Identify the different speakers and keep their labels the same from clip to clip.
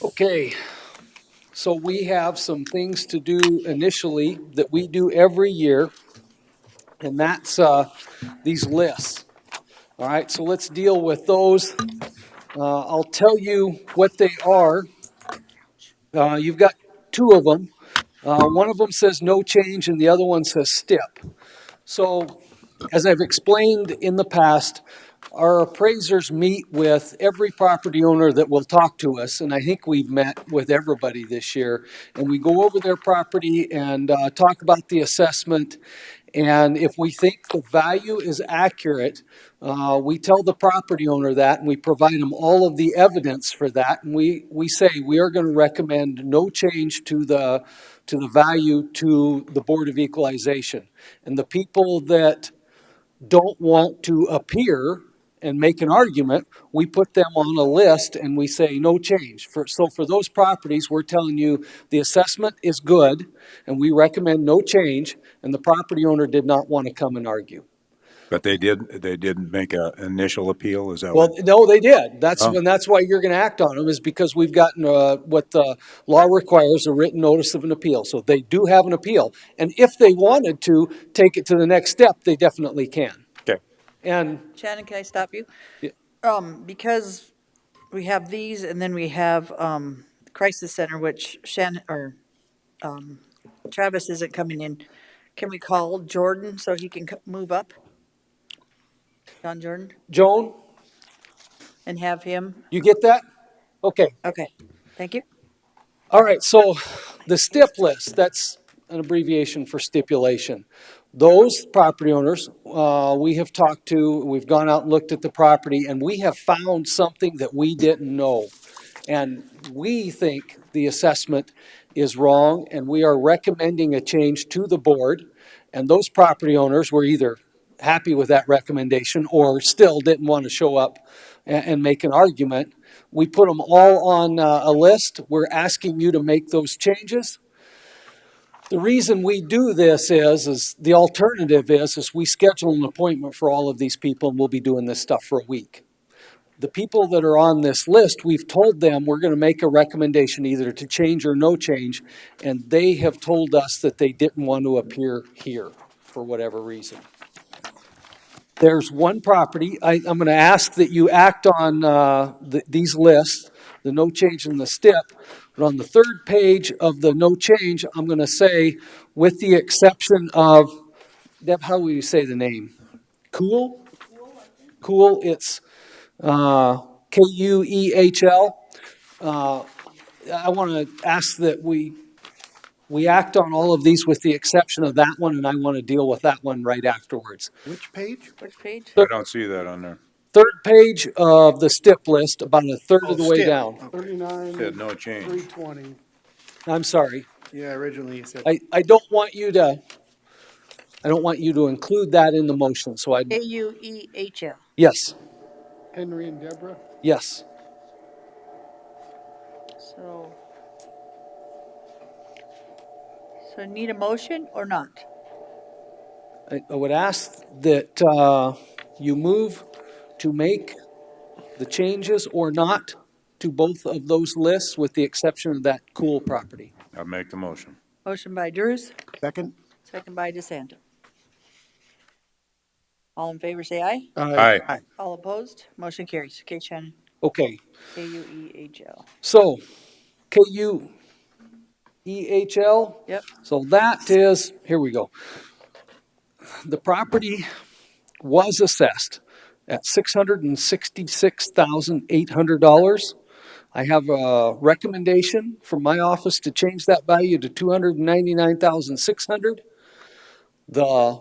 Speaker 1: Okay, so we have some things to do initially that we do every year, and that's these lists. All right, so let's deal with those. I'll tell you what they are. You've got two of them. One of them says no change, and the other one says stip. So, as I've explained in the past, our appraisers meet with every property owner that will talk to us, and I think we've met with everybody this year. And we go over their property and talk about the assessment. And if we think the value is accurate, we tell the property owner that, and we provide them all of the evidence for that. And we say we are going to recommend no change to the value to the Board of Equalization. And the people that don't want to appear and make an argument, we put them on a list and we say no change. So for those properties, we're telling you the assessment is good and we recommend no change, and the property owner did not want to come and argue.
Speaker 2: But they didn't make an initial appeal, is that
Speaker 1: Well,
Speaker 2: what?
Speaker 1: no, they did. That's
Speaker 2: Oh.
Speaker 1: that's why you're going to act on them, is because we've gotten what the law requires, a written notice of an appeal. So they do have an appeal. And if they wanted to take it to the next step, they definitely can.
Speaker 2: Okay.
Speaker 1: And
Speaker 3: Shannon, can I stop you?
Speaker 1: Yeah.
Speaker 3: Because we have these and then we have, Crisis Center, which Travis isn't coming in. Can we call Jordan so he can move up? John Jordan,
Speaker 1: Joan,
Speaker 3: and have him?
Speaker 1: you get that? Okay.
Speaker 3: Okay, thank you.
Speaker 1: All right, so the stip list, that's an abbreviation for stipulation. Those property owners, we have talked to, we've gone out and looked at the property, and we have found something that we didn't know. And we think the assessment is wrong, and we are recommending a change to the board. And those property owners were either happy with that recommendation or still didn't want to show up and make an argument. We put them all on a list. We're asking you to make those changes. The reason we do this is the alternative is we schedule an appointment for all of these people, and we'll be doing this stuff for a week. The people that are on this list, we've told them we're going to make a recommendation either to change or no change, and they have told us that they didn't want to appear here for whatever reason. There's one property. I'm going to ask that you act on these lists, the no change and the stip. But on the third page of the no change, I'm going to say, with the exception of, Deb, how will you say the name? Cool? Cool, it's Kuehl. I want to ask that we act on all of these with the exception of that one, and I want to deal with that one right afterwards.
Speaker 4: Which page?
Speaker 3: Which page?
Speaker 2: I don't see that on there.
Speaker 1: Third page of the stip list, about a third of the way
Speaker 4: Stip.
Speaker 1: down.
Speaker 4: 39,
Speaker 2: Said no change.
Speaker 4: 320.
Speaker 1: I'm sorry.
Speaker 4: Yeah, originally you said.
Speaker 1: I don't want you to include that in the motion, so I,
Speaker 3: Kuehl.
Speaker 1: yes,
Speaker 4: Henry and Deborah.
Speaker 1: yes.
Speaker 3: So need a motion or not?
Speaker 1: I would ask that you move to make the changes or not to both of those lists with the exception of that Cool property.
Speaker 2: I'll make the motion.
Speaker 3: Motion by Drews,
Speaker 4: Second.
Speaker 3: second by DeSanto. All in favor, say aye.
Speaker 2: Aye.
Speaker 3: All opposed, motion carries. Okay, Shannon.
Speaker 1: Okay,
Speaker 3: Kuehl.
Speaker 1: so Kuehl.
Speaker 3: Yep.
Speaker 1: So that is, here we go. The property was assessed at $666,800. I have a recommendation from my office to change that value to $299,600. The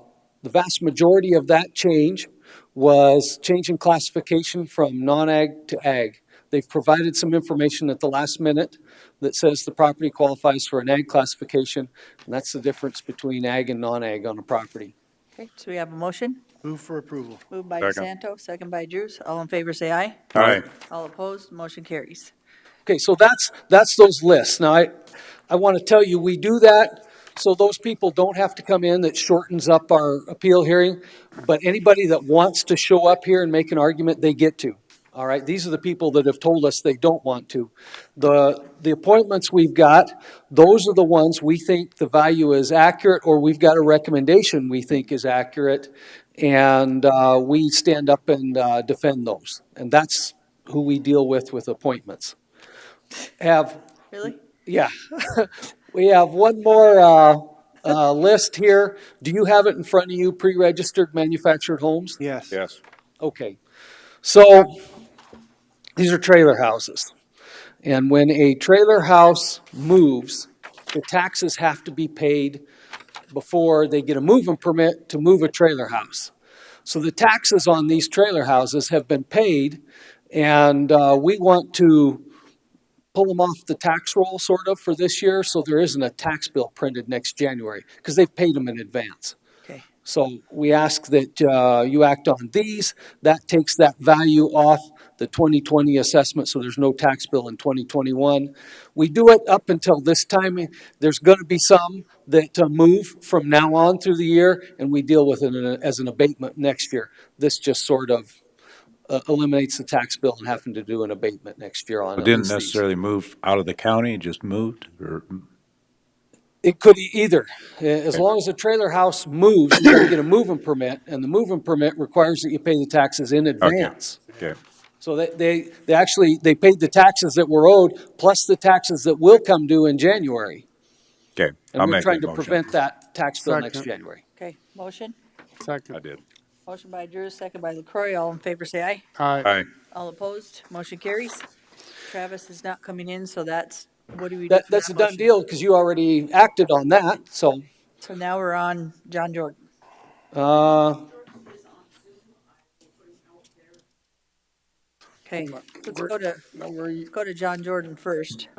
Speaker 1: vast majority of that change was changing classification from non-ag to ag. They've provided some information at the last minute that says the property qualifies for an ag classification, and that's the difference between ag and non-ag on a property.
Speaker 3: Okay, so we have a motion.
Speaker 4: Move for approval.
Speaker 3: Moved by
Speaker 2: Second.
Speaker 3: DeSanto, second by Drews. All in favor, say aye.
Speaker 2: Aye.
Speaker 3: All opposed, motion carries.
Speaker 1: Okay, so that's those lists. Now, I want to tell you, we do that so those people don't have to come in. That shortens up our appeal hearing. But anybody that wants to show up here and make an argument, they get to. All right, these are the people that have told us they don't want to. The appointments we've got, those are the ones we think the value is accurate, or we've got a recommendation we think is accurate, and we stand up and defend those. And that's who we deal with appointments. Have,
Speaker 3: Really?
Speaker 1: yeah. We have one more list here. Do you have it in front of you, pre-registered manufactured homes?
Speaker 4: Yes.
Speaker 2: Yes.
Speaker 1: Okay. So these are trailer houses. And when a trailer house moves, the taxes have to be paid before they get a moving permit to move a trailer house. So the taxes on these trailer houses have been paid, and we want to pull them off the tax roll sort of for this year, so there isn't a tax bill printed next January, because they've paid them in advance.
Speaker 3: Okay.
Speaker 1: So we ask that you act on these. That takes that value off the 2020 assessment, so there's no tax bill in 2021. We do it up until this time. There's going to be some that move from now on through the year, and we deal with it as an abatement next year. This just sort of eliminates the tax bill and having to do an abatement next year on
Speaker 2: It
Speaker 1: at
Speaker 2: didn't
Speaker 1: least these.
Speaker 2: necessarily move out of the county, just moved, or,
Speaker 1: It could either. As long as the trailer house moves, you gotta get a moving permit, and the moving permit requires that you pay the taxes in advance.
Speaker 2: okay,
Speaker 1: So they actually, they paid the taxes that were owed, plus the taxes that will come due in January.
Speaker 2: okay.
Speaker 1: And
Speaker 2: I'll
Speaker 1: we're
Speaker 2: make
Speaker 1: trying
Speaker 2: that
Speaker 1: to
Speaker 2: motion.
Speaker 1: prevent that tax bill next
Speaker 4: Second.
Speaker 1: January.
Speaker 3: Okay, motion?
Speaker 2: I
Speaker 4: Second.
Speaker 2: did.
Speaker 3: Motion by Drew, second by LaCroy. All in favor, say aye.
Speaker 4: Aye.
Speaker 2: Aye.
Speaker 3: All opposed, motion carries. Travis is not coming in, so that's, what do we do for
Speaker 1: That's
Speaker 3: that
Speaker 1: a done
Speaker 3: motion?
Speaker 1: deal, because you already acted on that, so,
Speaker 3: So now we're on John Jordan.
Speaker 1: uh,
Speaker 3: Okay, let's
Speaker 4: Where-
Speaker 3: go to,
Speaker 4: Now, where you,
Speaker 3: let's go to John Jordan first.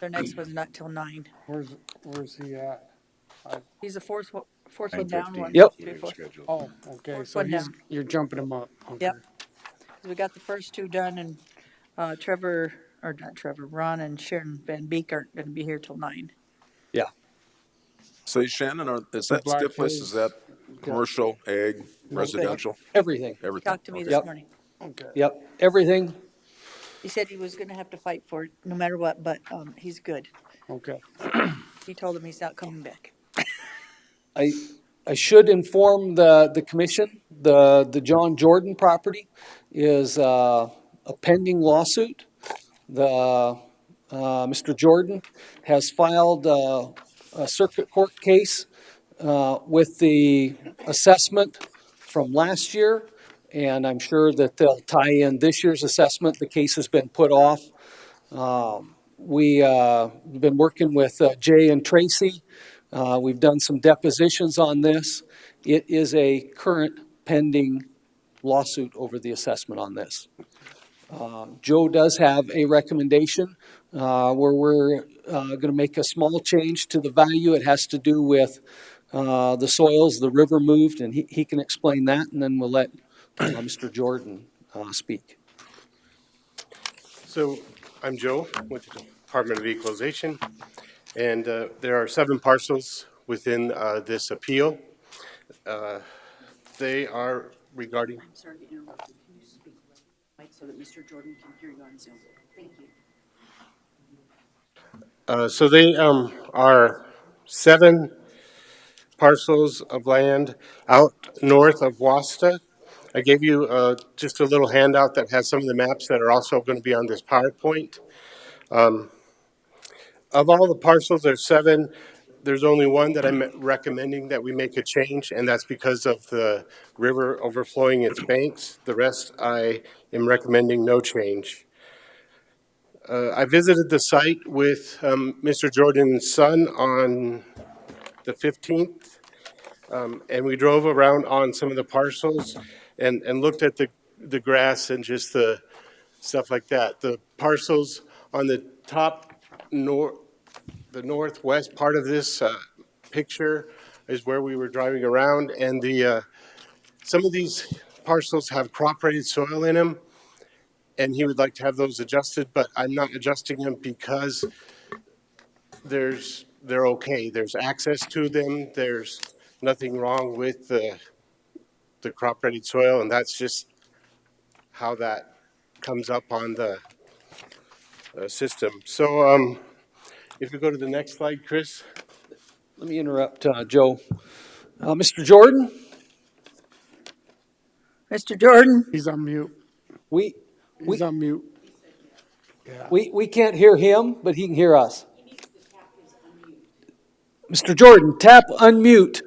Speaker 3: Their next one's not till 9.
Speaker 4: where's he at?
Speaker 3: He's the fourth one down,
Speaker 2: 9:15.
Speaker 3: one,
Speaker 1: Yep.
Speaker 3: two, three, four.
Speaker 4: Oh, okay,
Speaker 3: Fourth
Speaker 4: so
Speaker 3: one
Speaker 4: he's,
Speaker 3: down.
Speaker 4: you're jumping him up. Okay.
Speaker 3: Yep. We got the first two done, and Trevor, or not Trevor, Ron and Sharon Van Beek aren't gonna be here till 9.
Speaker 1: yeah.
Speaker 5: Say, Shannon, is that
Speaker 4: Black
Speaker 5: skip list, is that commercial, ag, residential,
Speaker 1: Everything.
Speaker 5: everything?
Speaker 3: Talked to me
Speaker 5: Okay.
Speaker 3: this
Speaker 1: Yep.
Speaker 3: morning.
Speaker 4: Okay.
Speaker 1: Yep, everything.
Speaker 3: He said he was gonna have to fight for it no matter what, but, he's good.
Speaker 4: Okay.
Speaker 3: He told him he's not coming back.
Speaker 1: I should inform the commission, the John Jordan property is a pending lawsuit. Mr. Jordan has filed a circuit court case with the assessment from last year, and I'm sure that they'll tie in this year's assessment. The case has been put off. We've been working with Jay and Tracy. We've done some depositions on this. It is a current pending lawsuit over the assessment on this. Joe does have a recommendation where we're going to make a small change to the value. It has to do with the soils, the river moved, and he can explain that, and then we'll let Mr. Jordan speak.
Speaker 6: So I'm Joe with the Department of Equalization, and there are 7 parcels within this appeal. They are regarding,
Speaker 7: I'm sorry to interrupt you. Can you speak right so that Mr. Jordan can hear you on Zoom? Thank you.
Speaker 6: so they are 7 parcels of land out north of Wasta. I gave you just a little handout that has some of the maps that are also going to be on this PowerPoint. Of all the parcels, there's 7. There's only one that I'm recommending that we make a change, and that's because of the river overflowing its banks. The rest, I am recommending no change. I visited the site with Mr. Jordan's son on the 15th, and we drove around on some of the parcels and looked at the grass and just the stuff like that. The parcels on the top the northwest part of this picture is where we were driving around, and some of these parcels have crop-rated soil in them, and he would like to have those adjusted, but I'm not adjusting them because they're okay. There's access to them. There's nothing wrong with the crop-rated soil, and that's just how that comes up on the system. So if you go to the next slide, Chris.
Speaker 1: Let me interrupt, Joe. Mr. Jordan,
Speaker 3: Mr. Jordan?
Speaker 4: He's on mute.
Speaker 1: we,
Speaker 4: He's on mute. Yeah.
Speaker 1: we can't hear him, but he can hear us. Mr. Jordan, tap unmute.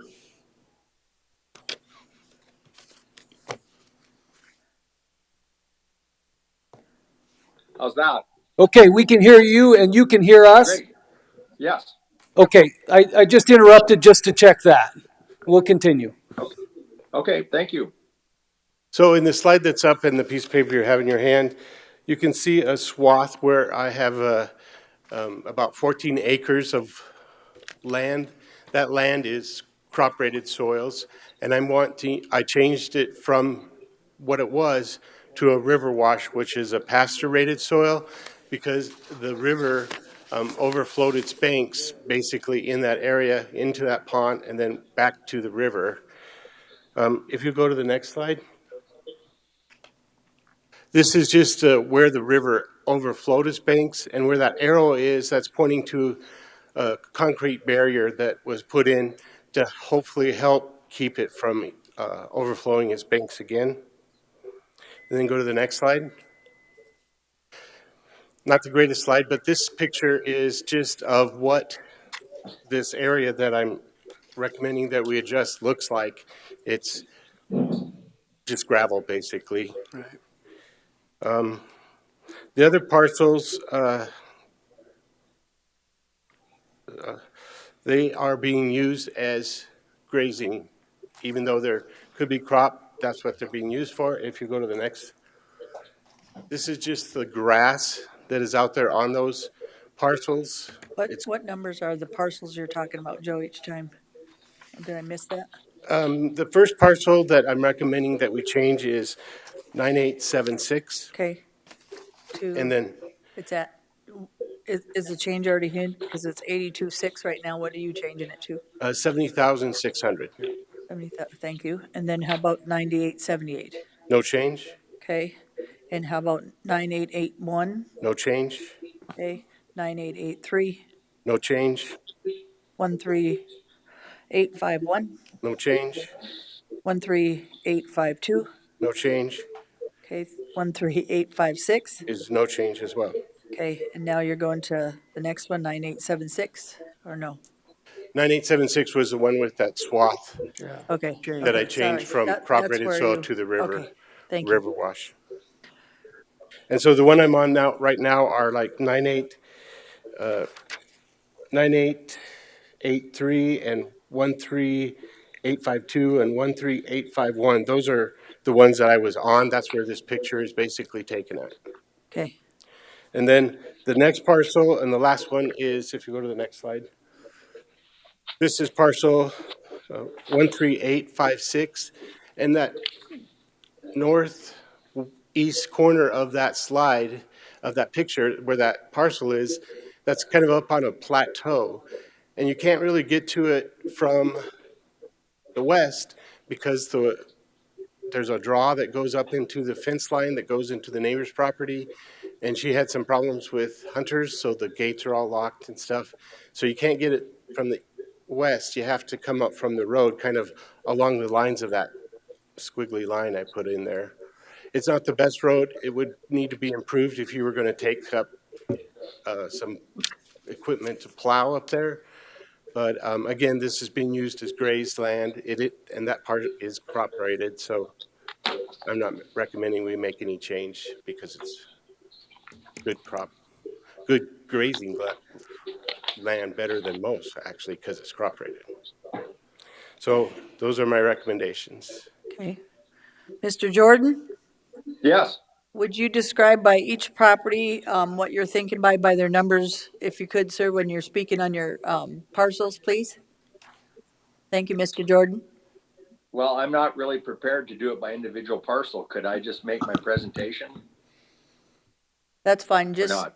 Speaker 8: How's that?
Speaker 1: Okay, we can hear you and you can hear us.
Speaker 8: Great. Yes.
Speaker 1: Okay, I just interrupted just to check that. We'll continue.
Speaker 8: Okay, thank you.
Speaker 6: So in the slide that's up in the piece of paper you have in your hand, you can see a swath where I have about 14 acres of land. That land is crop rated soils, and I changed it from what it was to a river wash, which is a pasture rated soil, because the river overflowed its banks basically in that area into that pond and then back to the river. If you go to the next slide. This is just where the river overflowed its banks, and where that arrow is, that's pointing to a concrete barrier that was put in to hopefully help keep it from overflowing its banks again. And then go to the next slide. Not the greatest slide, but this picture is just of what this area that I'm recommending that we adjust looks like. It's just gravel, basically.
Speaker 4: Right.
Speaker 6: The other parcels, they are being used as grazing, even though there could be crop, that's what they're being used for. If you go to the next, this is just the grass that is out there on those parcels.
Speaker 3: What numbers are the parcels you're talking about, Joe, each time? Did I miss that?
Speaker 6: The first parcel that I'm recommending that we change is 9876,
Speaker 3: Okay.
Speaker 6: and then
Speaker 3: It's at, is the change already in? Because it's 82.6 right now. What are you changing it to?
Speaker 6: 70,600.
Speaker 3: 70, thank you. And then how about 98.78?
Speaker 6: No change,
Speaker 3: Okay. And how about 9881?
Speaker 6: no change,
Speaker 3: Okay. 9883,
Speaker 6: no change,
Speaker 3: 13851,
Speaker 6: no change,
Speaker 3: 13852.
Speaker 6: no change,
Speaker 3: Okay. 13856.
Speaker 6: is no change as well.
Speaker 3: Okay. And now you're going to the next one, 9876, or no?
Speaker 6: 9876 was the one with that swath
Speaker 4: Yeah.
Speaker 3: Okay.
Speaker 6: that I
Speaker 3: Okay,
Speaker 6: changed
Speaker 3: sorry.
Speaker 6: from crop
Speaker 3: That's
Speaker 6: rated
Speaker 3: where
Speaker 6: soil
Speaker 3: you-
Speaker 6: to the river,
Speaker 3: Okay. Thank you.
Speaker 6: river wash. And so the one I'm on now, right now, are like 9883 and 13852 and 13851. Those are the ones that I was on. That's where this picture is basically taken at.
Speaker 3: Okay.
Speaker 6: And then the next parcel and the last one is, if you go to the next slide, this is parcel 13856, and that northeast corner of that slide, of that picture where that parcel is, that's kind of up on a plateau. And you can't really get to it from the west because there's a draw that goes up into the fence line that goes into the neighbor's property. And she had some problems with hunters, so the gates are all locked and stuff. So you can't get it from the west. You have to come up from the road, kind of along the lines of that squiggly line I put in there. It's not the best road. It would need to be improved if you were going to take up some equipment to plow up there. But again, this is being used as grazed land, and that part is crop rated, so I'm not recommending we make any change because it's good grazing land, better than most, actually, because it's crop rated. So those are my recommendations.
Speaker 3: Okay. Mr. Jordan,
Speaker 8: Yes.
Speaker 3: would you describe by each property what you're thinking by their numbers, if you could, sir, when you're speaking on your parcels, please? Thank you, Mr. Jordan.
Speaker 8: Well, I'm not really prepared to do it by individual parcel. Could I just make my presentation
Speaker 3: That's fine.
Speaker 8: or
Speaker 3: Just,
Speaker 8: not?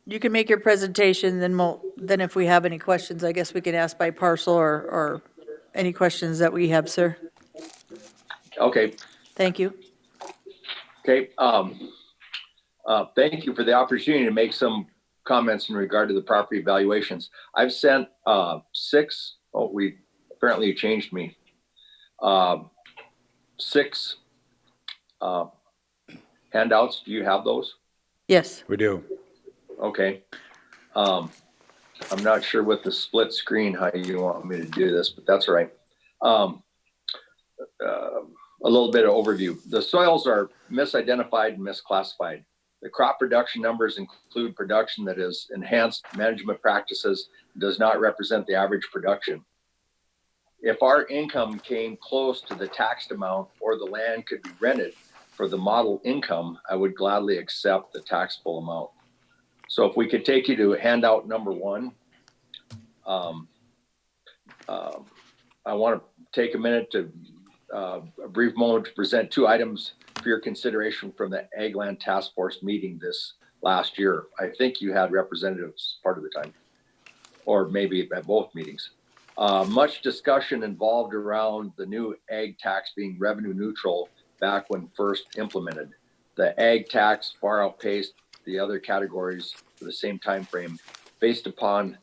Speaker 3: you can make your presentation, then if we have any questions, I guess we can ask by parcel or any questions that we have, sir.
Speaker 8: Okay.
Speaker 3: Thank you.
Speaker 8: Okay, thank you for the opportunity to make some comments in regard to the property evaluations. I've sent six, we apparently you changed me. Six handouts. Do you have those?
Speaker 3: Yes.
Speaker 2: We do.
Speaker 8: Okay. I'm not sure with the split screen how you want me to do this, but that's all right. A little bit of overview. The soils are misidentified and misclassified. The crop production numbers include production that is enhanced management practices, does not represent the average production. If our income came close to the taxed amount or the land could be rented for the model income, I would gladly accept the taxable amount. So if we could take you to handout number 1, I want to take a minute to a brief moment to present 2 items for your consideration from the Ag Land Task Force meeting this last year. I think you had representatives part of the time, or maybe at both meetings. Much discussion involved around the new ag tax being revenue neutral back when first implemented. The ag tax far outpaced the other categories for the same time frame. Based upon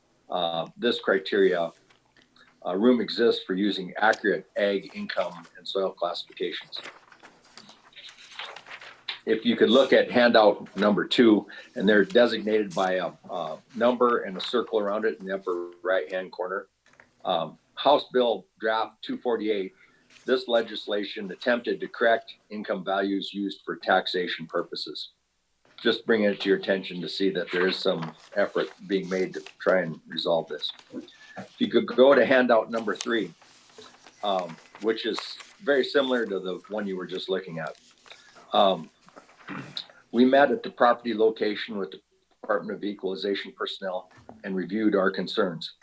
Speaker 8: this criteria, room exists for using accurate ag income and soil classifications. If you could look at handout number 2, and they're designated by a number and a circle around it in the upper right-hand corner. House Bill Draft 248, this legislation attempted to correct income values used for taxation purposes. Just bring it to your attention to see that there is some effort being made to try and resolve this. If you could go to handout number 3, which is very similar to the one you were just looking at. We met at the property location with the Department of Equalization personnel and reviewed our concerns.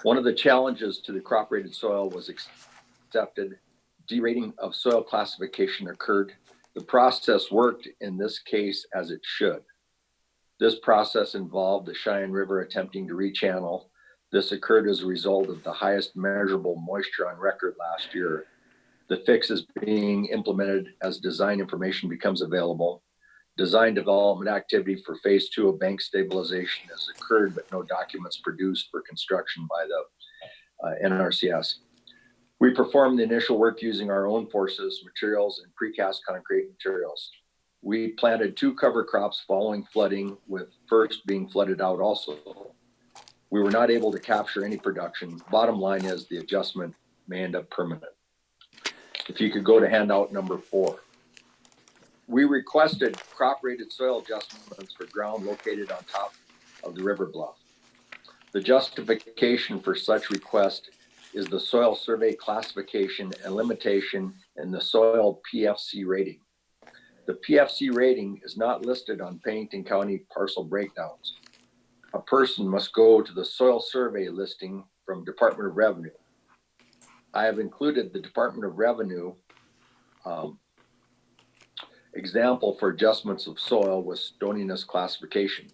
Speaker 8: One of the challenges to the crop rated soil was accepted. Derating of soil classification occurred. The process worked in this case as it should. This process involved the Cheyenne River attempting to rechannel. This occurred as a result of the highest measurable moisture on record last year. The fix is being implemented as design information becomes available. Design development activity for phase 2 of bank stabilization has occurred, but no documents produced for construction by the NRCS. We performed the initial work using our own forces, materials, and precast concrete materials. We planted 2 cover crops following flooding, with first being flooded out also. We were not able to capture any production. Bottom line is the adjustment may end up permanent. If you could go to handout number 4. We requested crop rated soil adjustments for ground located on top of the river bluff. The justification for such request is the soil survey classification and limitation in the soil PFC rating. The PFC rating is not listed on Pennington County parcel breakdowns. A person must go to the soil survey listing from Department of Revenue. I have included the Department of Revenue example for adjustments of soil with stoniness classification.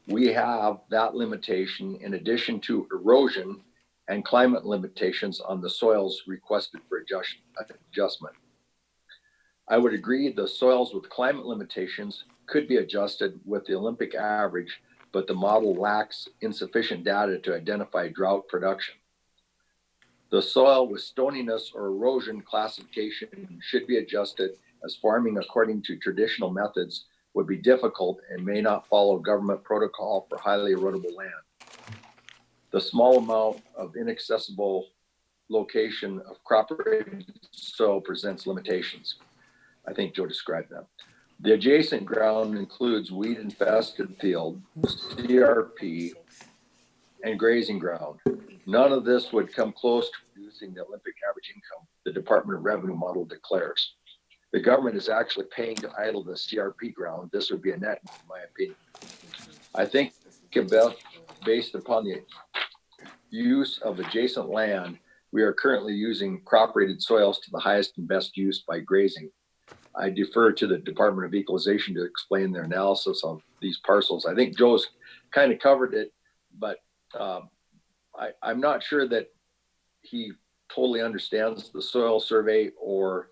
Speaker 8: We have that limitation in addition to erosion and climate limitations on the soils requested for adjustment. I would agree the soils with climate limitations could be adjusted with the Olympic average, but the model lacks insufficient data to identify drought production. The soil with stoniness or erosion classification should be adjusted, as farming according to traditional methods would be difficult and may not follow government protocol for highly erodible land. The small amount of inaccessible location of crop rated soil presents limitations. I think Joe described that. The adjacent ground includes weed infested field, CRP, and grazing ground. None of this would come close to producing the Olympic average income the Department of Revenue model declares. The government is actually paying to idle the CRP ground. This would be a net, in my opinion. I think based upon the use of adjacent land, we are currently using crop rated soils to the highest and best use by grazing. I defer to the Department of Equalization to explain their analysis of these parcels. I think Joe's kind of covered it, but I'm not sure that he totally understands the soil survey or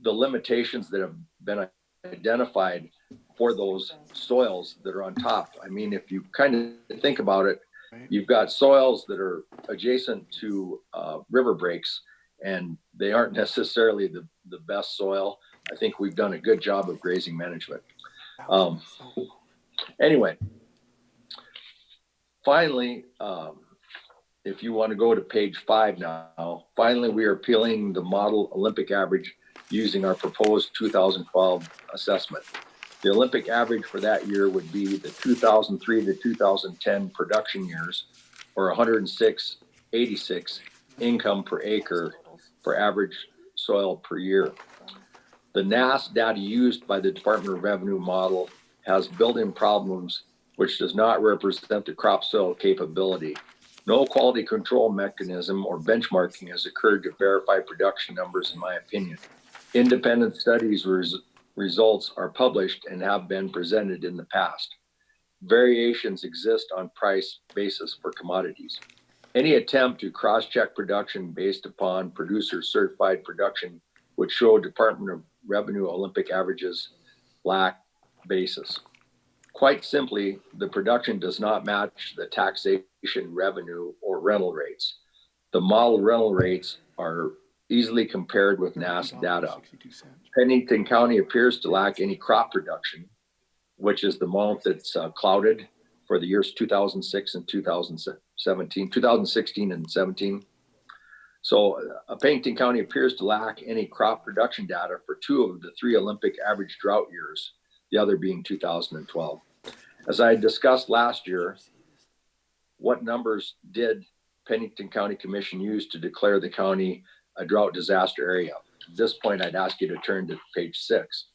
Speaker 8: the limitations that have been identified for those soils that are on top. I mean, if you kind of think about it, you've got soils that are adjacent to river breaks, and they aren't necessarily the best soil. I think we've done a good job of grazing management. Anyway, finally, if you want to go to page 5 now, finally, we are appealing the model Olympic average using our proposed 2012 assessment. The Olympic average for that year would be the 2003 to 2010 production years, or 106.86 income per acre for average soil per year. The NAS data used by the Department of Revenue model has built-in problems which does not represent the crop soil capability. No quality control mechanism or benchmarking has occurred to verify production numbers, in my opinion. Independent studies results are published and have been presented in the past. Variations exist on price basis for commodities. Any attempt to cross-check production based upon producer certified production would show Department of Revenue Olympic averages lack basis. Quite simply, the production does not match the taxation revenue or rental rates. The model rental rates are easily compared with NAS data. Pennington County appears to lack any crop production, which is the amount that's clouded for the years 2006 and 2016 and 17. So Pennington County appears to lack any crop production data for 2 of the 3 Olympic average drought years, the other being 2012. As I discussed last year, what numbers did Pennington County Commission use to declare the county a drought disaster area? At this point, I'd ask you to turn to page 6.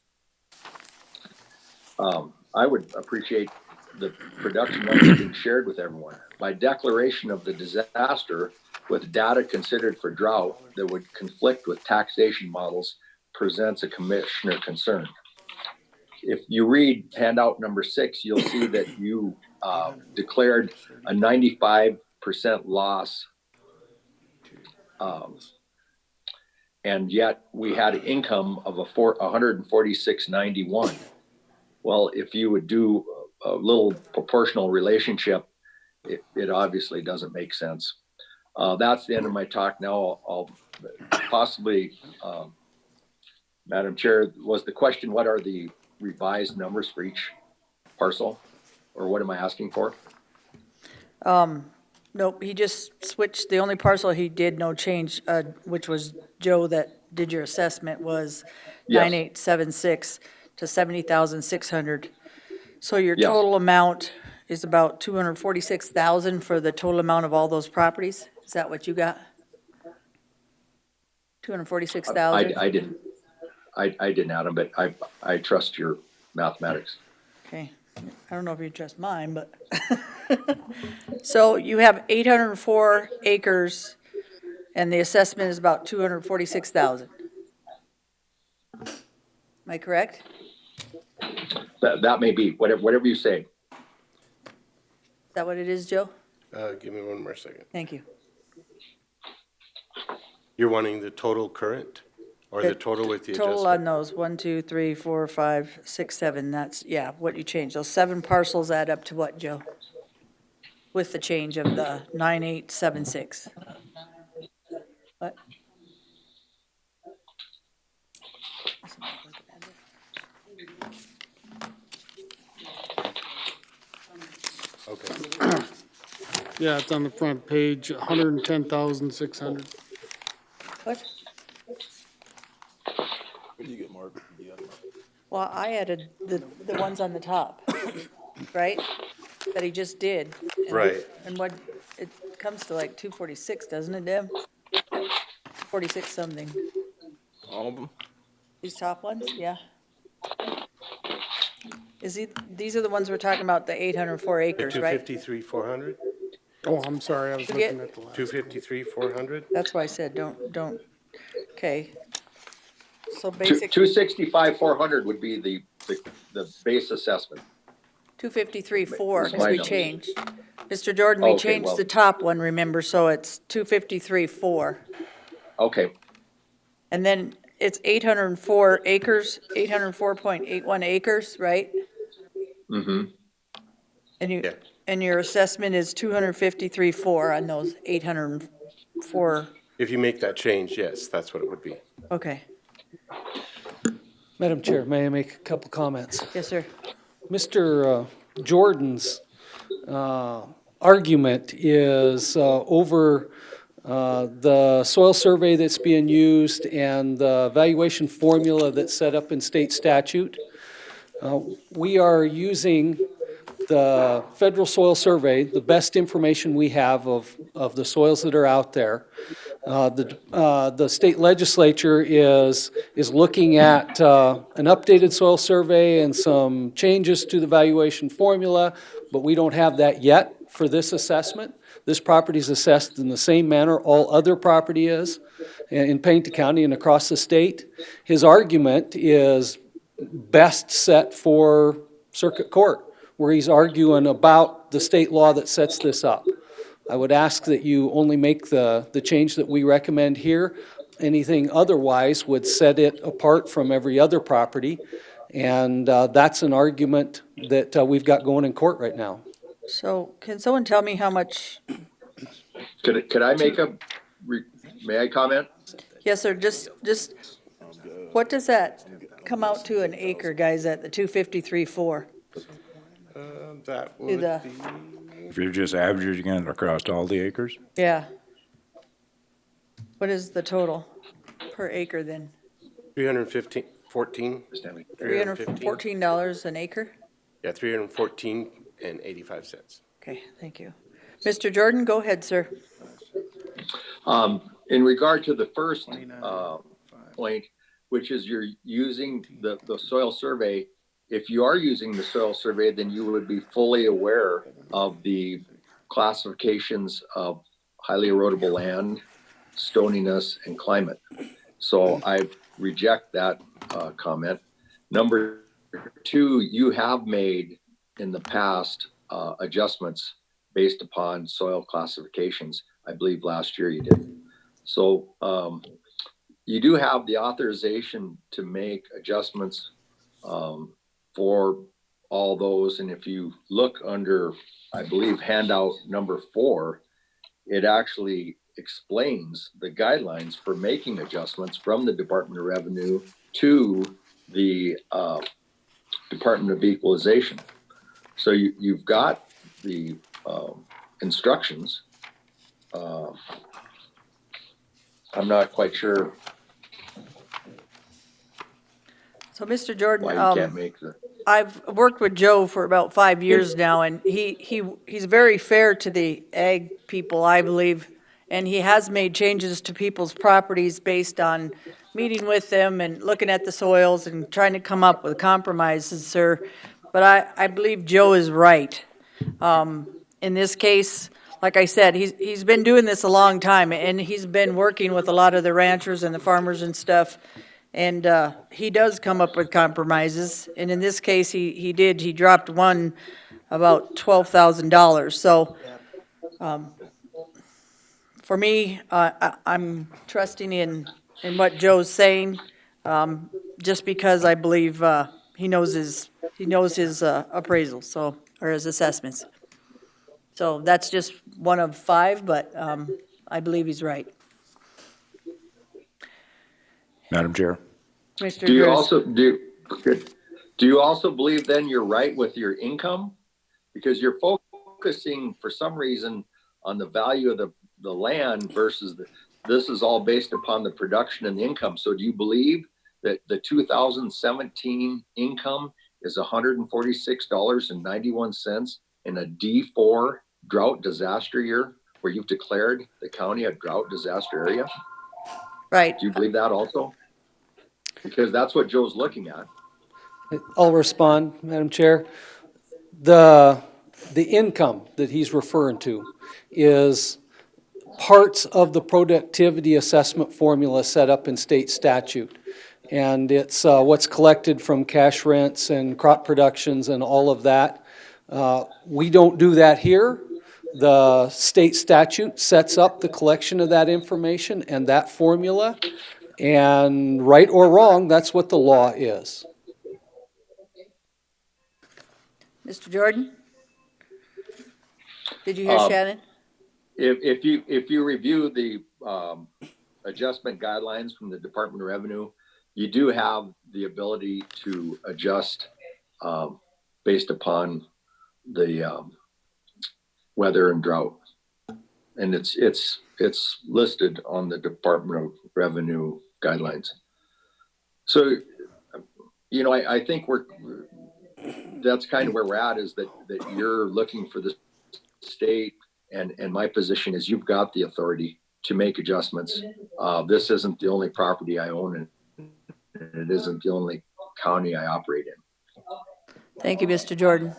Speaker 8: I would appreciate the production numbers being shared with everyone. By declaration of the disaster with data considered for drought that would conflict with taxation models presents a commissioner concern. If you read handout number 6, you'll see that you declared a 95% loss, and yet we had an income of 146.91. Well, if you would do a little proportional relationship, it obviously doesn't make sense. That's the end of my talk. Now I'll possibly, Madam Chair, was the question, what are the revised numbers for each parcel? Or what am I asking for?
Speaker 3: Nope, he just switched, the only parcel he did no change, which was Joe that did your assessment, was
Speaker 8: Yes.
Speaker 3: 9876 to 70,600. So your
Speaker 8: Yes.
Speaker 3: total amount is about 246,000 for the total amount of all those properties? Is that what you got? 246,000?
Speaker 8: I didn't add them, but I trust your mathematics.
Speaker 3: Okay, I don't know if you trust mine, but. So you have 804 acres and the assessment is about 246,000. Am I correct?
Speaker 8: That may be, whatever you say.
Speaker 3: Is that what it is, Joe?
Speaker 6: Give me one more second.
Speaker 3: Thank you.
Speaker 6: You're wanting the total current or the total with the
Speaker 3: Total on
Speaker 6: adjustment?
Speaker 3: those, 1, 2, 3, 4, 5, 6, 7, that's, yeah, what you changed. Those 7 parcels add up to what, Joe? With the change of the 9876. What?
Speaker 6: Okay.
Speaker 4: Yeah, it's on the front page, 110,600.
Speaker 3: What?
Speaker 5: What do you get, Mark? Yeah.
Speaker 3: Well, I added the ones on the top, right? That he just did. And-
Speaker 6: Right.
Speaker 3: And what, it comes to like 246, doesn't it, Deb? 46 something.
Speaker 5: All of them?
Speaker 3: These top ones, yeah. These are the ones we're talking about, the 804
Speaker 6: The
Speaker 3: acres, right?
Speaker 6: 253, 400?
Speaker 4: Oh, I'm sorry, I was
Speaker 3: Forget-
Speaker 4: looking at the last.
Speaker 6: 253, 400?
Speaker 3: That's why I said, don't, okay. So basically,
Speaker 8: 265, 400 would be the base assessment.
Speaker 3: 253.4,
Speaker 8: That's
Speaker 3: because
Speaker 8: my
Speaker 3: we
Speaker 8: numbers.
Speaker 3: changed. Mr. Jordan, we
Speaker 8: Okay,
Speaker 3: changed
Speaker 8: well-
Speaker 3: the top one, remember, so it's 253.4.
Speaker 8: Okay,
Speaker 3: And then it's 804 acres, 804.81 acres, right?
Speaker 8: Mm-hmm.
Speaker 3: And you,
Speaker 6: Yeah.
Speaker 3: and your assessment is 253.4 on those 804,
Speaker 6: If you make that change, yes, that's what it would be.
Speaker 3: okay.
Speaker 1: Madam Chair, may I make a couple comments?
Speaker 3: Yes, sir.
Speaker 1: Mr. Jordan's argument is over the soil survey that's being used and the valuation formula that's set up in state statute. We are using the federal soil survey, the best information we have of the soils that are out there. The state legislature is looking at an updated soil survey and some changes to the valuation formula, but we don't have that yet for this assessment. This property is assessed in the same manner all other property is in Pennington County and across the state. His argument is best set for circuit court, where he's arguing about the state law that sets this up. I would ask that you only make the change that we recommend here. Anything otherwise would set it apart from every other property, and that's an argument that we've got going in court right now.
Speaker 3: So can someone tell me how much,
Speaker 8: Could I make may I comment?
Speaker 3: yes, sir, just, what does that come out to an acre, guys, at the 253.4?
Speaker 6: That
Speaker 3: To
Speaker 6: would
Speaker 3: the,
Speaker 6: be
Speaker 2: If you're just averaging it across all the acres,
Speaker 3: yeah. What is the total per acre then?
Speaker 6: 14.
Speaker 3: $314 an acre?
Speaker 6: Yeah, 314 and 85 cents.
Speaker 3: Okay, thank you. Mr. Jordan, go ahead, sir.
Speaker 8: In regard to the first point, which is you're using the soil survey, if you are using the soil survey, then you would be fully aware of the classifications of highly erodible land, stoniness, and climate. So I reject that comment. Number two, you have made in the past adjustments based upon soil classifications. I believe last year you did. So you do have the authorization to make adjustments for all those. And if you look under, I believe, handout number 4, it actually explains the guidelines for making adjustments from the Department of Revenue to the Department of Equalization. So you've got the instructions. I'm not quite sure
Speaker 3: So, Mr. Jordan,
Speaker 8: why you can't make the.
Speaker 3: I've worked with Joe for about 5 years now, and he's very fair to the ag people, I believe. And he has made changes to people's properties based on meeting with them and looking at the soils and trying to come up with compromises, sir. But I believe Joe is right. In this case, like I said, he's been doing this a long time, and he's been working with a lot of the ranchers and the farmers and stuff. And he does come up with compromises, and in this case, he did. He dropped one about $12,000. So for me, I'm trusting in what Joe's saying, just because I believe he knows his appraisal, so, or his assessments. So that's just one of 5, but I believe he's right.
Speaker 2: Madam Chair.
Speaker 3: Mr.
Speaker 8: Do you
Speaker 3: Harris.
Speaker 8: also do you also believe then you're right with your income? Because you're focusing for some reason on the value of the land versus this is all based upon the production and the income. So do you believe that the 2017 income is $146.91 in a D4 drought disaster year where you've declared the county a drought disaster area?
Speaker 3: Right.
Speaker 8: Do you believe that also? Because that's what Joe's looking at.
Speaker 1: I'll respond, Madam Chair. The income that he's referring to is parts of the productivity assessment formula set up in state statute. And it's what's collected from cash rents and crop productions and all of that. We don't do that here. The state statute sets up the collection of that information and that formula. And right or wrong, that's what the law is.
Speaker 3: Mr. Jordan? Did you hear
Speaker 8: Um,
Speaker 3: Shannon?
Speaker 8: If you review the adjustment guidelines from the Department of Revenue, you do have the ability to adjust based upon the weather and drought. And it's listed on the Department of Revenue guidelines. So, you know, I think that's kind of where we're at, is that you're looking for the state, and my position is you've got the authority to make adjustments. This isn't the only property I own, and it isn't the only county I operate in.
Speaker 3: Thank you, Mr. Jordan.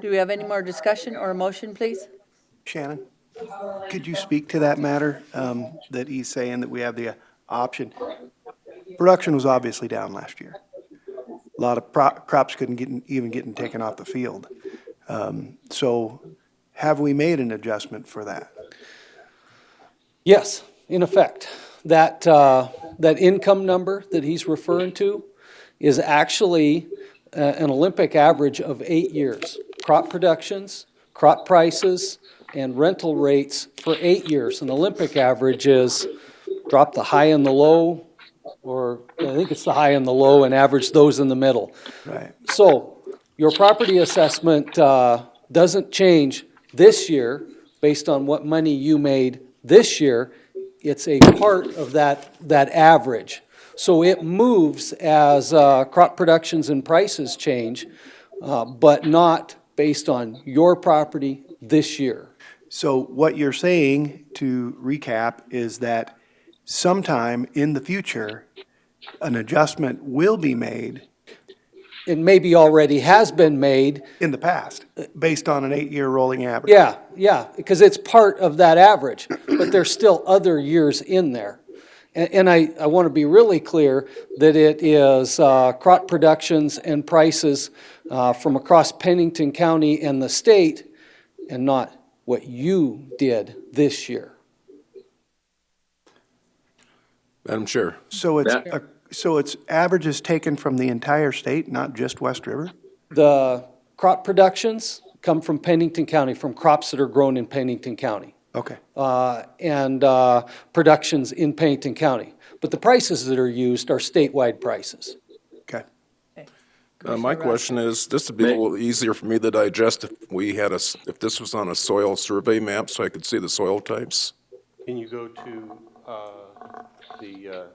Speaker 3: Do we have any more discussion or a motion, please?
Speaker 9: Shannon, could you speak to that matter, that he's saying that we have the option? Production was obviously down last year. A lot of crops couldn't even get taken off the field. So have we made an adjustment for that?
Speaker 1: Yes, in effect. That income number that he's referring to is actually an Olympic average of 8 years. Crop productions, crop prices, and rental rates for 8 years. An Olympic average is drop the high and the low, or I think it's the high and the low, and average those in the middle.
Speaker 9: Right.
Speaker 1: So your property assessment doesn't change this year based on what money you made this year. It's a part of that average. So it moves as crop productions and prices change, but not based on your property this year.
Speaker 9: So what you're saying, to recap, is that sometime in the future, an adjustment will be made
Speaker 1: It maybe already has been made.
Speaker 9: in the past, based on an 8-year rolling average.
Speaker 1: Yeah, because it's part of that average, but there's still other years in there. And I want to be really clear that it is crop productions and prices from across Pennington County and the state, and not what you did this year.
Speaker 5: Madam Chair,
Speaker 9: So it's,
Speaker 8: Matt?
Speaker 9: so it's averages taken from the entire state, not just West River?
Speaker 1: The crop productions come from Pennington County, from crops that are grown in Pennington County.
Speaker 9: Okay.
Speaker 1: And productions in Pennington County. But the prices that are used are statewide prices.
Speaker 9: Okay.
Speaker 5: my question is, this would be a little easier for me to digest if we had if this was on a soil survey map, so I could see the soil types.
Speaker 6: Can you go to the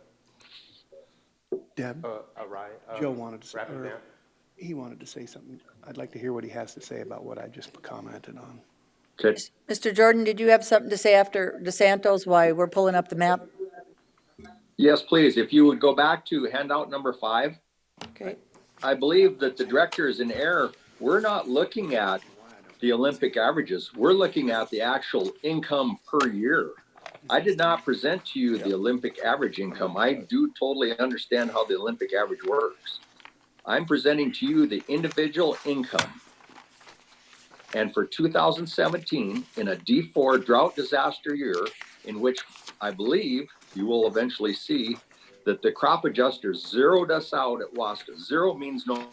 Speaker 9: Deb,
Speaker 6: Arai?
Speaker 9: Joe wanted to say,
Speaker 6: Rapid
Speaker 9: or
Speaker 6: map?
Speaker 9: he wanted to say something. I'd like to hear what he has to say about what I just commented on.
Speaker 8: Okay.
Speaker 3: Mr. Jordan, did you have something to say after DeSantos while we're pulling up the map?
Speaker 8: Yes, please. If you would go back to handout number 5.
Speaker 3: Okay.
Speaker 8: I believe that the director is in error. We're not looking at the Olympic averages. We're looking at the actual income per year. I did not present to you the Olympic average income. I do totally understand how the Olympic average works. I'm presenting to you the individual income. And for 2017, in a D4 drought disaster year, in which I believe you will eventually see that the crop adjusters zeroed us out at WASTA. Zero means no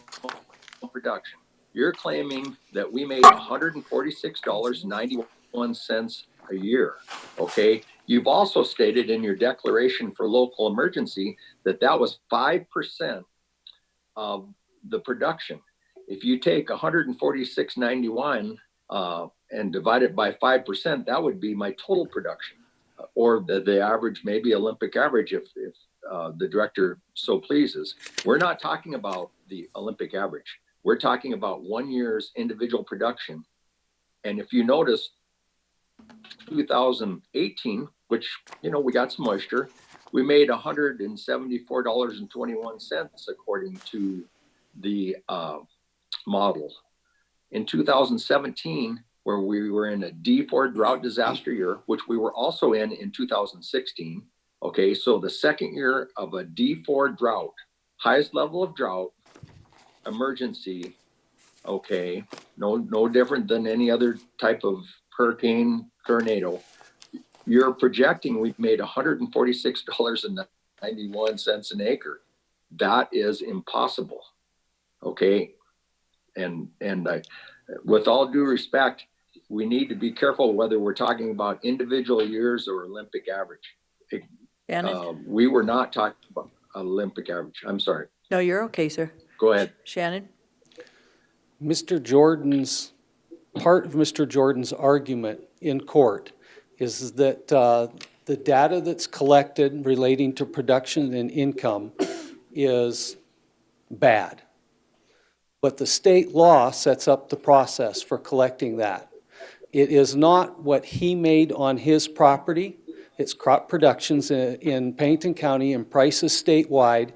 Speaker 8: production. You're claiming that we made $146.91 a year. Okay. You've also stated in your declaration for local emergency that that was 5% of the production. If you take 146.91 and divide it by 5%, that would be my total production, or the average, maybe Olympic average, if the director so pleases. We're not talking about the Olympic average. We're talking about 1 year's individual production. And if you notice, 2018, which, you know, we got some moisture, we made $174.21 according to the model. In 2017, where we were in a D4 drought disaster year, which we were also in 2016. Okay, so the second year of a D4 drought, highest level of drought, emergency. Okay, no different than any other type of hurricane, tornado. You're projecting we've made $146.91 91 cents an acre. That is impossible. Okay. And with all due respect, we need to be careful whether we're talking about individual years or Olympic average.
Speaker 3: Shannon?
Speaker 8: We were not talking about Olympic average. I'm sorry.
Speaker 3: No, you're okay, sir.
Speaker 8: Go ahead.
Speaker 3: Shannon?
Speaker 1: Part of Mr. Jordan's argument in court is that the data that's collected relating to production and income is bad. But the state law sets up the process for collecting that. It is not what he made on his property. It's crop productions in Pennington County and prices statewide.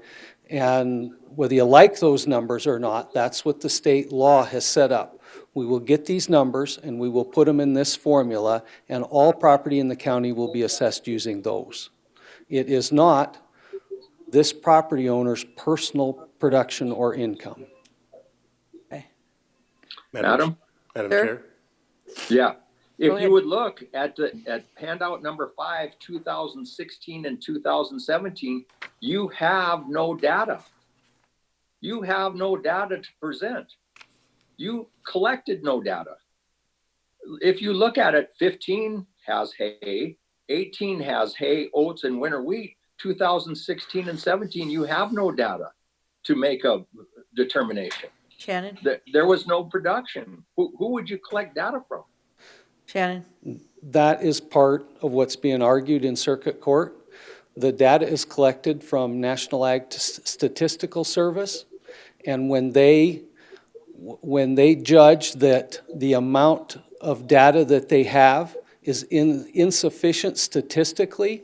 Speaker 1: And whether you like those numbers or not, that's what the state law has set up. We will get these numbers and we will put them in this formula, and all property in the county will be assessed using those. It is not this property owner's personal production or income.
Speaker 8: Madam?
Speaker 6: Madam
Speaker 3: Sir?
Speaker 6: Chair?
Speaker 8: Yeah.
Speaker 3: Go
Speaker 8: If
Speaker 3: ahead.
Speaker 8: you would look at handout number 5, 2016 and 2017, you have no data. You have no data to present. You collected no data. If you look at it, 15 has hay, 18 has hay, oats, and winter wheat. 2016 and 17, you have no data to make a determination.
Speaker 3: Shannon?
Speaker 8: There was no production. Who would you collect data from?
Speaker 3: Shannon?
Speaker 1: That is part of what's being argued in circuit court. The data is collected from National Ag Statistical Service, and when they judge that the amount of data that they have is insufficient statistically,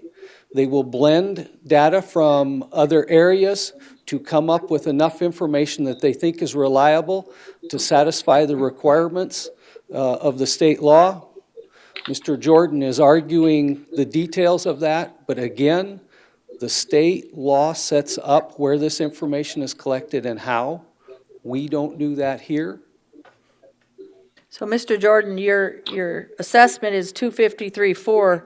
Speaker 1: they will blend data from other areas to come up with enough information that they think is reliable to satisfy the requirements of the state law. Mr. Jordan is arguing the details of that, but again, the state law sets up where this information is collected and how. We don't do that here.
Speaker 3: So, Mr. Jordan, your assessment is 253.4.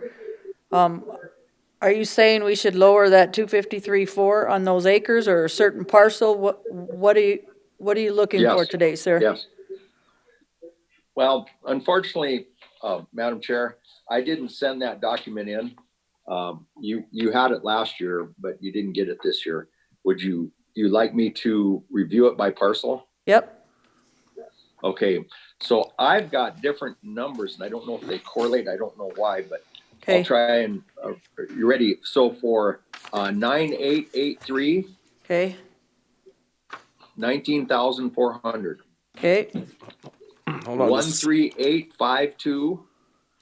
Speaker 3: Are you saying we should lower that 253.4 on those acres or a certain parcel? What are you looking for
Speaker 8: Yes.
Speaker 3: today, sir?
Speaker 8: Yes. Well, unfortunately, Madam Chair, I didn't send that document in. You had it last year, but you didn't get it this year. Would you like me to review it by parcel?
Speaker 3: Yep.
Speaker 8: Okay, so I've got different numbers and I don't know if they correlate. I don't know why, but
Speaker 3: Okay.
Speaker 8: I'll try and, you ready? So for 9883,
Speaker 3: Okay.
Speaker 8: 19,400.
Speaker 3: Okay.
Speaker 5: Hold on.
Speaker 8: 13852,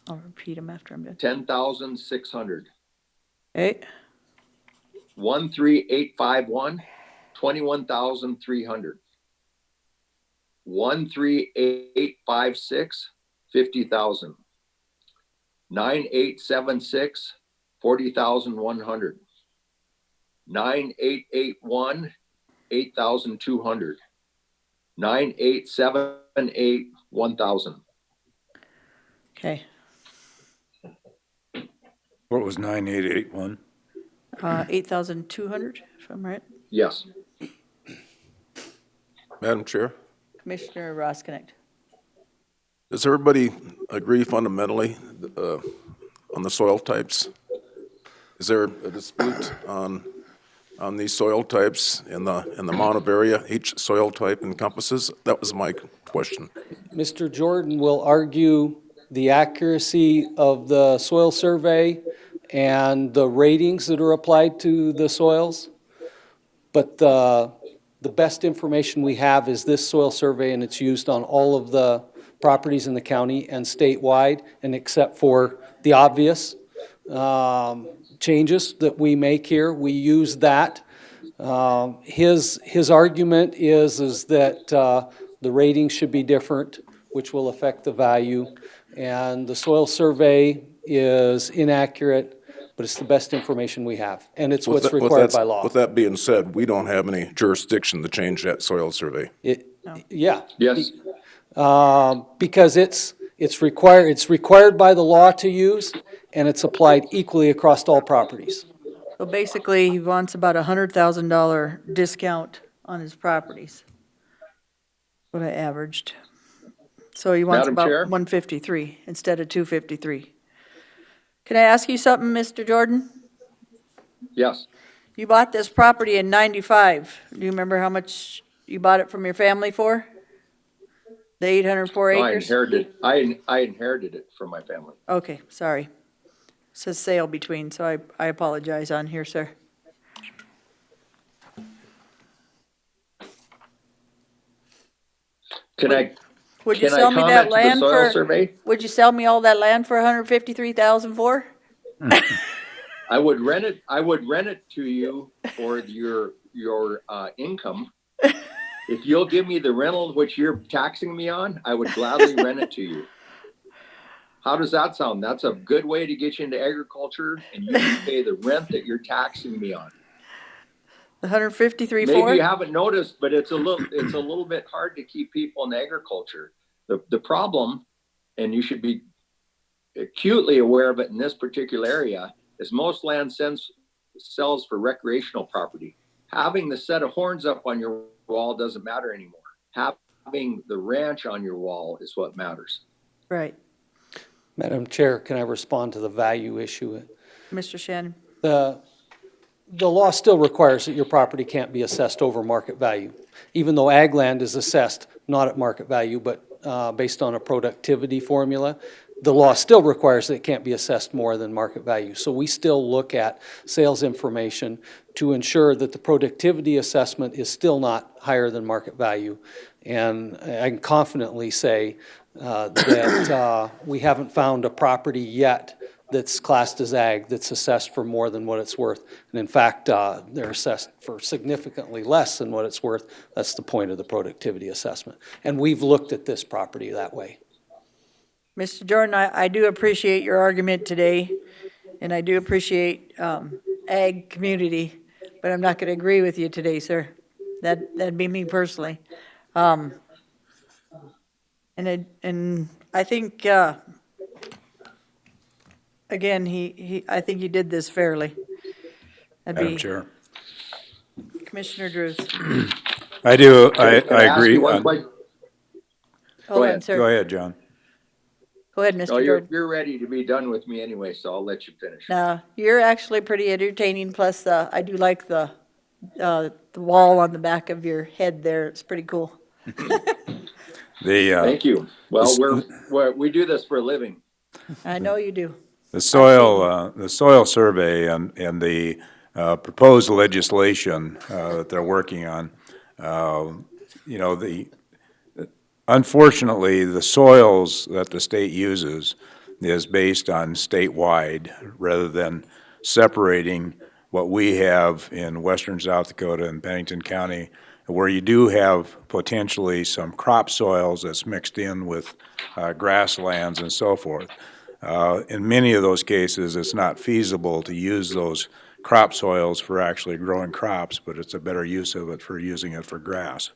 Speaker 3: I'll repeat them after I'm done.
Speaker 8: 10,600.
Speaker 3: Okay.
Speaker 8: 13851, 21,300. 13856, 50,000. 9876, 40,100. 9881, 8,200. 9878, 1,000.
Speaker 3: Okay.
Speaker 2: What was 9881?
Speaker 3: 8,200, if I'm right.
Speaker 8: Yes.
Speaker 5: Madam Chair,
Speaker 3: Commissioner Roskinick.
Speaker 5: does everybody agree fundamentally on the soil types? Is there a dispute on these soil types and the amount of area each soil type encompasses? That was my question.
Speaker 1: Mr. Jordan will argue the accuracy of the soil survey and the ratings that are applied to the soils. But the best information we have is this soil survey, and it's used on all of the properties in the county and statewide, and except for the obvious changes that we make here, we use that. His argument is that the ratings should be different, which will affect the value, and the soil survey is inaccurate, but it's the best information we have, and it's what's required by law.
Speaker 5: With that being said, we don't have any jurisdiction to change that soil survey.
Speaker 1: Yeah.
Speaker 8: Yes.
Speaker 1: Because it's required by the law to use, and it's applied equally across all properties.
Speaker 3: So basically, he wants about $100,000 discount on his properties. What I averaged. So he wants
Speaker 8: Madam
Speaker 3: about
Speaker 8: Chair?
Speaker 3: 153 instead of 253. Can I ask you something, Mr. Jordan?
Speaker 8: Yes,
Speaker 3: You bought this property in 95. Do you remember how much you bought it from your family for? The 804
Speaker 8: no,
Speaker 3: acres?
Speaker 8: I inherited it from my family.
Speaker 3: Okay, sorry. It says sale between, so I apologize on here, sir.
Speaker 8: Can I,
Speaker 3: Would you
Speaker 8: can I
Speaker 3: sell me that
Speaker 8: comment to the
Speaker 3: land
Speaker 8: soil
Speaker 3: for,
Speaker 8: survey?
Speaker 3: would you sell me all that land for 153,000 for?
Speaker 8: I would rent it to you for your income. If you'll give me the rental which you're taxing me on, I would gladly rent it to you. How does that sound? That's a good way to get you into agriculture, and you can pay the rent that you're taxing me on.
Speaker 3: The 153
Speaker 8: Maybe you
Speaker 3: for?
Speaker 8: haven't noticed, but it's a little bit hard to keep people in agriculture. The problem, and you should be acutely aware of it in this particular area, is most land sells for recreational property. Having the set of horns up on your wall doesn't matter anymore. Having the ranch on your wall is what matters.
Speaker 3: Right.
Speaker 1: Madam Chair, can I respond to the value issue?
Speaker 3: Mr. Shannon?
Speaker 1: The law still requires that your property can't be assessed over market value, even though ag land is assessed not at market value, but based on a productivity formula. The law still requires that it can't be assessed more than market value. So we still look at sales information to ensure that the productivity assessment is still not higher than market value. And I can confidently say that we haven't found a property yet that's classed as ag that's assessed for more than what it's worth. And in fact, they're assessed for significantly less than what it's worth. That's the point of the productivity assessment. And we've looked at this property that way.
Speaker 3: Mr. Jordan, I do appreciate your argument today, and I do appreciate ag community, but I'm not going to agree with you today, sir. That'd be me personally. And I think, again, I think he did this fairly. That'd
Speaker 2: Madam
Speaker 3: be
Speaker 2: Chair.
Speaker 3: Commissioner Drews.
Speaker 2: I
Speaker 8: Can I ask
Speaker 2: agree.
Speaker 8: you one question?
Speaker 3: Hold on,
Speaker 8: ahead.
Speaker 3: sir.
Speaker 2: Go ahead, John.
Speaker 3: Go ahead,
Speaker 8: No,
Speaker 3: Mr. Jordan.
Speaker 8: you're ready to be done with me anyway, so I'll let you finish.
Speaker 3: No, you're actually pretty entertaining, plus I do like the wall on the back of your head there. It's pretty cool.
Speaker 8: Thank you. Well, we do this for a living.
Speaker 3: I know you do.
Speaker 2: The soil survey and the proposed legislation that they're working on, unfortunately, the soils that the state uses is based on statewide rather than separating what we have in western South Dakota and Pennington County, where you do have potentially some crop soils that's mixed in with grasslands and so forth. In many of those cases, it's not feasible to use those crop soils for actually growing crops, but it's a better use of it for using it for grass.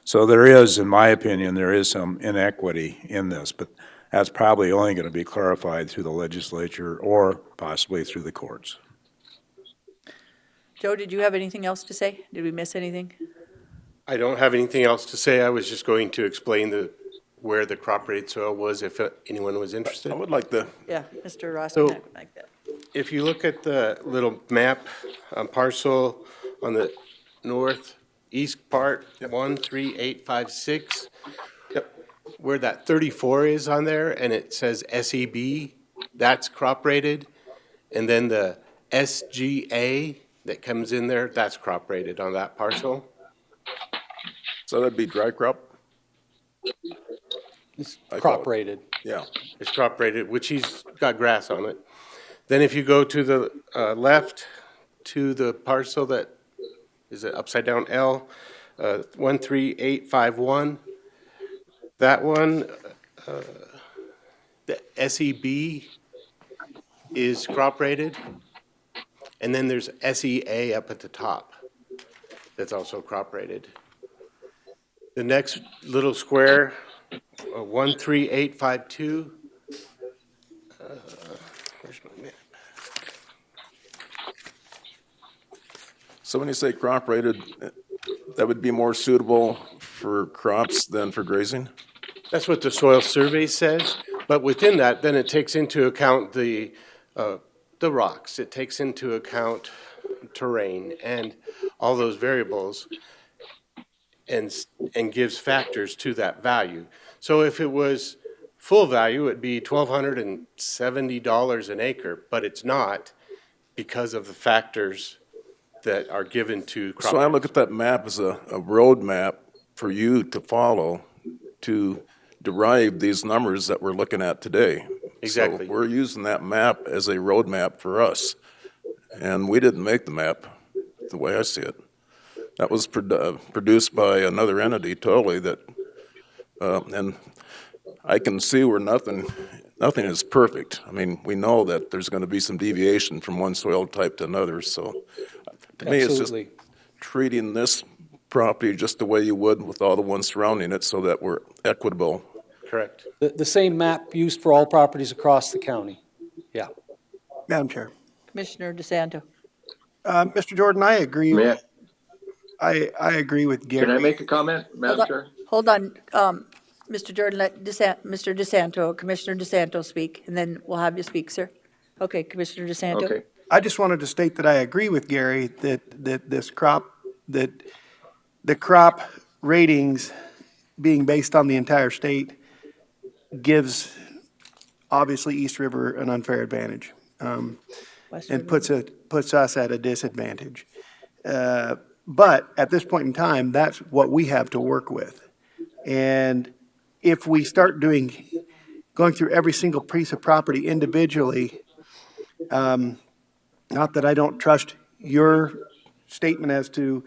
Speaker 2: So there is, in my opinion, there is some inequity in this, but that's probably only going to be clarified through the legislature or possibly through the courts.
Speaker 3: Joe, did you have anything else to say? Did we miss anything?
Speaker 6: I don't have anything else to say. I was just going to explain where the crop rate soil was if anyone was interested.
Speaker 5: I would like the,
Speaker 3: Yeah, Mr. Ross,
Speaker 6: So-
Speaker 3: would like that.
Speaker 6: If you look at the little map, parcel on the northeast part, 13856. Yep. Where that 34 is on there and it says SEB, that's crop rated. And then the SGA that comes in there, that's crop rated on that parcel.
Speaker 5: so that'd be dry crop?
Speaker 1: It's
Speaker 5: I
Speaker 1: crop
Speaker 5: thought-
Speaker 1: rated.
Speaker 5: Yeah.
Speaker 6: It's crop rated, which he's got grass on it. Then if you go to the left to the parcel that is an upside down L, 13851, that one, the SEB is crop rated. And then there's SEA up at the top that's also crop rated. The next little square, 13852. Where's my map?
Speaker 5: So when you say crop rated, that would be more suitable for crops than for grazing?
Speaker 6: That's what the soil survey says, but within that, then it takes into account the rocks. It takes into account terrain and all those variables and gives factors to that value. So if it was full value, it'd be $1,270 an acre, but it's not because of the factors that are given to crop.
Speaker 5: So I look at that map as a road map for you to follow to derive these numbers that we're looking at today.
Speaker 6: Exactly.
Speaker 5: So we're using that map as a roadmap for us. And we didn't make the map, the way I see it. That was produced by another entity totally that, and I can see where nothing is perfect. I mean, we know that there's going to be some deviation from one soil type to another, so to me, it's just
Speaker 1: Absolutely.
Speaker 5: treating this property just the way you would with all the ones surrounding it so that we're equitable.
Speaker 6: Correct.
Speaker 1: The same map used for all properties across the county. Yeah.
Speaker 9: Madam Chair.
Speaker 3: Commissioner DeSanto.
Speaker 9: Mr. Jordan, I agree.
Speaker 8: May I-
Speaker 9: I agree with Gary.
Speaker 8: Can I make a comment, Madam Chair?
Speaker 3: Hold on, Mr. Jordan, let Mr. DeSanto, Commissioner DeSanto speak, and then we'll have you speak, sir. Okay, Commissioner DeSanto.
Speaker 8: Okay.
Speaker 9: I just wanted to state that I agree with Gary that the crop ratings being based on the entire state gives obviously East River an unfair advantage,
Speaker 3: West
Speaker 9: and
Speaker 3: River.
Speaker 9: puts us at a disadvantage. But at this point in time, that's what we have to work with. And if we start going through every single piece of property individually, not that I don't trust your statement as to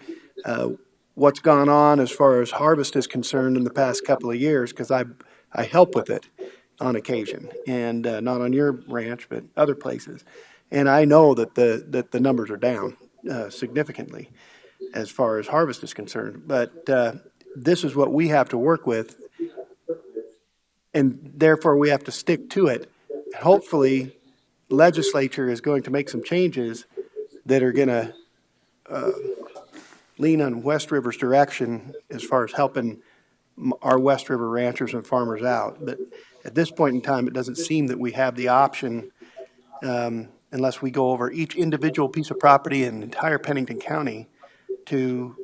Speaker 9: what's gone on as far as harvest is concerned in the past couple of years, because I help with it on occasion, and not on your ranch, but other places. And I know that the numbers are down significantly as far as harvest is concerned. But this is what we have to work with, and therefore we have to stick to it. Hopefully, legislature is going to make some changes that are going to lean on West River's direction as far as helping our West River ranchers and farmers out. But at this point in time, it doesn't seem that we have the option, unless we go over each individual piece of property in entire Pennington County, to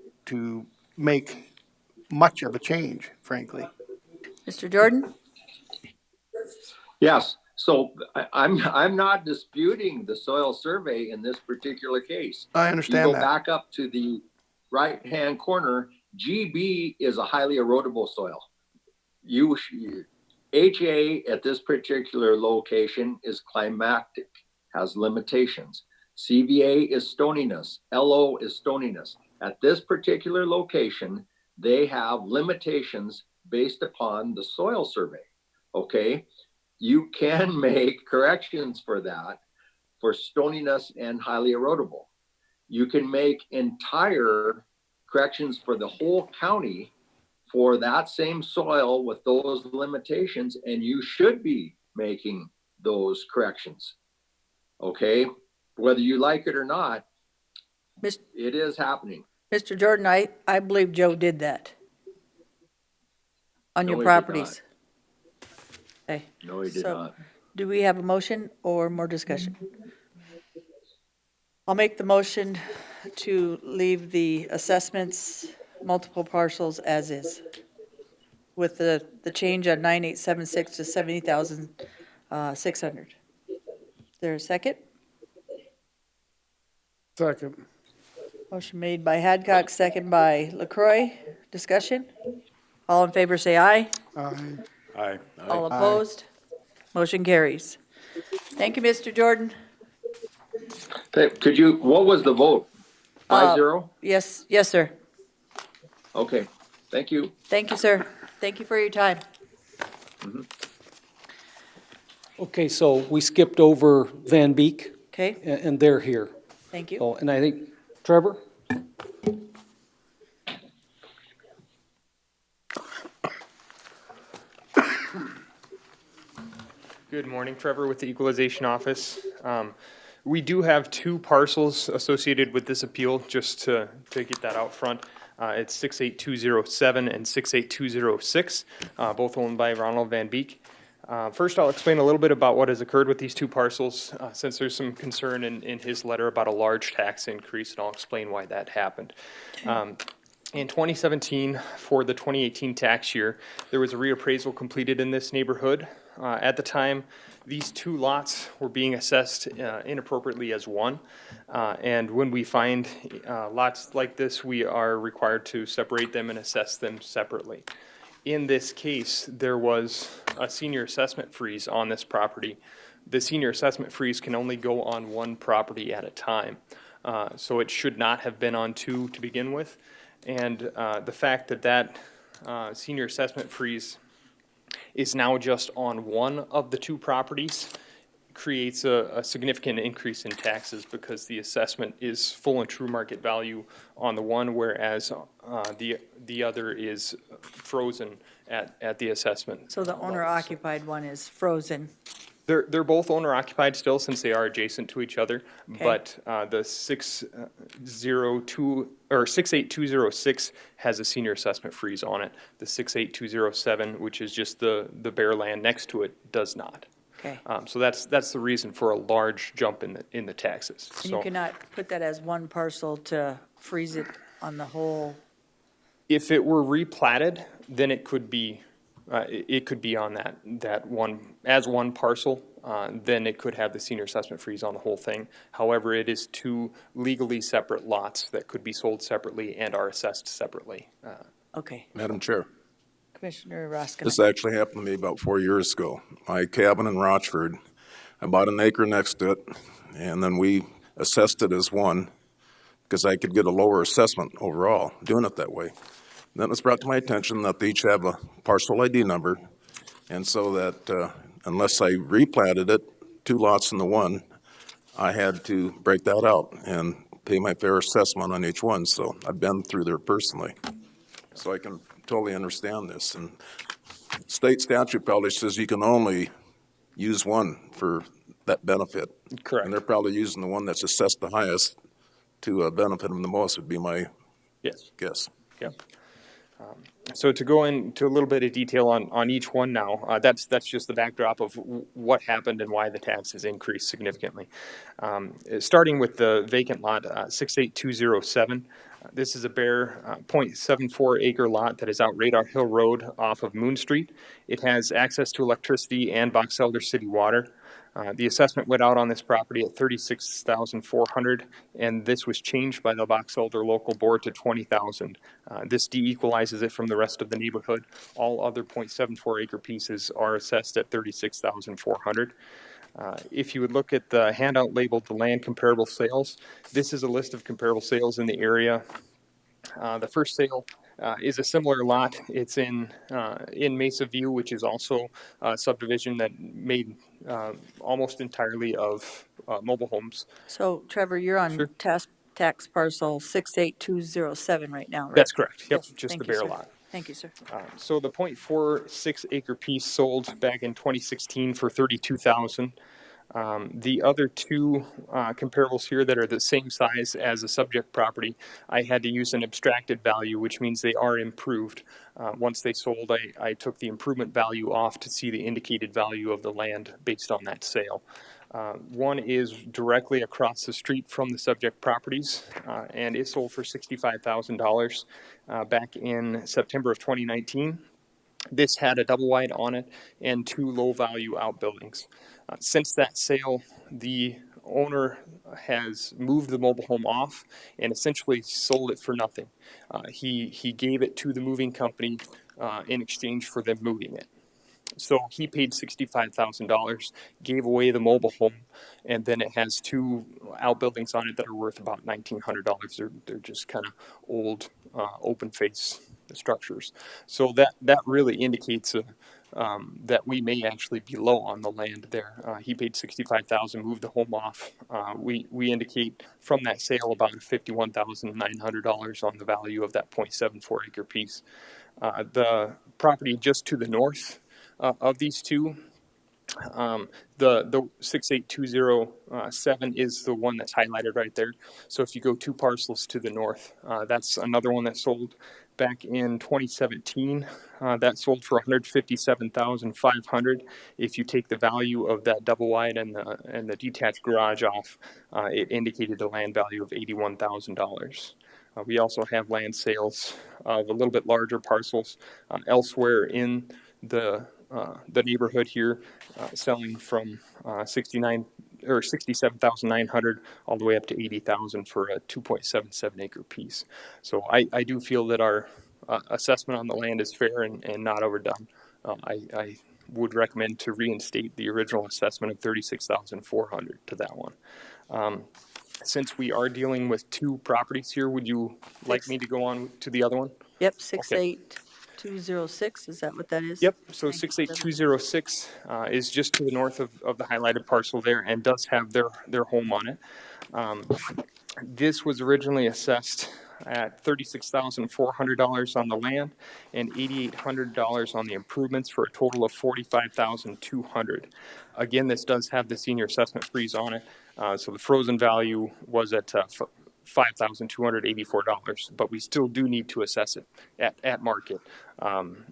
Speaker 9: make much of a change, frankly.
Speaker 3: Mr. Jordan?
Speaker 8: Yes, so I'm not disputing the soil survey in this particular case.
Speaker 9: I
Speaker 8: You
Speaker 9: understand
Speaker 8: go
Speaker 9: that.
Speaker 8: back up to the right-hand corner, GB is a highly erodible soil. HA at this particular location is climactic, has limitations. CVA is stoniness, LO is stoniness. At this particular location, they have limitations based upon the soil survey, okay? You can make corrections for that, for stoniness and highly erodible. You can make entire corrections for the whole county for that same soil with those limitations, and you should be making those corrections. Okay, whether you like it or not,
Speaker 3: Mis-
Speaker 8: it is happening.
Speaker 3: Mr. Jordan, I believe Joe did that on
Speaker 8: No,
Speaker 3: your
Speaker 8: he did
Speaker 3: properties. Okay.
Speaker 8: No, he did
Speaker 3: So,
Speaker 8: not.
Speaker 3: do we have a motion or more discussion? I'll make the motion to leave the assessments, multiple parcels as is, with the change on 9876 to 70,600. Is there a second?
Speaker 4: Second.
Speaker 3: Motion made by Hadcock, second by LaCroy. Discussion? All in favor, say aye.
Speaker 4: Aye.
Speaker 2: Aye.
Speaker 3: All opposed? Motion carries. Thank you, Mr. Jordan.
Speaker 8: Okay, could you, what was the vote? 5-0?
Speaker 3: Yes, yes, sir.
Speaker 8: Okay, thank you.
Speaker 3: Thank you, sir. Thank you for your time.
Speaker 1: Okay, so we skipped over Van Beek,
Speaker 3: Okay,
Speaker 1: and they're here.
Speaker 3: thank you.
Speaker 1: Oh, and I think, Trevor?
Speaker 10: Good morning, Trevor with the Equalization Office. We do have two parcels associated with this appeal, just to get that out front. It's 68207 and 68206, both owned by Ronald Van Beek. First, I'll explain a little bit about what has occurred with these two parcels, since there's some concern in his letter about a large tax increase, and I'll explain why that happened. In 2017, for the 2018 tax year, there was a reappraisal completed in this neighborhood. At the time, these two lots were being assessed inappropriately as one. And when we find lots like this, we are required to separate them and assess them separately. In this case, there was a senior assessment freeze on this property. The senior assessment freeze can only go on one property at a time. So it should not have been on two to begin with. And the fact that senior assessment freeze is now just on one of the two properties creates a significant increase in taxes, because the assessment is full and true market value on the one, whereas the other is frozen at the assessment.
Speaker 3: So the owner-occupied one is frozen.
Speaker 10: They're both owner-occupied still, since they are adjacent to each other, but the 68206 has a senior assessment freeze on it. The 68207, which is just the bare land next to it, does not.
Speaker 3: Okay.
Speaker 10: So that's the reason for a large jump in the taxes.
Speaker 3: And you cannot put that as one parcel to freeze it on the whole?
Speaker 10: If it were replatted, then it could be on that one, as one parcel, then it could have the senior assessment freeze on the whole thing. However, it is two legally separate lots that could be sold separately and are assessed separately.
Speaker 3: Okay.
Speaker 5: Madam Chair,
Speaker 3: Commissioner Roskina.
Speaker 5: this actually happened to me about 4 years ago. My cabin in Rochford, I bought an acre next to it, and then we assessed it as one because I could get a lower assessment overall doing it that way. Then it was brought to my attention that they each have a parcel ID number, and so that unless I replatted it, two lots in the one, I had to break that out and pay my fair assessment on each one. So I've been through there personally, so I can totally understand this. And state statute probably says you can only use one for that benefit.
Speaker 10: Correct.
Speaker 5: And they're probably using the one that's assessed the highest to benefit them the most, would be my guess.
Speaker 10: Yep. So to go into a little bit of detail on each one now, that's just the backdrop of what happened and why the taxes increased significantly. Starting with the vacant lot, 68207. This is a bare 0.74 acre lot that is out Radar Hill Road off of Moon Street. It has access to electricity and Box Elder City water. The assessment went out on this property at $36,400, and this was changed by the Box Elder local board to $20,000. This de-equalizes it from the rest of the neighborhood. All other 0.74 acre pieces are assessed at $36,400. If you would look at the handout labeled the land comparable sales, this is a list of comparable sales in the area. The first sale is a similar lot. It's in Mesa View, which is also a subdivision that made almost entirely of mobile homes.
Speaker 3: So Trevor, you're on tax parcel 68207 right now, right?
Speaker 10: That's correct. Yep,
Speaker 3: Yes.
Speaker 10: just
Speaker 3: Thank
Speaker 10: the
Speaker 3: you,
Speaker 10: bare
Speaker 3: sir.
Speaker 10: lot.
Speaker 3: Thank you, sir.
Speaker 10: So the 0.46 acre piece sold back in 2016 for $32,000. The other two comparables here that are the same size as a subject property, I had to use an abstracted value, which means they are improved. Once they sold, I took the improvement value off to see the indicated value of the land based on that sale. One is directly across the street from the subject properties, and it sold for $65,000 back in September of 2019. This had a double wide on it and two low-value outbuildings. Since that sale, the owner has moved the mobile home off and essentially sold it for nothing. He gave it to the moving company in exchange for them moving it. So he paid $65,000, gave away the mobile home, and then it has two outbuildings on it that are worth about $1,900. They're just kind of old, open-face structures. So that really indicates that we may actually be low on the land there. He paid $65,000, moved the home off. We indicate from that sale about $51,900 on the value of that 0.74 acre piece. The property just to the north of these two The 68207 is the one that's highlighted right there. So if you go 2 parcels to the north, that's another one that sold back in 2017. That sold for 157,500. If you take the value of that double wide and the detached garage off, it indicated a land value of $81,000. We also have land sales of a little bit larger parcels elsewhere in the neighborhood here, selling from 67,900 all the way up to 80,000 for a 2.77 acre piece. So I do feel that our assessment on the land is fair and not overdone. I would recommend to reinstate the original assessment of 36,400 to that one. Since we are dealing with 2 properties here, would you like me to go on to the other one?
Speaker 3: Yep, 68206, is that what that is?
Speaker 10: Yep, so
Speaker 3: Thank you,
Speaker 10: 68206 is just to the north of the highlighted parcel there and does have their home on it. This was originally assessed at $36,400 on the land and $8,800 on the improvements for a total of $45,200. Again, this does have the senior assessment freeze on it, so the frozen value was at $5,284, but we still do need to assess it at market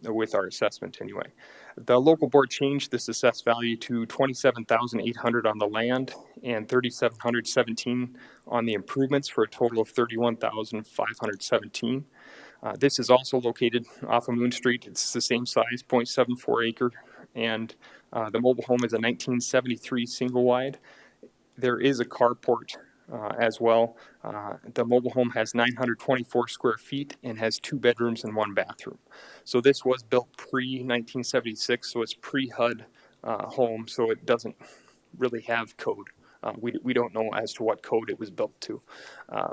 Speaker 10: with our assessment anyway. The local board changed this assessed value to $27,800 on the land and $3,717 on the improvements for a total of $31,517. This is also located off of Moon Street. It's the same size, 0.74 acre, and the mobile home is a 1973 single wide. There is a carport as well. The mobile home has 924 square feet and has 2 bedrooms and 1 bathroom. So this was built pre-1976, so it's pre-HUD home, so it doesn't really have code. We don't know as to what code it was built to.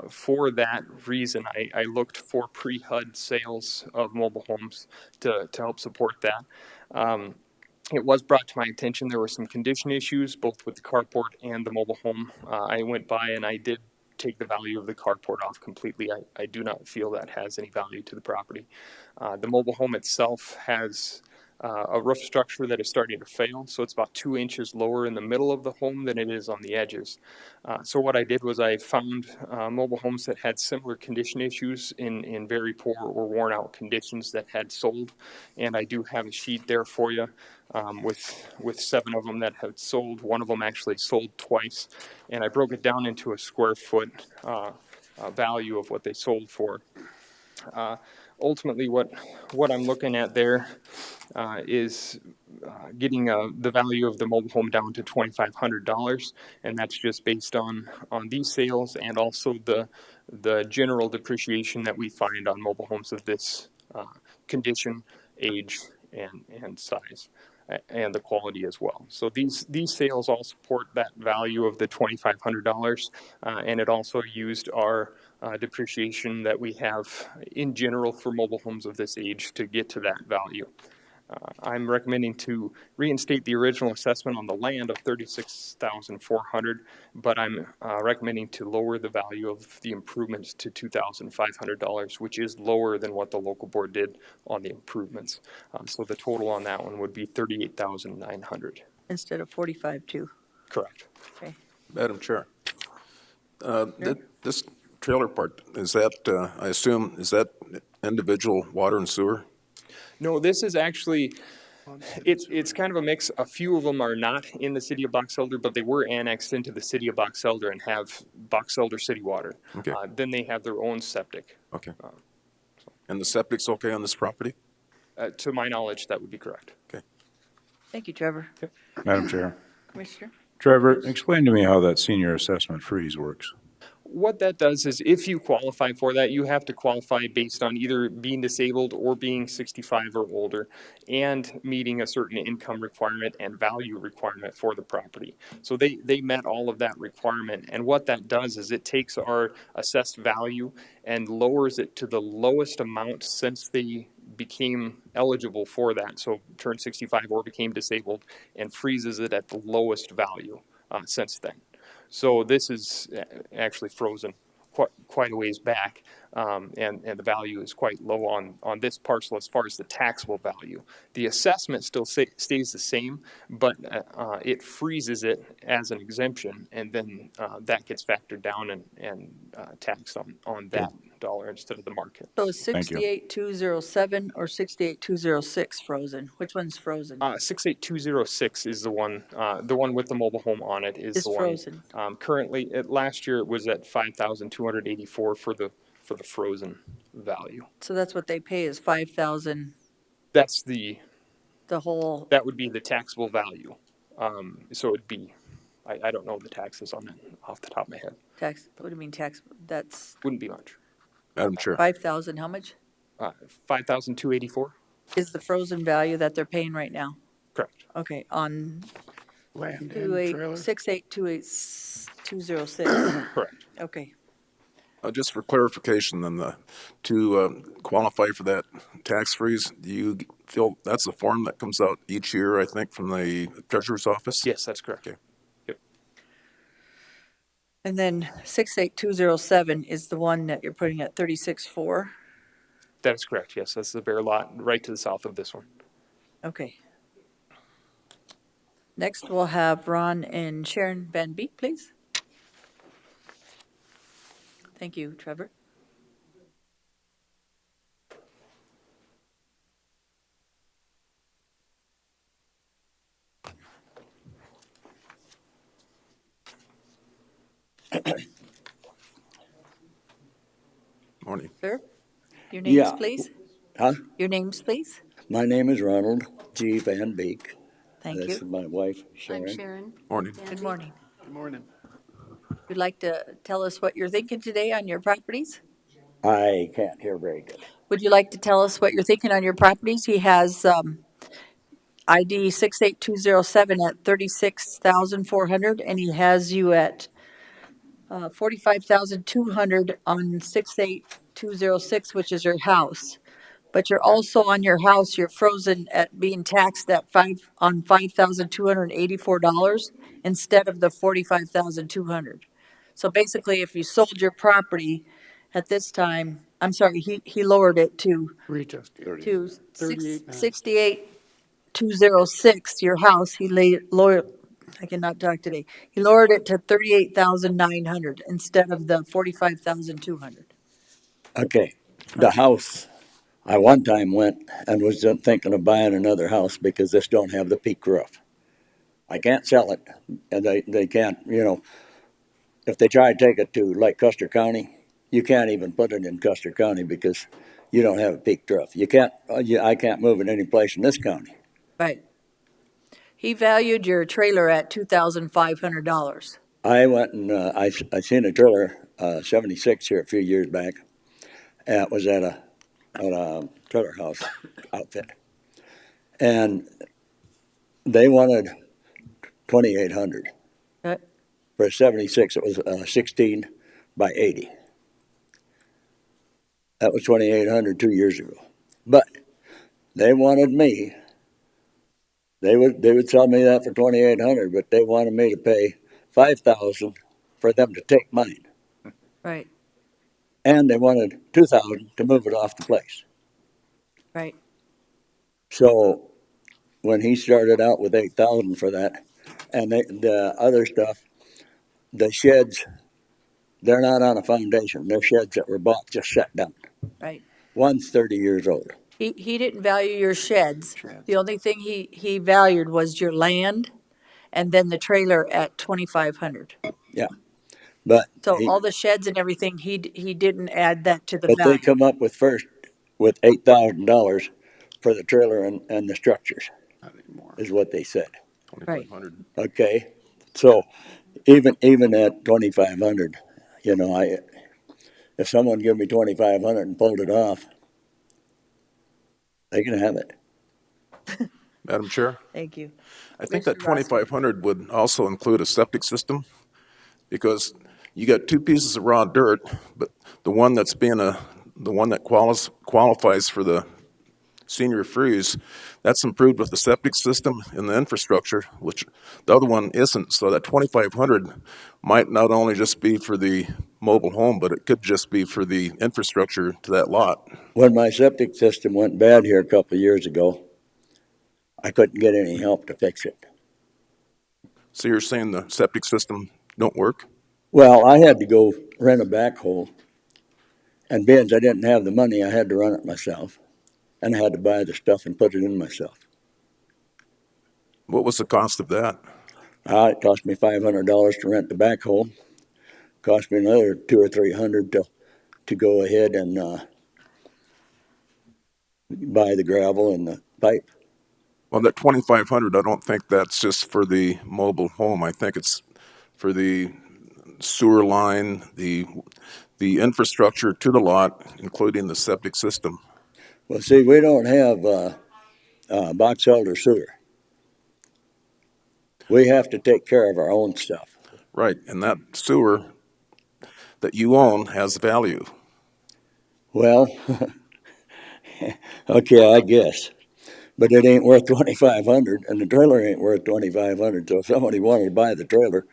Speaker 10: For that reason, I looked for pre-HUD sales of mobile homes to help support that. It was brought to my attention there were some condition issues, both with the carport and the mobile home. I went by and I did take the value of the carport off completely. I do not feel that has any value to the property. The mobile home itself has a roof structure that is starting to fail, so it's about 2 inches lower in the middle of the home than it is on the edges. So what I did was I found mobile homes that had similar condition issues in very poor or worn out conditions that had sold, and I do have a sheet there for you with 7 of them that had sold. One of them actually sold twice, and I broke it down into a square foot value of what they sold for. Ultimately, what I'm looking at there is getting the value of the mobile home down to $2,500, and that's just based on these sales and also the general depreciation that we find on mobile homes of this condition, age, and size, and the quality as well. So these sales all support that value of the $2,500, and it also used our depreciation that we have in general for mobile homes of this age to get to that value. I'm recommending to reinstate the original assessment on the land of $36,400, but I'm recommending to lower the value of the improvements to $2,500, which is lower than what the local board did on the improvements. So the total on that one would be $38,900.
Speaker 3: Instead of 45.2.
Speaker 10: Correct.
Speaker 3: Okay.
Speaker 5: Madam Chair, this trailer park, is that, I assume, is that individual water and sewer?
Speaker 10: No, this is actually, it's kind of a mix. A few of them are not in the city of Box Elder, but they were annexed into the city of Box Elder and have Box Elder city water.
Speaker 5: Okay.
Speaker 10: Then they have their own septic.
Speaker 5: Okay. And the septic's okay on this property?
Speaker 10: To my knowledge, that would be correct.
Speaker 5: Okay.
Speaker 3: Thank you, Trevor.
Speaker 2: Madam Chair.
Speaker 3: Commissioner?
Speaker 2: Trevor, explain to me how that senior assessment freeze works.
Speaker 10: What that does is if you qualify for that, you have to qualify based on either being disabled or being 65 or older and meeting a certain income requirement and value requirement for the property. So they met all of that requirement. And what that does is it takes our assessed value and lowers it to the lowest amount since they became eligible for that. So turned 65 or became disabled, and freezes it at the lowest value since then. So this is actually frozen quite a ways back. And the value is quite low on this parcel as far as the taxable value. The assessment still stays the same, but it freezes it as an exemption, and then that gets factored down and taxed on that dollar instead of the market.
Speaker 3: So is
Speaker 2: Thank you.
Speaker 3: 68207 or 68206 frozen? Which one's frozen?
Speaker 10: 68206 is the one with the mobile home on it is
Speaker 3: Is
Speaker 10: the one.
Speaker 3: frozen.
Speaker 10: Currently, last year it was at 5,284 for the frozen value.
Speaker 3: So that's what they pay is 5,000,
Speaker 10: That's
Speaker 3: the whole
Speaker 10: that would be the taxable value. So it'd be, I don't know the taxes on it off the top of my head.
Speaker 3: tax, what do you mean tax? That's
Speaker 10: Wouldn't be much.
Speaker 5: Madam Chair.
Speaker 3: 5,000, how much
Speaker 10: 5,284.
Speaker 3: is the frozen value that they're paying right now?
Speaker 10: Correct.
Speaker 3: Okay, on
Speaker 4: Land and trailer.
Speaker 3: 68206.
Speaker 10: Correct.
Speaker 3: Okay,
Speaker 5: Just for clarification, then to qualify for that tax freeze, do you feel that's a form that comes out each year, I think, from the treasurer's office?
Speaker 10: Yes, that's correct.
Speaker 5: Okay.
Speaker 3: and then 68207 is the one that you're putting at 36.4?
Speaker 10: That is correct. Yes, that's the bare lot right to the south of this one.
Speaker 3: Okay. Next, we'll have Ron and Sharon Van Beek, please. Thank you, Trevor.
Speaker 5: Morning.
Speaker 3: Sir, your names,
Speaker 11: Yeah.
Speaker 3: please?
Speaker 11: Huh?
Speaker 3: Your names, please?
Speaker 11: My name is Ronald G. Van Beek.
Speaker 3: Thank
Speaker 11: This is
Speaker 3: you.
Speaker 11: my wife,
Speaker 7: I'm
Speaker 11: Sharon.
Speaker 7: Sharon.
Speaker 5: Morning.
Speaker 3: Good morning.
Speaker 9: Good morning.
Speaker 3: Would like to tell us what you're thinking today on your properties?
Speaker 11: I can't hear very good.
Speaker 3: Would you like to tell us what you're thinking on your properties? He has ID 68207 at 36,400, and he has you at 45,200 on 68206, which is your house. But you're also on your house, you're frozen at being taxed at $5,284 instead of the 45,200. So basically, if you sold your property at this time, I'm sorry, he lowered it to
Speaker 4: Readjusted. 38.9.
Speaker 3: 68,206, your house, lowered, I cannot talk today. He lowered it to 38,900 instead of the 45,200.
Speaker 11: Okay, the house, I one time went and was thinking of buying another house because this don't have the peak roof. I can't sell it, and they can't, if they try to take it to like Custer County, you can't even put it in Custer County because you don't have a peaked roof. You can't, I can't move it any place in this county.
Speaker 3: Right. He valued your trailer at $2,500.
Speaker 11: I went and I seen a trailer, 76 here a few years back. It was at a trailer house outfit, and they wanted 2,800 for a 76. It was 16 by 80. That was 2,800 2 years ago, but they wanted me. They would sell me that for 2,800, but they wanted me to pay 5,000 for them to take mine.
Speaker 3: Right,
Speaker 11: And they wanted 2,000 to move it off the place.
Speaker 3: right.
Speaker 11: So when he started out with 8,000 for that, and the other stuff, the sheds, they're not on a foundation. They're sheds that were bought just set down.
Speaker 3: Right.
Speaker 11: One's 30 years old.
Speaker 3: He didn't value your sheds. The only thing he valued was your land and then the trailer at 2,500.
Speaker 11: Yeah, but
Speaker 3: So all the sheds and everything, he didn't add that to the
Speaker 11: but they
Speaker 3: value.
Speaker 11: come up with first with $8,000 for the trailer and the structures,
Speaker 4: Not anymore.
Speaker 11: is what they said.
Speaker 3: Right.
Speaker 5: 2,500.
Speaker 11: Okay, so even at 2,500, if someone give me 2,500 and pulled it off, they can have it.
Speaker 5: Madam Chair,
Speaker 3: Thank you.
Speaker 5: I think that
Speaker 3: Commissioner Rossman.
Speaker 5: 2,500 would also include a septic system, because you got two pieces of raw dirt, but the one that qualifies for the senior freeze, that's improved with the septic system and the infrastructure, which the other one isn't. So that 2,500 might not only just be for the mobile home, but it could just be for the infrastructure to that lot.
Speaker 11: When my septic system went bad here a couple of years ago, I couldn't get any help to fix it.
Speaker 5: So you're saying the septic system don't work?
Speaker 11: Well, I had to go rent a backhoe, and being I didn't have the money, I had to run it myself, and I had to buy the stuff and put it in myself.
Speaker 5: What was the cost of that?
Speaker 11: It cost me $500 to rent the backhoe. Cost me another $200 or $300 to go ahead and buy the gravel and the pipe.
Speaker 5: Well, that 2,500, I don't think that's just for the mobile home. I think it's for the sewer line, the infrastructure to the lot, including the septic system.
Speaker 11: Well, see, we don't have box elder sewer. We have to take care of our own stuff.
Speaker 5: Right, and that sewer that you own has value.
Speaker 11: Well, okay, I guess. But it ain't worth 2,500, and the trailer ain't worth 2,500. So if somebody wanted to buy the trailer,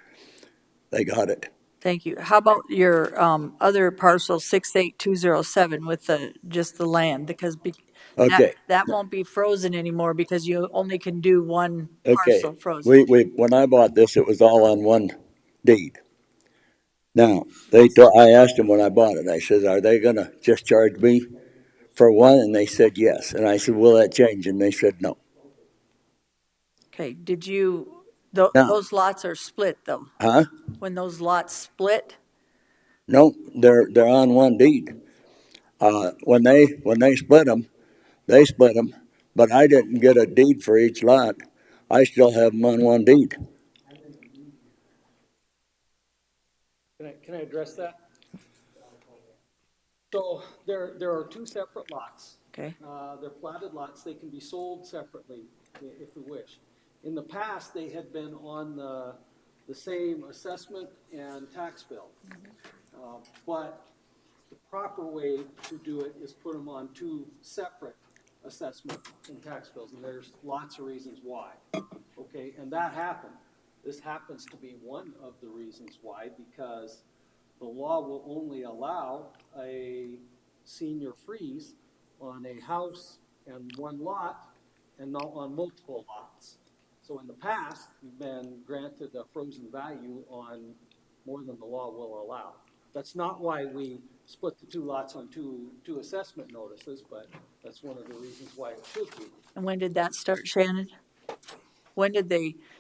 Speaker 11: they got it.
Speaker 3: Thank you. How about your other parcel 68207 with just the land? Because
Speaker 11: Okay,
Speaker 3: that won't be frozen anymore because you only can do one
Speaker 11: okay.
Speaker 3: parcel frozen.
Speaker 11: When I bought this, it was all on one deed. Now, I asked them when I bought it, I said, are they gonna just charge me for one? And they said yes. And I said, will that change? And they said no.
Speaker 3: Okay, did you,
Speaker 11: Now,
Speaker 3: those lots are split though?
Speaker 11: huh?
Speaker 3: When those lots split?
Speaker 11: No, they're on one deed. When they split them, they split them, but I didn't get a deed for each lot. I still have them on one deed.
Speaker 1: Can I address that? So there are two separate lots.
Speaker 3: Okay.
Speaker 1: They're platted lots. They can be sold separately if we wish. In the past, they had been on the same assessment and tax bill. But the proper way to do it is put them on two separate assessment and tax bills, and there's lots of reasons why. Okay, and that happened. This happens to be one of the reasons why, because the law will only allow a senior freeze on a house and one lot and not on multiple lots. So in the past, you've been granted a frozen value on more than the law will allow. That's not why we split the two lots on two assessment notices, but that's one of the reasons why it should be.
Speaker 3: And when did that start, Shannon?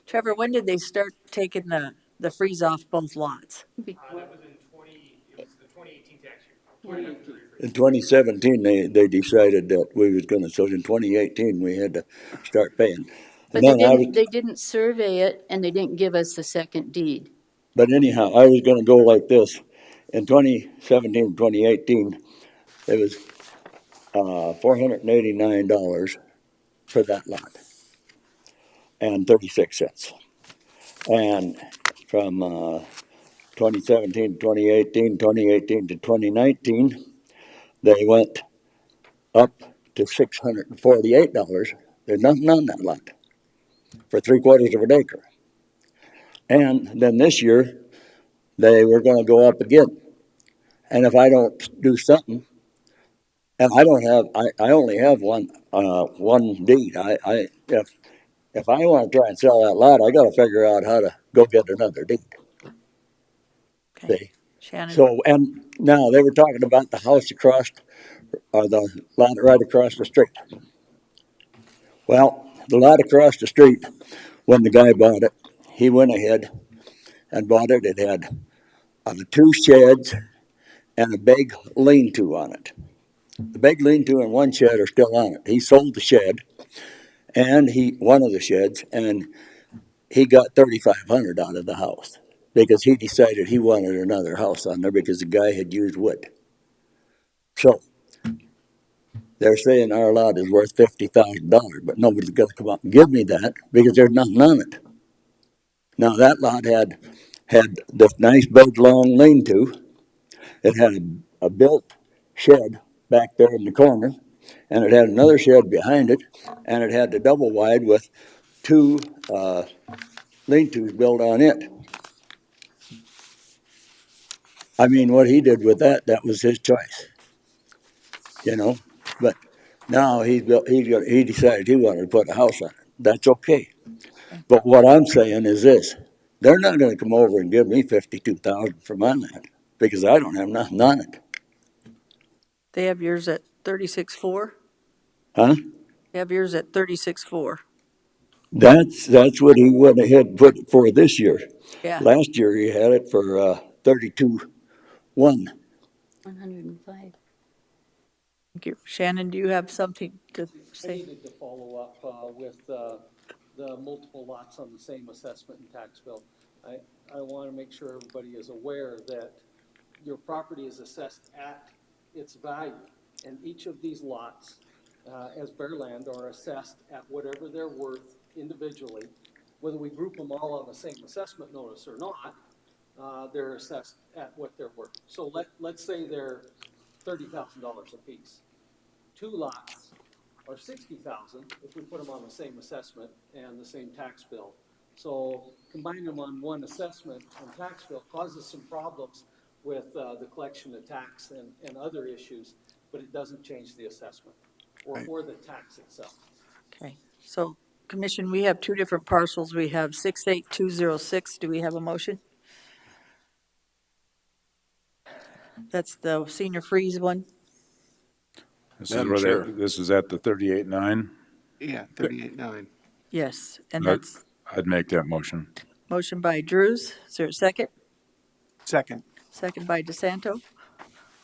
Speaker 3: Trevor, when did they start taking the freeze off both lots?
Speaker 10: That was it was the 2018 tax year.
Speaker 11: In 2017, they decided that we was gonna, so in 2018, we had to start paying.
Speaker 7: But they didn't survey it and they didn't give us the second deed.
Speaker 11: But anyhow, I was gonna go like this. In 2017, 2018, it was $489 for that lot and 36 cents. And from 2017 to 2018, 2018 to 2019, they went up to $648. There's nothing on that lot for 3/4 of an acre. And then this year, they were going to go up again. And if I don't do something, and I only have one deed. If I want to try and sell that lot, I got to figure out how to go get another deed.
Speaker 3: Okay.
Speaker 11: See?
Speaker 3: Shannon?
Speaker 11: So, and now they were talking about the house across, or the lot right across the street. Well, the lot across the street, when the guy bought it, he went ahead and bought it. It had two sheds and a big lean-to on it. The big lean-to and one shed are still on it. He sold the shed, and one of the sheds, and he got $3,500 out of the house because he decided he wanted another house on there because the guy had used wood. So they're saying our lot is worth $50,000, but nobody's going to come up and give me that because there's nothing on it. Now that lot had this nice big long lean-to. It had a built shed back there in the corner, and it had another shed behind it, and it had the double wide with two lean-tos built on it. I mean, what he did with that, that was his choice, you know? But now he decided he wanted to put a house on it. That's okay. But what I'm saying is this, they're not gonna come over and give me 52,000 for my land, because I don't have nothing on it,
Speaker 3: They have yours at 36.4?
Speaker 11: huh?
Speaker 3: They have yours at 36.4.
Speaker 11: That's what he went ahead and put it for this year.
Speaker 3: Yeah.
Speaker 11: Last year, he had it for, 32.1.
Speaker 7: 105.
Speaker 3: Thank you. Shannon, do you have something to
Speaker 1: I
Speaker 3: say?
Speaker 1: needed to follow up with the multiple lots on the same assessment and tax bill. I want to make sure everybody is aware that your property is assessed at its value. And each of these lots, as bare land, are assessed at whatever they're worth individually. Whether we group them all on the same assessment notice or not, they're assessed at what they're worth. So let's say they're $30,000 apiece. Two lots are 60,000 if we put them on the same assessment and the same tax bill. So combining them on one assessment and tax bill causes some problems with the collection of tax and other issues, but it doesn't change the assessment or the tax itself.
Speaker 3: Okay, so Commission, we have two different parcels. We have 68206. Do we have a motion? That's the senior freeze one.
Speaker 5: Madam Chair.
Speaker 2: This is at the 38.9?
Speaker 9: Yeah, 38.9.
Speaker 3: Yes, and that's
Speaker 2: I'd make that motion.
Speaker 3: motion by Drews. Is there a second?
Speaker 9: Second.
Speaker 3: Second by DeSanto.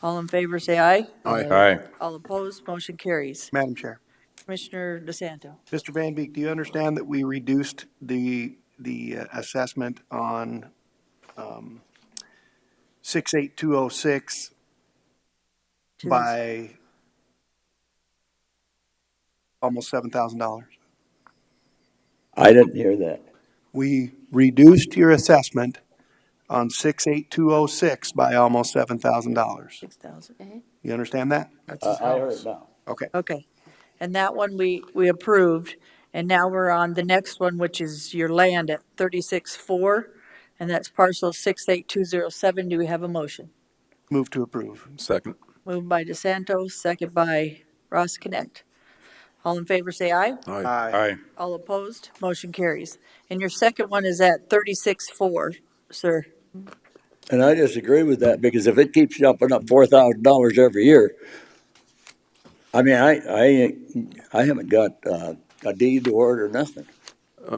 Speaker 3: All in favor, say aye.
Speaker 2: Aye.
Speaker 3: All opposed, motion carries.
Speaker 9: Madam Chair.
Speaker 3: Commissioner DeSanto.
Speaker 9: Mr. Van Beek, do you understand that we reduced the assessment on 68206 by almost $7,000?
Speaker 11: I didn't hear that.
Speaker 9: We reduced your assessment on 68206 by almost $7,000.
Speaker 3: 6,000.
Speaker 9: You understand that?
Speaker 11: I heard it now.
Speaker 9: Okay.
Speaker 3: Okay, and that one we approved, and now we're on the next one, which is your land at 36.4, and that's parcel 68207. Do we have a motion?
Speaker 9: Move to approve.
Speaker 5: Second.
Speaker 3: Moved by DeSanto, second by Ross Connect. All in favor, say aye.
Speaker 5: Aye.
Speaker 2: Aye.
Speaker 3: All opposed, motion carries. And your second one is at 36.4, sir.
Speaker 11: And I disagree with that, because if it keeps jumping up $4,000 every year, I mean, I haven't got a deed or it or nothing.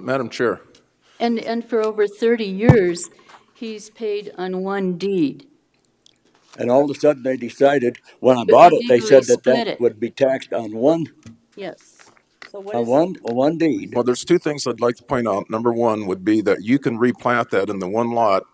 Speaker 5: Madam Chair.
Speaker 7: And for over 30 years, he's paid on one deed.
Speaker 11: And all of a sudden, they decided, when I
Speaker 7: But
Speaker 11: bought
Speaker 7: you
Speaker 11: it, they
Speaker 7: legally
Speaker 11: said that
Speaker 7: split
Speaker 11: that
Speaker 7: it.
Speaker 11: would be taxed on one,
Speaker 7: Yes.
Speaker 3: So what
Speaker 11: on
Speaker 3: is,
Speaker 11: one deed.
Speaker 5: Well, there's two things I'd like to point out. Number one would be that you can replat that in the one lot,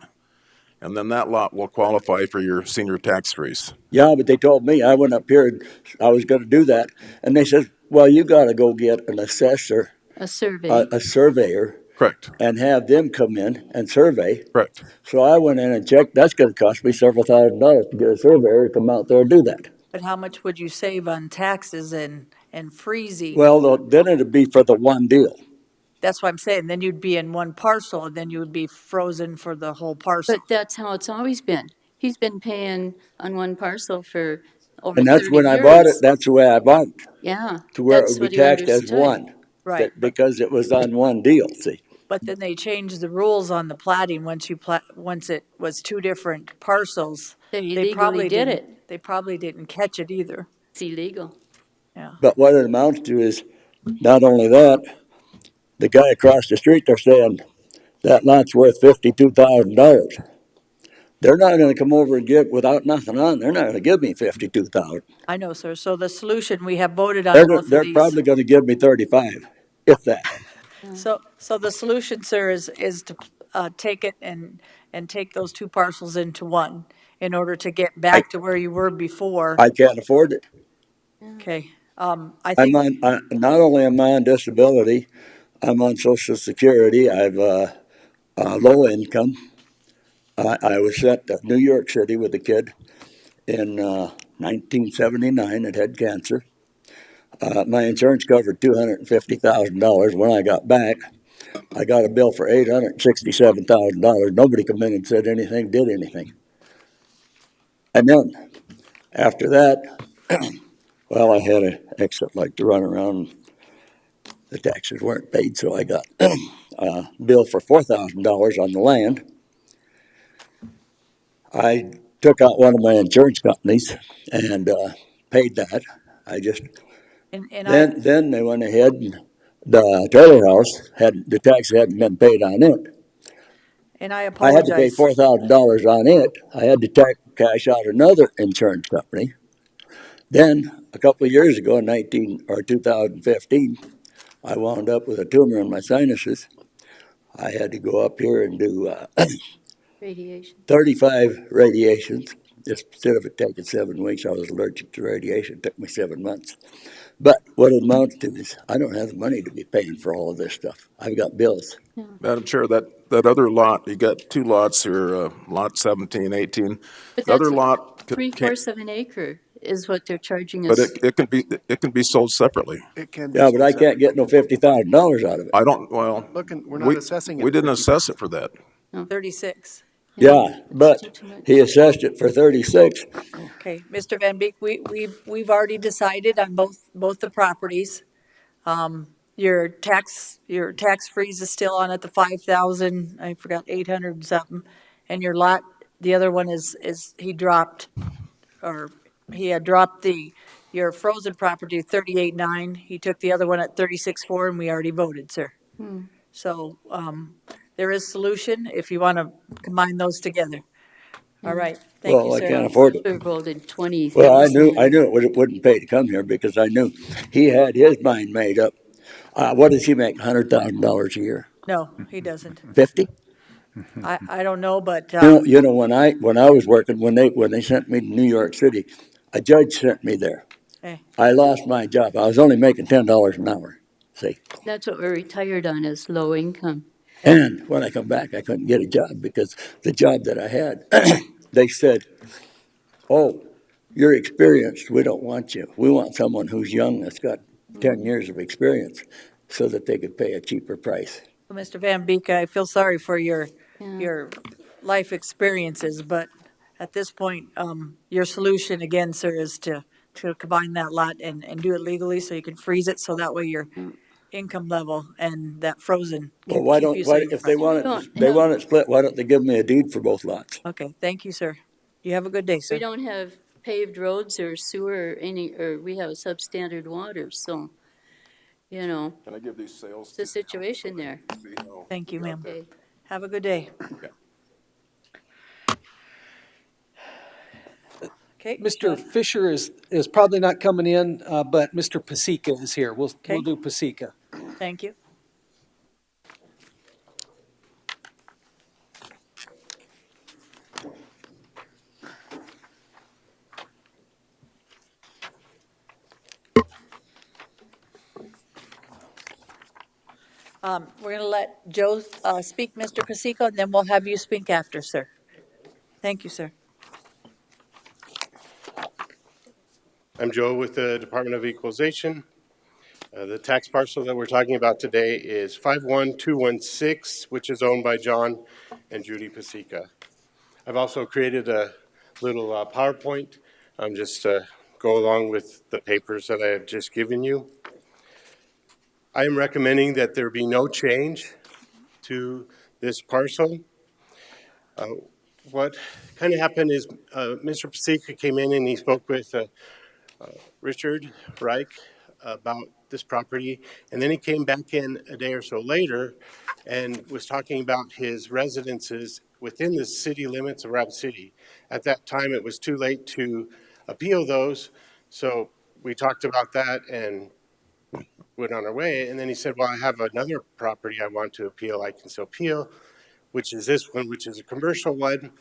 Speaker 5: and then that lot will qualify for your senior tax freeze.
Speaker 11: Yeah, but they told me, I went up here and I was gonna do that, and they said, well, you gotta go get an assessor,
Speaker 7: A survey.
Speaker 11: a surveyor,
Speaker 5: Correct.
Speaker 11: and have them come in and survey.
Speaker 5: Correct.
Speaker 11: So I went in and checked, that's gonna cost me several $1,000s to get a surveyor to come out there and do that.
Speaker 3: but how much would you save on taxes and freezing?
Speaker 11: Well, then it'd be for the one deal.
Speaker 3: That's what I'm saying, then you'd be in one parcel, and then you would be frozen for the whole parcel.
Speaker 7: But that's how it's always been. He's been paying on one parcel for over 30
Speaker 11: And
Speaker 7: years.
Speaker 11: that's when I bought it, that's the way I bought it,
Speaker 7: Yeah.
Speaker 11: to where it
Speaker 7: that's
Speaker 11: would be
Speaker 7: what he
Speaker 11: taxed as
Speaker 7: understood.
Speaker 11: one.
Speaker 3: Right,
Speaker 11: Because it was on one deal, see?
Speaker 3: but then they changed the rules on the platting once it was two different parcels.
Speaker 7: They
Speaker 3: They
Speaker 7: illegally
Speaker 3: probably
Speaker 7: did
Speaker 3: didn't,
Speaker 7: it.
Speaker 3: they probably didn't catch it either.
Speaker 7: It's illegal.
Speaker 11: But what it amounts to is, not only that, the guy across the street, they're saying, that lot's worth $52,000. They're not gonna come over and get, without nothing on, they're not gonna give me 52,000.
Speaker 3: I know, sir. So the solution, we have voted on
Speaker 11: They're,
Speaker 3: both of
Speaker 11: they're
Speaker 3: these.
Speaker 11: probably gonna give me 35, if that.
Speaker 3: So the solution, sir, is to take it and take those two parcels into one in order to get back to where you were before.
Speaker 11: I can't afford it.
Speaker 3: Okay, I
Speaker 11: I'm
Speaker 3: think,
Speaker 11: on, not only am I on disability, I'm on Social Security, I've, low income. I was sent to New York City with a kid in 1979 that had cancer. My insurance covered $250,000. When I got back, I got a bill for $867,000. Nobody come in and said anything, did anything. And then, after that, well, I had an exit like to run around. The taxes weren't paid, so I got a bill for $4,000 on the land. I took out one of my insurance companies and paid that. I just
Speaker 3: And
Speaker 11: then they went ahead and the trailer house had the tax hadn't been paid on it.
Speaker 3: I
Speaker 11: I had to pay
Speaker 3: apologize.
Speaker 11: $4,000 on it. I had to cash out another insurance company. Then a couple of years ago, 2015, I wound up with a tumor in my sinuses. I had to go up here and do
Speaker 12: Radiation.
Speaker 11: 35 radiations. Just instead of it taking 7 weeks, I was allergic to radiation. It took me 7 months. But what it amounts to is I don't have the money to be paying for all of this stuff. I've got bills.
Speaker 5: Madam Chair, that other lot, you got two lots here, lot 17, 18.
Speaker 12: But
Speaker 5: The other
Speaker 12: that's
Speaker 5: lot,
Speaker 12: three-fourths of an acre is what they're charging
Speaker 5: but
Speaker 12: us.
Speaker 5: it can be sold separately.
Speaker 9: It can be
Speaker 11: Yeah, but
Speaker 9: sold
Speaker 11: I can't get no
Speaker 9: separately.
Speaker 11: $50,000 out of it.
Speaker 5: I don't, well,
Speaker 9: We're not
Speaker 5: we,
Speaker 9: assessing it
Speaker 5: we
Speaker 9: at
Speaker 5: didn't
Speaker 9: 50.
Speaker 5: assess it for that.
Speaker 3: 36.
Speaker 11: Yeah, but
Speaker 12: Still too much.
Speaker 11: he assessed it for 36.
Speaker 3: Okay, Mr. Van Beek, we've already decided on both the properties. Your tax freeze is still on at the 5,000, I forgot 800 and something. And your lot, the other one is he dropped, or he had dropped your frozen property 38.9. He took the other one at 36.4 and we already voted, sir. So, there is solution if you want to combine those together. All right, thank you,
Speaker 11: Well, I
Speaker 3: sir.
Speaker 11: can't afford it.
Speaker 12: We voted 20,000.
Speaker 11: Well, I knew it wouldn't pay to come here because I knew he had his mind made up. What does he make? $100,000 a year?
Speaker 3: No, he doesn't.
Speaker 11: 50?
Speaker 3: I don't know, but,
Speaker 11: You know, when I was working, when they sent me to New York City, a judge sent me there.
Speaker 3: hey,
Speaker 11: I lost my job. I was only making $10 an hour. See,
Speaker 12: That's what we're retired on, is low income.
Speaker 11: and when I come back, I couldn't get a job because the job that I had, they said, "Oh, you're experienced. We don't want you. We want someone who's young that's got 10 years of experience, so that they could pay a cheaper price."
Speaker 3: well, Mr. Van Beek, I feel sorry for
Speaker 12: Yeah.
Speaker 3: your life experiences, but at this point, your solution again, sir, is to combine that lot and do it legally so you can freeze it, so that way your income level and that frozen
Speaker 11: Well,
Speaker 3: can keep you safe.
Speaker 11: if they want it,
Speaker 12: Don't
Speaker 11: they
Speaker 12: have-
Speaker 11: want it split, why don't they give me a deed for both lots?
Speaker 3: Okay, thank you, sir. You have a good day,
Speaker 12: We
Speaker 3: sir.
Speaker 12: don't have paved roads or sewer or we have substandard water, so,
Speaker 5: Can I give these sales?
Speaker 12: it's a situation there.
Speaker 3: Thank you, ma'am.
Speaker 12: Okay.
Speaker 3: Have a good day. Okay.
Speaker 1: Mr. Fisher is probably not coming in, but Mr. Pasica is here. We'll
Speaker 3: Okay.
Speaker 1: do Pasica.
Speaker 3: Thank you. We're going to let Joe speak, Mr. Pasico, and then we'll have you speak after, sir. Thank you, sir.
Speaker 6: I'm Joe with the Department of Equalization. The tax parcel that we're talking about today is 51216, which is owned by John and Judy Pasica. I've also created a little PowerPoint, just to go along with the papers that I have just given you. I am recommending that there be no change to this parcel. What kind of happened is Mr. Pasica came in and he spoke with Richard Reich about this property, and then he came back in a day or so later and was talking about his residences within the city limits of Rapid City. At that time, it was too late to appeal those, so we talked about that and went on our way. And then he said, well, I have another property I want to appeal. I can still appeal, which is this one, which is a commercial one.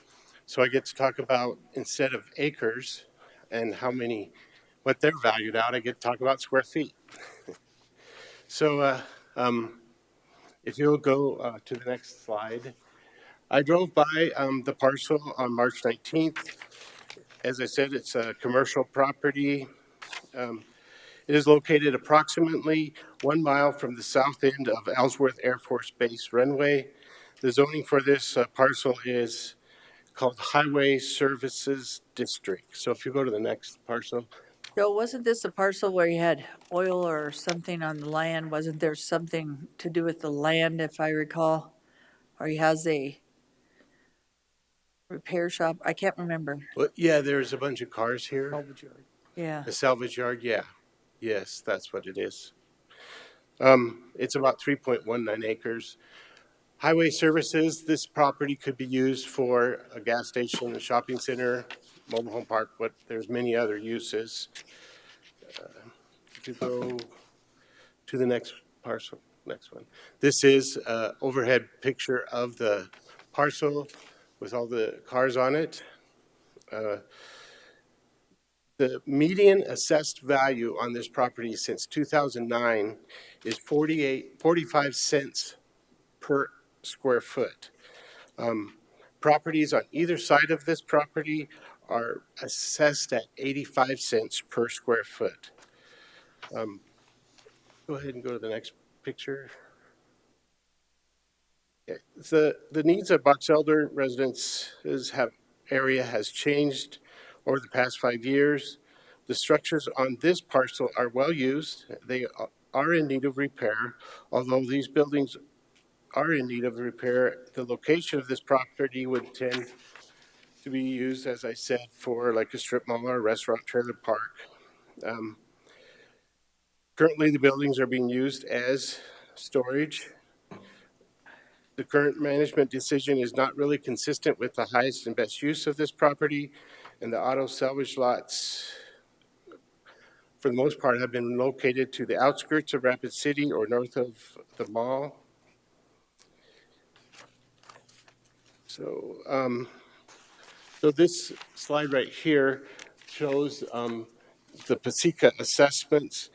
Speaker 6: So I get to talk about, instead of acres and what they're valued out, I get to talk about square feet. So if you'll go to the next slide. I drove by the parcel on March 19th. As I said, it's a commercial property. It is located approximately 1 mile from the south end of Ellsworth Air Force Base runway. The zoning for this parcel is called Highway Services District. So if you go to the next parcel,
Speaker 3: Joe, wasn't this a parcel where you had oil or something on the land? Wasn't there something to do with the land, if I recall? Or he has a repair shop? I can't remember.
Speaker 6: well, yeah, there's a bunch of cars here.
Speaker 4: Salvage yard.
Speaker 3: Yeah.
Speaker 6: A salvage yard, yeah. Yes, that's what it is. It's about 3.19 acres. Highway services, this property could be used for a gas station, a shopping center, mobile home park, but there's many other uses. If you go to the next parcel, next one. This is an overhead picture of the parcel with all the cars on it. The median assessed value on this property since 2009 is 45 cents per square foot. Properties on either side of this property are assessed at 85 cents per square foot. Go ahead and go to the next picture. Okay. The needs of Box Elder residents area has changed over the past 5 years. The structures on this parcel are well used. They are in need of repair. Although these buildings are in need of repair, the location of this property would tend to be used, as I said, for like a strip mall or a restaurant trailer park. Currently, the buildings are being used as storage. The current management decision is not really consistent with the highest and best use of this property, and the auto salvage lots, for the most part, have been located to the outskirts of Rapid City or north of the mall. So, so this slide right here shows the Pasica assessments.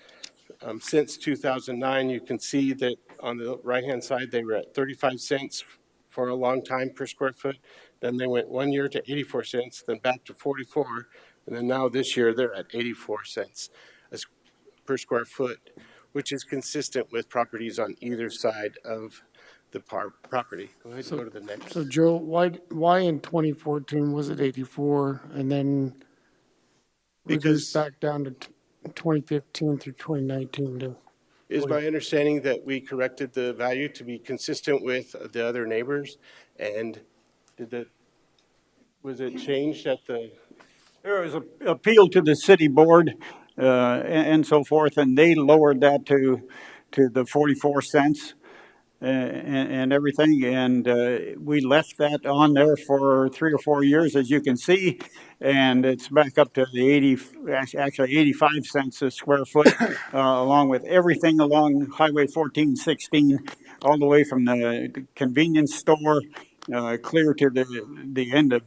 Speaker 6: Since 2009, you can see that on the right-hand side, they were at 35 cents for a long time per square foot. Then they went 1 year to 84 cents, then back to 44, and then now this year they're at 84 cents per square foot, which is consistent with properties on either side of the property. Go ahead and go to the next.
Speaker 4: So Joe, why in 2014 was it 84 and then reduced back down to 2015 through 2019 to?
Speaker 6: Is my understanding that we corrected the value to be consistent with the other neighbors, and was it changed at the?
Speaker 13: There was an appeal to the city board and so forth, and they lowered that to the 44 cents and everything. And we left that on there for 3 or 4 years, as you can see, and it's back up to the 85 cents a square foot, along with everything along Highway 1416, all the way from the convenience store clear to the end of.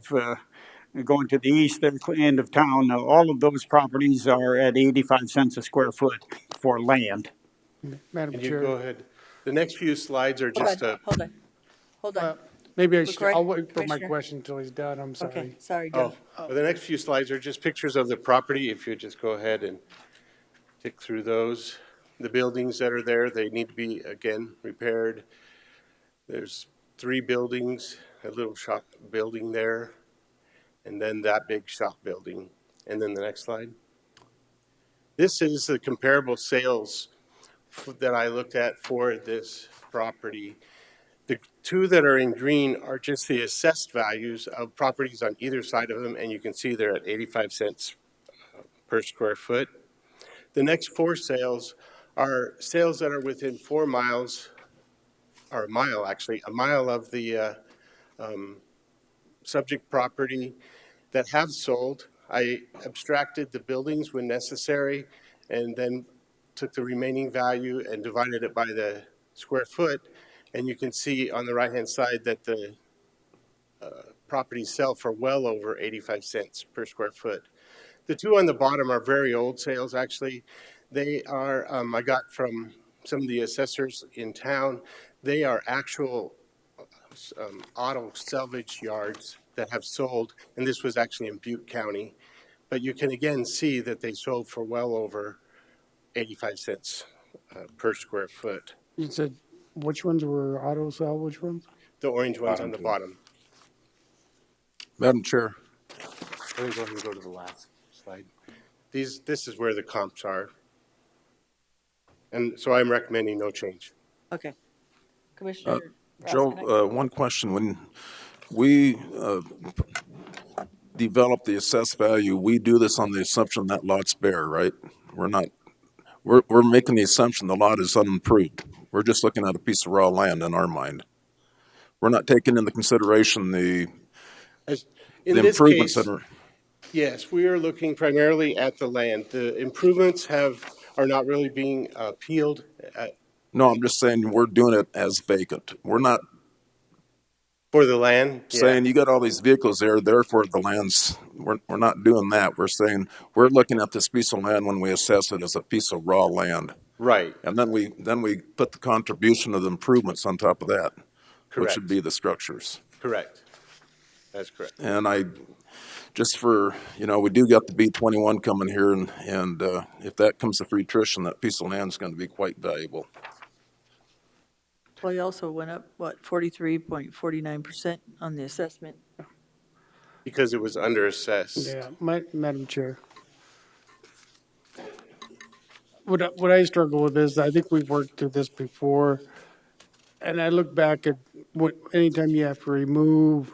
Speaker 13: Going to the east end of town, all of those properties are at 85 cents a square foot for land.
Speaker 4: Madam
Speaker 6: And you
Speaker 4: Chair.
Speaker 6: go ahead. The next few slides are just
Speaker 3: Hold on.
Speaker 4: Maybe
Speaker 3: LaCroix,
Speaker 4: I'll wait for my
Speaker 3: Commissioner.
Speaker 4: question until he's done. I'm sorry.
Speaker 3: Okay, sorry, Joe.
Speaker 6: well, the next few slides are just pictures of the property. If you just go ahead and tick through those. The buildings that are there, they need to be, again, repaired. There's 3 buildings, a little shop building there, and then that big shop building. And then the next slide. This is the comparable sales that I looked at for this property. The 2 that are in green are just the assessed values of properties on either side of them, and you can see they're at 85 cents per square foot. The next 4 sales are sales that are within 4 miles, or a mile actually, a mile of the subject property that have sold. I abstracted the buildings when necessary and then took the remaining value and divided it by the square foot. And you can see on the right-hand side that the properties sell for well over 85 cents per square foot. The 2 on the bottom are very old sales, actually. They are, I got from some of the assessors in town. They are actual auto salvage yards that have sold, and this was actually in Butte County. But you can again see that they sold for well over 85 cents per square foot.
Speaker 4: You said which ones were auto salvage ones?
Speaker 6: The orange ones on the bottom.
Speaker 5: Madam Chair,
Speaker 6: Let me go ahead and go to the last slide. This is where the comps are. And so I'm recommending no change.
Speaker 3: Okay. Commissioner
Speaker 5: Joe,
Speaker 3: Roskinek?
Speaker 5: one question. When we develop the assessed value, we do this on the assumption that lot's bare, right? We're not, we're making the assumption the lot is unimproved. We're just looking at a piece of raw land in our mind. We're not taking into consideration
Speaker 6: As,
Speaker 5: the
Speaker 6: in this
Speaker 5: improvements that
Speaker 6: case,
Speaker 5: are,
Speaker 6: yes, we are looking primarily at the land. The improvements are not really being appealed.
Speaker 5: no, I'm just saying we're doing it as vacant. We're not
Speaker 6: For the land, yeah,
Speaker 5: saying you got all these vehicles there, therefore the land's, we're not doing that. We're saying we're looking at this piece of land when we assess it as a piece of raw land.
Speaker 6: right,
Speaker 5: And then we put the contribution of the improvements on top of that, which would
Speaker 6: correct,
Speaker 5: be the structures.
Speaker 6: correct. That's correct.
Speaker 5: And just for, we do got the B-21 coming here, and if that comes to fruition, that piece of land is going to be quite valuable.
Speaker 3: Well, you also went up, what, 43.49% on the assessment?
Speaker 6: Because it was underassessed.
Speaker 4: Yeah, Madam Chair. What I struggle with is, I think we've worked through this before, and I look back at anytime you have to remove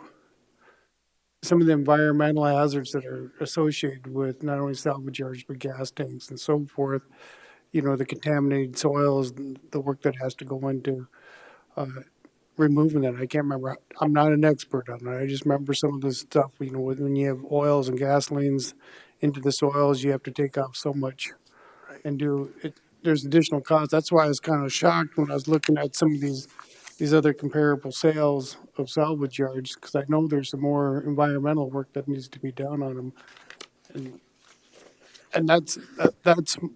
Speaker 4: some of the environmental hazards that are associated with not only salvage yards, but gas tanks and so forth, the contaminated soils, the work that has to go into removing that. I can't remember. I'm not an expert on it. I just remember some of the stuff, when you have oils and gasolines into the soils, you have to take off so much and do it. There's additional costs. That's why I was kind of shocked when I was looking at some of these other comparable sales of salvage yards, because I know there's some more environmental work that needs to be done on them. And that's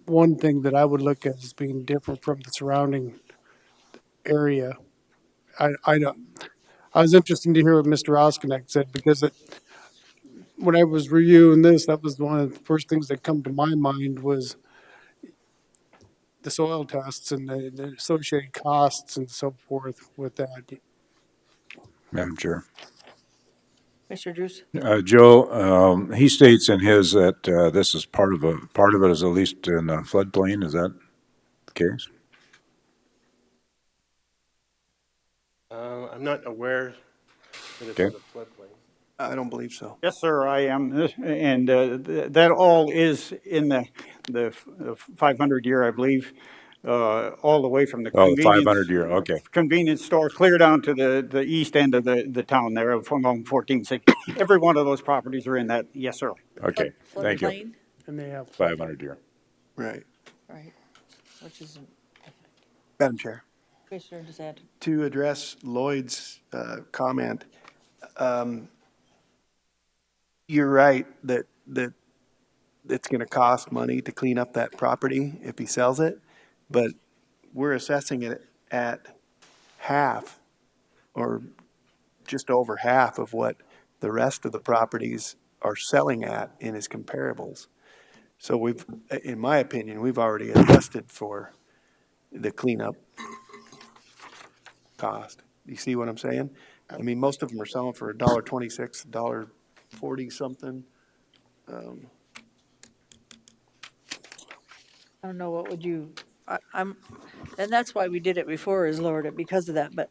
Speaker 4: one thing that I would look at as being different from the surrounding area. I don't, I was interested to hear what Mr. Oskinek said, because when I was reviewing this, that was one of the first things that come to my mind was the soil tests and the associated costs and so forth with that.
Speaker 2: Madam Chair.
Speaker 3: Mr. Drews?
Speaker 2: Joe, he states in his that this is part of it is at least in a floodplain. Is that the case?
Speaker 6: I'm not aware that it's
Speaker 2: Okay.
Speaker 6: in the floodplain.
Speaker 9: I don't believe so.
Speaker 13: Yes, sir, I am, and that all is in the 500-year, I believe, all the way from the
Speaker 2: Oh, the 500-year. Okay.
Speaker 13: convenience store clear down to the east end of the town there, from 1460. Every one of those properties are in that, yes, sir.
Speaker 2: Okay. Thank you.
Speaker 3: Floodplain?
Speaker 4: And they have
Speaker 2: 500-year.
Speaker 9: Right.
Speaker 3: Right, which is,
Speaker 9: Madam Chair,
Speaker 3: Commissioner DeSantis.
Speaker 9: to address Lloyd's comment, you're right that it's going to cost money to clean up that property if he sells it, but we're assessing it at half or just over half of what the rest of the properties are selling at in his comparables. So in my opinion, we've already adjusted for the cleanup cost. You see what I'm saying? I mean, most of them are selling for $1.26, $1.40 something.
Speaker 3: I don't know, what would you, I'm, and that's why we did it before, is lowered it because of that, but,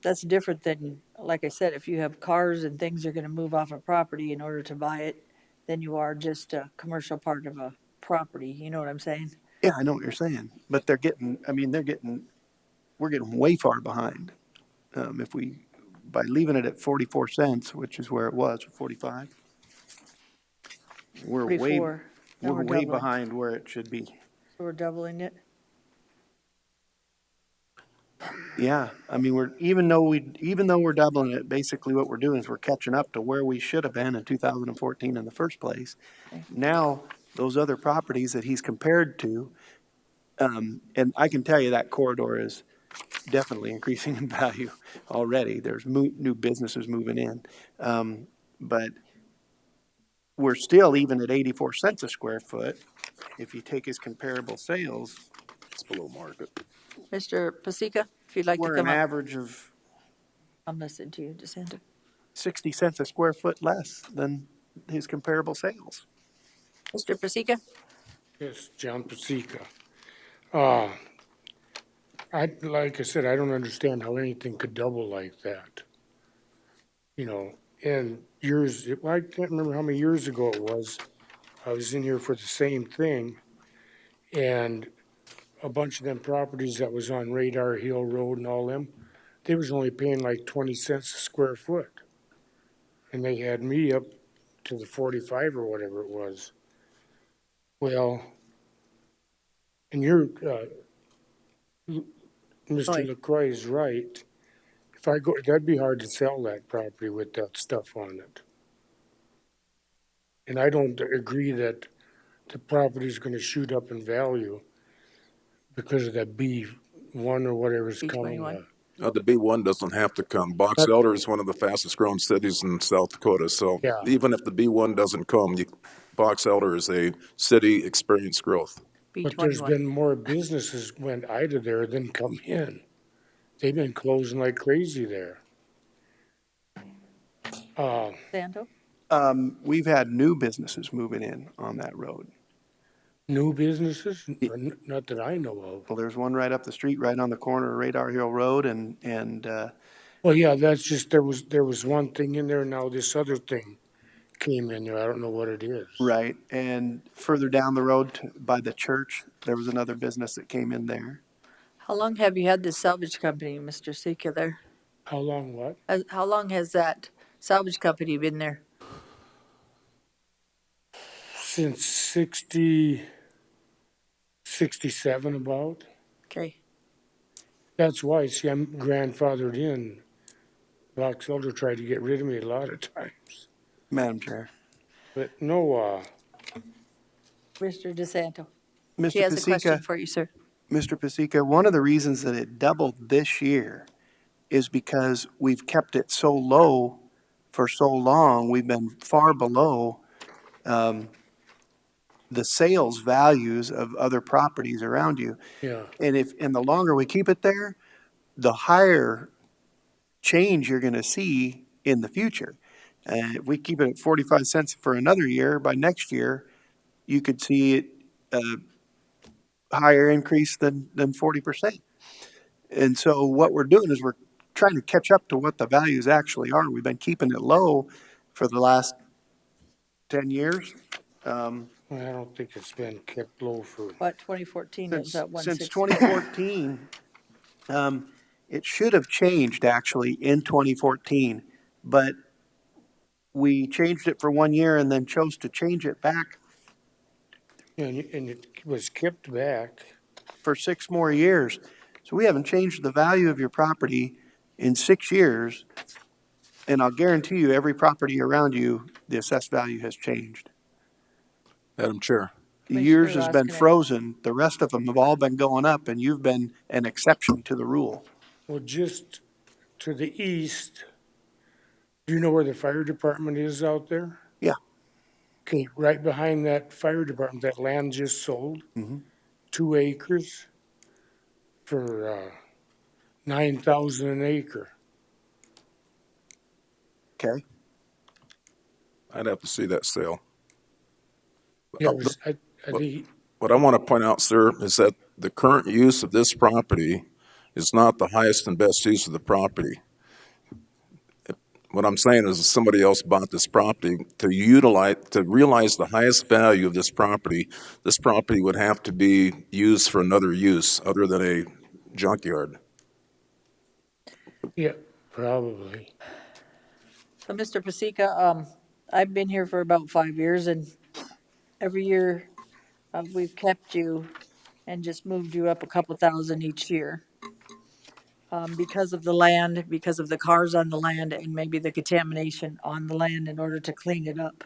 Speaker 3: that's different than, like I said, if you have cars and things are gonna move off a property in order to buy it, then you are just a commercial part of a property, you know what I'm saying?
Speaker 9: Yeah, I know what you're saying, but we're getting way far behind. By leaving it at 44 cents, which is where it was, 45, we're way,
Speaker 3: 44, now
Speaker 9: we're
Speaker 3: we're
Speaker 9: way
Speaker 3: doubling,
Speaker 9: behind where it should be.
Speaker 3: so we're doubling it.
Speaker 9: Yeah, I mean, even though we're doubling it, basically what we're doing is we're catching up to where we should have been in 2014 in the first place.
Speaker 3: Okay.
Speaker 9: Now, those other properties that he's compared to, and I can tell you that corridor is definitely increasing in value already. There's new businesses moving in. But we're still even at 84 cents a square foot. If you take his comparable sales,
Speaker 5: It's below market.
Speaker 3: Mr. Pasica, if you'd like to
Speaker 9: we're
Speaker 3: come
Speaker 9: an
Speaker 3: up,
Speaker 9: average of,
Speaker 3: I'm listening to you, DeSantis.
Speaker 9: 60 cents a square foot less than his comparable sales.
Speaker 3: Mr. Pasica?
Speaker 4: Yes, John Pasica. Like I said, I don't understand how anything could double like that. You know, and well, I can't remember how many years ago it was. I was in here for the same thing, and a bunch of them properties that was on Radar Hill Road and all them, they was only paying like 20 cents a square foot. And they had me up to the 45 or whatever it was. Well, and Mr. LaCroix is right. If I go, that'd be hard to sell that property with that stuff on it. And I don't agree that the property's gonna shoot up in value because of that B1 or whatever's coming.
Speaker 3: B21.
Speaker 5: The B1 doesn't have to come. Box Elder is one of the fastest growing cities in South Dakota, so
Speaker 4: Yeah.
Speaker 5: even if the B1 doesn't come, Box Elder is a city experienced growth.
Speaker 4: But there's
Speaker 3: B21.
Speaker 4: been more businesses went out of there than come in. They've been closing like crazy there.
Speaker 3: Santo?
Speaker 9: We've had new businesses moving in on that road.
Speaker 4: New businesses? Not that I know of.
Speaker 9: Well, there's one right up the street, right on the corner of Radar Hill Road
Speaker 4: Well, yeah, that's just, there was one thing in there, now this other thing came in there. I don't know what it is.
Speaker 9: right, and further down the road by the church, there was another business that came in there.
Speaker 3: How long have you had this salvage company, Mr. Sika, there?
Speaker 4: How long what?
Speaker 3: How long has that salvage company been there?
Speaker 4: Since 67 about.
Speaker 3: Okay.
Speaker 4: That's why, see, I'm grandfathered in. Box Elder tried to get rid of me a lot of times.
Speaker 9: Madam Chair.
Speaker 4: But no,
Speaker 3: Mr. DeSanto? He
Speaker 9: Mr.
Speaker 3: has a question
Speaker 9: Pasica,
Speaker 3: for you, sir.
Speaker 9: Mr. Pasica, one of the reasons that it doubled this year is because we've kept it so low for so long. We've been far below the sales values of other properties around you.
Speaker 4: yeah.
Speaker 9: And the longer we keep it there, the higher change you're going to see in the future. If we keep it at 45 cents for another year, by next year, you could see it higher increase than 40%. And so what we're doing is we're trying to catch up to what the values actually are. We've been keeping it low for the last 10 years.
Speaker 4: I don't think it's been kept low for,
Speaker 3: What, 2014 is at
Speaker 9: Since
Speaker 3: 160?
Speaker 9: 2014, it should have changed actually in 2014, but we changed it for 1 year and then chose to change it back
Speaker 4: and it was kept back.
Speaker 9: for 6 more years. So we haven't changed the value of your property in 6 years. And I'll guarantee you, every property around you, the assessed value has changed.
Speaker 5: Madam Chair.
Speaker 9: Yours has been
Speaker 3: Roskinek.
Speaker 9: frozen. The rest of them have all been going up, and you've been an exception to the rule.
Speaker 4: Well, just to the east, do you know where the fire department is out there?
Speaker 9: Yeah.
Speaker 4: Okay, right behind that fire department, that land just sold, 2 acres for 9,000 an acre.
Speaker 9: Okay.
Speaker 5: I'd have to see that sale.
Speaker 4: Yeah, it was, I think,
Speaker 5: What I want to point out, sir, is that the current use of this property is not the highest and best use of the property. What I'm saying is if somebody else bought this property to realize the highest value of this property would have to be used for another use other than a junkyard.
Speaker 4: yeah, probably.
Speaker 3: So, Mr. Pasica, I've been here for about 5 years, and every year we've kept you and just moved you up a couple thousand each year. Because of the land, because of the cars on the land, and maybe the contamination on the land in order to clean it up.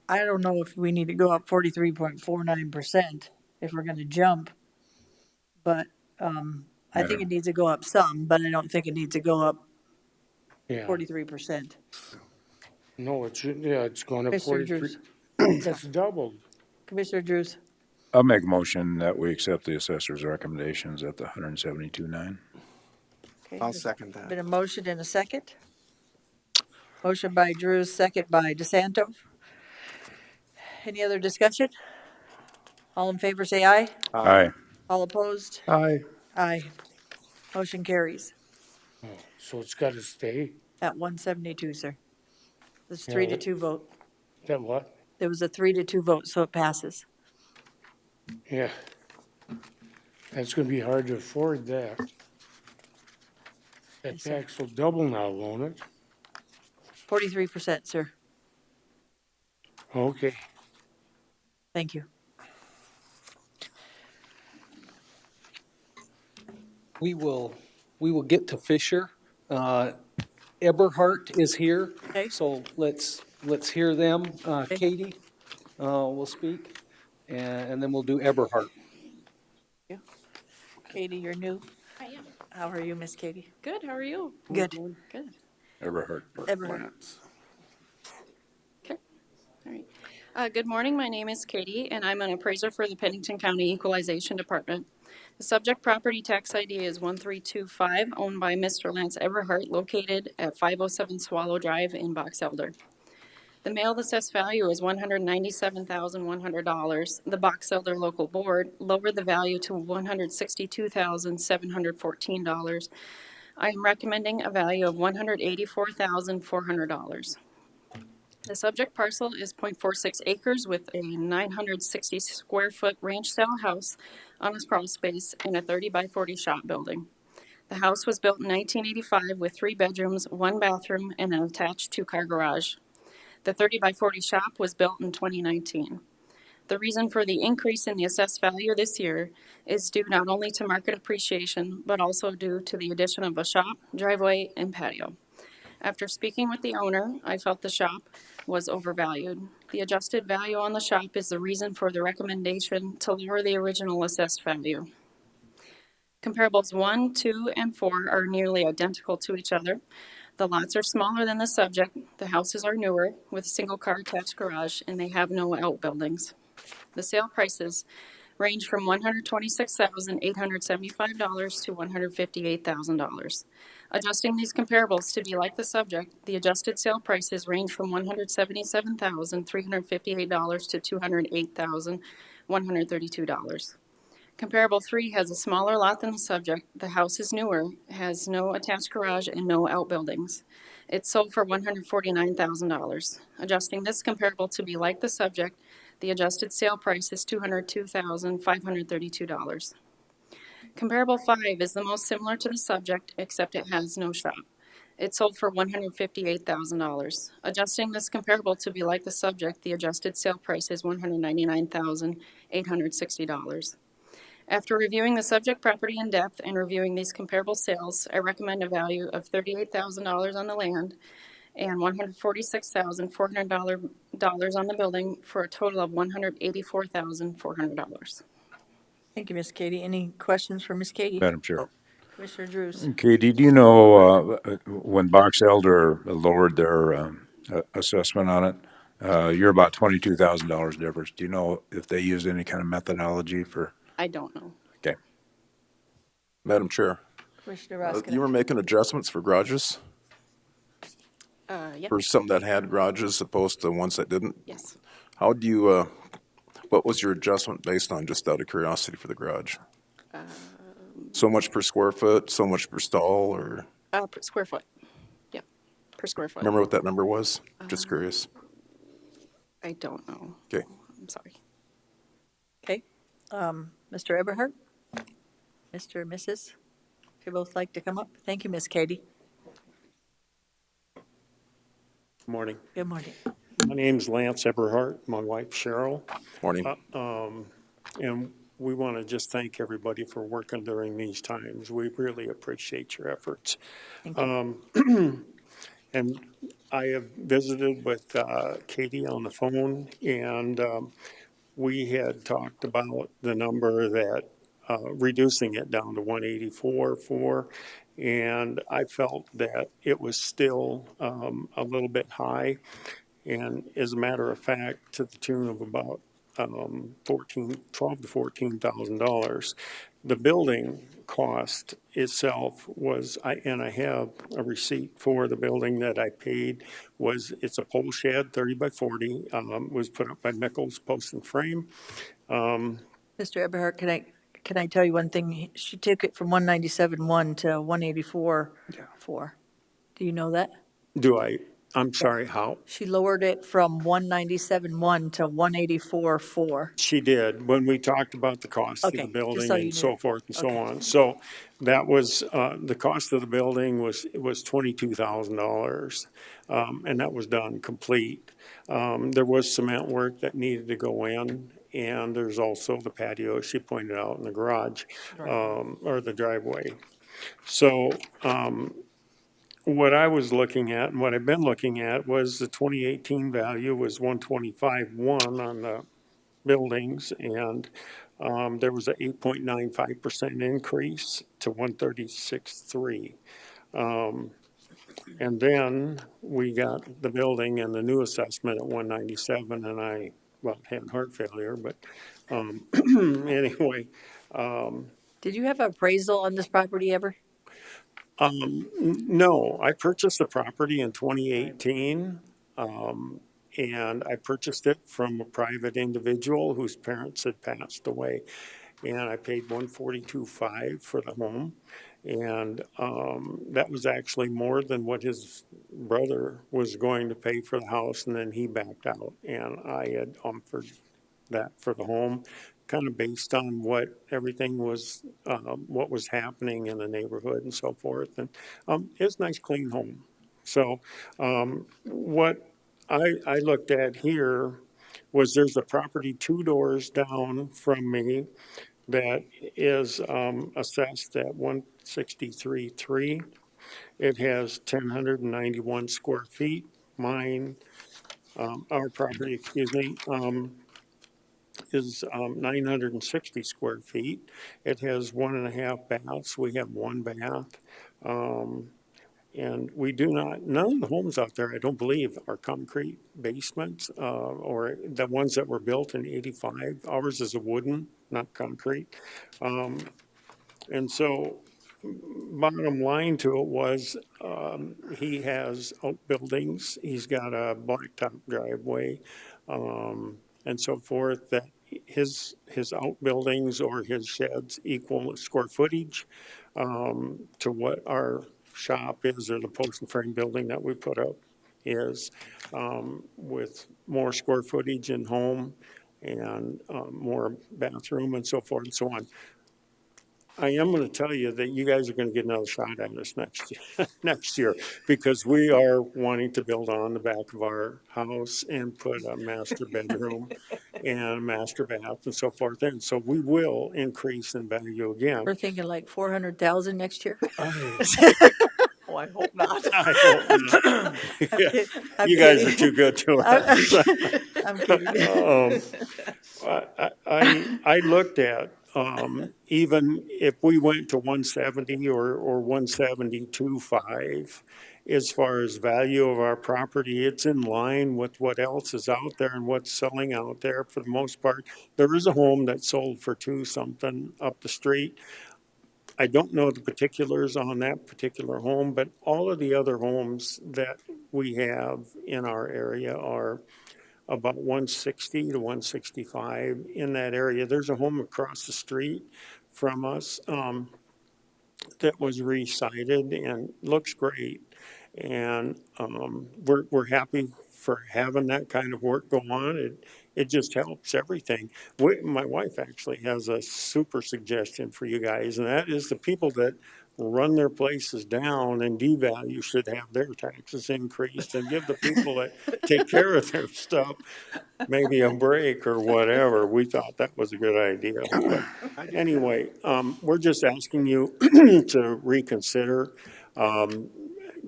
Speaker 3: I don't know if we need to go up 43.49% if we're gonna jump. But I think it needs to go up some, but I don't think it needs to go up
Speaker 4: Yeah.
Speaker 3: 43%.
Speaker 4: No, it should, yeah, it's going up
Speaker 3: Mr.
Speaker 4: 43.
Speaker 3: Drews.
Speaker 4: That's doubled.
Speaker 3: Commissioner Drews,
Speaker 2: I'll make a motion that we accept the assessor's recommendations at the 172.9.
Speaker 3: Okay,
Speaker 9: I'll
Speaker 3: there's
Speaker 9: second that.
Speaker 3: been a motion and a second. Motion by Drews, second by DeSanto. Any other discussion? All in favor, say aye.
Speaker 2: Aye.
Speaker 3: All opposed?
Speaker 4: Aye.
Speaker 3: Aye. Motion carries
Speaker 4: So it's gotta stay?
Speaker 3: at 172, sir. It's
Speaker 4: Yeah,
Speaker 3: 3-2 vote.
Speaker 4: That what?
Speaker 3: There was a 3-2 vote, so it passes.
Speaker 4: Yeah. That's gonna be hard to afford that. That
Speaker 3: Yes, sir.
Speaker 4: tax will double now, won't it?
Speaker 3: 43%, sir.
Speaker 4: Okay.
Speaker 3: Thank you.
Speaker 1: We will get to Fisher. Eberhart is here,
Speaker 3: Okay.
Speaker 1: so let's hear them.
Speaker 3: Okay.
Speaker 1: Katie will speak, and then we'll do Eberhart.
Speaker 3: Katie, you're new.
Speaker 14: I am.
Speaker 3: How are you, Miss Katie?
Speaker 14: Good, how are you?
Speaker 3: Good.
Speaker 14: Good.
Speaker 2: Ever heard?
Speaker 3: Eberhart.
Speaker 14: Okay. All right. Good morning, my name is Katie, and I'm an appraiser for the Pennington County Equalization Department. The subject property tax ID is 1325, owned by Mr. Lance Eberhart, located at 507 Swallow Drive in Box Elder. The mailed assessed value is $197,100. The Box Elder Local Board lowered the value to $162,714. I am recommending a value of $184,400. The subject parcel is 0.46 acres with a 960 square foot ranch style house on a crawl space and a 30 by 40 shop building. The house was built in 1985 with 3 bedrooms, 1 bathroom, and an attached 2-car garage. The 30 by 40 shop was built in 2019. The reason for the increase in the assessed value this year is due not only to market appreciation, but also due to the addition of a shop, driveway, and patio. After speaking with the owner, I felt the shop was overvalued. The adjusted value on the shop is the reason for the recommendation to lower the original assessed value. Comparables 1, 2, and 4 are nearly identical to each other. The lots are smaller than the subject, the houses are newer, with a single-car attached garage, and they have no outbuildings. The sale prices range from $126,875 to $158,000. Adjusting these comparables to be like the subject, the adjusted sale prices range from $177,358 to $208,132. Comparable 3 has a smaller lot than the subject. The house is newer, has no attached garage, and no outbuildings. It sold for $149,000. Adjusting this comparable to be like the subject, the adjusted sale price is $202,532. Comparable 5 is the most similar to the subject, except it has no shop. It sold for $158,000. Adjusting this comparable to be like the subject, the adjusted sale price is $199,860. After reviewing the subject property in depth and reviewing these comparable sales, I recommend a value of $38,000 on the land and $146,400 on the building for a total of $184,400.
Speaker 3: Thank you, Miss Katie. Any questions for Miss Katie?
Speaker 2: Madam Chair.
Speaker 3: Commissioner Drews?
Speaker 2: Katie, do you know when Box Elder lowered their assessment on it? You're about $22,000 difference. Do you know if they used any kind of methodology for?
Speaker 14: I don't know.
Speaker 2: Okay.
Speaker 5: Madam Chair,
Speaker 3: Commissioner Roskinek?
Speaker 5: you were making adjustments for garages?
Speaker 14: Yep.
Speaker 5: For some that had garages opposed to ones that didn't?
Speaker 14: Yes.
Speaker 5: How do you, what was your adjustment based on, just out of curiosity for the garage? So much per square foot, so much per stall, or?
Speaker 14: Per square foot. Yep. Per square foot.
Speaker 5: Remember what that number was? Just curious.
Speaker 14: I don't know.
Speaker 5: Okay.
Speaker 14: I'm sorry.
Speaker 3: Okay. Mr. Eberhart? Mr. and Mrs.? If you both like to come up. Thank you, Miss Katie.
Speaker 15: Morning.
Speaker 3: Good morning.
Speaker 15: My name's Lance Eberhart, my wife Cheryl.
Speaker 5: Morning.
Speaker 15: And we want to just thank everybody for working during these times. We really appreciate your efforts.
Speaker 3: Thank you.
Speaker 15: And I have visited with Katie on the phone, and we had talked about the number that, reducing it down to 184.4, and I felt that it was still a little bit high. And as a matter of fact, to the tune of about $12,000 to $14,000. The building cost itself was, and I have a receipt for the building that I paid, it's a pole shed, 30 by 40, was put up by Nichols Post and Frame.
Speaker 3: Mr. Eberhard, can I tell you one thing? She took it from 197.1 to 184.4. Do you know that?
Speaker 15: I'm sorry, how?
Speaker 3: She lowered it from 197.1 to 184.4.
Speaker 15: She did, when we talked about the cost of the
Speaker 3: Okay, just
Speaker 15: building
Speaker 3: so you
Speaker 15: and
Speaker 3: knew.
Speaker 15: so forth and so
Speaker 3: Okay.
Speaker 15: on. So that was, the cost of the building was $22,000. And that was done complete. There was cement work that needed to go in, and there's also the patio she pointed out in the garage, or the driveway. So, what I was looking at and what I've been looking at was the 2018 value was 125.1 on the buildings, and there was a 8.95% increase to 136.3. And then we got the building and the new assessment at 197, and I, well, had heart failure, but anyway.
Speaker 3: Did you have appraisal on this property ever?
Speaker 15: No, I purchased the property in 2018. And I purchased it from a private individual whose parents had passed away. And I paid $142,500 for the home. And that was actually more than what his brother was going to pay for the house, and then he backed out. And I had offered that for the home, kind of based on what everything was, what was happening in the neighborhood and so forth. And it's a nice, clean home. So what I looked at here was there's a property 2 doors down from me that is assessed at 163.3. It has 1,091 square feet. Mine, our property, excuse me, is 960 square feet. It has 1.5 baths. We have 1 bath. And we do not, none of the homes out there, I don't believe, are concrete basements, or the ones that were built in 85. Ours is a wooden, not concrete. And so bottom line to it was, he has outbuildings, he's got a blacktop driveway, and so forth, that his outbuildings or his sheds equal square footage, to what our shop is, or the post and frame building that we put up is, with more square footage in home and, more bathroom and so forth and so on. I am going to tell you that you guys are going to get another shot at us next year, because we are wanting to build on the back of our house and put a master bedroom and a master bath and so forth. And so we will increase in value again.
Speaker 3: We're thinking like 400,000 next year. Oh, I hope not.
Speaker 15: I hope not. Yeah,
Speaker 3: I'm
Speaker 15: you guys
Speaker 3: kidding.
Speaker 15: are too good to us.
Speaker 3: I'm kidding.
Speaker 15: I looked at, even if we went to 170 or 172.5, as far as value of our property, it's in line with what else is out there and what's selling out there for the most part. There is a home that sold for 2 something up the street. I don't know the particulars on that particular home, but all of the other homes that we have in our area are about 160 to 165 in that area. There's a home across the street from us that was re-sided and looks great. And we're happy for having that kind of work go on. It just helps everything. My wife actually has a super suggestion for you guys, and that is the people that run their places down and devalue should have their taxes increased, and give the people that take care of their stuff maybe a break or whatever. We thought that was a good idea. But anyway, we're just asking you to reconsider,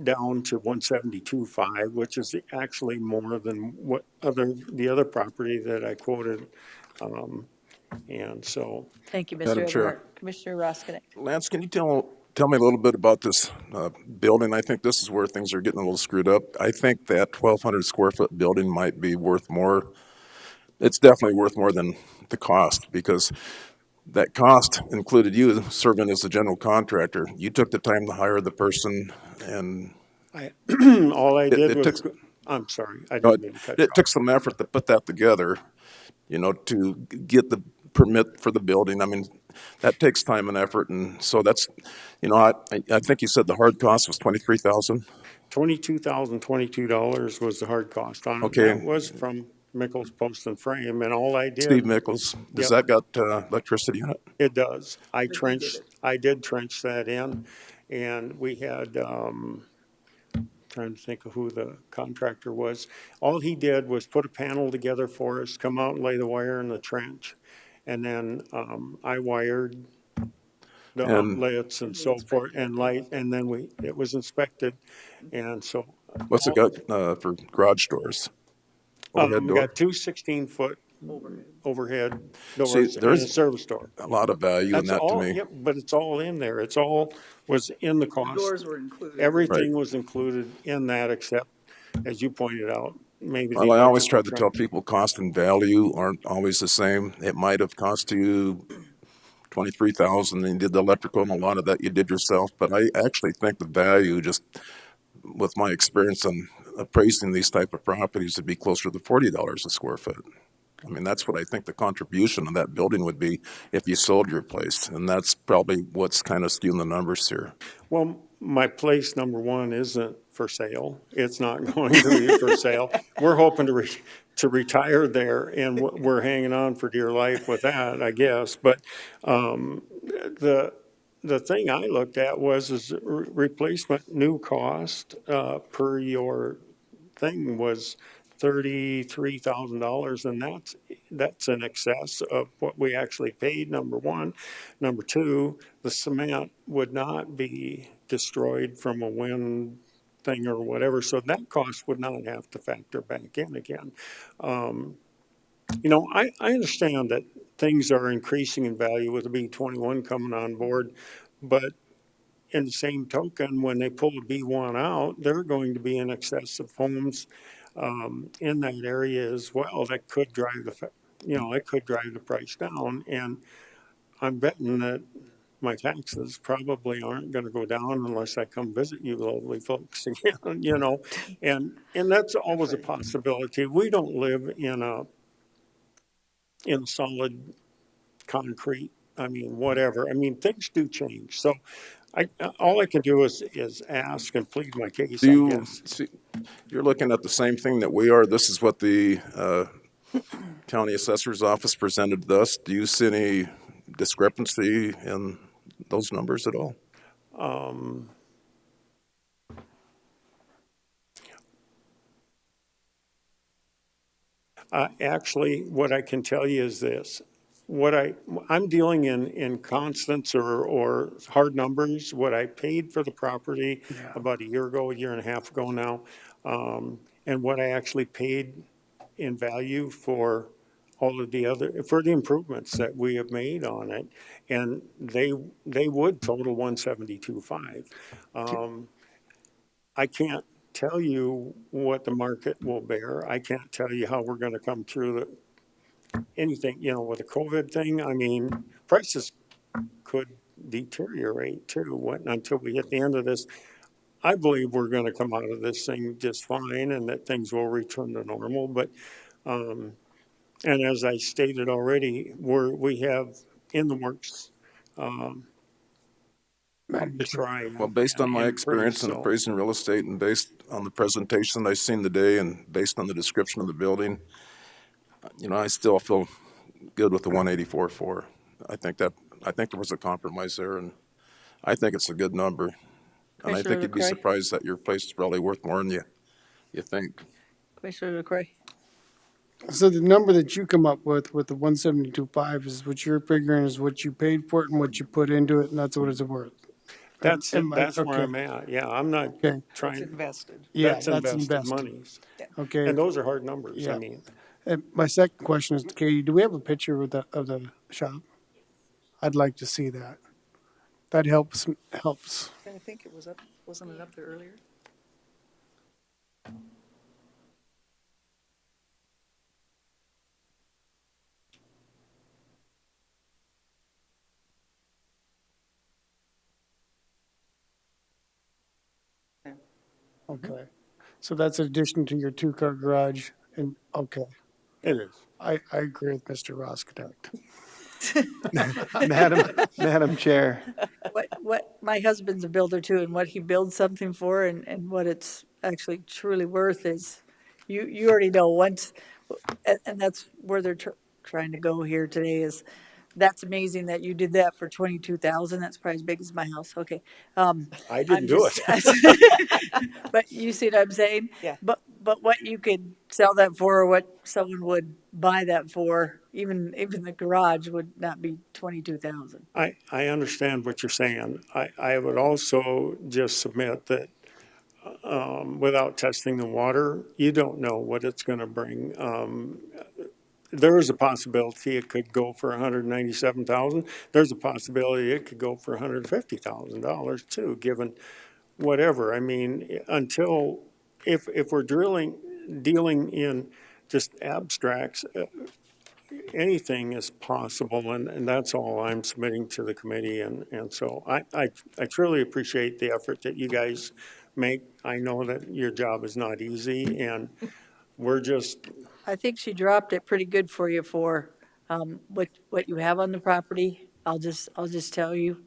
Speaker 15: down to 172.5, which is actually more than what the other property that I quoted. And so,
Speaker 3: Thank you,
Speaker 5: Madam
Speaker 3: Mr.
Speaker 5: Chair.
Speaker 3: Everhart. Commissioner Roskinek.
Speaker 5: Lance, can you tell me a little bit about this building? I think this is where things are getting a little screwed up. I think that 1,200 square foot building might be worth more it's definitely worth more than the cost, because that cost included you serving as the general contractor. You took the time to hire the person, and
Speaker 15: All I did
Speaker 5: it took,
Speaker 15: was, I'm sorry, I
Speaker 5: no,
Speaker 15: didn't mean to cut you
Speaker 5: it
Speaker 15: off.
Speaker 5: took some effort to put that together, to get the permit for the building. I mean, that takes time and effort, and so that's, I think you said the hard cost was 23,000.
Speaker 15: $22,022 was the hard cost on it. That
Speaker 5: Okay,
Speaker 15: was from Mickles Post and Frame, and all I
Speaker 5: Steve
Speaker 15: did,
Speaker 5: Mickles, does
Speaker 15: yep,
Speaker 5: that got electricity in it?
Speaker 15: it does.
Speaker 7: But he did it.
Speaker 15: I did trench that in, and we had, trying to think of who the contractor was. All he did was put a panel together for us, come out and lay the wire in the trench. And then, I wired the
Speaker 5: And
Speaker 15: outlets and so forth and light, and then it was inspected. And so,
Speaker 5: what's it got for garage doors? Overhead
Speaker 15: we
Speaker 5: door?
Speaker 15: got two 16-foot overhead
Speaker 5: See,
Speaker 15: doors and a
Speaker 5: there's
Speaker 15: service door.
Speaker 5: a lot of value in
Speaker 15: That's
Speaker 5: that to
Speaker 15: all,
Speaker 5: me.
Speaker 15: yep, but it's all in there. It's all was in the cost.
Speaker 7: Doors were included.
Speaker 15: Everything was included in that except, as you pointed out, maybe the
Speaker 5: Well, I always try
Speaker 15: electrical
Speaker 5: to tell
Speaker 15: trench.
Speaker 5: people cost and value aren't always the same. It might have cost you 23,000 and you did the electrical, and a lot of that you did yourself. But I actually think the value, just with my experience on appraising these type of properties, would be closer to $40 a square foot. I mean, that's what I think the contribution of that building would be if you sold your place. And that's probably what's kind of skewing the numbers here.
Speaker 15: Well, my place, number one, isn't for sale. It's not going to be for sale. We're hoping to retire there, and we're hanging on for dear life with that, I guess. But the thing I looked at was replacement new cost per your thing was $33,000, and that's in excess of what we actually paid, number one. Number two, the cement would not be destroyed from a wind thing or whatever, so that cost would not have to factor back in again. I understand that things are increasing in value with the B-21 coming on board, but in the same token, when they pull the B1 out, there are going to be in excess of homes in that area as well that could drive it could drive the price down. And I'm betting that my taxes probably aren't going to go down unless I come visit you lovely folks again, and that's always a possibility. We don't live in solid concrete. I mean, whatever. I mean, things do change. So all I can do is ask and plead my case,
Speaker 5: Do
Speaker 15: I
Speaker 5: you
Speaker 15: guess.
Speaker 5: see, you're looking at the same thing that we are. This is what the county assessor's office presented to us. Do you see any discrepancy in those numbers at all?
Speaker 15: Actually, what I can tell you is this. I'm dealing in constants or hard numbers. What I paid for the property about a year ago, a year and a half ago now, and what I actually paid in value for all of for the improvements that we have made on it. And they would total 172.5. I can't tell you what the market will bear. I can't tell you how we're going to come through anything, with the COVID thing. I mean, prices could deteriorate too until we hit the end of this. I believe we're going to come out of this thing just fine and that things will return to normal. But, and as I stated already, we have in the works to try
Speaker 5: Well, based on my
Speaker 15: and increase.
Speaker 5: experience in
Speaker 15: So
Speaker 5: appraising real estate and based on the presentation I've seen today and based on the description of the building, I still feel good with the 184.4. I think there was a compromise there, and I think it's a good number. And I think
Speaker 3: Commissioner
Speaker 5: you'd be
Speaker 3: LaCroix?
Speaker 5: surprised that your place is probably worth more than you think.
Speaker 3: Commissioner LaCroix?
Speaker 4: So the number that you come up with the 172.5 is what you're figuring is what you paid for it and what you put into it, and that's what it's worth.
Speaker 15: that's it. That's where
Speaker 4: Okay,
Speaker 15: I'm at. Yeah, I'm not
Speaker 4: okay.
Speaker 15: trying.
Speaker 7: Invested.
Speaker 4: Yeah,
Speaker 15: That's
Speaker 4: that's
Speaker 15: invested
Speaker 4: invested.
Speaker 15: monies.
Speaker 4: Okay,
Speaker 15: And those are hard numbers. I
Speaker 4: yeah.
Speaker 15: mean,
Speaker 4: And my second question is, Katie, do we have a picture of the shop? I'd like to see that. That helps.
Speaker 7: I think it was up, wasn't it up there earlier?
Speaker 4: Okay. So that's in addition to your two-car garage and, okay.
Speaker 15: It is.
Speaker 4: I agree with Mr. Rosknecht.
Speaker 9: Madam Chair,
Speaker 3: What, my husband's a builder too, and what he builds something for and what it's actually truly worth is, you already know once, and that's where they're trying to go here today is, that's amazing that you did that for 22,000. That's probably as big as my house. Okay.
Speaker 15: I didn't
Speaker 3: I'm
Speaker 15: do
Speaker 3: just,
Speaker 15: it.
Speaker 3: but you see what I'm saying?
Speaker 7: Yeah.
Speaker 3: But what you could sell that for, or what someone would buy that for, even the garage would not be 22,000.
Speaker 15: I understand what you're saying. I would also just submit that without testing the water, you don't know what it's going to bring. There is a possibility it could go for 197,000. There's a possibility it could go for $150,000 too, given whatever. I mean, until if we're dealing in just abstracts, anything is possible, and that's all I'm submitting to the committee, and so I truly appreciate the effort that you guys make. I know that your job is not easy, and we're just,
Speaker 3: I think she dropped it pretty good for you for what you have on the property. I'll just tell you,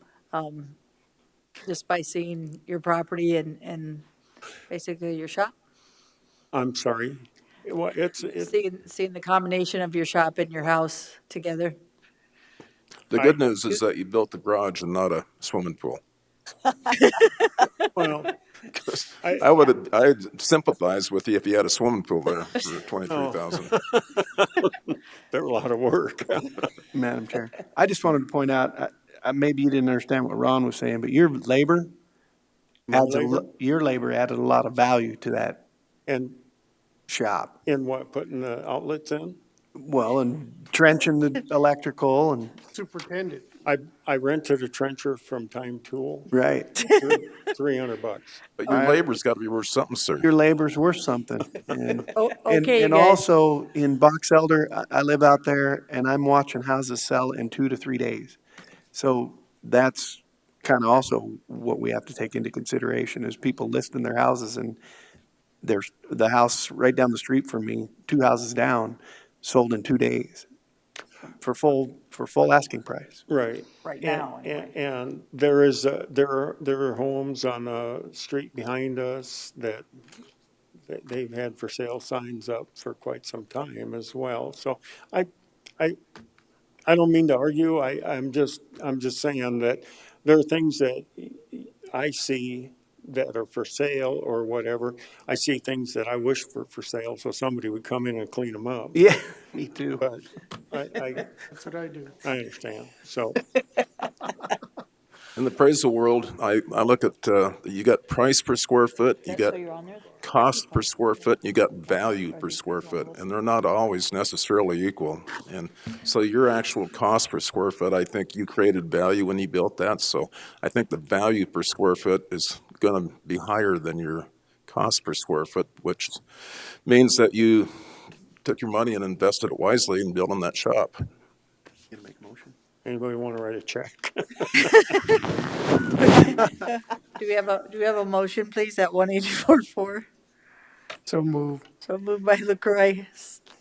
Speaker 3: just by seeing your property and basically your shop,
Speaker 15: I'm sorry. Well,
Speaker 3: seeing the combination of your shop and your house together.
Speaker 5: The good news is that you built the garage and not a swimming pool.
Speaker 15: well,
Speaker 5: I'd sympathize with you if you had a swimming pool there for 23,000.
Speaker 15: they're a lot of work.
Speaker 9: Madam Chair, I just wanted to point out, maybe you didn't understand what Ron was saying, but your labor
Speaker 15: My
Speaker 9: adds
Speaker 15: labor?
Speaker 9: your labor added a lot of value to that
Speaker 15: And
Speaker 9: shop.
Speaker 15: in what, putting the outlets in?
Speaker 9: Well, and trenching the electrical and,
Speaker 4: Superintendent.
Speaker 15: I rented a trencher from Time Tool,
Speaker 9: right.
Speaker 15: $300.
Speaker 5: But your labor's got to be worth something, sir.
Speaker 9: Your labor's worth something. And,
Speaker 3: Okay, you
Speaker 9: and
Speaker 3: guys.
Speaker 9: also in Box Elder, I live out there and I'm watching houses sell in 2 to 3 days. So that's kind of also what we have to take into consideration is people listing their houses, and there's the house right down the street from me, 2 houses down, sold in 2 days for full asking price.
Speaker 15: Right.
Speaker 3: Right now,
Speaker 15: And, and there are homes on the street behind us that they've had for sale signs up for quite some time as well. So I, I don't mean to argue. I'm just saying that there are things that I see that are for sale or whatever. I see things that I wish for sale, so somebody would come in and clean them up.
Speaker 9: Yeah, me too.
Speaker 15: But I
Speaker 4: That's what I do.
Speaker 15: I understand. So
Speaker 5: In the appraisal world, I look at, you got price per square foot, you got
Speaker 3: you're on there?
Speaker 5: cost per square foot, you got value per square foot, and they're not always necessarily equal. And so your actual cost per square foot, I think you created value when you built that, so I think the value per square foot is gonna be higher than your cost per square foot, which means that you took your money and invested it wisely in building that shop.
Speaker 9: You gonna make a motion?
Speaker 15: anybody want to write a check?
Speaker 3: Do we have a motion, please, at 184.4?
Speaker 4: So move.
Speaker 3: So moved by LaCroy,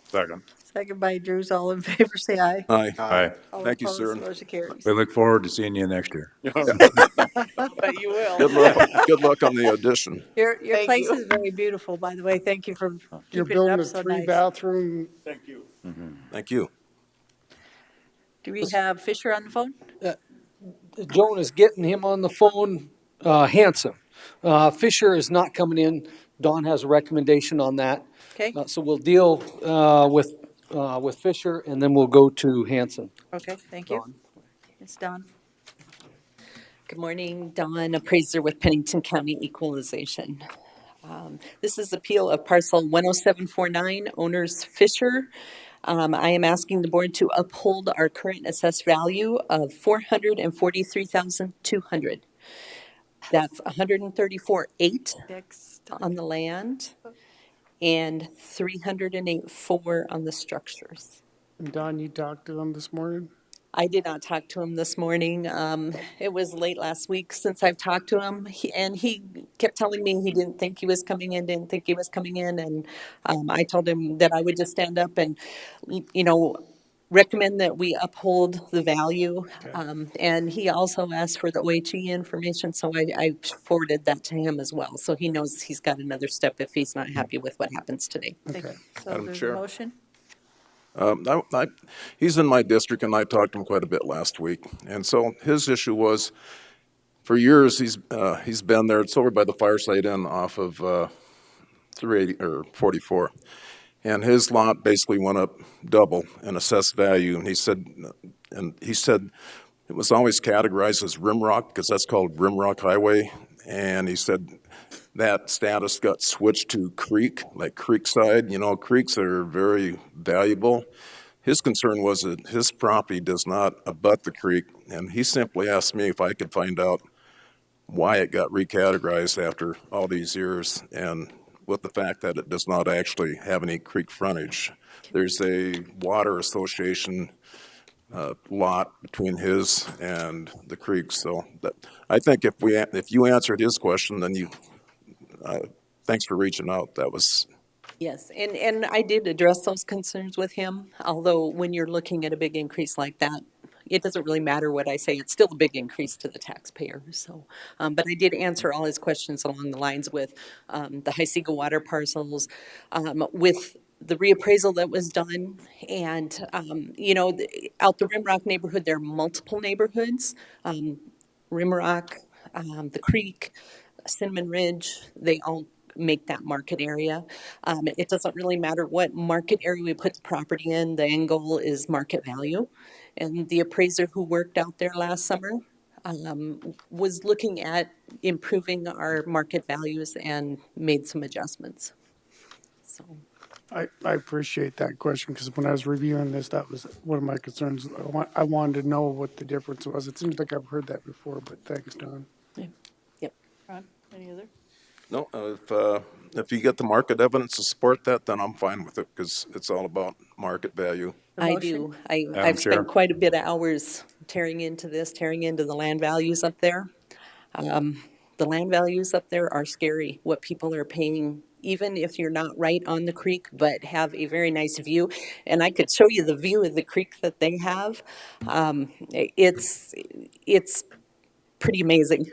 Speaker 2: Second.
Speaker 3: second by Drews. All in favor, say aye.
Speaker 5: Aye.
Speaker 2: Aye.
Speaker 3: All
Speaker 5: Thank you,
Speaker 3: opposed,
Speaker 5: sir.
Speaker 3: motion carries.
Speaker 2: We look forward to seeing you next year.
Speaker 7: But you will.
Speaker 5: Good luck on the audition.
Speaker 3: Your
Speaker 7: Thank
Speaker 3: place
Speaker 7: you.
Speaker 3: is very beautiful, by the way. Thank you for
Speaker 4: You're
Speaker 3: keeping it
Speaker 4: building
Speaker 3: up
Speaker 4: a
Speaker 3: so nice.
Speaker 4: 3-bathroom.
Speaker 15: Thank you.
Speaker 5: Thank you.
Speaker 3: Do we have Fisher on the phone?
Speaker 1: Joan is getting him on the phone, Hanson. Fisher is not coming in. Dawn has a recommendation on that.
Speaker 3: Okay,
Speaker 1: So we'll deal with Fisher, and then we'll go to Hanson.
Speaker 3: okay, thank you. It's Don.
Speaker 16: Good morning, Dawn, appraiser with Pennington County Equalization. This is appeal of parcel 10749, owners Fisher. I am asking the board to uphold our current assessed value of $443,200. That's 134.8 on the land and 308.4 on the structures.
Speaker 4: And Don, you talked to them this morning?
Speaker 16: I did not talk to him this morning. It was late last week since I've talked to him, and he kept telling me he didn't think he was coming in, didn't think he was coming in, and I told him that I would just stand up and, you know, recommend that we uphold the value. And he also asked for the OHE information, so I forwarded that to him as well. So he knows he's got another step if he's not happy with what happens today.
Speaker 4: Okay.
Speaker 3: So
Speaker 5: Madam
Speaker 3: there's a
Speaker 5: Chair.
Speaker 3: motion?
Speaker 5: He's in my district, and I talked to him quite a bit last week. And so his issue was, for years, he's been there. It's over by the Fireside Inn off of 380 or 44. And his lot basically went up double in assessed value. And he said it was always categorized as Rimrock because that's called Rimrock Highway. And he said that status got switched to creek, like creekside. You know, creeks are very valuable. His concern was that his property does not abut the creek, and he simply asked me if I could find out why it got recategorized after all these years, and with the fact that it does not actually have any creek frontage. There's a water association lot between his and the creek, so I think if you answered his question, then you thanks for reaching out. That was.
Speaker 16: Yes, and I did address those concerns with him, although when you're looking at a big increase like that, it doesn't really matter what I say, it's still a big increase to the taxpayer, so. But I did answer all his questions along the lines with the High Seagull water parcels, with the reappraisal that was done, and, you know, out the Rimrock neighborhood, there are multiple neighborhoods, Rimrock, the Creek, Cinnamon Ridge, they all make that market area. It doesn't really matter what market area we put the property in, the end goal is market value. And the appraiser who worked out there last summer was looking at improving our market values and made some adjustments. So.
Speaker 4: I appreciate that question because when I was reviewing this, that was one of my concerns. I wanted to know what the difference was. It seems like I've heard that before, but thanks, Don.
Speaker 16: Yep.
Speaker 3: Ron, any other?
Speaker 5: No, if you get the market evidence to support that, then I'm fine with it because it's all about market value.
Speaker 16: I do.
Speaker 2: Madam
Speaker 16: I've
Speaker 2: Chair.
Speaker 16: spent quite a bit of hours tearing into this, tearing into the land values up there. The land values up there are scary, what people are paying, even if you're not right on the creek, but have a very nice view. And I could show you the view of the creek that they have. It's pretty amazing.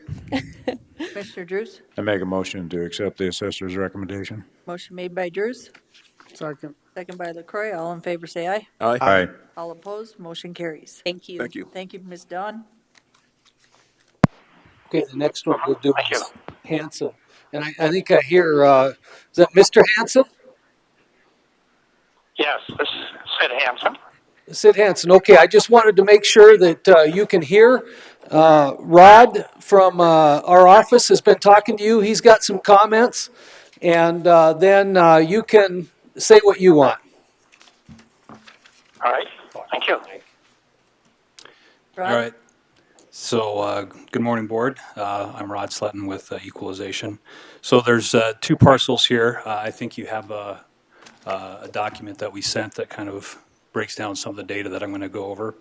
Speaker 3: Commissioner Drews?
Speaker 2: I make a motion to accept the assessor's recommendation.
Speaker 3: Motion made by Drews,
Speaker 4: Second.
Speaker 3: second by LaCroy. All in favor, say aye.
Speaker 2: Aye.
Speaker 3: All opposed, motion carries.
Speaker 16: Thank you.
Speaker 5: Thank you.
Speaker 3: Thank you, Ms. Dawn.
Speaker 1: Okay, the next one we'll do is Hanson. And I think I hear, is that Mr. Hanson?
Speaker 17: Yes, this is Sid Hanson.
Speaker 1: Sid Hanson, okay, I just wanted to make sure that you can hear. Rod from our office has been talking to you. He's got some comments, and then you can say what you want.
Speaker 17: All right, thank you.
Speaker 3: Rod?
Speaker 18: All right. So, good morning, Board. I'm Rod Sletton with Equalization. So there's two parcels here. I think you have a document that we sent that kind of breaks down some of the data that I'm going to go over.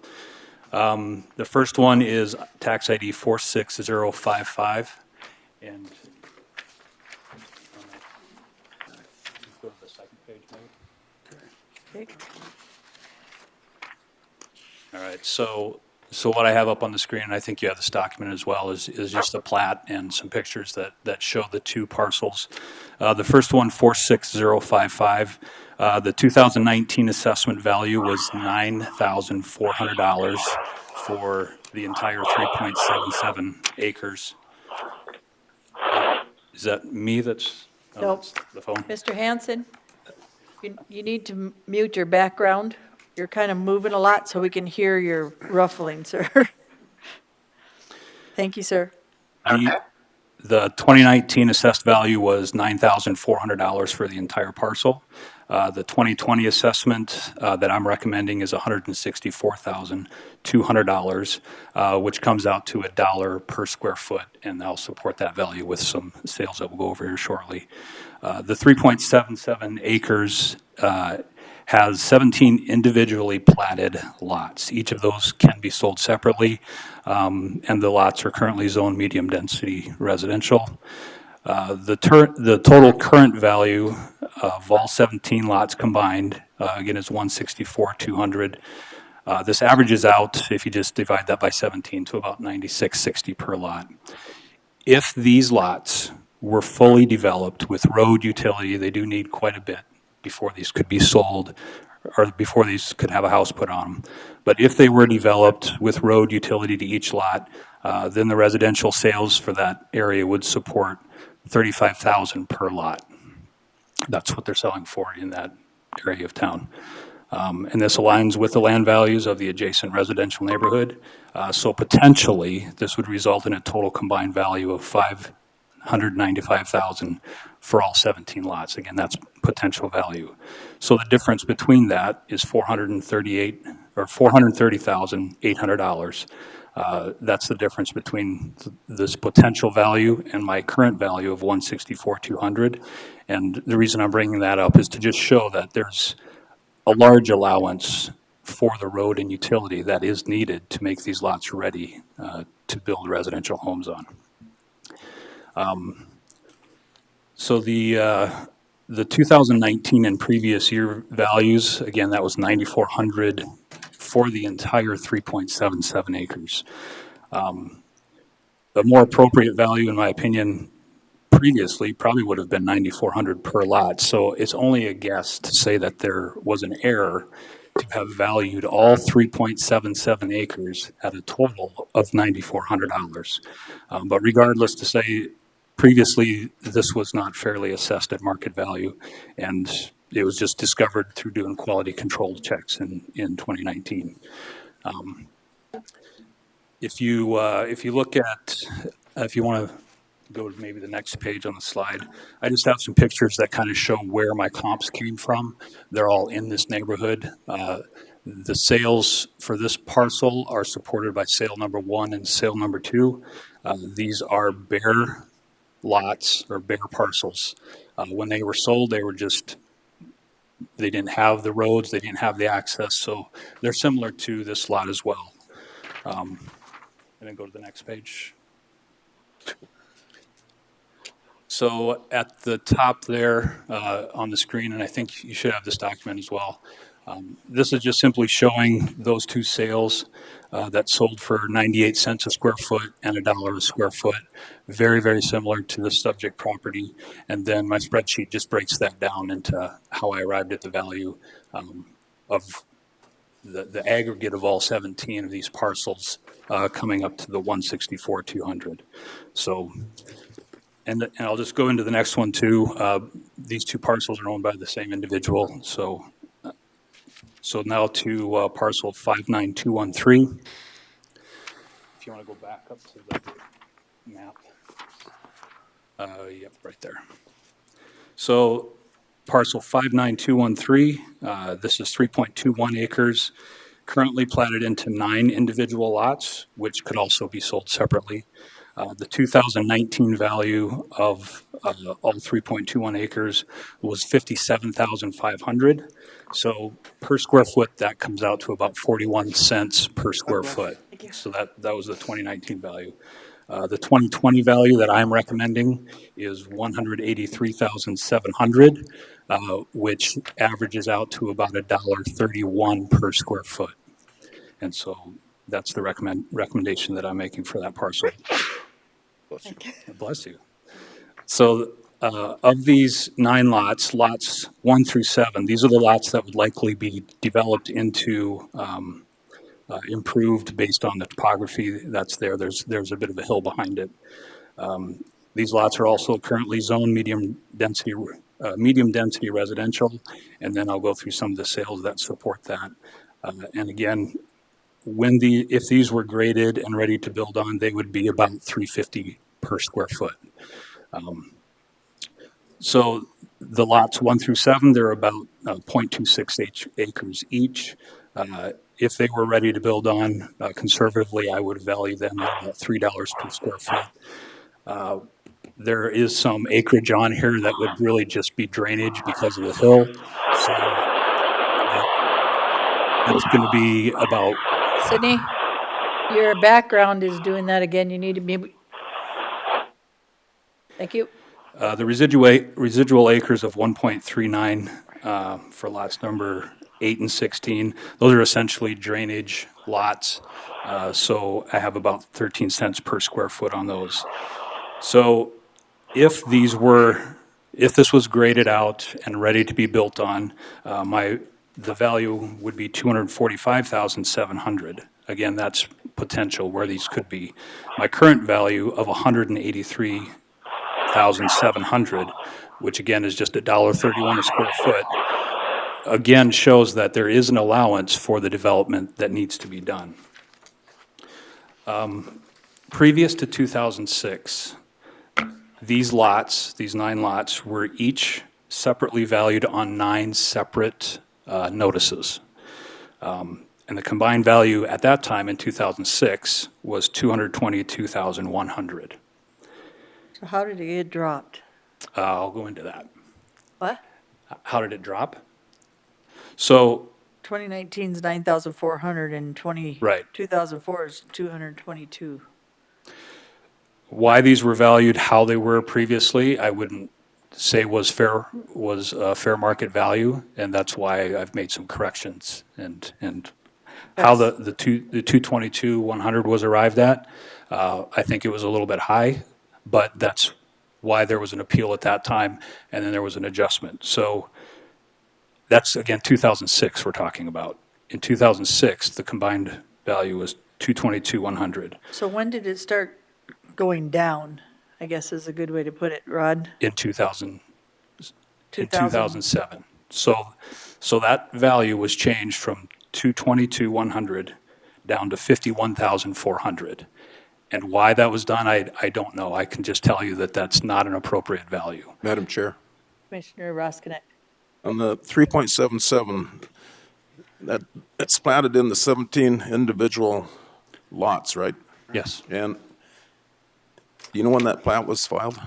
Speaker 18: The first one is tax ID 46055. And go to the second page, maybe.
Speaker 3: Okay.
Speaker 18: All right, so what I have up on the screen, and I think you have this document as well, is just a plat and some pictures that show the two parcels. The first one, 46055, the 2019 assessment value was $9,400 for the entire 3.77 acres. Is that me that's? Oh,
Speaker 3: Nope.
Speaker 18: that's the phone?
Speaker 3: Mr. Hanson, you need to mute your background. You're kind of moving a lot so we can hear your ruffling, sir. Thank you, sir.
Speaker 18: The 2019 assessed value was $9,400 for the entire parcel. The 2020 assessment that I'm recommending is $164,200, which comes out to $1 per square foot, and I'll support that value with some sales that we'll go over here shortly. The 3.77 acres has 17 individually platted lots. Each of those can be sold separately, and the lots are currently zoned medium-density residential. The total current value of all 17 lots combined, again, is 164,200. This averages out, if you just divide that by 17, to about 96.60 per lot. If these lots were fully developed with road utility, they do need quite a bit before these could be sold or before these could have a house put on them. But if they were developed with road utility to each lot, then the residential sales for that area would support 35,000 per lot. That's what they're selling for in that area of town. And this aligns with the land values of the adjacent residential neighborhood. So potentially, this would result in a total combined value of $595,000 for all 17 lots. Again, that's potential value. So the difference between that is $430,800. That's the difference between this potential value and my current value of 164,200. And the reason I'm bringing that up is to just show that there's a large allowance for the road and utility that is needed to make these lots ready to build residential homes on. So the 2019 and previous year values, again, that was 9,400 for the entire 3.77 acres. The more appropriate value, in my opinion, previously probably would have been 9,400 per lot. So it's only a guess to say that there was an error to have valued all 3.77 acres at a total of $9,400. But regardless, to say previously this was not fairly assessed at market value, and it was just discovered through doing quality control checks in 2019. If you look at, if you want to go to maybe the next page on the slide, I just have some pictures that kind of show where my comps came from. They're all in this neighborhood. The sales for this parcel are supported by sale number 1 and sale number 2. These are bare lots or bare parcels. When they were sold, they didn't have the roads, they didn't have the access, so they're similar to this lot as well. And then go to the next page. So at the top there on the screen, and I think you should have this document as well, this is just simply showing those two sales that sold for 98 cents a square foot and $1 a square foot. Very, very similar to the subject property. And then my spreadsheet just breaks that down into how I arrived at the value of the aggregate of all 17 of these parcels coming up to the 164,200. So, and I'll just go into the next one too. These two parcels are owned by the same individual. So now to parcel 59213. If you want to go back up to the map. Yep, right there. So parcel 59213, this is 3.21 acres, currently platted into 9 individual lots, which could also be sold separately. The 2019 value of all 3.21 acres was $57,500. So per square foot, that comes out to about 41 cents per square foot. So that was the 2019 value. The 2020 value that I'm recommending is $183,700, which averages out to about $1.31 per square foot. And so that's the recommendation that I'm making for that parcel. Bless you. So of these 9 lots, lots 1 through 7, these are the lots that would likely be developed into improved based on the topography that's there. There's a bit of a hill behind it. These lots are also currently zoned medium density residential, and then I'll go through some of the sales that support that. And again, if these were graded and ready to build on, they would be about $350 per square foot. So the lots 1 through 7, they're about 0.26 acres each. If they were ready to build on, conservatively, I would value them at about $3 per square foot. There is some acreage on here that would really just be drainage because of the hill. So That's going to be about,
Speaker 3: Sydney, your background is doing that again. You need to be. Thank you.
Speaker 18: the residual acres of 1.39 for lots number 8 and 16. Those are essentially drainage lots. So I have about 13 cents per square foot on those. So if this was graded out and ready to be built on, the value would be 245,700. Again, that's potential where these could be. My current value of 183,700, which again is just $1.31 a square foot, again shows that there is an allowance for the development that needs to be done. Previous to 2006, these 9 lots, were each separately valued on 9 separate notices. And the combined value at that time in 2006 was 222,100.
Speaker 3: So how did it get dropped?
Speaker 18: I'll go into that.
Speaker 3: What?
Speaker 18: How did it drop? So
Speaker 3: 2019 is 9,400 and
Speaker 18: right.
Speaker 3: 2004 is 222.
Speaker 18: Why these were valued how they were previously, I wouldn't say was fair market value, and that's why I've made some corrections and how the 222 100 was arrived at. I think it was a little bit high, but that's why there was an appeal at that time, and then there was an adjustment. So that's again 2006 we're talking about. In 2006, the combined value was 222 100.
Speaker 3: So when did it start going down, I guess is a good way to put it, Rod?
Speaker 18: In 2007. So that value was changed from 222 100 down to 51,400. And why that was done, I don't know. I can just tell you that that's not an appropriate value.
Speaker 5: Madam Chair,
Speaker 3: Commissioner Roskinek.
Speaker 5: on the 3.77, it's platted in the 17 individual lots, right?
Speaker 18: Yes.
Speaker 5: And you know when that plat was filed? Well,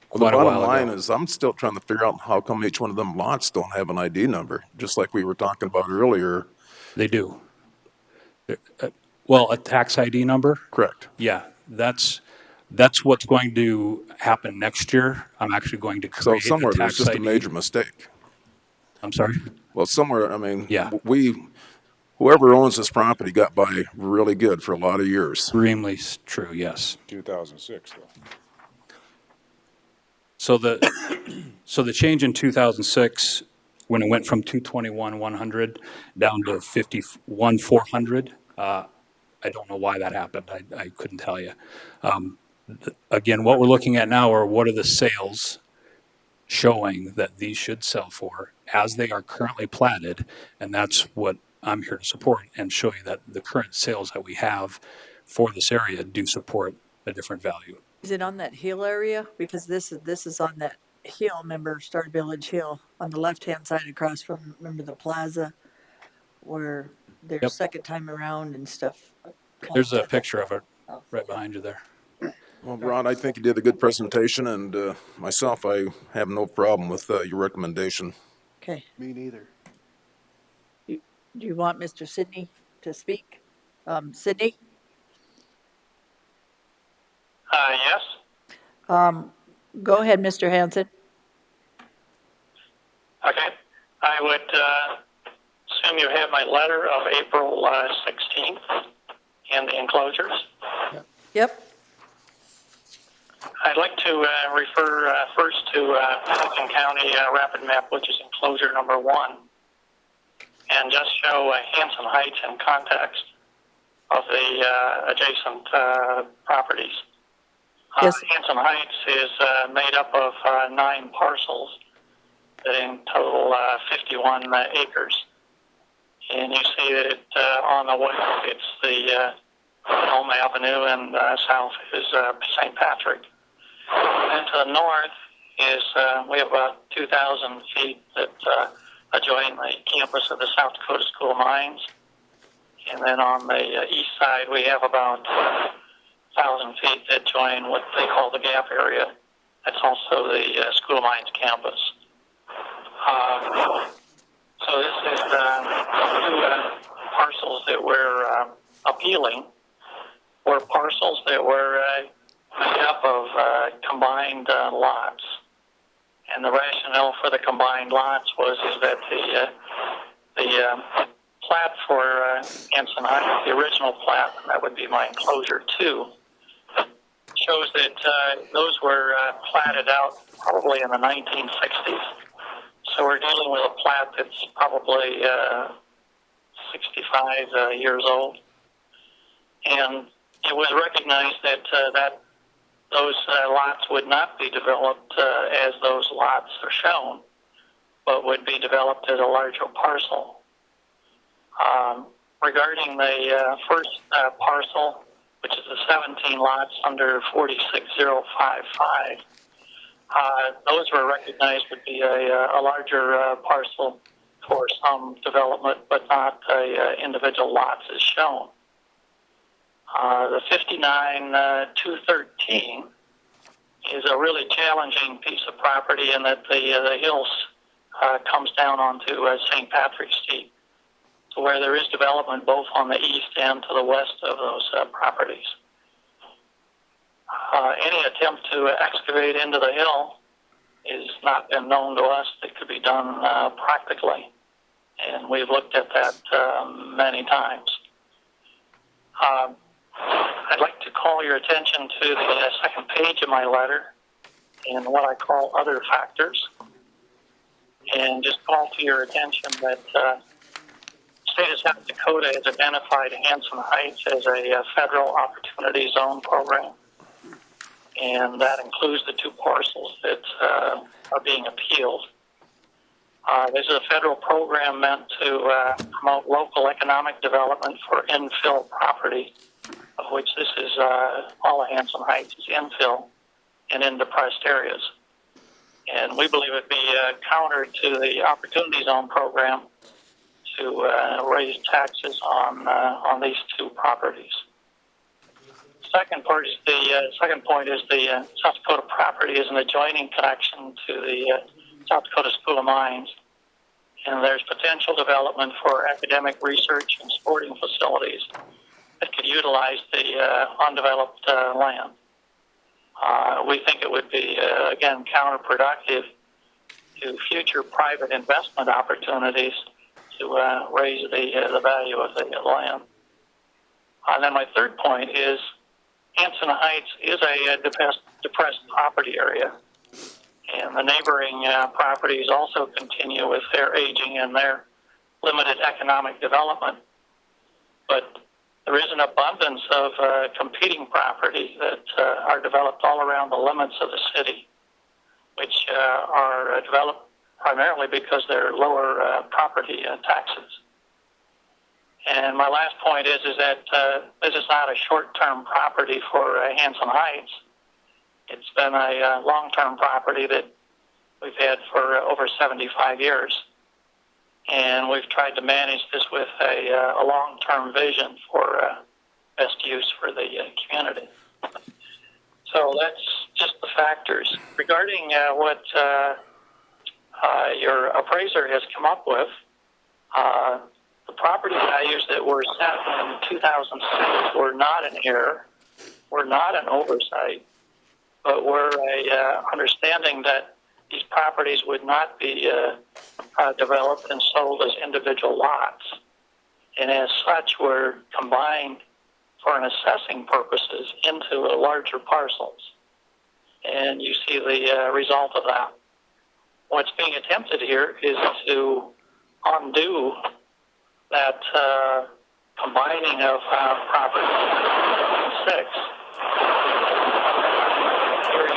Speaker 18: Quite
Speaker 5: the
Speaker 18: a
Speaker 5: bottom
Speaker 18: while
Speaker 5: line
Speaker 18: ago.
Speaker 5: is, I'm still trying to figure out how come each one of them lots don't have an ID number, just like we were talking about earlier.
Speaker 18: They do. Well, a tax ID number?
Speaker 5: Correct.
Speaker 18: Yeah, that's what's going to happen next year. I'm actually going to
Speaker 5: So
Speaker 18: create
Speaker 5: somewhere
Speaker 18: a
Speaker 5: there's
Speaker 18: tax
Speaker 5: just
Speaker 18: ID.
Speaker 5: a major mistake.
Speaker 18: I'm sorry?
Speaker 5: Well, somewhere, I mean,
Speaker 18: Yeah.
Speaker 5: whoever owns this property got by really good for a lot of years.
Speaker 18: Extremely true, yes.
Speaker 2: 2006, though.
Speaker 18: So the change in 2006, when it went from 221 100 down to 51 400, I don't know why that happened. I couldn't tell you. Again, what we're looking at now are what are the sales showing that these should sell for as they are currently platted, and that's what I'm here to support and show you that the current sales that we have for this area do support a different value.
Speaker 3: Is it on that hill area? Because this is on that hill, remember, Star Village Hill, on the left-hand side across from, remember the plaza, where their
Speaker 18: Yep.
Speaker 3: second time around and stuff.
Speaker 18: There's a picture of it right behind you there.
Speaker 5: Well, Ron, I think you did a good presentation, and myself, I have no problem with your recommendation.
Speaker 3: Okay.
Speaker 9: Me neither.
Speaker 3: Do you want Mr. Sidney to speak? Sidney?
Speaker 17: Yes.
Speaker 3: Go ahead, Mr. Hanson.
Speaker 17: Okay. I would assume you have my letter of April 16th and the enclosures.
Speaker 3: Yep.
Speaker 17: I'd like to refer first to Pennington County Rapid Map, which is enclosure number 1, and just show Hanson Heights in context of the adjacent properties.
Speaker 3: Yes.
Speaker 17: Hanson Heights is made up of 9 parcels that in total 51 acres. And you see that on the west it's the Elm Avenue, and south is St. Patrick. And to the north is we have about 2,000 feet that adjoin the campus of the South Dakota School of Mines. And then on the east side we have about 1,000 feet that join what they call the Gap area. That's also the School of Mines campus. So this is two parcels that we're appealing were parcels that were made up of combined lots. And the rationale for the combined lots was is that the plat for Hanson Heights, the original plat, that would be my enclosure 2, shows that those were platted out probably in the 1960s. So we're dealing with a plat that's probably 65 years old. And it was recognized that those lots would not be developed as those lots are shown, but would be developed as a larger parcel. Regarding the first parcel, which is the 17 lots under 46055, those were recognized would be a larger parcel for some development, but not individual lots as shown. The 59-213 is a really challenging piece of property in that the hills comes down onto St. Patrick's Street, to where there is development both on the east and to the west of those properties. Any attempt to excavate into the hill has not been known to us that could be done practically, and we've looked at that many times. I'd like to call your attention to the second page of my letter and what I call other factors, and just call to your attention that the state of South Dakota has identified Hanson Heights as a federal opportunity zone program, and that includes the two parcels that are being appealed. This is a federal program meant to promote local economic development for infill property, of which this is all of Hanson Heights is infill and in depressed areas. And we believe it would be counter to the Opportunity Zone program to raise taxes on these two properties. Second point is the South Dakota property is an adjoining connection to the South Dakota School of Mines, and there's potential development for academic research and sporting facilities that could utilize the undeveloped land. We think it would be, again, counterproductive to future private investment opportunities to raise the value of the land. And then my third point is Hanson Heights is a depressed property area, and the neighboring properties also continue with their aging and their limited economic development. But there is an abundance of competing property that are developed all around the limits of the city, which are developed primarily because they're lower property taxes. And my last point is that this is not a short-term property for Hanson Heights. It's been a long-term property that we've had for over 75 years. And we've tried to manage this with a long-term vision for best use for the community. So that's just the factors. Regarding what your appraiser has come up with, the property values that were set in 2006 were not an error, were not an oversight, but were a understanding that these properties would not be developed and sold as individual lots, and as such were combined for an assessing purposes into larger parcels. And you see the result of that. What's being attempted here is to undo that combining of property six.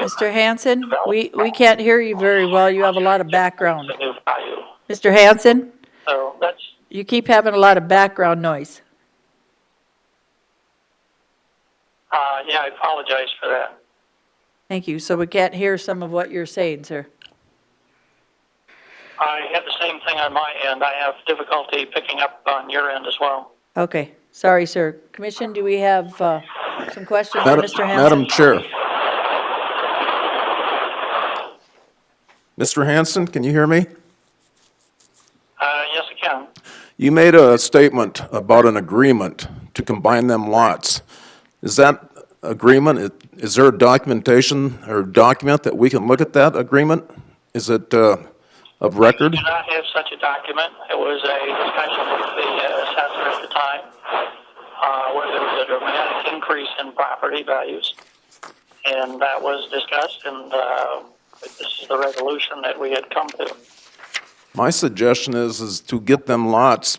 Speaker 3: Mr. Hanson, we can't hear you very well. You have a lot of background. Mr. Hanson?
Speaker 17: So that's...
Speaker 3: You keep having a lot of background noise.
Speaker 17: Yeah, I apologize for that.
Speaker 3: Thank you. So we can't hear some of what you're saying, sir.
Speaker 17: I have the same thing on my end. I have difficulty picking up on your end as well.
Speaker 3: Okay. Sorry, sir. Commission, do we have some questions for Mr. Hanson?
Speaker 5: Madam Chair. Mr. Hanson, can you hear me?
Speaker 17: Yes, I Ken?
Speaker 5: You made a statement about an agreement to combine them lots. Is that agreement, is there a documentation or document that we can look at that agreement? Is it of record?
Speaker 17: We do not have such a document. It was a discussion with the assessor at the time, where there was a dramatic increase in property values. And that was discussed, and this is the resolution that we had come to.
Speaker 5: My suggestion is to get them lots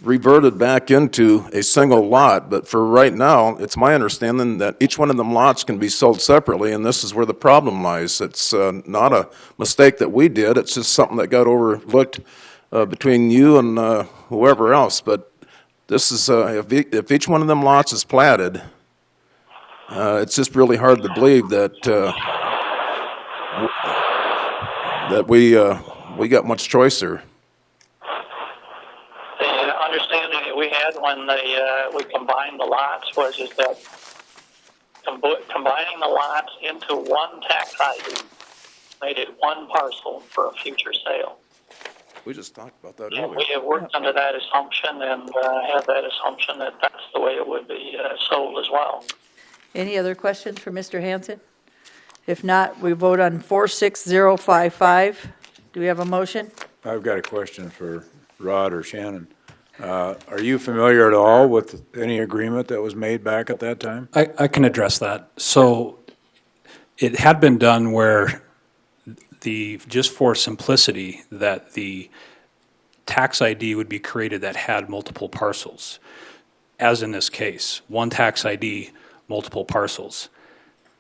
Speaker 5: reverted back into a single lot, but for right now, it's my understanding that each one of them lots can be sold separately, and this is where the problem lies. It's not a mistake that we did, it's just something that got overlooked between you and whoever else, but this is, if each one of them lots is platted, it's just really hard to believe that we got much choice here.
Speaker 17: The understanding that we had when we combined the lots was that combining the lots into one tax ID made it one parcel for a future sale.
Speaker 5: We just talked about that
Speaker 17: And
Speaker 5: earlier.
Speaker 17: we have worked under that assumption and have that assumption that that's the way it would be sold as well.
Speaker 3: Any other questions for Mr. Hanson? If not, we vote on 46055. Do we have a motion?
Speaker 2: I've got a question for Rod or Shannon. Are you familiar at all with any agreement that was made back at that time?
Speaker 18: I can address that. So it had been done where just for simplicity, that the tax ID would be created that had multiple parcels. As in this case, one tax ID, multiple parcels.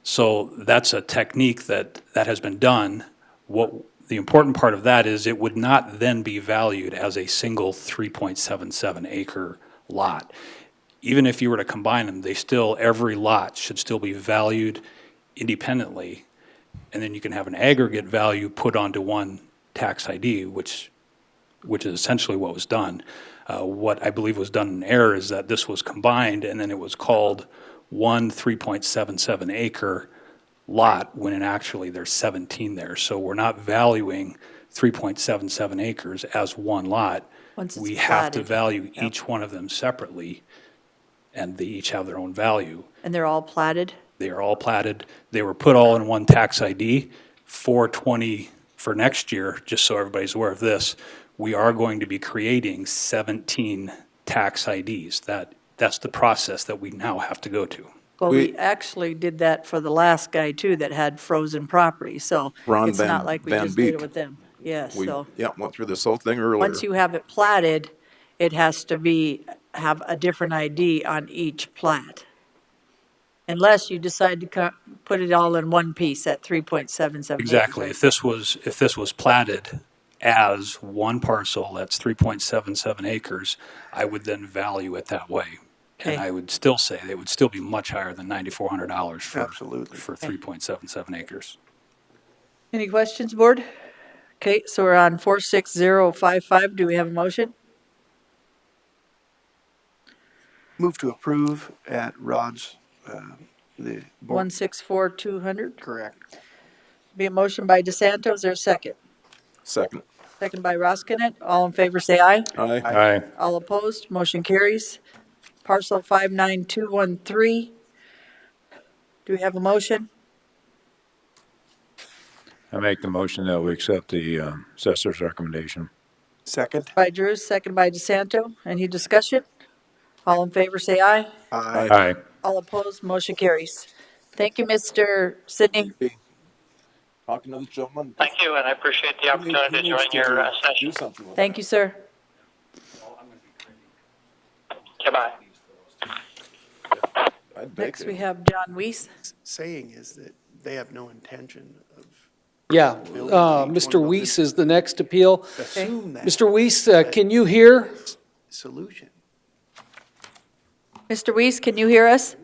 Speaker 18: So that's a technique that has been done. What the important part of that is it would not then be valued as a single 3.77 acre lot. Even if you were to combine them, every lot should still be valued independently, and then you can have an aggregate value put onto one tax ID, which is essentially what was done. What I believe was done in error is that this was combined, and then it was called one 3.77 acre lot, when actually there's 17 there. So we're not valuing 3.77 acres as one lot.
Speaker 3: Once it's
Speaker 18: We have to
Speaker 3: platted.
Speaker 18: value each one of them separately, and they each have their own value.
Speaker 3: And they're all platted?
Speaker 18: They are all platted. They were put all in one tax ID. 420 for next year, just so everybody's aware of this, we are going to be creating 17 tax IDs. That's the process that we now have to go to.
Speaker 3: Well, we actually did that for the last guy too that had frozen property, so
Speaker 5: Ron
Speaker 3: it's not like we
Speaker 5: Van
Speaker 3: just did it
Speaker 5: Beek.
Speaker 3: with them. Yes,
Speaker 5: We,
Speaker 3: so,
Speaker 5: yeah, went through this whole thing earlier.
Speaker 3: once you have it platted, it has to have a different ID on each plat. Unless you decide to put it all in one piece at 3.77
Speaker 18: Exactly.
Speaker 3: acres.
Speaker 18: If this was platted as one parcel, that's 3.77 acres, I would then value it that way. And
Speaker 3: Okay.
Speaker 18: I would still say they would still be much higher than $9,400
Speaker 9: Absolutely.
Speaker 18: for 3.77 acres.
Speaker 3: Any questions, board? Okay, so we're on 46055. Do we have a motion?
Speaker 9: Move to approve at Rod's, the board.
Speaker 3: 164-200.
Speaker 9: Correct.
Speaker 3: Be a motion by DeSanto. Is there a second?
Speaker 5: Second.
Speaker 3: Second by Roskinet. All in favor, say aye.
Speaker 5: Aye.
Speaker 2: Aye.
Speaker 3: All opposed, motion carries. Parcel 59213. Do we have a motion?
Speaker 2: I make the motion that we accept the assessor's recommendation.
Speaker 9: Second.
Speaker 3: By Drews, second by DeSanto. Any discussion? All in favor, say aye.
Speaker 9: Aye.
Speaker 2: Aye.
Speaker 3: All opposed, motion carries. Thank you, Mr. Sidney.
Speaker 5: Talking to the gentleman.
Speaker 17: Thank you, and I appreciate the opportunity to join your session.
Speaker 5: Do something with
Speaker 3: Thank you, sir.
Speaker 17: Goodbye.
Speaker 5: it. I'd bake
Speaker 3: Next,
Speaker 5: it.
Speaker 3: we have John Weiss.
Speaker 9: Saying is that they have no intention of.
Speaker 1: Yeah,
Speaker 9: building each one of
Speaker 1: Mr.
Speaker 9: those
Speaker 1: Weiss is the next appeal.
Speaker 9: Assume that.
Speaker 1: Mr. Weiss, can you hear?
Speaker 9: Solution.
Speaker 3: Mr. Weiss, can you hear us?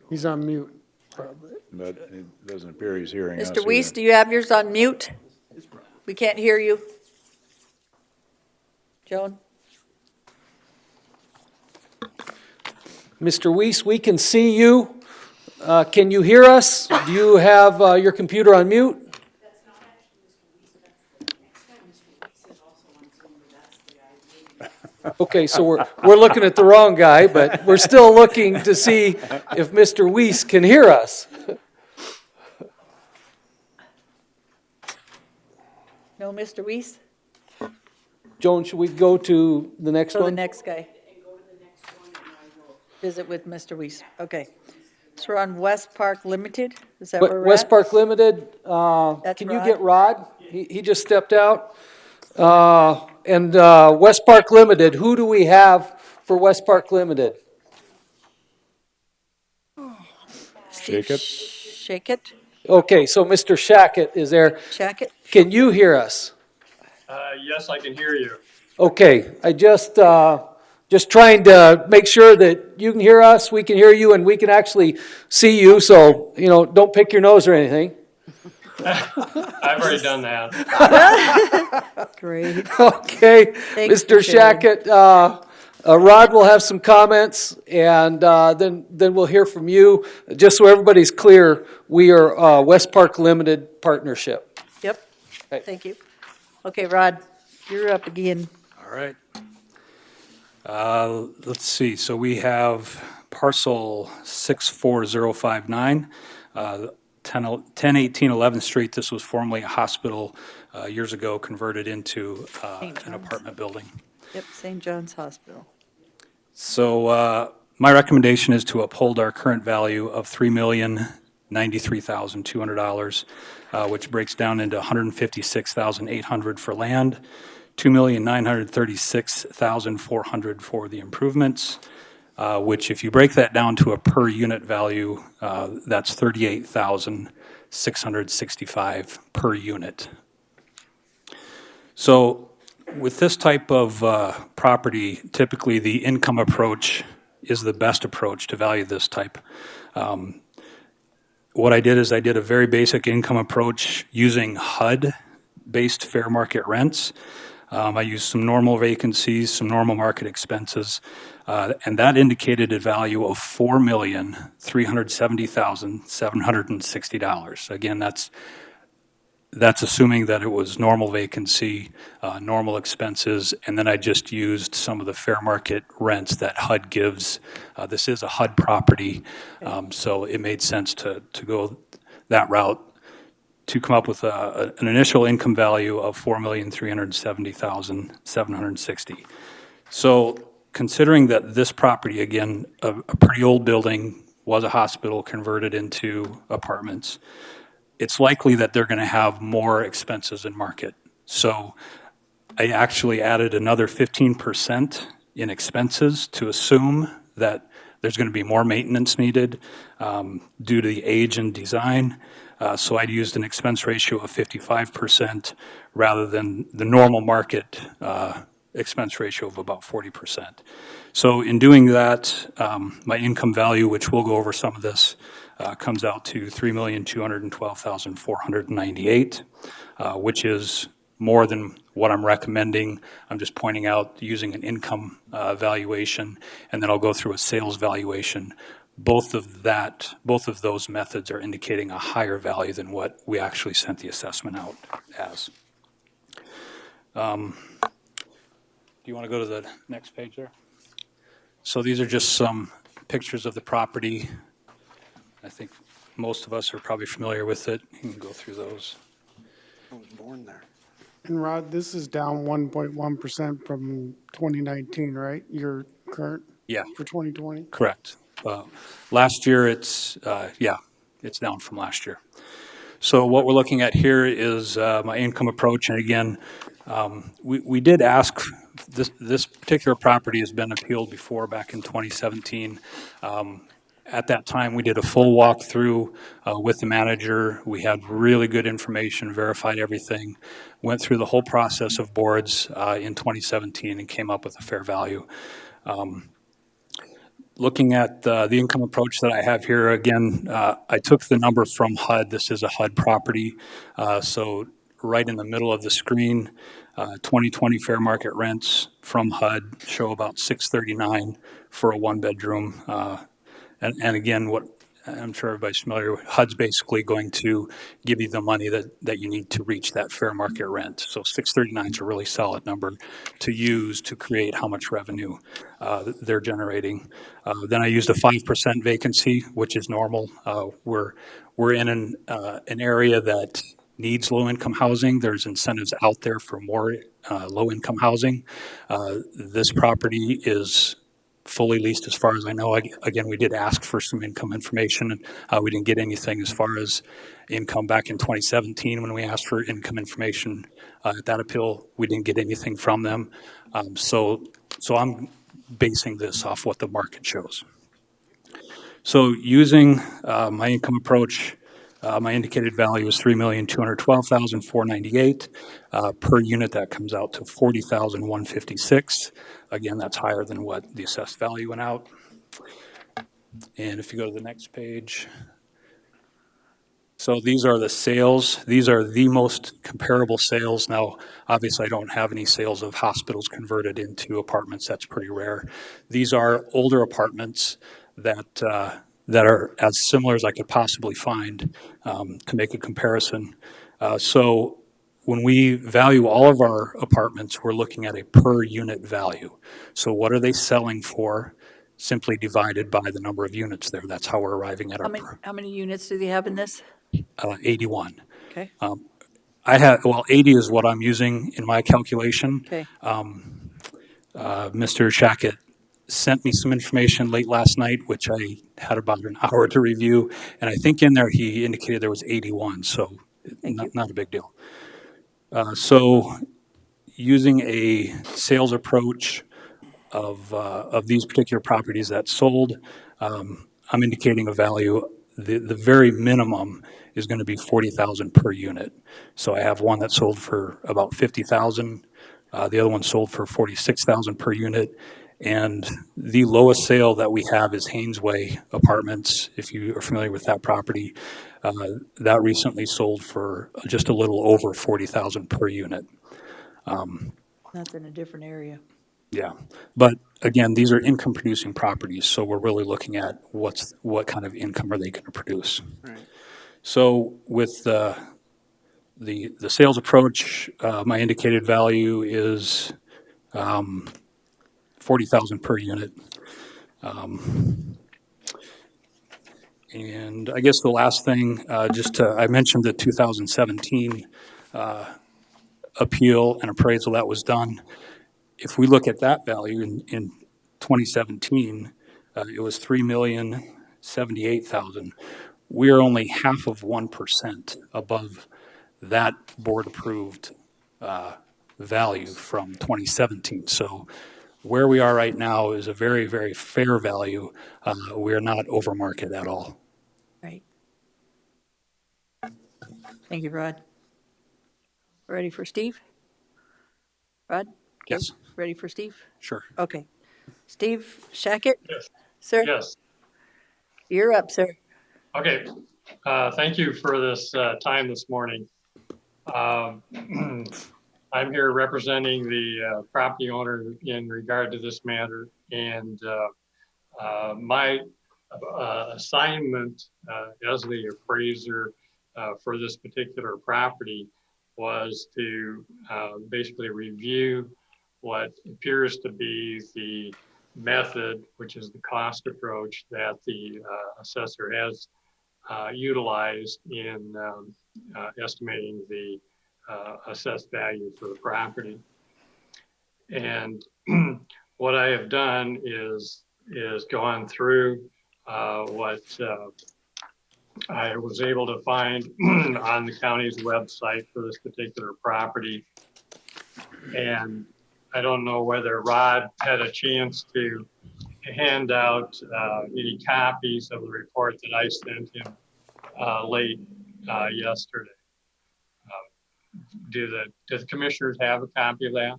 Speaker 4: He's on mute, probably.
Speaker 2: But it doesn't appear he's hearing us.
Speaker 3: Mr. Weiss,
Speaker 2: either.
Speaker 3: do you have yours on mute? We can't hear you. Joan?
Speaker 1: Mr. Weiss, we can see you. Can you hear us? Do you have your computer on mute? Okay, so we're looking at the wrong guy, but we're still looking to see if Mr. Weiss can hear us.
Speaker 3: No, Mr. Weiss?
Speaker 1: Joan, should we go to the next
Speaker 3: So the
Speaker 1: one?
Speaker 3: next guy. Visit with Mr. Weiss. Okay. So we're on West Park Limited? Is that where we're
Speaker 1: West
Speaker 3: at?
Speaker 1: Park Limited,
Speaker 3: That's
Speaker 1: can you
Speaker 3: Rod?
Speaker 1: get Rod? He just stepped out. And West Park Limited, who do we have for West Park Limited?
Speaker 3: Steve
Speaker 2: Shake it.
Speaker 3: Shake it?
Speaker 1: Okay, so Mr. Shackett is there.
Speaker 3: Shack it?
Speaker 1: Can you hear us?
Speaker 10: Yes, I can hear you.
Speaker 1: Okay, I just trying to make sure that you can hear us, we can hear you, and we can actually see you, so, don't pick your nose or anything.
Speaker 10: I've already done that.
Speaker 3: Great.
Speaker 1: Okay,
Speaker 3: Thanks
Speaker 1: Mr.
Speaker 3: for sharing.
Speaker 1: Shackett, Rod will have some comments, and then we'll hear from you. Just so everybody's clear, we are West Park Limited Partnership.
Speaker 3: Yep.
Speaker 1: Okay.
Speaker 3: Thank you. Okay, Rod, you're up again.
Speaker 18: All right. Let's see, so we have parcel 64059, 1018 11th Street. This was formerly a hospital years ago, converted into an apartment building.
Speaker 3: Yep, St. John's Hospital.
Speaker 18: So my recommendation is to uphold our current value of $3,093,200, which breaks down into $156,800 for land, $2,936,400 for the improvements, which if you break that down to a per unit value, that's $38,665 per unit. So with this type of property, typically the income approach is the best approach to value this type. What I did is I did a very basic income approach using HUD-based fair market rents. I used some normal vacancies, some normal market expenses, and that indicated a value of $4,370,760. Again, that's assuming that it was normal vacancy, normal expenses, and then I just used some of the fair market rents that HUD gives. This is a HUD property, so it made sense to go that route to come up with an initial income value of $4,370,760. So considering that this property, again, a pretty old building, was a hospital converted into apartments, it's likely that they're going to have more expenses in market. So I actually added another 15% in expenses to assume that there's going to be more maintenance needed due to the age and design. So I'd used an expense ratio of 55% rather than the normal market expense ratio of about 40%. So in doing that, my income value, which we'll go over some of this, comes out to $3,212,498, which is more than what I'm recommending. I'm just pointing out using an income valuation, and then I'll go through a sales valuation. Both of those methods are indicating a higher value than what we actually sent the assessment out as. Do you want to go to the next page there? So these are just some pictures of the property. I think most of us are probably familiar with it. You can go through those.
Speaker 9: I was born there.
Speaker 4: And Rod, this is down 1.1% from 2019, right? Your current?
Speaker 18: Yeah.
Speaker 4: For 2020?
Speaker 18: Correct. Last year, it's down from last year. So what we're looking at here is my income approach. And again, we did ask, this particular property has been appealed before back in 2017. At that time, we did a full walkthrough with the manager. We had really good information, verified everything, went through the whole process of boards in 2017 and came up with a fair value. Looking at the income approach that I have here, again, I took the number from HUD. This is a HUD property. So right in the middle of the screen, 2020 fair market rents from HUD show about $639 for a one-bedroom. And again, I'm sure everybody's familiar, HUD's basically going to give you the money that you need to reach that fair market rent. So 639 is a really solid number to use to create how much revenue they're generating. Then I used a 5% vacancy, which is normal. We're in an area that needs low-income housing. There's incentives out there for more low-income housing. This property is fully leased as far as I know. Again, we did ask for some income information, and we didn't get anything as far as income back in 2017 when we asked for income information at that appeal. We didn't get anything from them. So I'm basing this off what the market shows. So using my income approach, my indicated value is $3,212,498 per unit. That comes out to $40,156. Again, that's higher than what the assessed value went out. And if you go to the next page. So these are the sales. These are the most comparable sales. Now, obviously, I don't have any sales of hospitals converted into apartments. That's pretty rare. These are older apartments that are as similar as I could possibly find to make a comparison. So when we value all of our apartments, we're looking at a per unit value. So what are they selling for? Simply divided by the number of units there. That's how we're arriving at our
Speaker 3: How many units do they have in this?
Speaker 18: 81.
Speaker 3: Okay.
Speaker 18: I have, well, 80 is what I'm using in my calculation.
Speaker 3: Okay.
Speaker 18: Mr. Shackett sent me some information late last night, which I had about an hour to review, and I think in there he indicated there was 81, so not a big deal. So using a sales approach of these particular properties that sold, I'm indicating a value. The very minimum is going to be $40,000 per unit. So I have one that sold for about $50,000. The other one sold for $46,000 per unit. And the lowest sale that we have is Haynesway Apartments. If you are familiar with that property, that recently sold for just a little over $40,000 per unit.
Speaker 3: That's in a different area.
Speaker 18: Yeah, but again, these are income producing properties, so we're really looking at what kind of income are they going to produce.
Speaker 9: Right.
Speaker 18: So with the sales approach, my indicated value is $40,000 per unit. And I guess the last thing, I mentioned the 2017 appeal and appraisal that was done. If we look at that value in 2017, it was $3,078,000. We are only half of 1% above that board-approved value from 2017. So where we are right now is a very, very fair value. We are not over market at all.
Speaker 3: Right. Thank you, Rod. Ready for Steve? Rod? Okay.
Speaker 18: Yes.
Speaker 3: Ready for Steve?
Speaker 18: Sure.
Speaker 3: Okay. Steve Shackett?
Speaker 19: Yes.
Speaker 3: Sir?
Speaker 19: Yes.
Speaker 3: You're up, sir.
Speaker 19: Okay. Thank you for this time this morning. I'm here representing the property owner in regard to this matter, and my assignment as the appraiser for this particular property was to basically review what appears to be the method, which is the cost approach that the assessor has utilized in estimating the assessed value for the property. And what I have done is gone through what I was able to find on the county's website for this particular property. And I don't know whether Rod had a chance to hand out any copies of the report that I sent him late yesterday. Do the commissioners have a copy of that?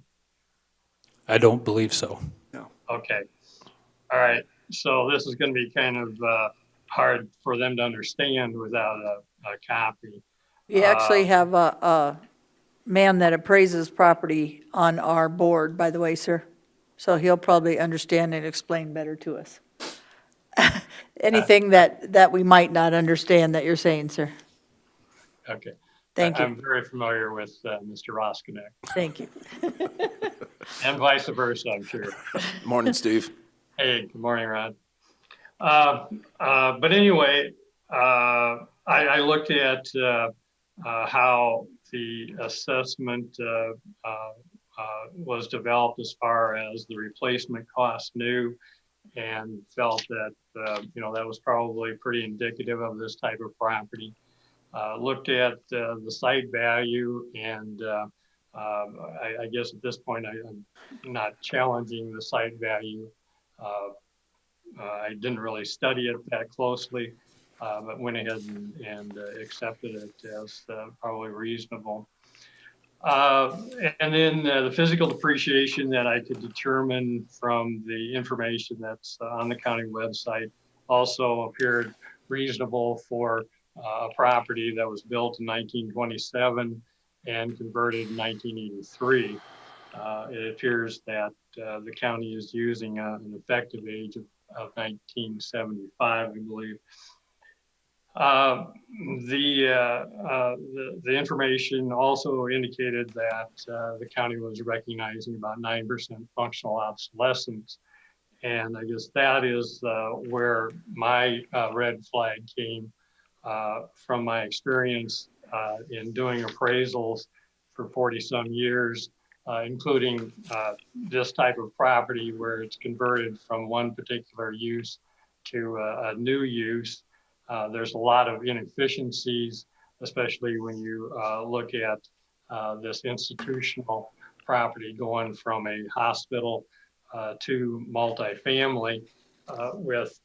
Speaker 18: I don't believe so.
Speaker 9: No.
Speaker 19: Okay. All right. So this is going to be kind of hard for them to understand without a copy.
Speaker 3: We actually have a man that appraises property on our board, by the way, sir. So he'll probably understand and explain better to us. anything that we might not understand that you're saying, sir.
Speaker 19: Okay.
Speaker 3: Thank you.
Speaker 19: I'm very familiar with Mr. Roskinek.
Speaker 3: Thank you.
Speaker 19: And vice versa, I'm sure.
Speaker 5: Morning, Steve.
Speaker 19: Hey, good morning, Rod. But anyway, I looked at how the assessment was developed as far as the replacement cost new, and felt that that was probably pretty indicative of this type of property. Looked at the site value, and I guess at this point I'm not challenging the site value. I didn't really study it that closely, but went ahead and accepted it as probably reasonable. And then the physical depreciation that I could determine from the information that's on the county website also appeared reasonable for a property that was built in 1927 and converted in 1983. It appears that the county is using an effective age of 1975, I believe. The information also indicated that the county was recognizing about 9% functional obsolescence. And I guess that is where my red flag came from my experience in doing appraisals for 40 some years, including this type of property where it's converted from one particular use to a new use. There's a lot of inefficiencies, especially when you look at this institutional property going from a hospital to multifamily, with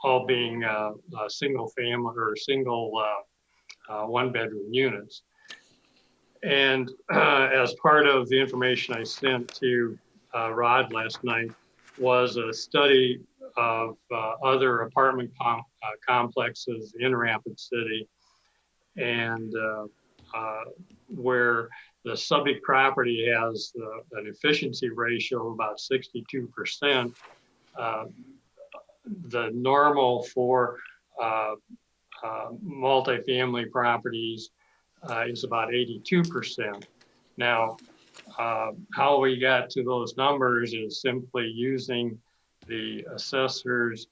Speaker 19: all being single family or single one bedroom units. And as part of the information I sent to Rod last night was a study of other apartment complexes in Rapid City, and where the subject property has an efficiency ratio of about 62%. The normal for multifamily properties is about 82%. Now, how we got to those numbers is simply using the assessor's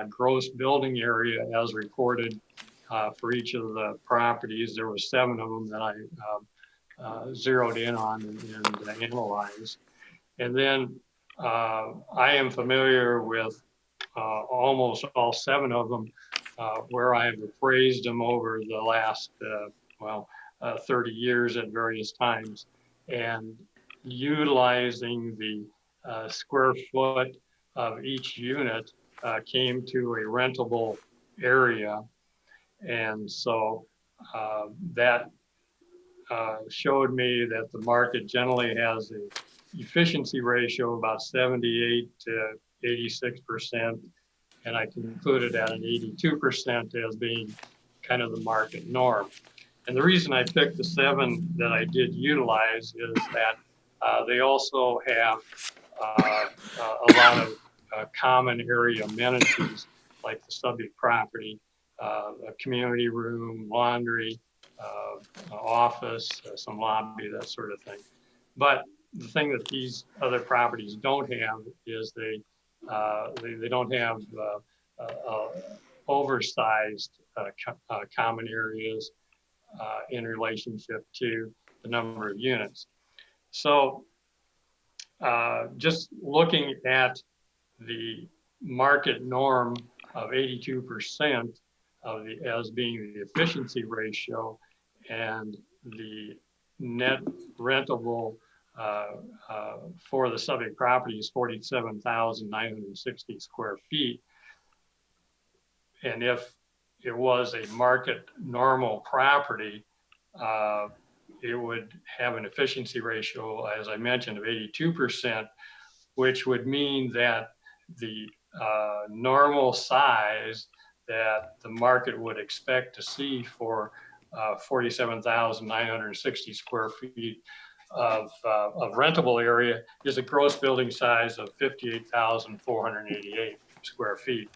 Speaker 19: gross building area as reported for each of the properties. There were 7 of them that I zeroed in on and analyzed. And then I am familiar with almost all 7 of them where I have appraised them over the last, 30 years at various times, and utilizing the square foot of each unit came to a rentable area. And so that showed me that the market generally has an efficiency ratio of about 78 to 86%. And I concluded at an 82% as being kind of the market norm. And the reason I picked the 7 that I did utilize is that they also have a lot of common area amenities like the subject property, a community room, laundry, office, some lobby, that sort of thing. But the thing that these other properties don't have is they don't have oversized common areas in relationship to the number of units. So just looking at the market norm of 82% of as being the efficiency ratio, and the net rentable for the subject property is 47,960 square feet. And if it was a market normal property, it would have an efficiency ratio, as I mentioned, of 82%, which would mean that the normal size that the market would expect to see for 47,960 square feet of rentable area is a gross building size of 58,488. square feet.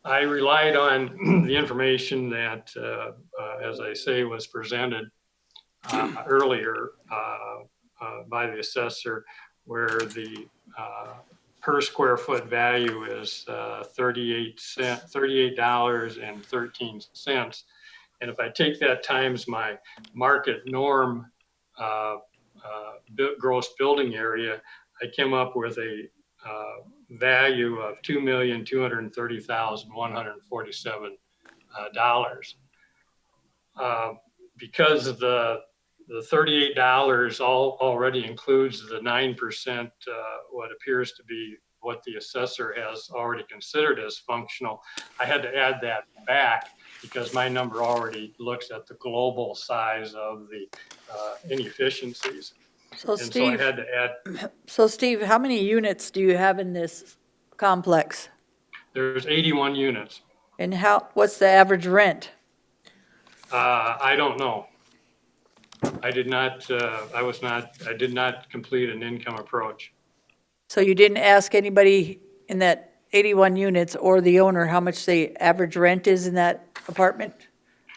Speaker 19: I relied on the information that, as I say, was presented earlier by the assessor, where the per square foot value is $38.13. And if I take that times my market norm gross building area, I came up with a value of $2,230,147. Because the $38 already includes the 9%, what appears to be what the assessor has already considered as functional, I had to add that back because my number already looks at the global size of the inefficiencies.
Speaker 3: So
Speaker 19: And so I
Speaker 3: Steve,
Speaker 19: had to add,
Speaker 3: so Steve, how many units do you have in this complex?
Speaker 19: there's 81 units.
Speaker 3: And what's the average rent?
Speaker 19: I don't know. I did not complete an income approach.
Speaker 3: So you didn't ask anybody in that 81 units or the owner how much the average rent is in that apartment?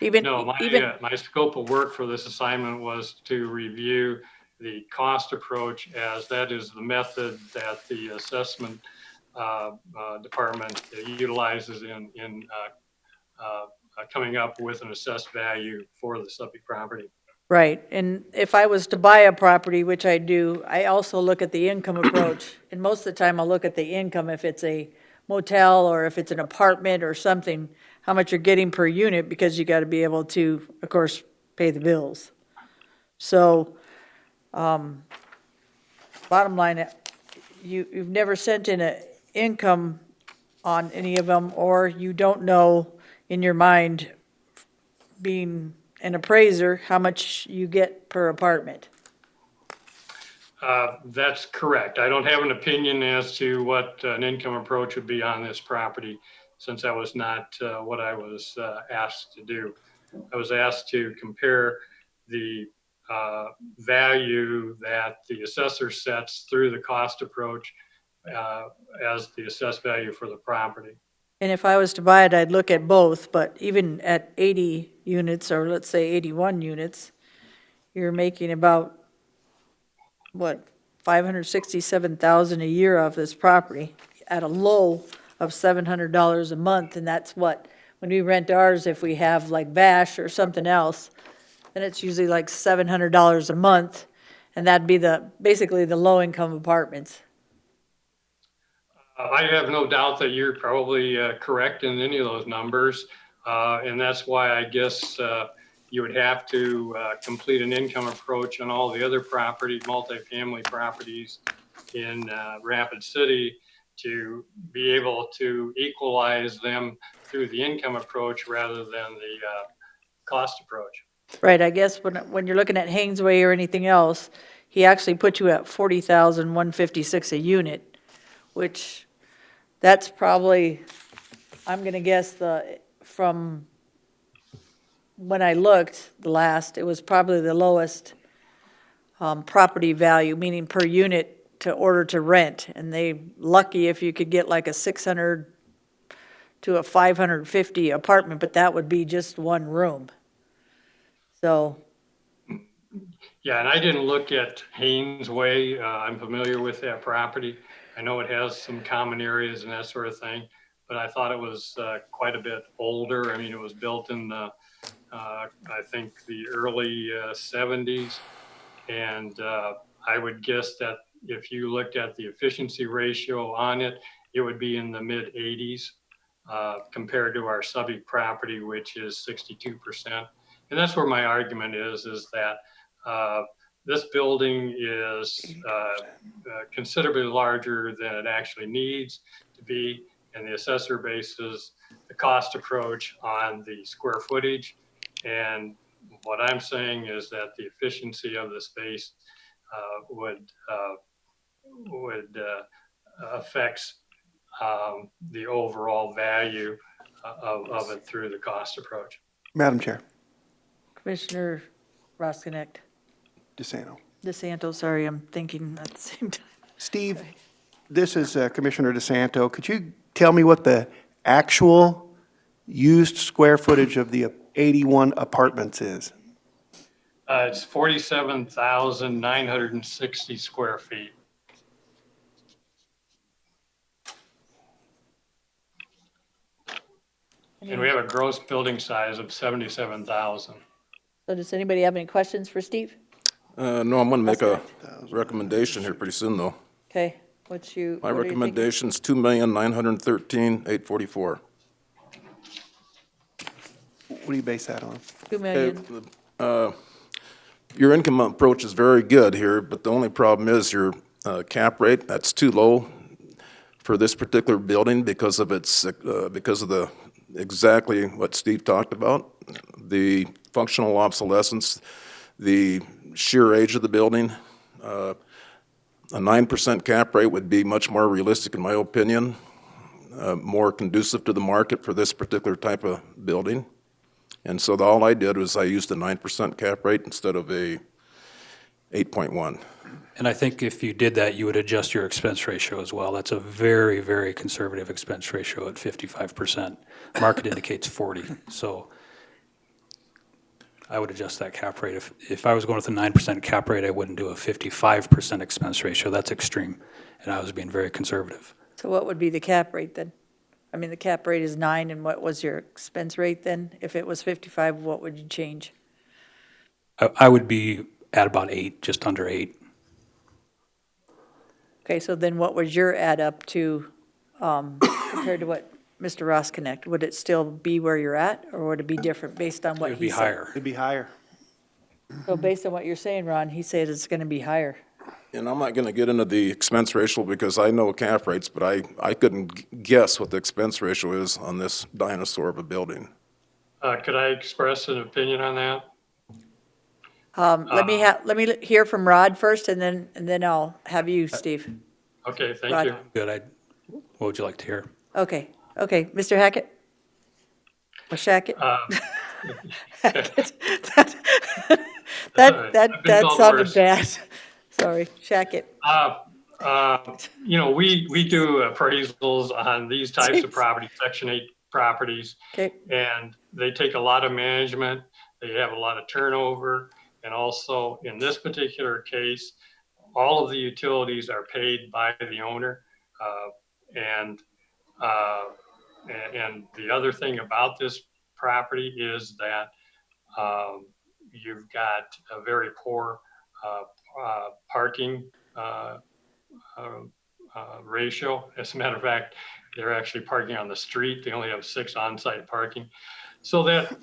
Speaker 19: No, my scope of work for this assignment was to review the cost approach, as that is the method that the assessment department utilizes in coming up with an assessed value for the subject property.
Speaker 3: Right, and if I was to buy a property, which I do, I also look at the income approach. And most of the time I'll look at the income if it's a motel or if it's an apartment or something, how much you're getting per unit, because you gotta be able to, of course, pay the bills. So, bottom line, you've never sent in an income on any of them, or you don't know in your mind, being an appraiser, how much you get per apartment.
Speaker 19: That's correct. I don't have an opinion as to what an income approach would be on this property, since that was not what I was asked to do. I was asked to compare the value that the assessor sets through the cost approach as the assessed value for the property.
Speaker 3: And if I was to buy it, I'd look at both, but even at 80 units, or let's say 81 units, you're making about, what, 567,000 a year off this property at a low of $700 a month, and that's what, when we rent ours, if we have like Bash or something else, then it's usually like $700 a month, and that'd be basically the low-income apartments.
Speaker 19: I have no doubt that you're probably correct in any of those numbers. And that's why I guess you would have to complete an income approach on all the other multifamily properties in Rapid City to be able to equalize them through the income approach rather than the cost approach.
Speaker 3: Right, I guess when you're looking at Hainesway or anything else, he actually put you at 40,156 a unit, which that's probably, I'm gonna guess from when I looked the last, it was probably the lowest property value, meaning per unit to order to rent. And lucky if you could get like a 600 to a 550 apartment, but that would be just one room. So.
Speaker 19: Yeah, and I didn't look at Haynes Way. I'm familiar with that property. I know it has some common areas and that sort of thing, but I thought it was quite a bit older. I mean, it was built in the, I think, the early 70s. And I would guess that if you looked at the efficiency ratio on it, it would be in the mid 80s compared to our subject property, which is 62%. And that's where my argument is that this building is considerably larger than it actually needs to be, and the assessor bases the cost approach on the square footage. And what I'm saying is that the efficiency of the space would affect the overall value of it through the cost approach.
Speaker 9: Madam Chair.
Speaker 3: Commissioner Roskinick.
Speaker 9: DeSanto.
Speaker 3: DeSanto, sorry, I'm thinking at the same time.
Speaker 9: Steve, This is Commissioner DeSanto. Could you tell me what the actual used square footage of the 81 apartments is?
Speaker 19: It's 47,960 square feet. And we have a gross building size of 77,000.
Speaker 3: So does anybody have any questions for Steve?
Speaker 5: No, I'm gonna make a recommendation here pretty soon, though.
Speaker 3: Okay,
Speaker 5: My
Speaker 3: what are you thinking?
Speaker 5: recommendation's $2,913,844.
Speaker 9: What do you base that on?
Speaker 3: 2 million.
Speaker 5: Your income approach is very good here, but the only problem is your cap rate, that's too low for this particular building because of its, because of the, exactly what Steve talked about, the functional obsolescence, the sheer age of the building. A 9% cap rate would be much more realistic, in my opinion, more conducive to the market for this particular type of building. And so all I did was I used a 9% cap rate instead of a 8.1.
Speaker 18: And I think if you did that, you would adjust your expense ratio as well. That's a very, very conservative expense ratio at 55%. Market indicates 40. So I would adjust that cap rate. If I was going with a 9% cap rate, I wouldn't do a 55% expense ratio. That's extreme. And I was being very conservative.
Speaker 3: So what would be the cap rate then? I mean, the cap rate is 9, and what was your expense rate then? If it was 55, what would you change?
Speaker 18: I would be at about 8, just under 8.
Speaker 3: Okay, so then what was your add up to compared to what Mr. Ross Connect? Would it still be where you're at, or would it be different based on what
Speaker 18: It would
Speaker 3: he
Speaker 18: be
Speaker 3: said?
Speaker 18: higher.
Speaker 9: It'd be higher.
Speaker 3: So based on what you're saying, Ron, he said it's going to be higher.
Speaker 5: And I'm not gonna get into the expense ratio because I know cap rates, but I couldn't guess what the expense ratio is on this dinosaur of a building.
Speaker 19: Could I express an opinion on that?
Speaker 3: Let me hear from Rod first, and then I'll have you, Steve.
Speaker 19: Okay, thank
Speaker 3: Rod.
Speaker 19: you.
Speaker 18: Good. What would you like to hear?
Speaker 3: Okay, Mr. Hackett? Or Shackett? Hackett. That sounded bad. Sorry, Shackett.
Speaker 19: We do appraisals on these types of properties, Section 8 properties.
Speaker 3: Okay.
Speaker 19: And they take a lot of management. They have a lot of turnover. And also, in this particular case, all of the utilities are paid by the owner. And the other thing about this property is that you've got a very poor parking ratio. As a matter of fact, they're actually parking on the street. They only have 6 on-site parking. So that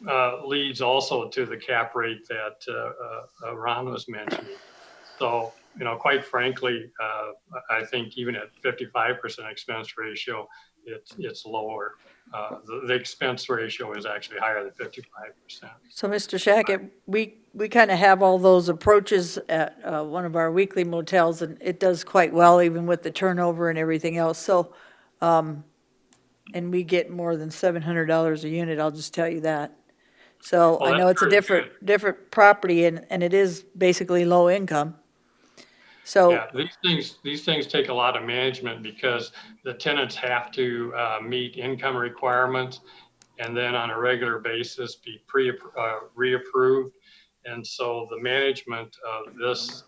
Speaker 19: leads also to the cap rate that Ron was mentioning. So, quite frankly, I think even at 55% expense ratio, it's lower. The expense ratio is actually higher than 55%.
Speaker 3: So, Mr. Shackett, we kind of have all those approaches at one of our weekly motels, and it does quite well, even with the turnover and everything else. So, and we get more than $700 a unit, I'll just tell you that. So
Speaker 19: Well,
Speaker 3: I know
Speaker 19: that's
Speaker 3: it's a
Speaker 19: very
Speaker 3: different property, and it is basically low income. So,
Speaker 19: Yeah, these things take a lot of management because the tenants have to meet income requirements and then on a regular basis be reapproved. And so the management of this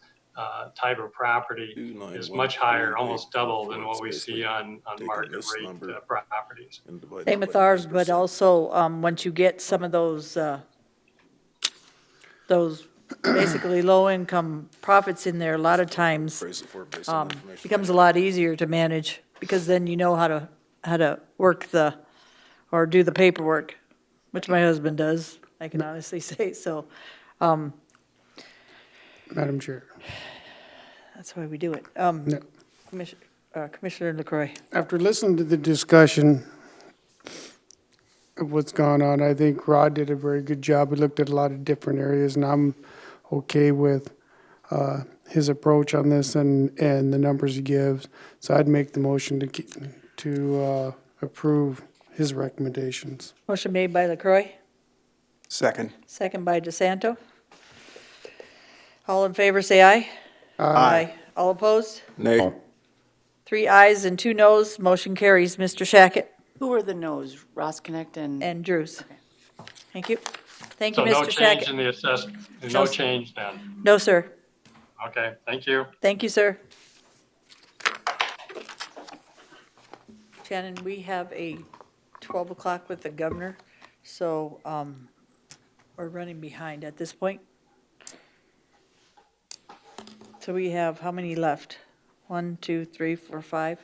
Speaker 19: type of property is much higher, almost double than what we see on market rate properties.
Speaker 3: same with ours, but also, once you get some of those basically low-income profits in there, a lot of times, becomes a lot easier to manage, because then you know how to work or do the paperwork, which my husband does, I can honestly say, so,
Speaker 4: Madam Chair.
Speaker 3: that's why we do it.
Speaker 4: No.
Speaker 3: Commissioner LaCroix.
Speaker 4: After listening to the discussion of what's gone on, I think Rod did a very good job. We looked at a lot of different areas, and I'm okay with his approach on this and the numbers he gives. So I'd make the motion to approve his recommendations.
Speaker 3: Motion made by LaCroix,
Speaker 9: Second.
Speaker 3: second by DeSanto. All in favor, say aye.
Speaker 4: Aye.
Speaker 3: All opposed?
Speaker 5: Nay.
Speaker 3: 3 ayes and 2 noes, motion carries. Mr. Shackett
Speaker 7: Who are the no's? Ross Connect and?
Speaker 3: and Drews. Thank you. Thank you,
Speaker 19: So no
Speaker 3: Mr.
Speaker 19: change
Speaker 3: Shackett.
Speaker 19: in the assessment,
Speaker 3: No,
Speaker 19: no change then?
Speaker 3: no, sir.
Speaker 19: Okay, thank you.
Speaker 3: Thank you, sir. Shannon, we have a 12 o'clock with the governor, so we're running behind at this point. So we have how many left? 1, 2, 3, 4, 5?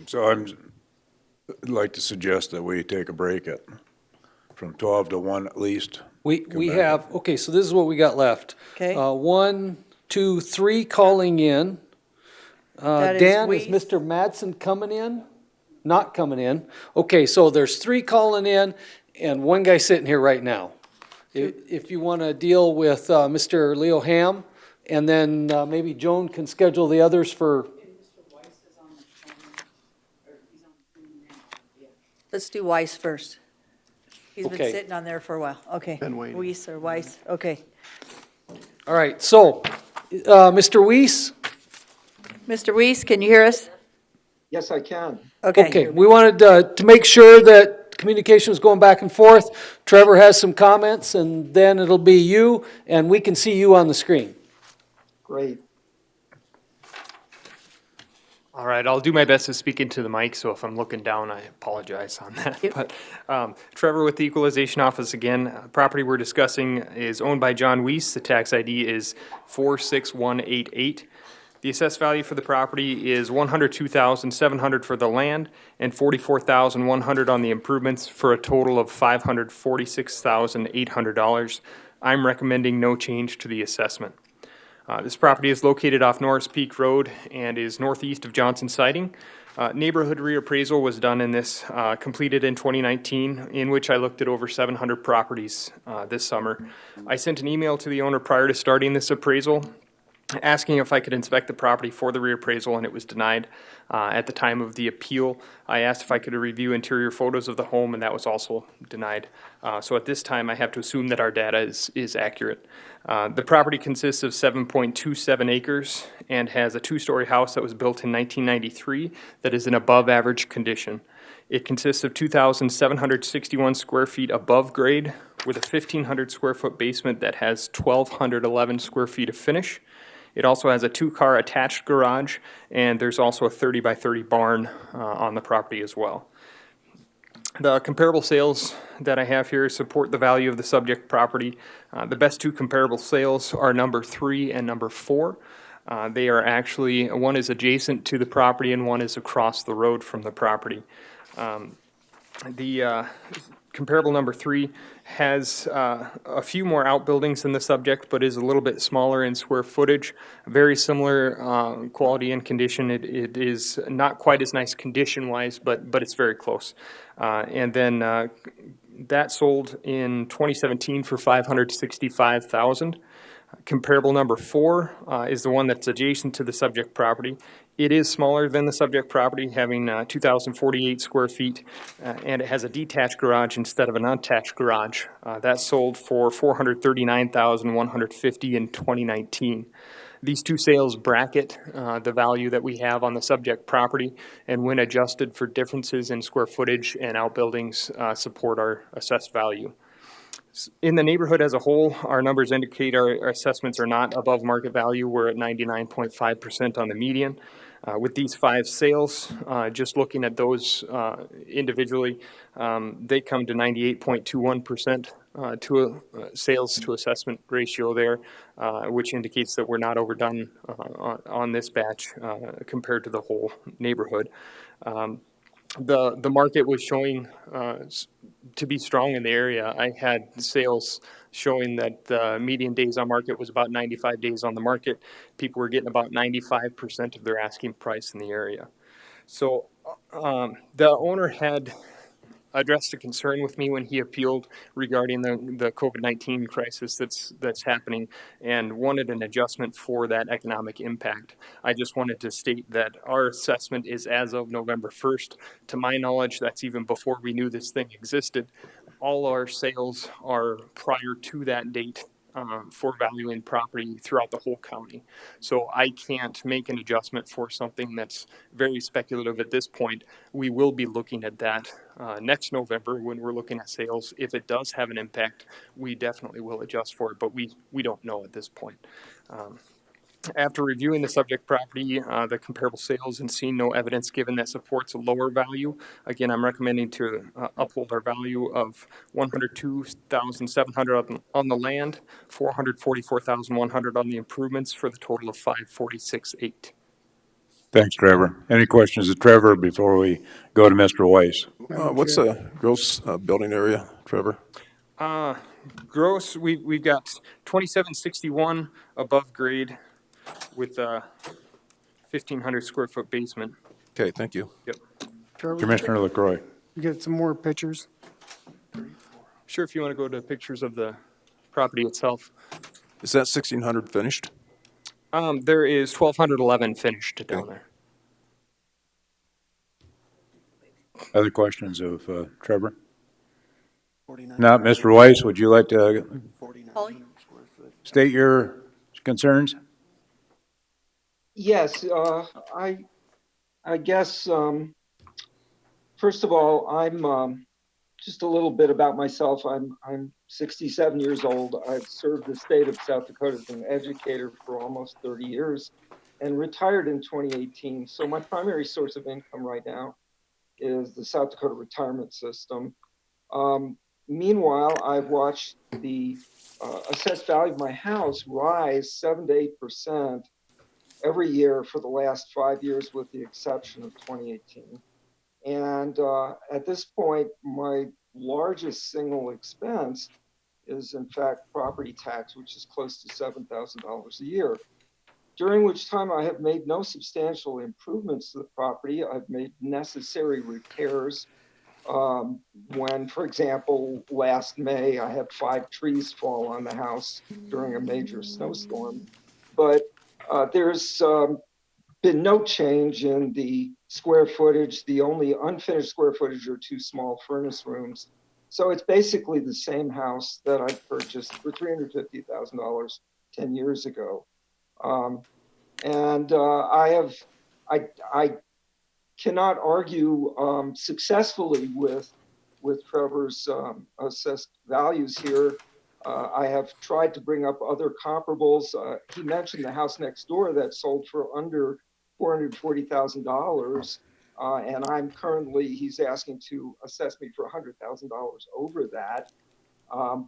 Speaker 2: So I'd like to suggest that we take a break from 12 to 1 at least.
Speaker 1: We have, okay, so this is what we got left.
Speaker 3: Okay.
Speaker 1: 1, 2, 3 calling in.
Speaker 3: That is
Speaker 1: Dan, is
Speaker 3: Weiss.
Speaker 1: Mr. Madsen coming in? Not coming in. Okay, so there's 3 calling in and 1 guy sitting here right now. If you want to deal with Mr. Leo Ham, and then maybe Joan can schedule the others for.
Speaker 3: Let's do Weiss first. He's been
Speaker 1: Okay.
Speaker 3: sitting on there for a while. Okay.
Speaker 9: Been waiting.
Speaker 3: Weiss or Weiss, okay.
Speaker 1: All right, so, Mr. Weiss?
Speaker 3: Mr. Weiss, can you hear us?
Speaker 20: Yes, I can.
Speaker 1: Okay, we wanted to make sure that communication is going back and forth. Trevor has some comments, and then it'll be you, and we can see you on the screen.
Speaker 20: Great.
Speaker 10: All right, I'll do my best to speak into the mic, so if I'm looking down, I apologize on that. But Trevor with the Equalization Office again. Property we're discussing is owned by John Weiss. The tax ID is 46188. The assessed value for the property is $102,700 for the land and $44,100 on the improvements, for a total of $546,800. I'm recommending no change to the assessment. This property is located off Norris Peak Road and is northeast of Johnson Siding. Neighborhood reappraisal was done in this, completed in 2019, in which I looked at over 700 properties this summer. I sent an email to the owner prior to starting this appraisal, asking if I could inspect the property for the reappraisal, and it was denied. At the time of the appeal, I asked if I could review interior photos of the home, and that was also denied. So at this time, I have to assume that our data is accurate. The property consists of 7.27 acres and has a 2-story house that was built in 1993 that is in above average condition. It consists of 2,761 square feet above grade with a 1,500 square foot basement that has 1,211 square feet of finish. It also has a 2-car attached garage, and there's also a 30 by 30 barn on the property as well. The comparable sales that I have here support the value of the subject property. The best 2 comparable sales are number 3 and number 4. They are actually, one is adjacent to the property and one is across the road from the property. The comparable number 3 has a few more outbuildings than the subject, but is a little bit smaller in square footage. Very similar quality and condition. It is not quite as nice condition-wise, but it's very close. And then that sold in 2017 for $565,000. Comparable number 4 is the one that's adjacent to the subject property. It is smaller than the subject property, having 2,048 square feet, and it has a detached garage instead of an unattached garage. That sold for $439,150 in 2019. These 2 sales bracket the value that we have on the subject property, and when adjusted for differences in square footage and outbuildings, support our assessed value. In the neighborhood as a whole, our numbers indicate our assessments are not above market value. We're at 99.5% on the median. With these 5 sales, just looking at those individually, they come to 98.21% to sales to assessment ratio there, which indicates that we're not overdone on this batch compared to the whole neighborhood. The market was showing to be strong in the area. I had sales showing that the median days on market was about 95 days on the market. People were getting about 95% of their asking price in the area. So the owner had addressed a concern with me when he appealed regarding the COVID-19 crisis that's happening, and wanted an adjustment for that economic impact. I just wanted to state that our assessment is as of November 1st. To my knowledge, that's even before we knew this thing existed. All our sales are prior to that date for valuing property throughout the whole county. So I can't make an adjustment for something that's very speculative at this point. We will be looking at that next November when we're looking at sales. If it does have an impact, we definitely will adjust for it, but we don't know at this point. After reviewing the subject property, the comparable sales, and seeing no evidence given that supports a lower value, again, I'm recommending to uphold our value of $102,700 on the land, $444,100 on the improvements, for the total of $546,800.
Speaker 2: Thanks, Trevor. Any questions of Trevor before we go to Mr. Weiss?
Speaker 5: What's the gross building area, Trevor?
Speaker 10: Gross, we've got 2761 above grade with a 1,500 square foot basement.
Speaker 5: Okay, thank you.
Speaker 10: Yep.
Speaker 2: Commissioner LaCroix.
Speaker 4: You get some more pictures?
Speaker 10: Sure, if you want to go to pictures of the property itself.
Speaker 5: Is that 1,600 finished?
Speaker 10: There is 1,211 finished down there.
Speaker 2: Other questions of Trevor? Now, Mr. Weiss, would you like to state your concerns?
Speaker 20: Yes, I guess, first of all, I'm just a little bit about myself. I'm 67 years old. I've served the state of South Dakota as an educator for almost 30 years and retired in 2018. So my primary source of income right now is the South Dakota retirement system. Meanwhile, I've watched the assessed value of my house rise 7 to 8% every year for the last 5 years, with the exception of 2018. And at this point, my largest single expense is, in fact, property tax, which is close to $7,000 a year. During which time I have made no substantial improvements to the property. I've made necessary repairs. When, for example, last May, I had 5 trees fall on the house during a major snowstorm. But there's been no change in the square footage. The only unfinished square footage are 2 small furnace rooms. So it's basically the same house that I purchased for $350,000 10 years ago. I cannot argue successfully with Trevor's assessed values here. I have tried to bring up other comparables. He mentioned the house next door that sold for under $440,000. And I'm currently, he's asking to assess me for $100,000 over that.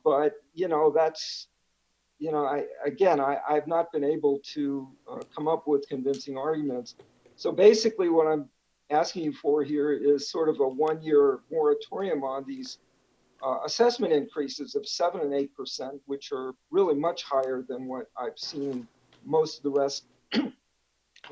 Speaker 20: But, you know, that's, you know, I've not been able to come up with convincing arguments. So basically what I'm asking you for here is sort of a 1-year moratorium on these assessment increases of 7 and 8%, which are really much higher than what I've seen most of the rest of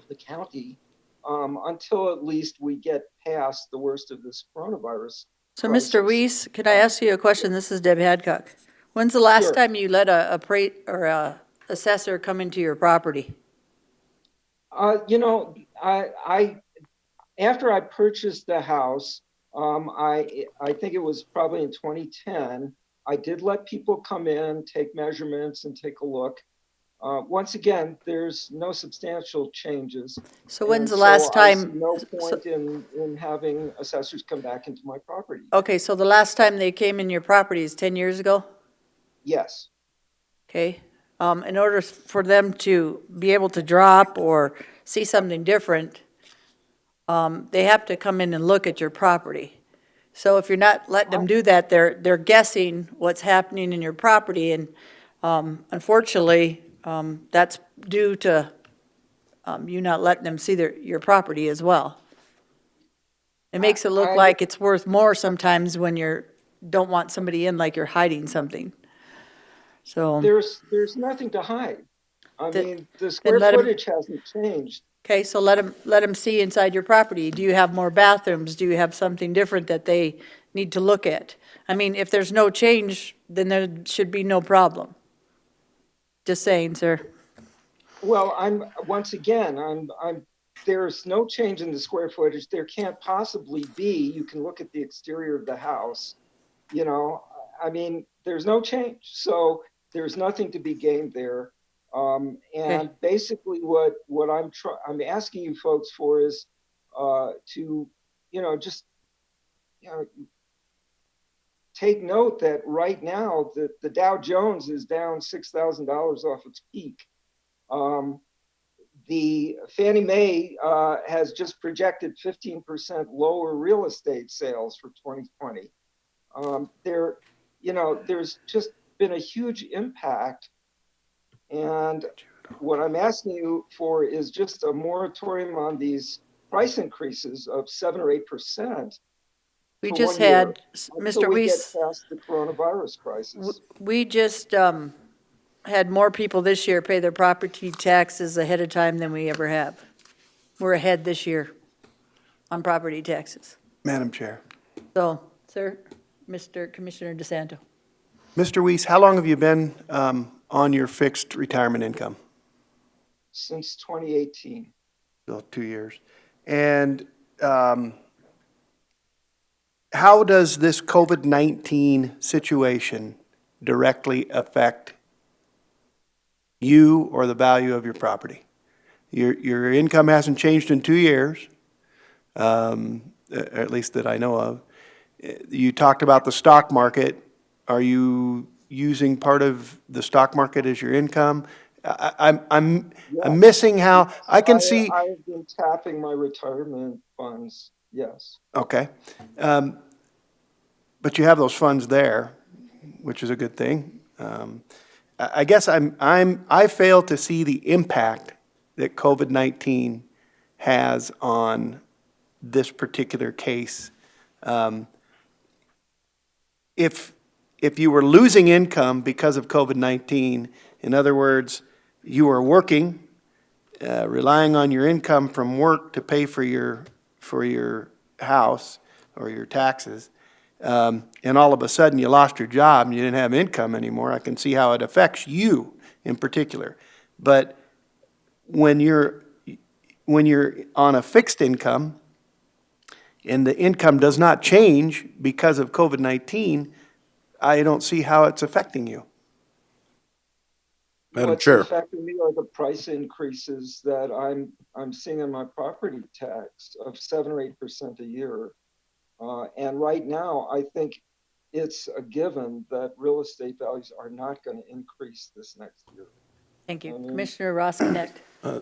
Speaker 20: the county, until at least we get past the worst of this coronavirus.
Speaker 3: So,
Speaker 20: crisis.
Speaker 3: Mr. Weiss, could I ask you a question? This is Deb Hadcock. When's the last time you let a assessor come into your property?
Speaker 20: You know, after I purchased the house, I think it was probably in 2010, I did let people come in, take measurements, and take a look. Once again, there's no substantial changes.
Speaker 3: So when's the last time?
Speaker 20: I see no point in having assessors come back into my property.
Speaker 3: Okay, so the last time they came in your property is 10 years ago?
Speaker 20: Yes.
Speaker 3: Okay. In order for them to be able to drop or see something different, they have to come in and look at your property. So if you're not letting them do that, they're guessing what's happening in your property, and unfortunately, that's due to you not letting them see your property as well. It makes it look like it's worth more sometimes when you don't want somebody in, like you're hiding something. So
Speaker 20: there's nothing to hide. I mean, the square footage hasn't changed.
Speaker 3: Okay, so let them see inside your property. Do you have more bathrooms? Do you have something different that they need to look at? I mean, if there's no change, then there should be no problem. Just saying, sir.
Speaker 20: Well, once again, there's no change in the square footage. There can't possibly be. You can look at the exterior of the house. You know, I mean, there's no change. So there's nothing to be gained there. And basically what I'm asking you folks for is to, just, take note that right now the Dow Jones is down $6,000 off its peak. The Fannie Mae has just projected 15% lower real estate sales for 2020. There's just been a huge impact. And what I'm asking you for is just a moratorium on these price increases of 7 or 8%.
Speaker 3: We
Speaker 20: for
Speaker 3: just
Speaker 20: 1 year
Speaker 3: had,
Speaker 20: until
Speaker 3: Mr.
Speaker 20: we get
Speaker 3: Weiss,
Speaker 20: past the coronavirus crisis.
Speaker 3: we just had more people this year pay their property taxes ahead of time than we ever have. We're ahead this year on property taxes.
Speaker 9: Madam Chair.
Speaker 3: So, sir, Mr. Commissioner DeSanto.
Speaker 9: Mr. Weiss, how long have you been on your fixed retirement income?
Speaker 20: Since 2018.
Speaker 9: So 2 years. And how does this COVID-19 situation directly affect you or the value of your property? Your income hasn't changed in 2 years, at least that I know of. You talked about the stock market. Are you using part of the stock market as your income? I'm missing how I can see.
Speaker 20: I have been tapping my retirement funds. Yes.
Speaker 9: Okay, but you have those funds there, which is a good thing. I guess I fail to see the impact that COVID-19 has on this particular case. If you were losing income because of COVID-19, in other words, you were working, relying on your income from work to pay for your house or your taxes, and all of a sudden you lost your job and you didn't have income anymore, I can see how it affects you in particular. But when you're on a fixed income and the income does not change because of COVID-19, I don't see how it's affecting you.
Speaker 20: What's affecting me are the price increases that I'm seeing in my property tax of 7 or 8% a year. And right now, I think it's a given that real estate values are not going to increase this next year.
Speaker 3: Thank you. Commissioner Rosknecht.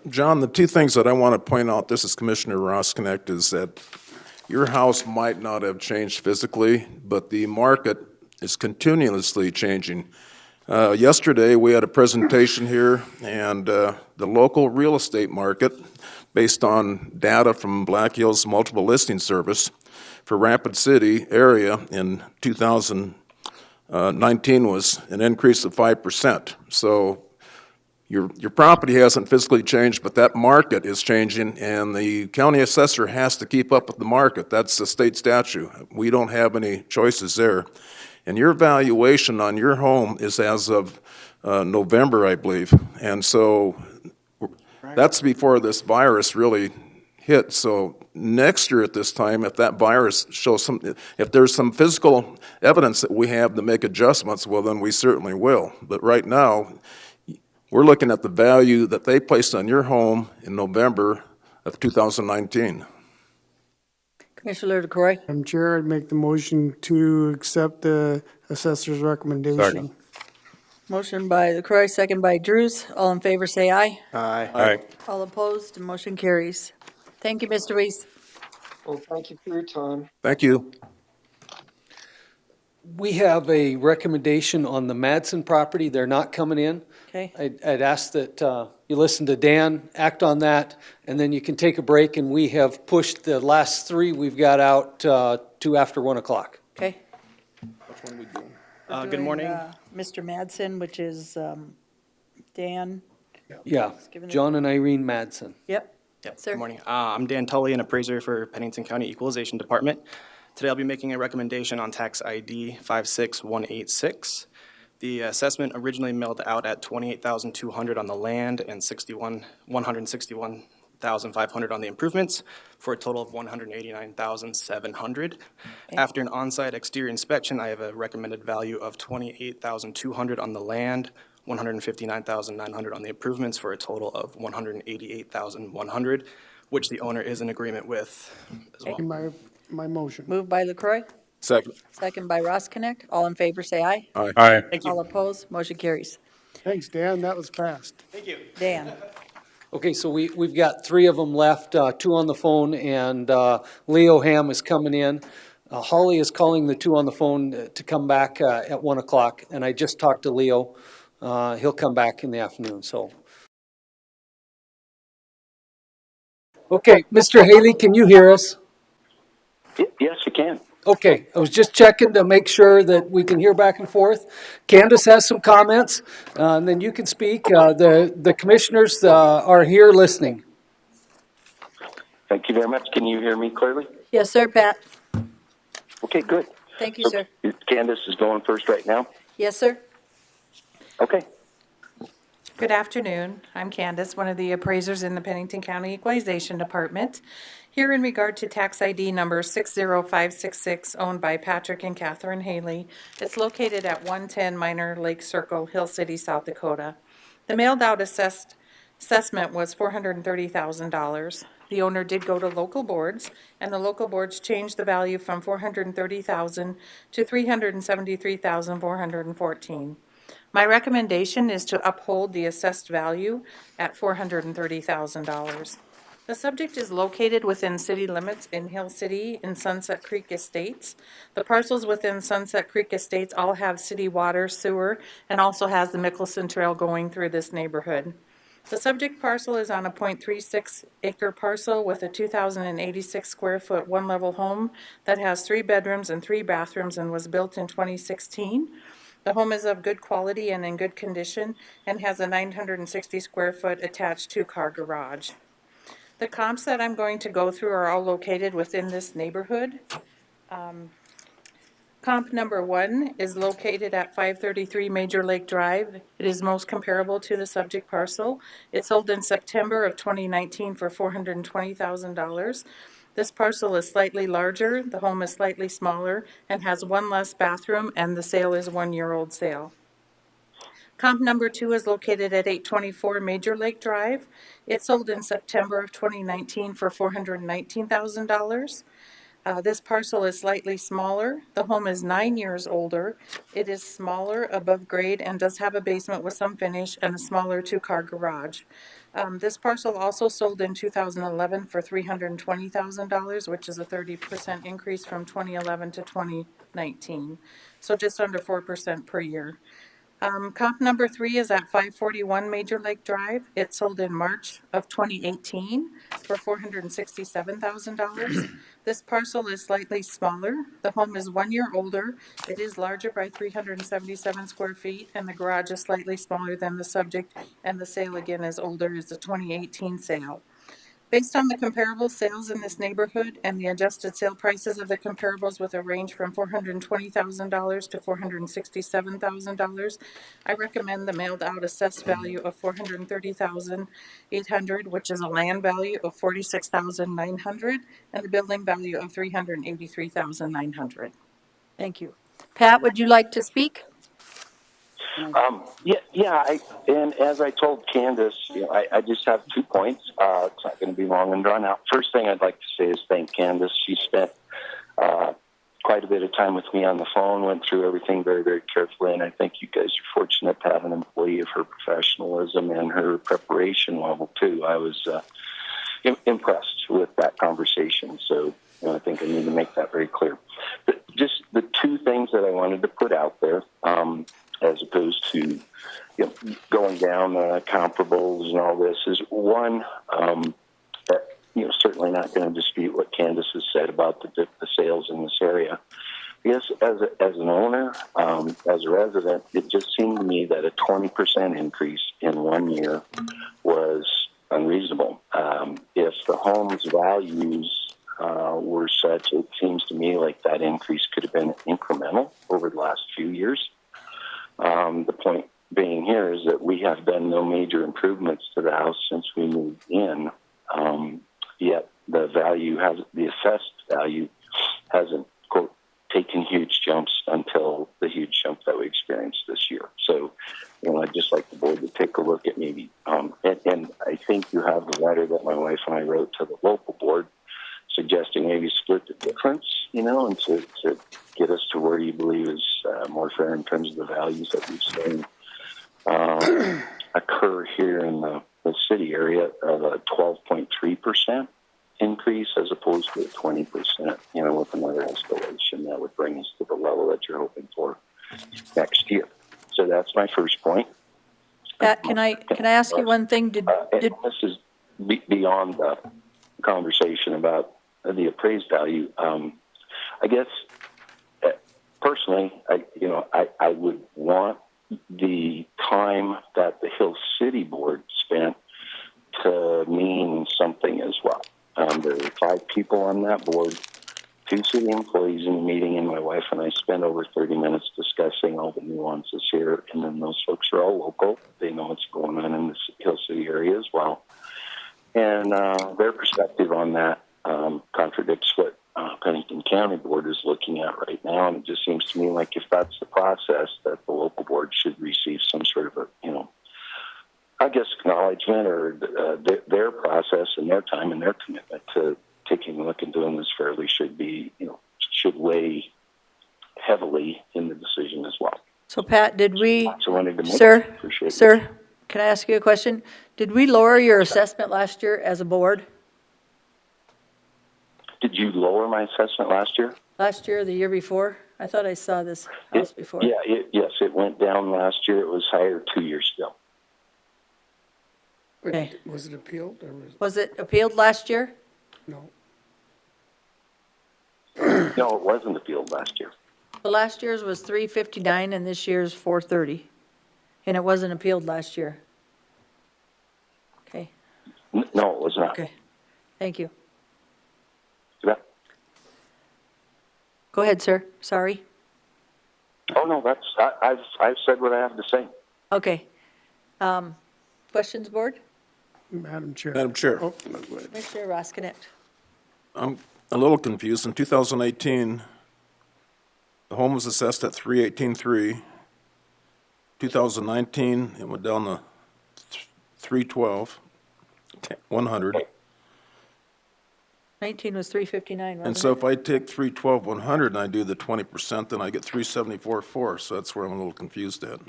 Speaker 5: John, the two things that I want to point out, this is Commissioner Rosknecht, is that your house might not have changed physically, but the market is continuously changing. Yesterday, we had a presentation here, and the local real estate market, based on data from Black Hills Multiple Listing Service for Rapid City area in 2019 was an increase of 5%. So your property hasn't physically changed, but that market is changing, and the county assessor has to keep up with the market. That's the state statute. We don't have any choices there. And your valuation on your home is as of November, I believe. And so that's before this virus really hit. So next year at this time, if that virus shows if there's some physical evidence that we have to make adjustments, well, then we certainly will. But right now, we're looking at the value that they placed on your home in November of 2019.
Speaker 3: Commissioner LaCroix.
Speaker 4: Madam Chair, I'd make the motion to accept the assessor's recommendation.
Speaker 2: Second.
Speaker 3: Motion by LaCroix, second by Drews. All in favor, say aye.
Speaker 9: Aye.
Speaker 2: Aye.
Speaker 3: All opposed, motion carries. Thank you, Mr. Weiss.
Speaker 20: Well, thank you for your time.
Speaker 5: Thank you.
Speaker 1: We have a recommendation on the Madsen property. They're not coming in.
Speaker 3: Okay.
Speaker 1: I'd ask that you listen to Dan, act on that, and then you can take a break, and we have pushed the last three we've got out to after 1 o'clock.
Speaker 3: Okay.
Speaker 5: Which one are we doing?
Speaker 3: Good morning. Mr. Madsen, which is Dan.
Speaker 1: Yeah, John and Irene Madsen.
Speaker 3: Yep.
Speaker 21: Yep.
Speaker 3: Sir.
Speaker 21: Good morning. I'm Dan Tully, an appraiser for Pennington County Equalization Department. Today I'll be making a recommendation on tax ID 56186. The assessment originally milled out at $28,200 on the land and $161,000 $1,500 on the improvements for a total of $189,700. After an on-site exterior inspection, I have a recommended value of $28,200 on the land, $159,900 on the improvements for a total of $188,100, which the owner is in agreement with as well.
Speaker 4: My motion.
Speaker 3: Moved by LaCroy,
Speaker 5: Second.
Speaker 3: second by Ross Connect. All in favor, say aye.
Speaker 5: Aye.
Speaker 2: Aye.
Speaker 21: Thank you.
Speaker 3: All opposed, motion carries.
Speaker 4: Thanks, Dan, that was fast.
Speaker 21: Thank you.
Speaker 3: Dan,
Speaker 1: Okay, so we've got three of them left, two on the phone, and Leo Ham is coming in. Holly is calling the two on the phone to come back at 1 o'clock, and I just talked to Leo. He'll come back in the afternoon, so. Okay, Mr. Haley, can you hear us?
Speaker 8: Yes, you can.
Speaker 1: Okay, I was just checking to make sure that we can hear back and forth. Candace has some comments, and then you can speak. The commissioners are here listening.
Speaker 8: Thank you very much. Can you hear me clearly?
Speaker 3: yes, sir, Pat.
Speaker 8: Okay, good.
Speaker 3: Thank you, sir.
Speaker 8: Candace is going first right now.
Speaker 3: Yes, sir.
Speaker 8: Okay.
Speaker 22: Good afternoon. I'm Candace, one of the appraisers in the Pennington County Equalization Department. Here in regard to tax ID number 60566, owned by Patrick and Catherine Haley. It's located at 110 Minor Lake Circle, Hill City, South Dakota. The mailed out assessment was $430,000. The owner did go to local boards, and the local boards changed the value from $430,000 to $373,414. My recommendation is to uphold the assessed value at $430,000. The subject is located within city limits in Hill City in Sunset Creek Estates. The parcels within Sunset Creek Estates all have city water, sewer, and also has the Mickelson Trail going through this neighborhood. The subject parcel is on a .36 acre parcel with a 2,086 square foot one-level home that has 3 bedrooms and 3 bathrooms and was built in 2016. The home is of good quality and in good condition and has a 960 square foot attached 2-car garage. The comps that I'm going to go through are all located within this neighborhood. Comp number 1 is located at 533 Major Lake Drive. It is most comparable to the subject parcel. It sold in September of 2019 for $420,000. This parcel is slightly larger, the home is slightly smaller, and has 1 less bathroom, and the sale is 1-year-old sale. Comp number 2 is located at 824 Major Lake Drive. It sold in September of 2019 for $419,000. This parcel is slightly smaller. The home is 9 years older. It is smaller, above grade, and does have a basement with some finish and a smaller 2-car garage. This parcel also sold in 2011 for $320,000, which is a 30% increase from 2011 to 2019. So just under 4% per year. Comp number 3 is at 541 Major Lake Drive. It sold in March of 2018 for $467,000. This parcel is slightly smaller. The home is 1 year older. It is larger by 377 square feet, and the garage is slightly smaller than the subject, and the sale again is older. It's a 2018 sale. Based on the comparable sales in this neighborhood and the adjusted sale prices of the comparables with a range from $420,000 to $467,000, I recommend the mailed out assessed value of $430,800, which is a land value of $46,900, and the building value of $383,900.
Speaker 3: Thank you. Pat, would you like to speak?
Speaker 8: And as I told Candace, I just have 2 points. It's not going to be long and drawn out. First thing I'd like to say is thank Candace. She spent quite a bit of time with me on the phone, went through everything very, very carefully, and I think you guys are fortunate to have an employee of her professionalism and her preparation level, too. I was impressed with that conversation, so I think I need to make that very clear. But just the 2 things that I wanted to put out there, as opposed to going down comparables and all this, is one, certainly not going to dispute what Candace has said about the sales in this area. Yes, as an owner, as a resident, it just seemed to me that a 20% increase in 1 year was unreasonable. If the home's values were such, it seems to me like that increase could have been incremental over the last few years. The point being here is that we have done no major improvements to the house since we moved in. the assessed value hasn't, quote, taken huge jumps until the huge jump that we experienced this year. So, I'd just like the board to take a look at maybe, and I think you have the letter that my wife and I wrote to the local board suggesting maybe split the difference, and to get us to where you believe is more fair in terms of the values that we've seen occur here in the city area of a 12.3% increase as opposed to a 20%, with another escalation that would bring us to the level that you're hoping for next year. So that's my first point.
Speaker 3: Pat, can I ask you one thing?
Speaker 8: And this is beyond the conversation about the appraised value. I guess personally, I would want the time that the Hill City Board spent to mean something as well. There were 5 people on that board, 2 city employees in the meeting, and my wife and I spent over 30 minutes discussing all the nuances here. And then those folks are all local. They know what's going on in the Hill City area as well. And their perspective on that contradicts what Pennington County Board is looking at right now. And it just seems to me like if that's the process, that the local board should receive some sort of a, I guess, acknowledgement or their process and their time and their commitment to taking a look and doing this fairly should be, should weigh heavily in the decision as well.
Speaker 3: So Pat, did we,
Speaker 8: So I wanted to make
Speaker 3: sir,
Speaker 8: appreciate it.
Speaker 3: sir, can I ask you a question? Did we lower your assessment last year as a board?
Speaker 8: Did you lower my assessment last year?
Speaker 3: Last year, the year before? I thought I saw this house before.
Speaker 8: Yeah, yes, it went down last year. It was higher 2 years ago.
Speaker 3: Okay.
Speaker 4: Was it appealed or was?
Speaker 3: Was it appealed last year?
Speaker 4: No.
Speaker 8: No, it wasn't appealed last year.
Speaker 3: The last year's was 359 and this year's 430. And it wasn't appealed last year. Okay,
Speaker 8: No, it was not.
Speaker 3: okay. Thank you.
Speaker 8: Yeah.
Speaker 3: Go ahead, sir. Sorry.
Speaker 8: Oh, no, I've said what I have to say.
Speaker 3: Okay. Questions, board?
Speaker 4: Madam Chair.
Speaker 5: Madam Chair.
Speaker 4: Oh, no, go ahead.
Speaker 3: Commissioner Roskinet.
Speaker 5: I'm a little confused. In 2018, the home was assessed at 318.3. 2019, it went down to 312, 100.
Speaker 3: 19 was 359, wasn't
Speaker 5: And so
Speaker 3: it?
Speaker 5: if I take 312, 100 and I do the 20%, then I get 374.4. So that's where I'm a little confused at,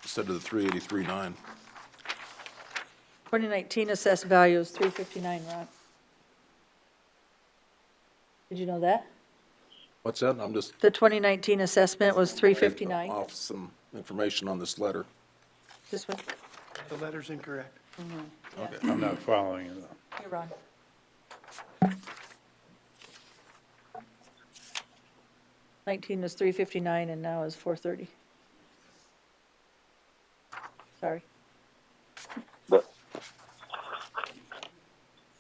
Speaker 5: instead of the 383.9.
Speaker 3: 2019 assessed value is 359, Ron. Did you know that?
Speaker 5: What's that? I'm just
Speaker 3: The 2019 assessment was 359.
Speaker 5: off some information on this letter.
Speaker 3: This one?
Speaker 9: The letter's incorrect.
Speaker 5: Okay.
Speaker 2: I'm not following it.
Speaker 3: Here, Ron. '19 was 359 and now is 430. Sorry.
Speaker 8: But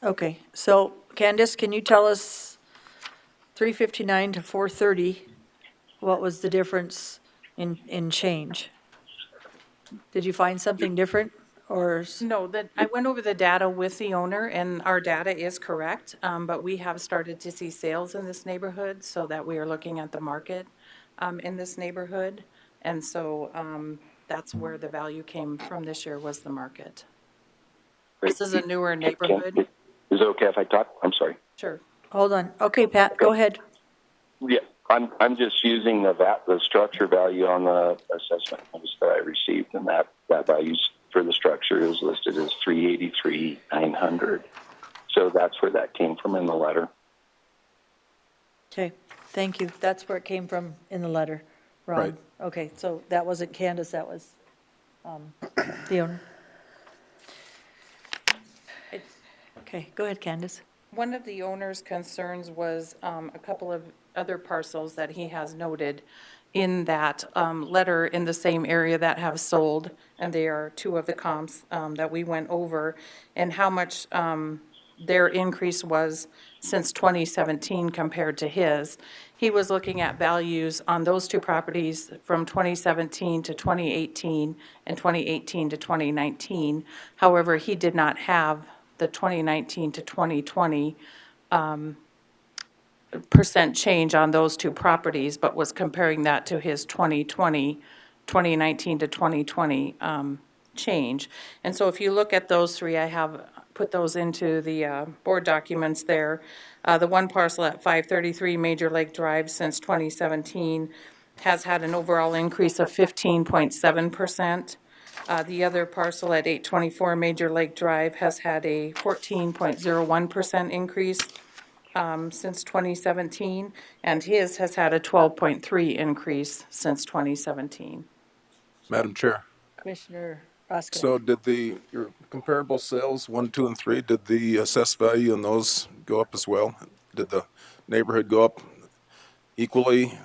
Speaker 3: Okay, so Candace, can you tell us 359 to 430, what was the difference in change? Did you find something different or?
Speaker 22: No, that, I went over the data with the owner and our data is correct, but we have started to see sales in this neighborhood so that we are looking at the market in this neighborhood. And so that's where the value came from this year was the market. This is a newer neighborhood.
Speaker 8: Is it okay if I talk? I'm sorry.
Speaker 22: Sure.
Speaker 3: Hold on. Okay, Pat, go ahead.
Speaker 8: Yeah, I'm just using the structure value on the assessment notice that I received, and that value for the structure is listed as 383,900. So that's where that came from in the letter.
Speaker 3: Okay, thank you. That's where it came from in the letter, Ron.
Speaker 5: Right.
Speaker 3: Okay, so that wasn't Candace, that was the owner. Okay, go ahead, Candace.
Speaker 22: One of the owner's concerns was a couple of other parcels that he has noted in that letter in the same area that have sold, and they are two of the comps that we went over, and how much their increase was since 2017 compared to his. He was looking at values on those two properties from 2017 to 2018 and 2018 to 2019. However, he did not have the 2019 to 2020 percent change on those two properties, but was comparing that to his 2019 to 2020 change. And so if you look at those three, I have put those into the board documents there. The one parcel at 533 Major Lake Drive since 2017 has had an overall increase of 15.7%. The other parcel at 824 Major Lake Drive has had a 14.01% increase since 2017, and his has had a 12.3 increase since 2017.
Speaker 5: Madam Chair.
Speaker 3: Commissioner Roskina.
Speaker 5: So did your comparable sales, 1, 2, and 3, did the assessed value in those go up as well? Did the neighborhood go up equally?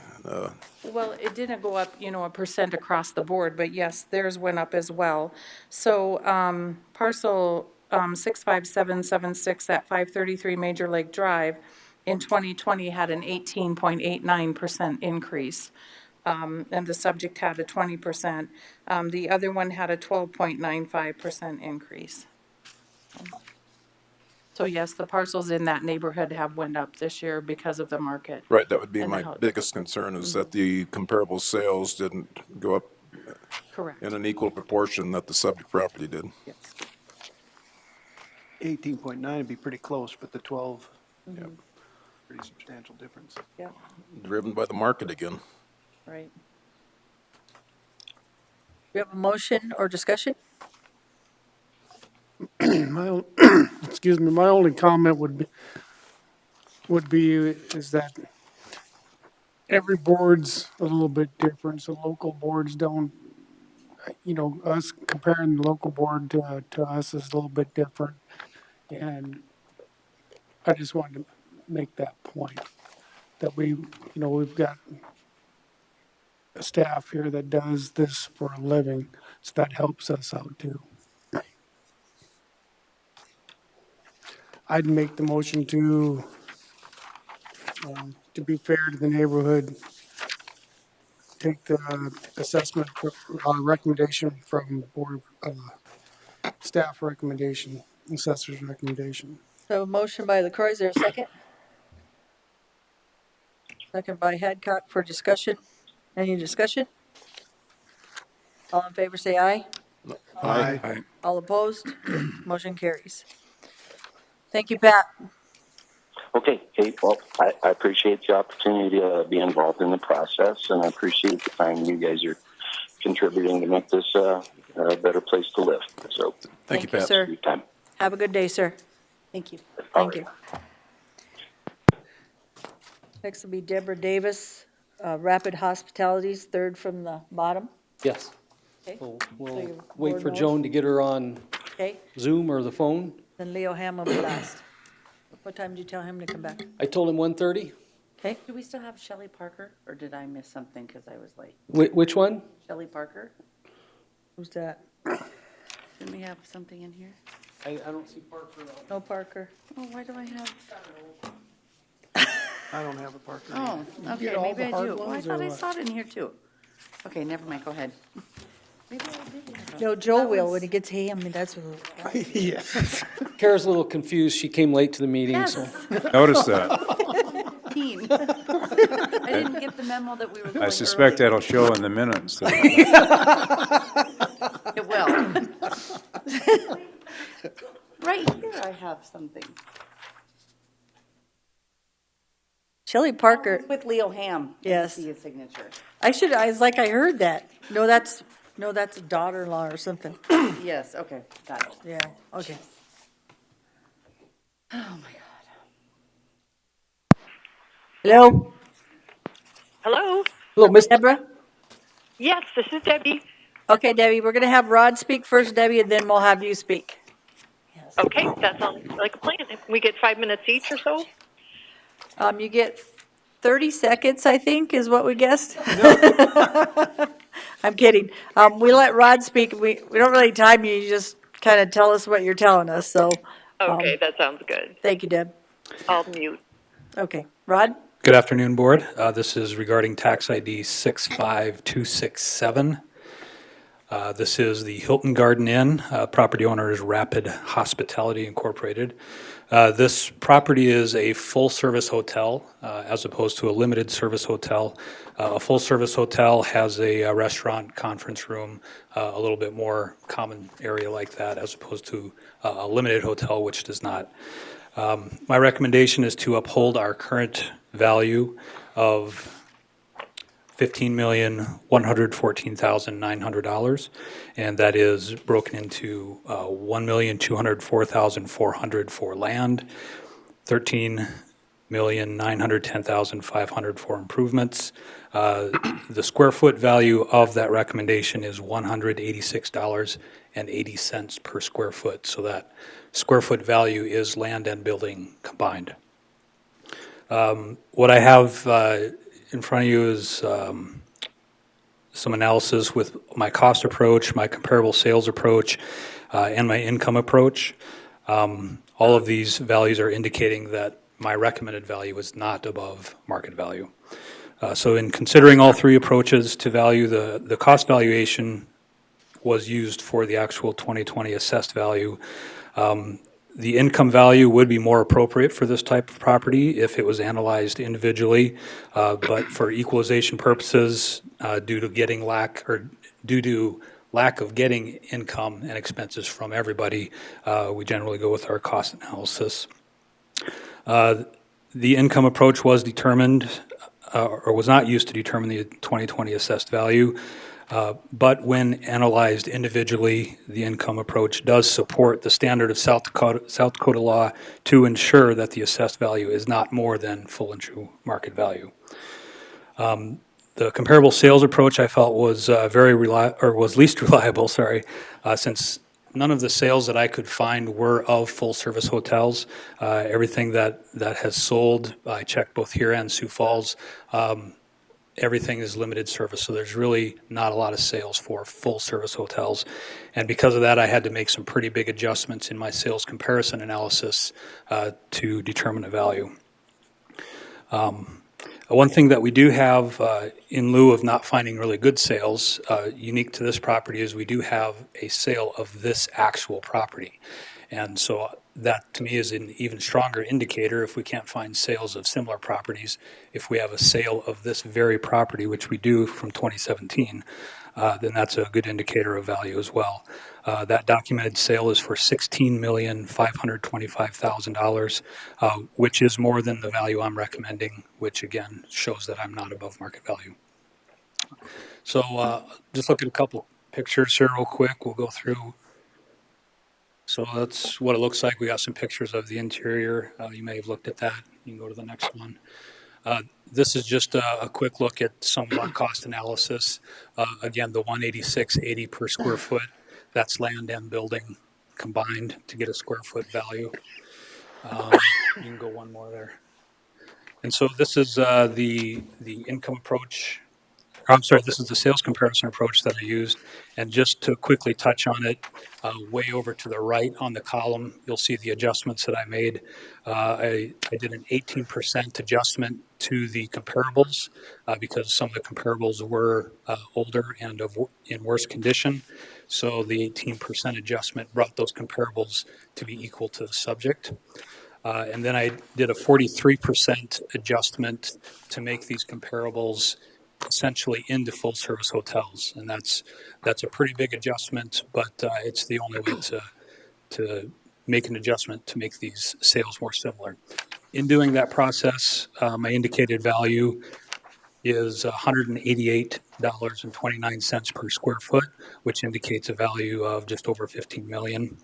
Speaker 22: Well, it didn't go up, a percent across the board, but yes, theirs went up as well. So parcel 65776 at 533 Major Lake Drive in 2020 had an 18.89% increase. And the subject had a 20%. The other one had a 12.95% increase. So yes, the parcels in that neighborhood have went up this year because of the market.
Speaker 5: Right, that would be
Speaker 22: and the
Speaker 5: my
Speaker 22: house.
Speaker 5: biggest concern, is that the comparable sales didn't go up
Speaker 22: Correct.
Speaker 5: in an equal proportion that the subject property did.
Speaker 9: 18.9 would be pretty close, but the 12, pretty substantial difference.
Speaker 3: Yeah,
Speaker 5: Driven by the market again.
Speaker 3: right. We have a motion or discussion?
Speaker 4: Excuse me, my only comment would be is that every board's a little bit different, so local boards don't, us comparing the local board to us is a little bit different. And I just wanted to make that point, that we've got a staff here that does this for a living, so that helps us out too. I'd make the motion to be fair to the neighborhood, take the assessment, recommendation from board, staff recommendation, assessor's recommendation.
Speaker 3: So a motion by LaCroix, is there a second? Second by Hadcock for discussion. Any discussion? All in favor, say aye.
Speaker 5: Aye.
Speaker 3: All opposed? Motion carries. Thank you, Pat.
Speaker 8: Okay, Kate, well, I appreciate the opportunity to be involved in the process, and I appreciate the time you guys are contributing to make this a better place to live. So
Speaker 5: Thank you, Pat.
Speaker 3: sir.
Speaker 8: For your time.
Speaker 3: Have a good day, sir.
Speaker 7: Thank you.
Speaker 3: Thank you. Next will be Deborah Davis, Rapid Hospitalities, third from the bottom.
Speaker 1: Yes.
Speaker 3: Okay.
Speaker 1: We'll
Speaker 3: your
Speaker 1: wait
Speaker 3: board
Speaker 1: for
Speaker 3: knows.
Speaker 1: Joan to get her on
Speaker 3: Okay,
Speaker 1: Zoom or the phone.
Speaker 3: then Leo Ham will be last. What time did you tell him to come back?
Speaker 1: I told him 1:30.
Speaker 3: Okay,
Speaker 7: Do we still have Shelley Parker, or did I miss something because I was late?
Speaker 1: Which one?
Speaker 7: Shelley Parker?
Speaker 3: who's that?
Speaker 7: Didn't we have something in here?
Speaker 1: I don't see Parker.
Speaker 3: No Parker.
Speaker 7: Oh, why do I have?
Speaker 9: I don't have a Parker.
Speaker 7: Oh, okay,
Speaker 4: get all
Speaker 7: maybe
Speaker 4: the
Speaker 7: I
Speaker 4: hard
Speaker 7: do. Oh, I
Speaker 4: ones or
Speaker 7: thought I
Speaker 4: what?
Speaker 7: saw it in here too. Okay, never mind, go ahead. Maybe I did. have
Speaker 3: No,
Speaker 7: it.
Speaker 3: Joe
Speaker 7: That
Speaker 3: will
Speaker 7: one's-
Speaker 3: when he gets ham, and that's what.
Speaker 4: Yes.
Speaker 1: Kara's a little confused. She came late to the meeting, so.
Speaker 7: Yes,
Speaker 2: Notice that.
Speaker 7: team. I didn't get the memo that we were going
Speaker 2: I suspect
Speaker 7: early.
Speaker 2: that'll show in the minutes.
Speaker 7: It will. Right here I have something.
Speaker 3: Shelley Parker,
Speaker 7: With Leo Ham. I
Speaker 3: Yes.
Speaker 7: see his signature.
Speaker 3: I heard that. No, that's a daughter-in-law or something.
Speaker 7: Yes, okay, got it.
Speaker 3: Yeah, okay.
Speaker 7: Oh, my God.
Speaker 3: Hello?
Speaker 11: Hello?
Speaker 1: Hello, Miss
Speaker 3: Deborah?
Speaker 11: Yes, this is Debbie.
Speaker 3: Okay, Debbie, we're gonna have Rod speak first, Debbie, and then we'll have you speak.
Speaker 11: Okay, that sounds like a plan. We get 5 minutes each or so?
Speaker 3: You get 30 seconds, I think, is what we guessed. I'm kidding. We let Rod speak. We don't really time you. You just kind of tell us what you're telling us, so.
Speaker 11: Okay, that sounds good.
Speaker 3: Thank you, Deb.
Speaker 11: I'll mute.
Speaker 3: Okay. Rod?
Speaker 18: Good afternoon, Board. This is regarding tax ID 65267. This is the Hilton Garden Inn. Property owner is Rapid Hospitality Incorporated. This property is a full-service hotel as opposed to a limited-service hotel. A full-service hotel has a restaurant, conference room, a little bit more common area like that, as opposed to a limited hotel, which does not. My recommendation is to uphold our current value of $15,114,900, and that is broken into $1,204,400 for land, $13,910,500 for improvements. The square foot value of that recommendation is $186.80 per square foot, so that square foot value is land and building combined. What I have in front of you is some analysis with my cost approach, my comparable sales approach, and my income approach. All of these values are indicating that my recommended value is not above market value. So in considering all three approaches to value, the cost valuation was used for the actual 2020 assessed value. The income value would be more appropriate for this type of property if it was analyzed individually, but for equalization purposes, due to lack of getting income and expenses from everybody, we generally go with our cost analysis. The income approach was determined, or was not used to determine the 2020 assessed value. But when analyzed individually, the income approach does support the standard of South Dakota law to ensure that the assessed value is not more than full and true market value. The comparable sales approach I felt was was least reliable, since none of the sales that I could find were of full-service hotels. Everything that has sold, I checked both here and Sioux Falls. Everything is limited service, so there's really not a lot of sales for full-service hotels. And because of that, I had to make some pretty big adjustments in my sales comparison analysis to determine a value. One thing that we do have, in lieu of not finding really good sales, unique to this property, is we do have a sale of this actual property. And so that, to me, is an even stronger indicator if we can't find sales of similar properties. If we have a sale of this very property, which we do from 2017, then that's a good indicator of value as well. That documented sale is for $16,525,000, which is more than the value I'm recommending, which again shows that I'm not above market value. So just look at a couple pictures here real quick. We'll go through. So that's what it looks like. We got some pictures of the interior. You may have looked at that. You can go to the next one. This is just a quick look at some of our cost analysis. Again, the $186.80 per square foot, that's land and building combined to get a square foot value. You can go one more there. And so this is the income approach. I'm sorry, this is the sales comparison approach that I used. And just to quickly touch on it, way over to the right on the column, you'll see the adjustments that I made. I did an 18% adjustment to the comparables because some of the comparables were older and in worse condition. So the 18% adjustment brought those comparables to be equal to the subject. And then I did a 43% adjustment to make these comparables essentially into full-service hotels, and that's a pretty big adjustment, but it's the only way to make an adjustment to make these sales more similar. In doing that process, my indicated value is $188.29 per square foot, which indicates a value of just over $15 million.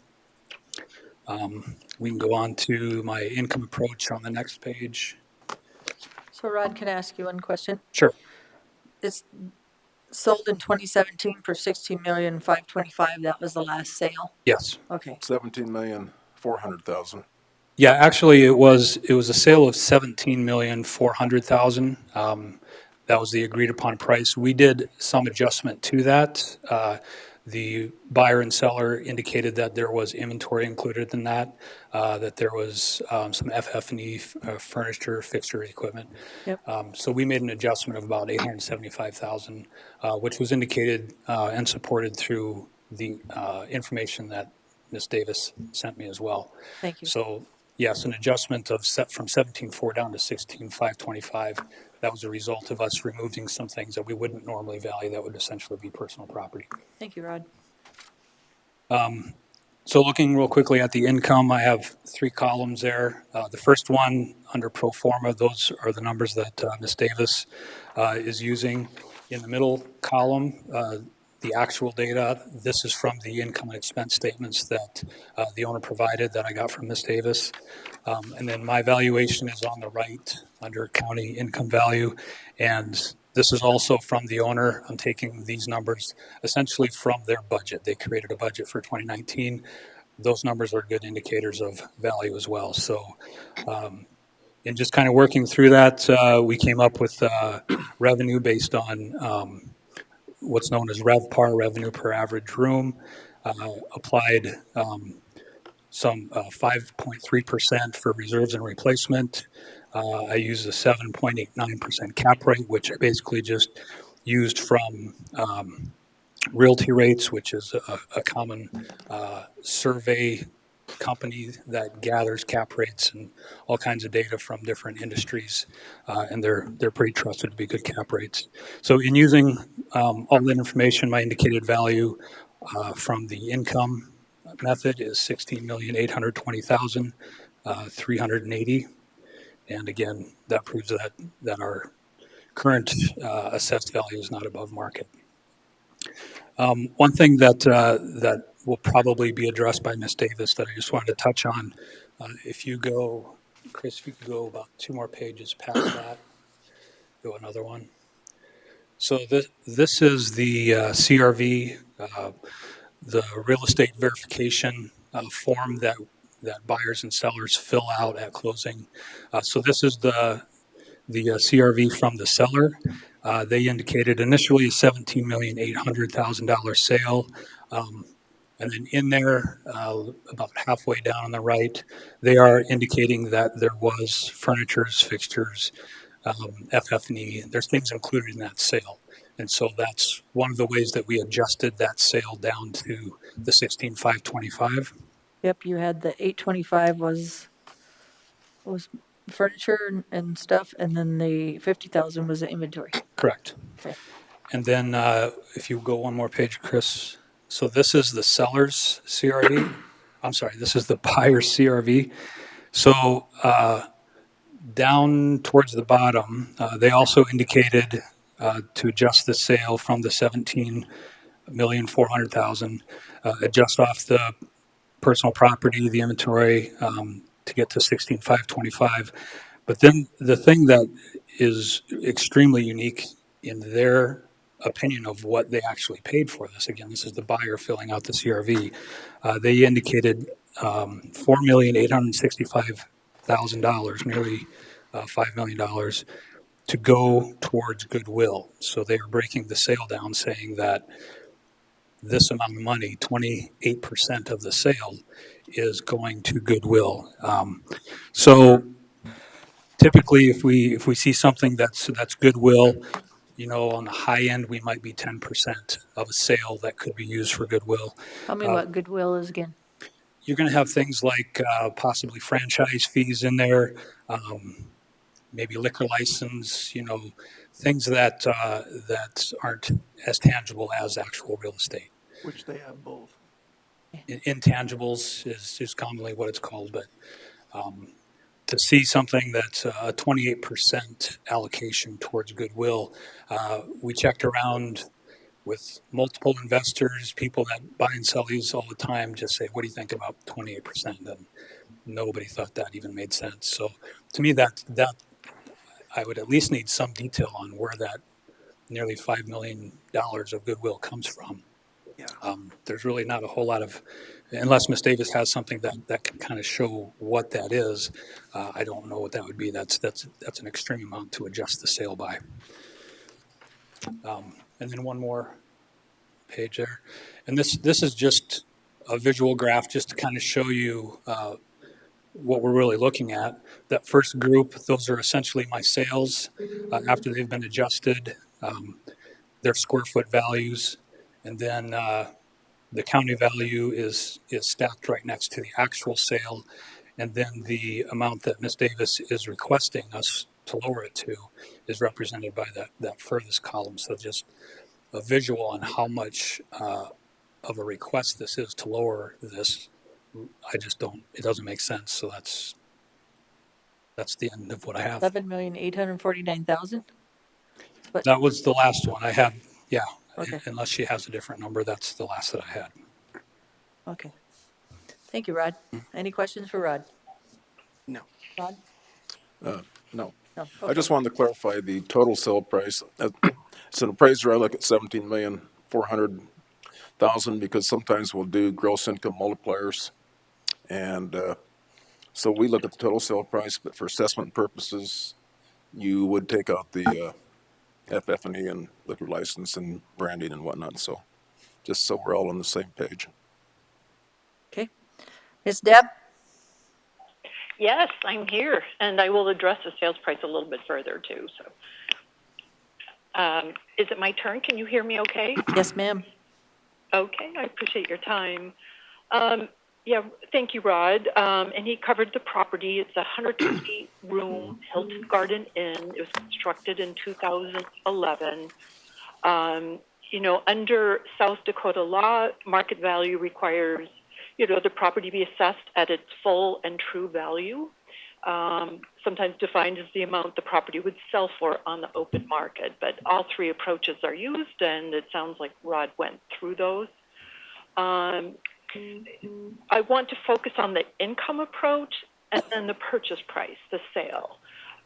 Speaker 18: We can go on to my income approach on the next page.
Speaker 3: So Rod, can I ask you one question?
Speaker 18: Sure.
Speaker 3: It's sold in 2017 for $16,525,000. That was the last sale?
Speaker 18: Yes.
Speaker 3: Okay.
Speaker 5: $17,400,000.
Speaker 18: Yeah, actually, it was a sale of $17,400,000. That was the agreed upon price. We did some adjustment to that. The buyer and seller indicated that there was inventory included in that, that there was some FF&E, furniture, fixture, equipment.
Speaker 3: Yep.
Speaker 18: So we made an adjustment of about $875,000, which was indicated and supported through the information that Ms. Davis sent me as well.
Speaker 3: Thank you.
Speaker 18: So yes, an adjustment of from 17.4 down to 16.525. That was a result of us removing some things that we wouldn't normally value that would essentially be personal property.
Speaker 3: Thank you, Rod.
Speaker 18: So looking real quickly at the income, I have 3 columns there. The first one under pro forma, those are the numbers that Ms. Davis is using. In the middle column, the actual data, this is from the income and expense statements that the owner provided that I got from Ms. Davis. And then my valuation is on the right under county income value. And this is also from the owner. I'm taking these numbers essentially from their budget. They created a budget for 2019. Those numbers are good indicators of value as well. So in just kind of working through that, we came up with revenue based on what's known as RevPAR, revenue per average room, applied some 5.3% for reserves and replacement. I used a 7.89% cap rate, which I basically just used from realty rates, which is a common survey company that gathers cap rates and all kinds of data from different industries, and they're pretty trusted to be good cap rates. So in using all that information, my indicated value from the income method is $16,820,380, and again, that proves that our current assessed value is not above market. One thing that will probably be addressed by Ms. Davis that I just wanted to touch on, if you go, Chris, if you could go about 2 more pages past that, go another one. So this is the CRV, the real estate verification form that buyers and sellers fill out at closing. So this is the CRV from the seller. They indicated initially a $17,800,000 sale. And then in there, about halfway down on the right, they are indicating that there was furnitures, fixtures, FF&E. There's things included in that sale. And so that's one of the ways that we adjusted that sale down to the 16,525.
Speaker 3: Yep, you had the 825 was furniture and stuff, and then the 50,000 was the inventory.
Speaker 18: Correct.
Speaker 3: Okay.
Speaker 18: And then if you go one more page, Chris. So this is the seller's CRV. I'm sorry, this is the buyer's CRV. So down towards the bottom, they also indicated to adjust the sale from the 17,400,000, adjust off the personal property, the inventory, to get to 16,525. But then the thing that is extremely unique in their opinion of what they actually paid for this, again, this is the buyer filling out the CRV, they indicated $4,865,000, nearly $5 million, to go towards goodwill. So they are breaking the sale down, saying that this amount of money, 28% of the sale, is going to goodwill. So typically, if we see something that's goodwill, you know, on the high end, we might be 10% of a sale that could be used for goodwill.
Speaker 3: Tell me what goodwill is again.
Speaker 18: You're going to have things like possibly franchise fees in there, maybe liquor license, you know, things that aren't as tangible as actual real estate.
Speaker 9: Which they have both.
Speaker 18: Intangibles is commonly what it's called, but to see something that's a 28% allocation towards goodwill, we checked around with multiple investors, people that buy and sell these all the time, just say, what do you think about 28%? And nobody thought that even made sense. So to me, that I would at least need some detail on where that nearly $5 million of goodwill comes from.
Speaker 9: Yeah.
Speaker 18: There's really not a whole lot of, unless Ms. Davis has something that can kind of show what that is, I don't know what that would be. That's an extreme amount to adjust the sale by. And then one more page there. And this is just a visual graph just to kind of show you what we're really looking at. That first group, those are essentially my sales after they've been adjusted, their square foot values, and then the county value is stacked right next to the actual sale, and then the amount that Ms. Davis is requesting us to lower it to is represented by that furthest column. So just a visual on how much of a request this is to lower this. I just don't, it doesn't make sense. So that's the end of what I have.
Speaker 3: 7,849,000?
Speaker 18: That was the last one I had. Yeah.
Speaker 3: Okay.
Speaker 18: Unless she has a different number, that's the last that I had.
Speaker 3: Okay. Thank you, Rod. Any questions for Rod?
Speaker 9: No.
Speaker 3: Rod?
Speaker 5: No.
Speaker 3: No,
Speaker 5: I just
Speaker 3: okay.
Speaker 5: wanted to clarify the total sale price. As an appraiser, I look at 17,400,000 because sometimes we'll do gross income multipliers. And so we look at the total sale price, but for assessment purposes, you would take out the FF&E and liquor license and branding and whatnot. So just so we're all on the same page.
Speaker 3: Okay. Ms. Deb?
Speaker 11: Yes, I'm here, and I will address the sales price a little bit further too. So, is it my turn? Can you hear me okay?
Speaker 3: Yes, ma'am.
Speaker 11: Okay, I appreciate your time. Yeah, thank you, Rod. And he covered the property. It's a 120-room Hilton Garden Inn. It was constructed in 2011. Under South Dakota law, market value requires, the property be assessed at its full and true value, sometimes defined as the amount the property would sell for on the open market. But all three approaches are used, and it sounds like Rod went through those. I want to focus on the income approach and then the purchase price, the sale.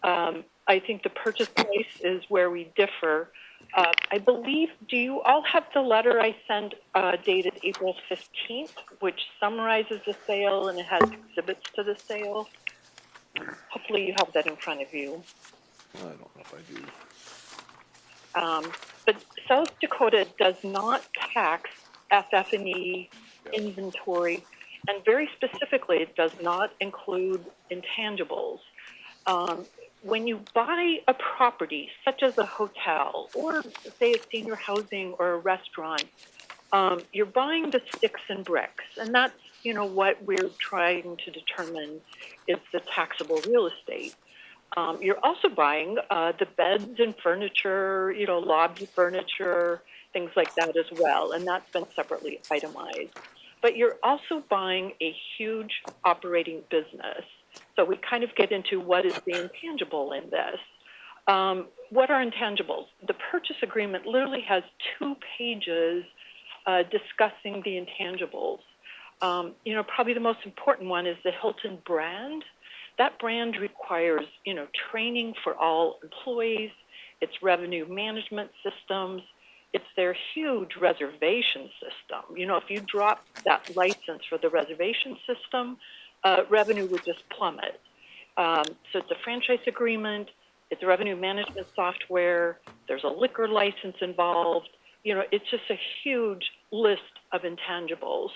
Speaker 11: I think the purchase price is where we differ. I believe, do you all have the letter I sent dated April 15th, which summarizes the sale and it has exhibits to the sale? Hopefully you have that in front of you.
Speaker 5: I don't know if I do.
Speaker 11: But South Dakota does not tax FF&E inventory, and very specifically, it does not include intangibles. When you buy a property, such as a hotel, or say a senior housing or a restaurant, you're buying the sticks and bricks, and that's what we're trying to determine is the taxable real estate. You're also buying the beds and furniture, lobby furniture, things like that as well, and that's been separately itemized. But you're also buying a huge operating business. So we kind of get into what is the intangible in this. What are intangibles? The purchase agreement literally has 2 pages discussing the intangibles. Probably the most important one is the Hilton brand. That brand requires, training for all employees, its revenue management systems, it's their huge reservation system. If you drop that license for the reservation system, revenue would just plummet. So it's a franchise agreement, it's revenue management software, there's a liquor license involved. It's just a huge list of intangibles.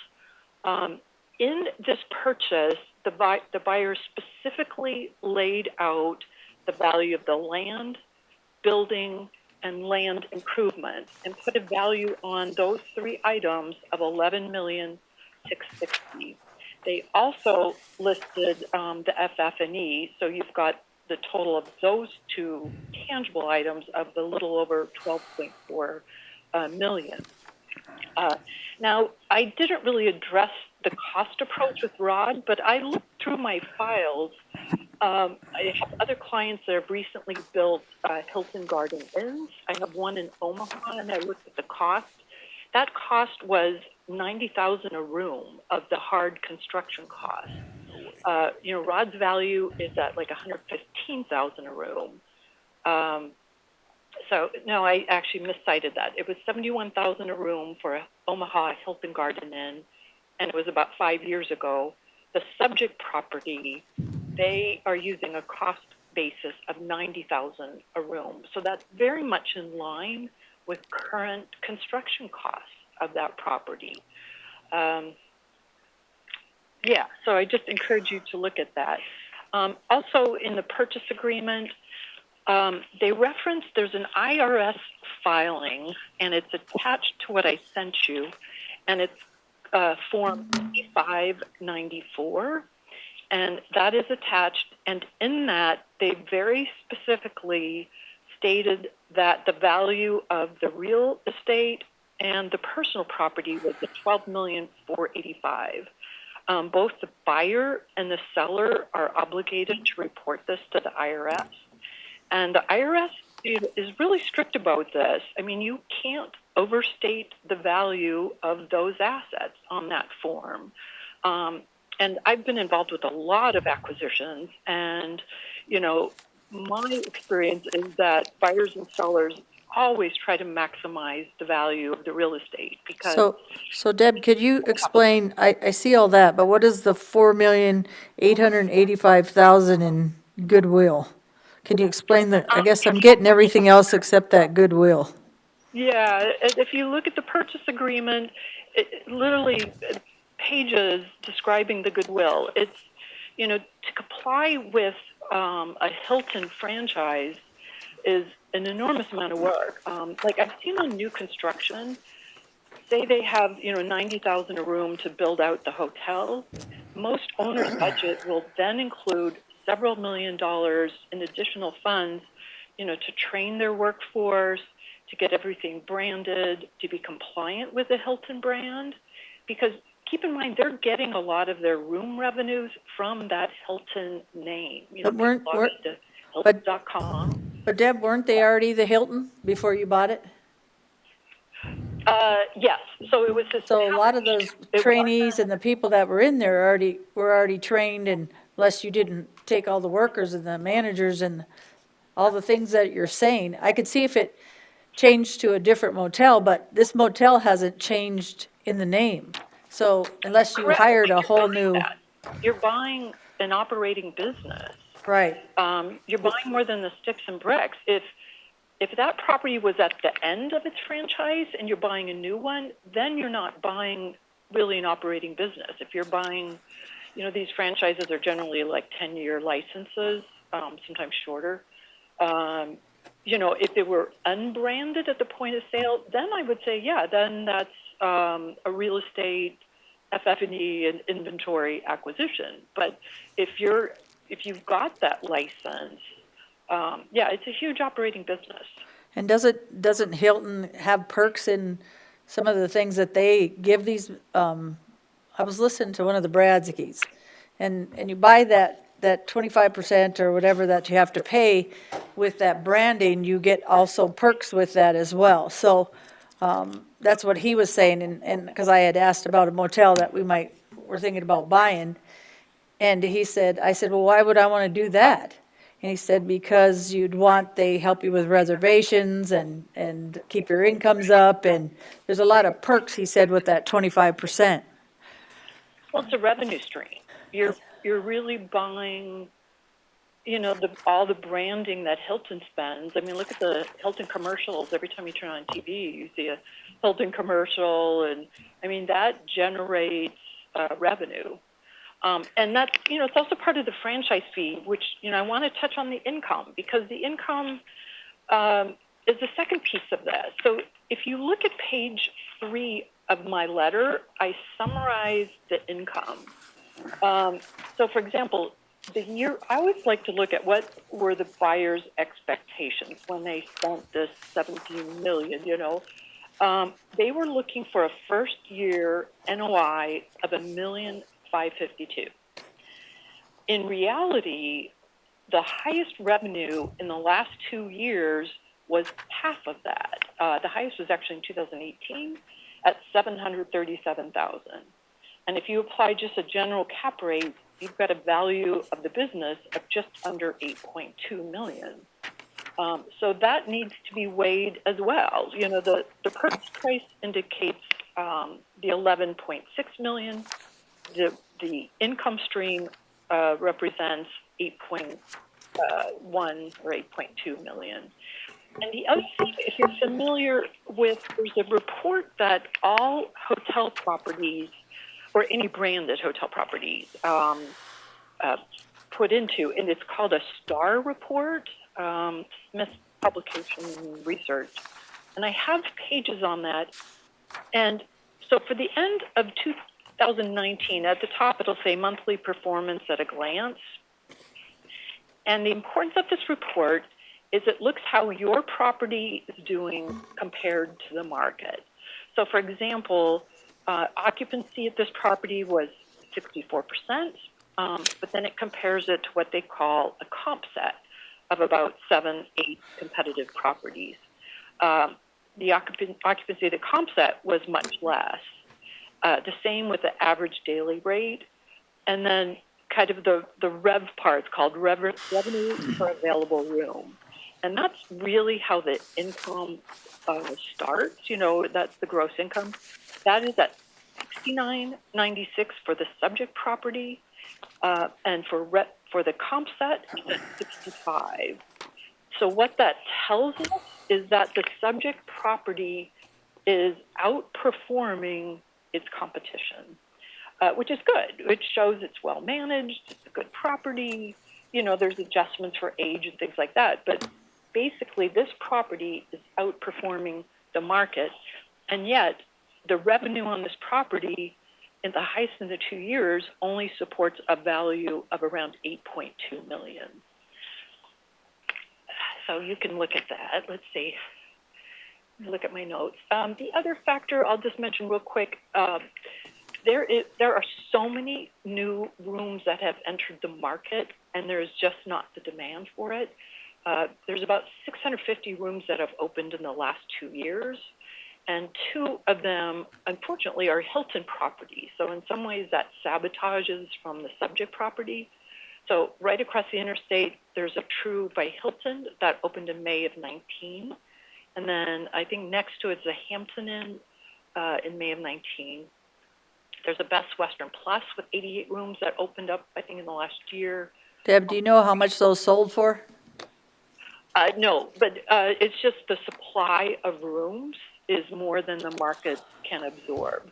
Speaker 11: In this purchase, the buyer specifically laid out the value of the land, building, and land improvement, and put a value on those 3 items of $11,660,000. They also listed the FF&E, so you've got the total of those 2 tangible items of the little over $12.4 million. Now, I didn't really address the cost approach with Rod, but I looked through my files. I have other clients that have recently built Hilton Garden Inns. I have one in Omaha, and I looked at the cost. That cost was $90,000 a room of the hard construction cost. Rod's value is at like $115,000 a room. So no, I actually miscited that. It was $71,000 a room for a Omaha Hilton Garden Inn, and it was about 5 years ago. The subject property, they are using a cost basis of $90,000 a room. So that's very much in line with current construction costs. of that property. Yeah, so I just encourage you to look at that. Also, in the purchase agreement, they reference there's an IRS filing, and it's attached to what I sent you, and it's Form 594, and that is attached. And in that, they very specifically stated that the value of the real estate and the personal property was the $12,485,000. Both the buyer and the seller are obligated to report this to the IRS. And the IRS is really strict about this. I mean, you can't overstate the value of those assets on that form. And I've been involved with a lot of acquisitions, and, you know, my experience is that buyers and sellers always try to maximize the value of the real estate because.
Speaker 3: So Deb, could you explain, I see all that, but what is the 4,885,000 in goodwill? Can you explain I guess I'm getting everything else except that goodwill.
Speaker 11: Yeah, if you look at the purchase agreement, it literally pages describing the goodwill. It's, you know, to comply with a Hilton franchise is an enormous amount of work. Like I've seen on new construction, say they have, you know, 90,000 a room to build out the hotel. Most owners' budget will then include several $1 million in additional funds, you know, to train their workforce, to get everything branded, to be compliant with the Hilton brand. Because keep in mind, they're getting a lot of their room revenues from that Hilton name. You know, people log into Hilton.com.
Speaker 3: But Deb, weren't they already the Hilton before you bought it?
Speaker 11: Yes, so it was this.
Speaker 3: So a lot of those trainees and the people that were in there were already trained, and unless you didn't take all the workers and the managers and all the things that you're saying, I could see if it changed to a different motel, but this motel hasn't changed in the name. So unless you hired a whole new.
Speaker 11: You're buying an operating business.
Speaker 3: Right.
Speaker 11: You're buying more than the sticks and bricks. If that property was at the end of its franchise and you're buying a new one, then you're not buying really an operating business. If you're buying, you know, these franchises are generally like 10-year licenses, sometimes shorter. You know, if they were unbranded at the point of sale, then I would say, yeah, then that's a real estate FF&E and inventory acquisition. But if you've got that license, yeah, it's a huge operating business.
Speaker 3: And doesn't Hilton have perks in some of the things that they give these? I was listening to one of the Bradskis, and you buy that 25% or whatever that you have to pay with that branding, you get also perks with that as well. So that's what he was saying, and because I had asked about a motel that we're thinking about buying, and I said, well, why would I want to do that? And he said, because they help you with reservations and keep your incomes up, and there's a lot of perks, he said, with that 25%.
Speaker 11: Well, it's a revenue stream. You're really buying, you know, all the branding that Hilton spends. I mean, look at the Hilton commercials. Every time you turn on TV, you see a Hilton commercial, and I mean, that generates revenue. And that's, you know, it's also part of the franchise fee, which, you know, I want to touch on the income, because the income is the second piece of this. So if you look at page 3 of my letter, I summarize the income. So for example, I always like to look at what were the buyer's expectations when they spent this $17 million, you know. They were looking for a first year NOI of $1,552,000. In reality, the highest revenue in the last 2 years was half of that. The highest was actually in 2018 at $737,000. And if you apply just a general cap rate, you've got a value of the business of just under $8.2 million. So that needs to be weighed as well. You know, the purchase price indicates the $11.6 million. The income stream represents 8.1 or 8.2 million. And the other thing, if you're familiar with, there's a report that all hotel properties, or any branded hotel properties, put into, and it's called a STAR report, Smith Publication Research. And I have pages on that. And so for the end of 2019, at the top, it'll say monthly performance at a glance. And the importance of this report is it looks how your property is doing compared to the market. So for example, occupancy at this property was 64%, but then it compares it to what they call a comp set of about 7, 8 competitive properties. The occupancy of the comp set was much less. The same with the average daily rate. And then kind of the rev part, it's called revenue per available room. And that's really how the income starts. That's the gross income. That is at $69.96 for the subject property, and for the comp set, it's at $65. So what that tells us is that the subject property is outperforming its competition, which is good. It shows it's well managed, it's a good property, there's adjustments for age and things like that. But basically, this property is outperforming the market, and yet the revenue on this property in the highest in the 2 years only supports a value of around $8.2 million. So you can look at that. Let's see. Look at my notes. The other factor I'll just mention real quick, there are so many new rooms that have entered the market, and there's just not the demand for it. There's about 650 rooms that have opened in the last 2 years, and 2 of them, unfortunately, are Hilton properties. So in some ways, that sabotages from the subject property. So right across the interstate, there's a True by Hilton that opened in May of 19. And then I think next to it's a Hampton Inn in May of 19. There's a Best Western Plus with 88 rooms that opened up, I think, in the last year.
Speaker 3: Deb, do you know how much those sold for?
Speaker 11: No, but it's just the supply of rooms is more than the market can absorb.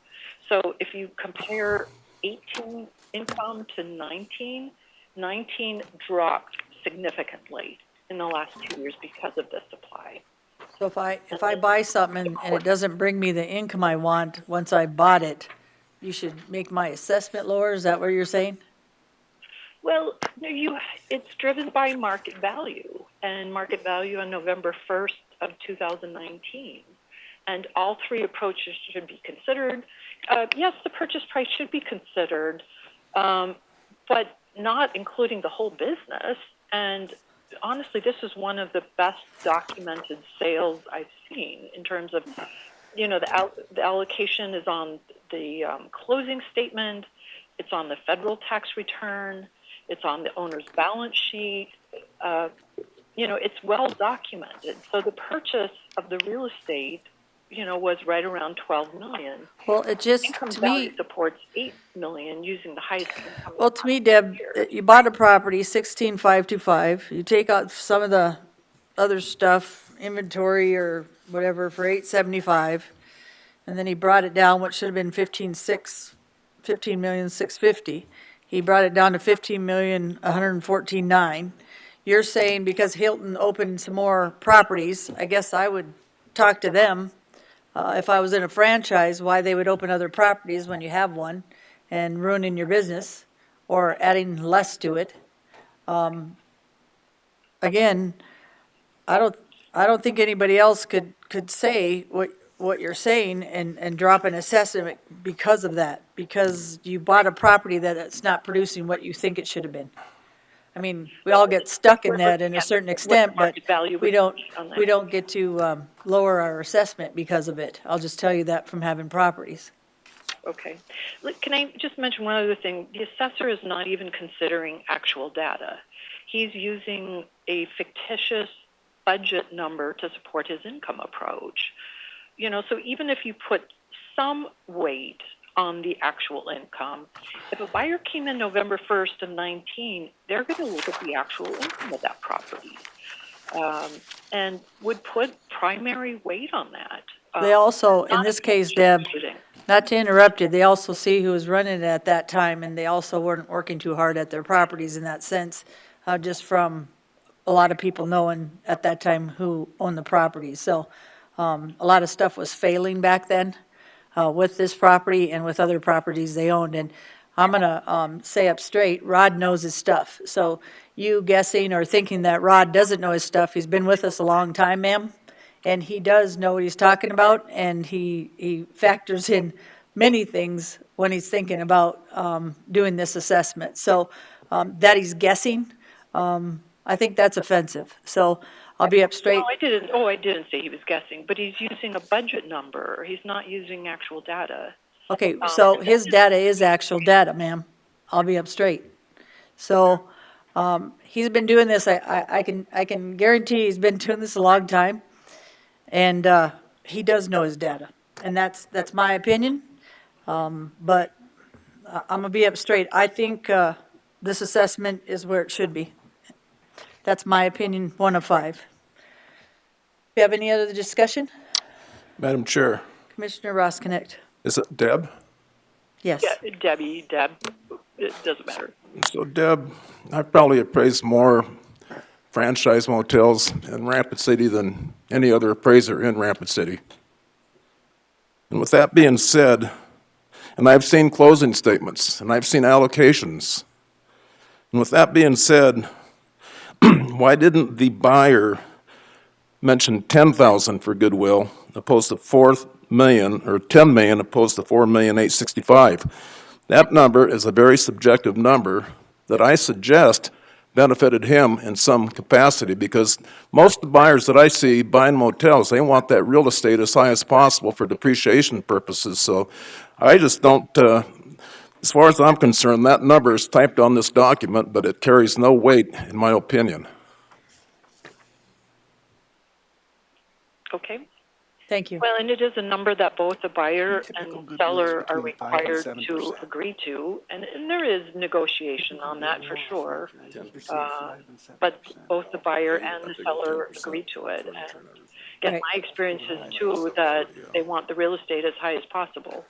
Speaker 11: So if you compare 18 income to 19, 19 dropped significantly in the last 2 years because of the supply.
Speaker 3: So if I buy something and it doesn't bring me the income I want once I bought it, you should make my assessment lower? Is that what you're saying?
Speaker 11: Well, it's driven by market value, and market value on November 1st of 2019. And all 3 approaches should be considered. Yes, the purchase price should be considered, but not including the whole business. And honestly, this is one of the best documented sales I've seen in terms of, the allocation is on the closing statement, it's on the federal tax return, it's on the owner's balance sheet. It's well documented. So the purchase of the real estate, was right around 12 million.
Speaker 3: Well, it just,
Speaker 11: Income
Speaker 3: to
Speaker 11: value
Speaker 3: me,
Speaker 11: supports 8 million using the highest income.
Speaker 3: well, to me, Deb, you bought a property, 16,525. You take out some of the other stuff, inventory or whatever, for 875. And then he brought it down, what should have been 15,650. He brought it down to 15,114,900. You're saying because Hilton opened some more properties, I guess I would talk to them, if I was in a franchise, why they would open other properties when you have one and ruining your business or adding less to it. Again, I don't think anybody else could say what you're saying and drop an assessment because of that, because you bought a property that it's not producing what you think it should have been. I mean, we all get stuck in that in a certain extent, but we don't get to lower our assessment because of it. I'll just tell you that from having properties.
Speaker 11: Okay. Look, can I just mention one other thing? The assessor is not even considering actual data. He's using a fictitious budget number to support his income approach. So even if you put some weight on the actual income, if a buyer came in November 1st of 19, they're going to look at the actual income of that property. and would put primary weight on that.
Speaker 3: They also, in
Speaker 11: Not
Speaker 3: this
Speaker 11: a
Speaker 3: case, Deb,
Speaker 11: shooting.
Speaker 3: not to interrupt you, they also see who was running it at that time, and they also weren't working too hard at their properties in that sense, just from a lot of people knowing at that time who owned the properties. So a lot of stuff was failing back then with this property and with other properties they owned. And I'm going to say up straight, Rod knows his stuff. So you guessing or thinking that Rod doesn't know his stuff, he's been with us a long time, ma'am, and he does know what he's talking about, and he factors in many things when he's thinking about doing this assessment. So that he's guessing, I think that's offensive. So I'll be up straight.
Speaker 11: I didn't say he was guessing, but he's using a budget number. He's not using actual data.
Speaker 3: Okay, so his data is actual data, ma'am. I'll be up straight. So he's been doing this, I can guarantee he's been doing this a long time. And he does know his data. And that's my opinion. But I'm gonna be up straight. I think this assessment is where it should be. That's my opinion, 1 of 5. You have any other discussion?
Speaker 5: Madam Chair,
Speaker 3: Commissioner Roskinick?
Speaker 5: is it Deb?
Speaker 3: Yes.
Speaker 11: Yeah, Deb, it doesn't matter.
Speaker 5: So Deb, I've probably appraised more franchise motels in Rapid City than any other appraiser in Rapid City. And with that being said, and I've seen closing statements, and I've seen allocations. And with that being said, why didn't the buyer mention 10,000 for goodwill opposed to 4 million, or 10 million opposed to 4,865,000? That number is a very subjective number that I suggest benefited him in some capacity, because most of the buyers that I see buying motels, they want that real estate as high as possible for depreciation purposes. So I just don't, as far as I'm concerned, that number is typed on this document, but it carries no weight, in my opinion.
Speaker 11: Okay.
Speaker 3: Thank you.
Speaker 11: Well, and it is a number that both the buyer and seller are required to agree to, and there is negotiation on that for sure. But both the buyer and the seller agree to it. And again, my experience is too that they want the real estate as high as possible.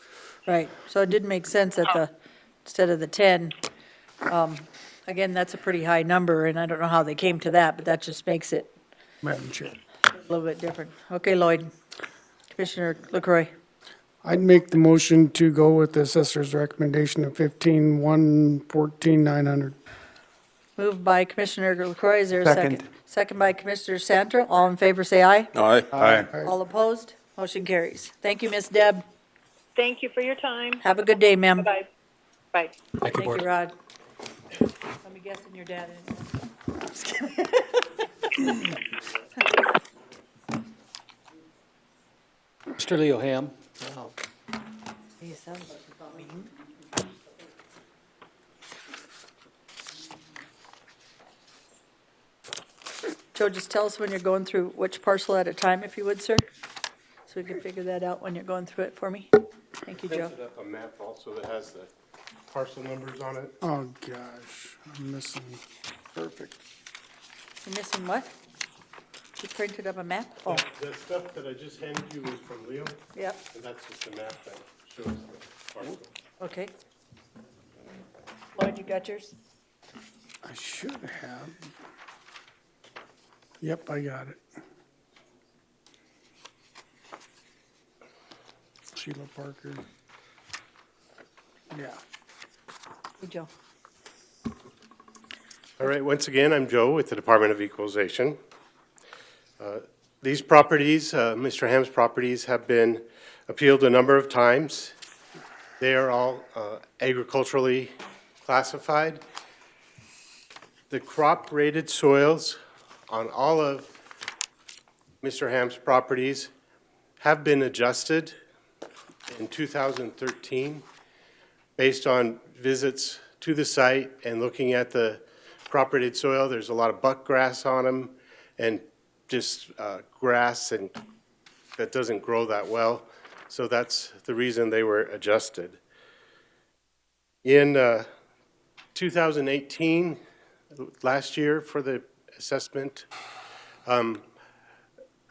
Speaker 3: Right, so it did make sense that instead of the 10, again, that's a pretty high number, and I don't know how they came to that, but that just makes it
Speaker 4: Madam Chair.
Speaker 3: a little bit different. Okay, Lloyd. Commissioner LaCroy.
Speaker 4: I'd make the motion to go with the assessor's recommendation of 14,900.
Speaker 3: Moved by Commissioner LaCroy, is there a
Speaker 9: Second.
Speaker 3: second? Second by Commissioner Santra. All in favor, say aye.
Speaker 5: Aye.
Speaker 2: Aye.
Speaker 3: All opposed? Motion carries. Thank you, Miss Deb.
Speaker 11: Thank you for your time.
Speaker 3: Have a good day, ma'am.
Speaker 11: Bye-bye. Bye.
Speaker 18: Thank you,
Speaker 3: Thank
Speaker 18: Board.
Speaker 3: you, Rod. Let me guess in your dad. Just kidding.
Speaker 1: Mr. Leo Ham?
Speaker 3: He sounds like he's not mean. Joe, just tell us when you're going through which parcel at a time, if you would, sir, so we can figure that out when you're going through it for me. Thank you, Joe.
Speaker 15: Printed up a map also that has the parcel numbers on it.
Speaker 4: Oh, gosh, I'm missing, perfect.
Speaker 3: You're missing what? You printed up a map? Oh,
Speaker 15: The stuff that I just handed you was from Leo,
Speaker 3: yep,
Speaker 15: and that's just a map that shows the parcel.
Speaker 3: okay. Lloyd, you got yours?
Speaker 4: I should have. Yep, I got it. Sheila Parker. Yeah.
Speaker 3: Hey, Joe.
Speaker 15: All right, once again, I'm Joe with the Department of Equalization. These properties, Mr. Ham's properties, have been appealed a number of times. They are all agriculturally classified. The crop-rated soils on all of Mr. Ham's properties have been adjusted in 2013 based on visits to the site and looking at the crop-rated soil. There's a lot of buck grass on them and just grass and that doesn't grow that well. So that's the reason they were adjusted. In 2018, last year for the assessment,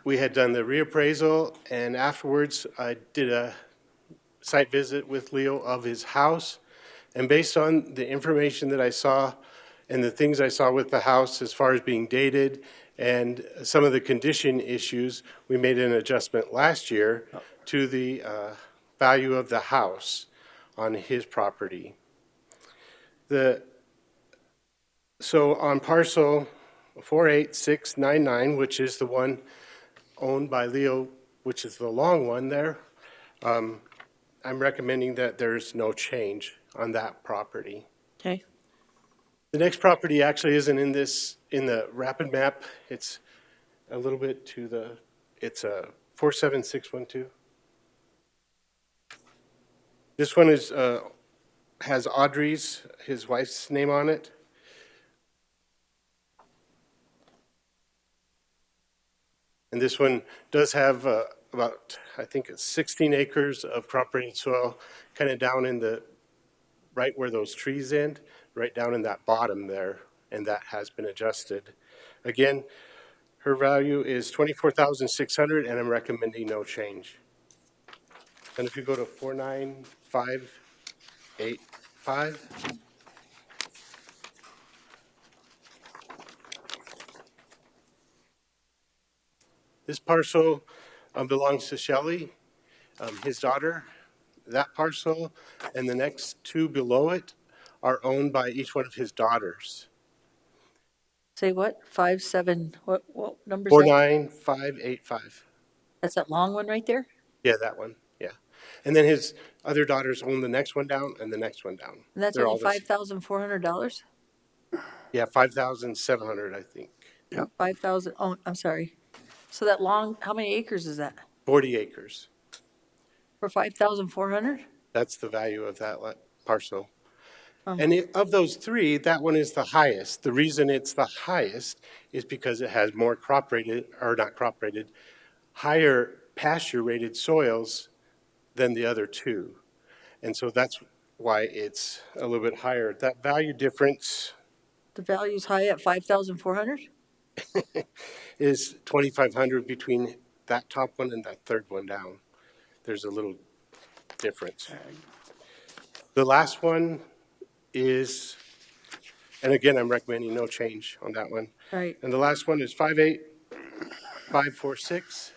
Speaker 6: We had done the reappraisal, and afterwards I did a site visit with Leo of his house. And based on the information that I saw and the things I saw with the house as far as being dated and some of the condition issues, we made an adjustment last year to the value of the house on his property. So on parcel 48699, which is the one owned by Leo, which is the long one there, I'm recommending that there's no change on that property.
Speaker 3: Okay.
Speaker 6: The next property actually isn't in the rapid map. It's a little bit to the, it's a 47612. This one has Audrey's, his wife's name on it. And this one does have about, I think it's 16 acres of crop rated soil, kind of down in the, right where those trees end, right down in that bottom there, and that has been adjusted. Again, her value is $24,600, and I'm recommending no change. And if you go to 49585, this parcel belongs to Shelley, his daughter. That parcel and the next two below it are owned by each one of his daughters.
Speaker 3: Say what? 57, what number is that?
Speaker 6: 49585.
Speaker 3: That's that long one right there?
Speaker 6: Yeah, that one, yeah. And then his other daughters own the next one down and the next one down.
Speaker 3: And that's
Speaker 6: They're
Speaker 3: only
Speaker 6: all
Speaker 3: $5,400?
Speaker 6: Yeah, 5,700, I think.
Speaker 3: Yep. 5,000, oh, I'm sorry. So that long, how many acres is that?
Speaker 6: 40 acres.
Speaker 3: For 5,400?
Speaker 6: That's the value of that parcel.
Speaker 3: Oh.
Speaker 6: And of those three, that one is the highest. The reason it's the highest is because it has more crop rated, or not crop rated, higher pasture rated soils than the other two. And so that's why it's a little bit higher. That value difference
Speaker 3: The value's high at 5,400?
Speaker 6: is 2,500 between that top one and that third one down. There's a little difference. The last one is, and again, I'm recommending no change on that one.
Speaker 3: Right.
Speaker 6: And the last one is 58546.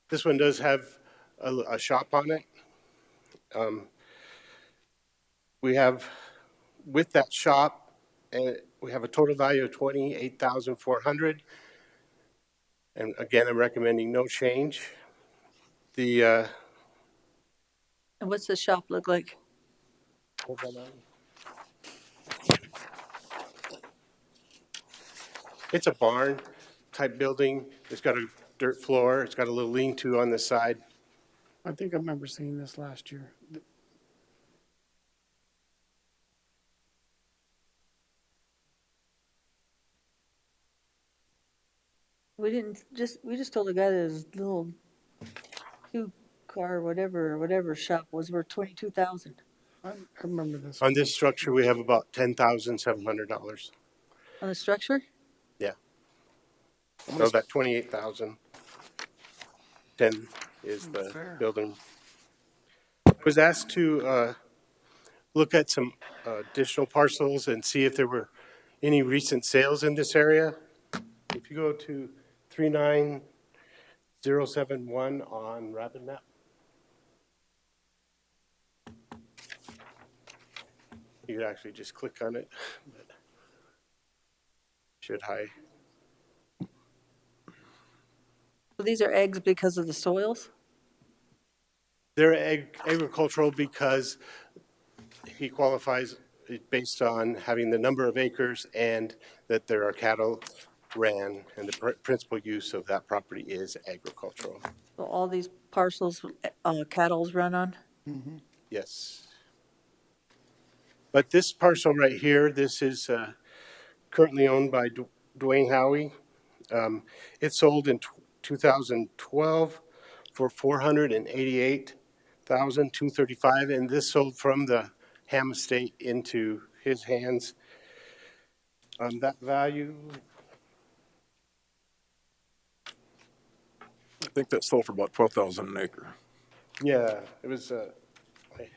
Speaker 6: This one does have a shop on it. We have, with that shop, we have a total value of $28,400. And again, I'm recommending no change.
Speaker 3: And what's the shop look like?
Speaker 6: It's a barn type building. It's got a dirt floor. It's got a little lean-to on the side.
Speaker 4: I think I remember seeing this last year.
Speaker 3: We just told the guy that his little two-car, whatever shop was worth 22,000.
Speaker 4: I remember this.
Speaker 6: On this structure, we have about $10,700.
Speaker 3: On the structure?
Speaker 6: Yeah. So that 28,000, 10 is the building. I was asked to look at some additional parcels and see if there were any recent sales in this area. If you go to 39071 on Rapid Map. You could actually just click on it, but should hide.
Speaker 3: So these are eggs because of the soils?
Speaker 6: They're agricultural because he qualifies based on having the number of acres and that there are cattle ran, and the principal use of that property is agricultural.
Speaker 3: So all these parcels, cattle's run on?
Speaker 6: Mm-hmm. Yes. But this parcel right here, this is currently owned by Dwayne Howie. It sold in 2012 for $488,235, and this sold from the Ham estate into his hands. That value,
Speaker 5: I think that sold for about 12,000 an acre.
Speaker 6: yeah, it was, I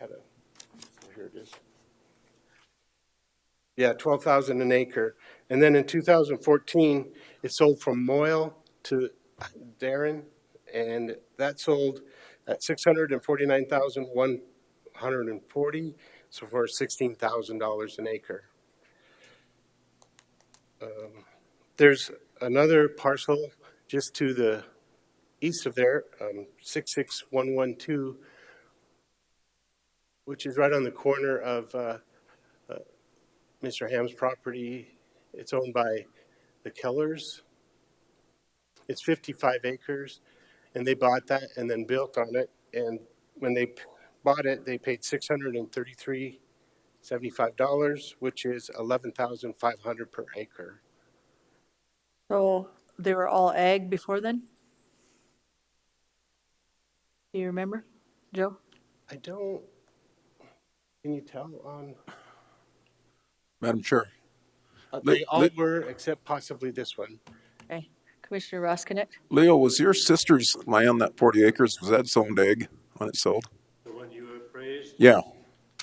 Speaker 6: had a, here it is. Yeah, 12,000 an acre. And then in 2014, it sold from Moyle to Darren, and that sold at 649,140, so for $16,000 an acre. There's another parcel just to the east of there, 66112, which is right on the corner of Mr. Ham's property. It's owned by the Kellers. It's 55 acres, and they bought that and then built on it. And when they bought it, they paid $633.75, which is $11,500 per acre.
Speaker 3: So they were all ag before then? Do you remember, Joe?
Speaker 6: I don't. Can you tell on?
Speaker 5: Madam Chair.
Speaker 6: They all were, except possibly this one.
Speaker 3: Okay, Commissioner Roskinek?
Speaker 5: Leo, was your sister's land, that 40 acres, was that zoned ag when it sold?
Speaker 12: The one you appraised?
Speaker 5: Yeah.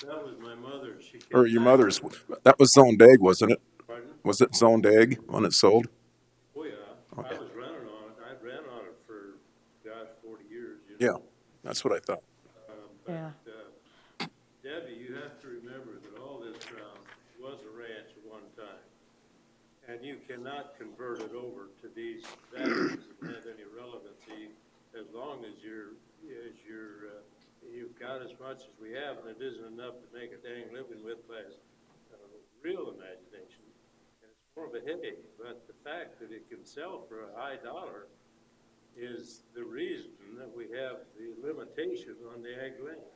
Speaker 12: That was my mother's. She came
Speaker 5: Or your
Speaker 12: back
Speaker 5: mother's,
Speaker 12: with-
Speaker 5: that was zoned ag, wasn't it?
Speaker 12: Pardon?
Speaker 5: Was it zoned ag when it sold?
Speaker 12: Oh, yeah.
Speaker 5: Okay.
Speaker 12: I was running on it. I ran on it for, gosh, 40 years. You
Speaker 5: Yeah,
Speaker 12: know?
Speaker 5: that's what I thought.
Speaker 3: Yeah.
Speaker 12: Debbie, you have to remember that all this ground was a ranch at one time. And you cannot convert it over to these values and have any relevancy as long as you've got as much as we have, and it isn't enough to make a dang living with by real imagination. And it's more of a headache, but the fact that it can sell for a high dollar is the reason that we have the limitation on the ag land.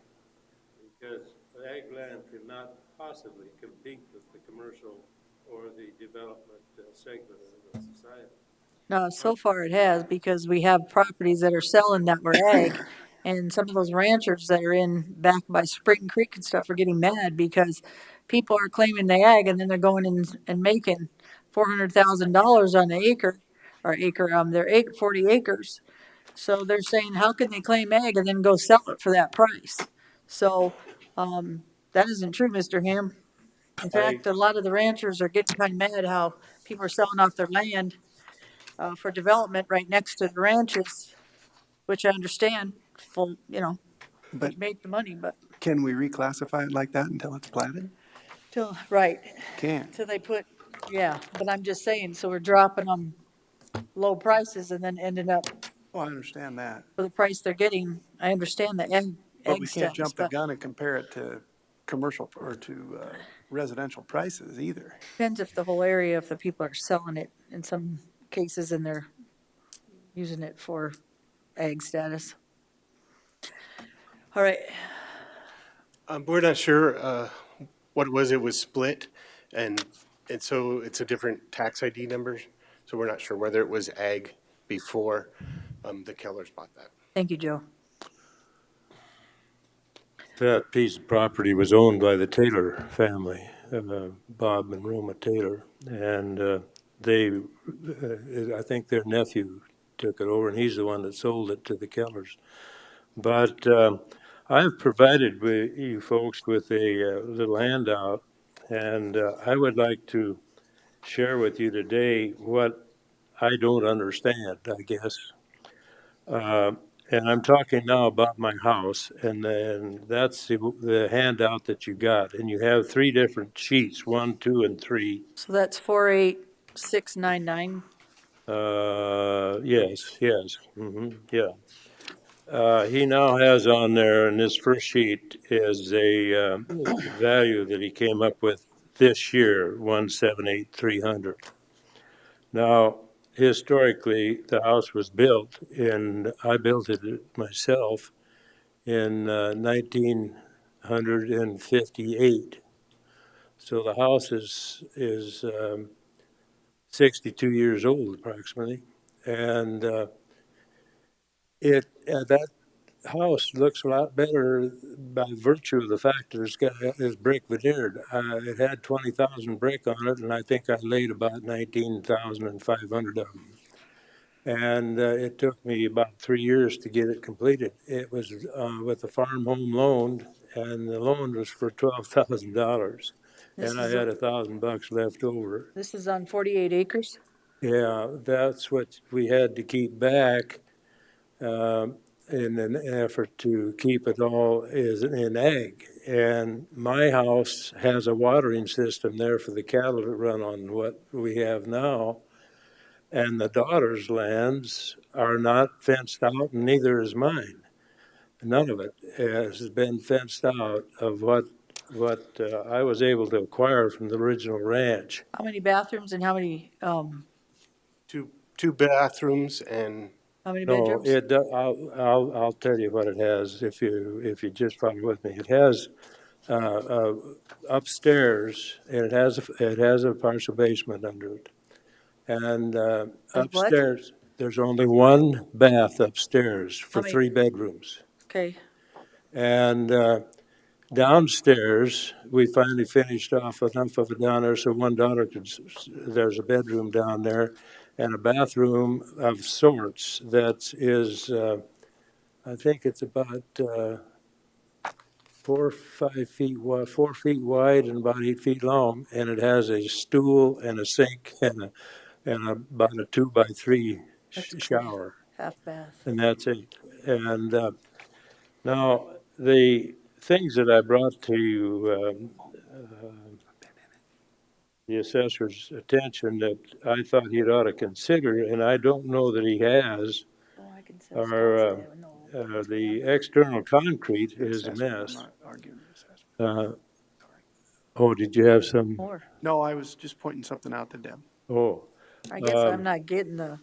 Speaker 12: Because ag land cannot possibly compete with the commercial or the development segment of the society.
Speaker 3: No, so far it has, because we have properties that are selling that were ag, and some of those ranchers that are in back by Spring Creek and stuff are getting mad because people are claiming the ag, and then they're going in and making $400,000 on the acre, or their 40 acres. So they're saying, how can they claim ag and then go sell it for that price? So, that isn't true, Mr. Ham. In fact, a lot of the ranchers are getting kind of mad how people are selling off their land for development right next to the ranches, which I understand,
Speaker 9: But
Speaker 3: would make the money, but
Speaker 9: can we reclassify it like that until it's platted?
Speaker 3: right.
Speaker 9: Can't.
Speaker 3: Till they put, yeah, but I'm just saying, so we're dropping them low prices and then ending up
Speaker 9: Well, I understand that.
Speaker 3: for the price they're getting. I understand the
Speaker 9: But
Speaker 3: egg
Speaker 9: we can't
Speaker 3: status,
Speaker 9: jump the
Speaker 3: but
Speaker 9: gun and compare it to commercial or to residential prices either.
Speaker 3: depends if the whole area, if the people are selling it in some cases and they're using it for ag status. All right,
Speaker 6: We're not sure what it was. It was split, and so it's a different tax ID number. So we're not sure whether it was ag before the Kellers bought that.
Speaker 3: thank you, Joe.
Speaker 12: That piece of property was owned by the Taylor family, Bob and Roma Taylor, and I think their nephew took it over, and he's the one that sold it to the Kellers. But I've provided you folks with a little handout, and I would like to share with you today what I don't understand, I guess. And I'm talking now about my house, and then that's the handout that you got. And you have three different sheets, 1, 2, and 3.
Speaker 3: So that's 48699.
Speaker 12: Yes, yeah. He now has on there, in this first sheet, is a value that he came up with this year, 178,300. Now, historically, the house was built, and I built it myself in 1958. So the house is 62 years old approximately, and it at
Speaker 13: house looks a lot better by virtue of the fact that it's got it's brick veneered. It had 20,000 brick on it, and I think I laid about 19,500 of them. And it took me about 3 years to get it completed. It was with a farm home loan, and the loan was for $12,000,
Speaker 3: This
Speaker 13: and I
Speaker 3: is,
Speaker 13: had $1,000 left over.
Speaker 3: this is on 48 acres?
Speaker 13: Yeah, that's what we had to keep back in an effort to keep it all is in ag. And my house has a watering system there for the cattle to run on what we have now. And the daughter's lands are not fenced out, and neither is mine. None of it has been fenced out of what I was able to acquire from the original ranch.
Speaker 3: How many bathrooms and how many,
Speaker 6: Two bathrooms and
Speaker 3: how many
Speaker 13: No,
Speaker 3: bedrooms?
Speaker 13: I'll tell you what it has if you just follow with me. It has upstairs, and it has a partial basement under it. And
Speaker 3: Has what?
Speaker 13: upstairs, there's only one bath upstairs
Speaker 3: How
Speaker 13: for
Speaker 3: many?
Speaker 13: 3 bedrooms.
Speaker 3: Okay,
Speaker 13: And downstairs, we finally finished off enough of it down there so one daughter could, there's a bedroom down there and a bathroom of sorts that is, I think it's about 4 feet wide and about 8 feet long. And it has a stool and a sink and about a 2 by 3
Speaker 3: that's cool.
Speaker 13: shower.
Speaker 3: Half bath.
Speaker 13: And that's it. And now, the things that I brought to the assessor's attention that I thought he'd ought to consider, and I don't know that he has,
Speaker 3: Oh, I can say
Speaker 13: are the external concrete is a
Speaker 9: Assessment, I'm
Speaker 13: mess.
Speaker 9: not arguing the assessment.
Speaker 13: Oh, did you have some?
Speaker 3: More.
Speaker 9: No, I was just pointing something out to Deb.
Speaker 13: Oh.
Speaker 3: I guess I'm not getting the,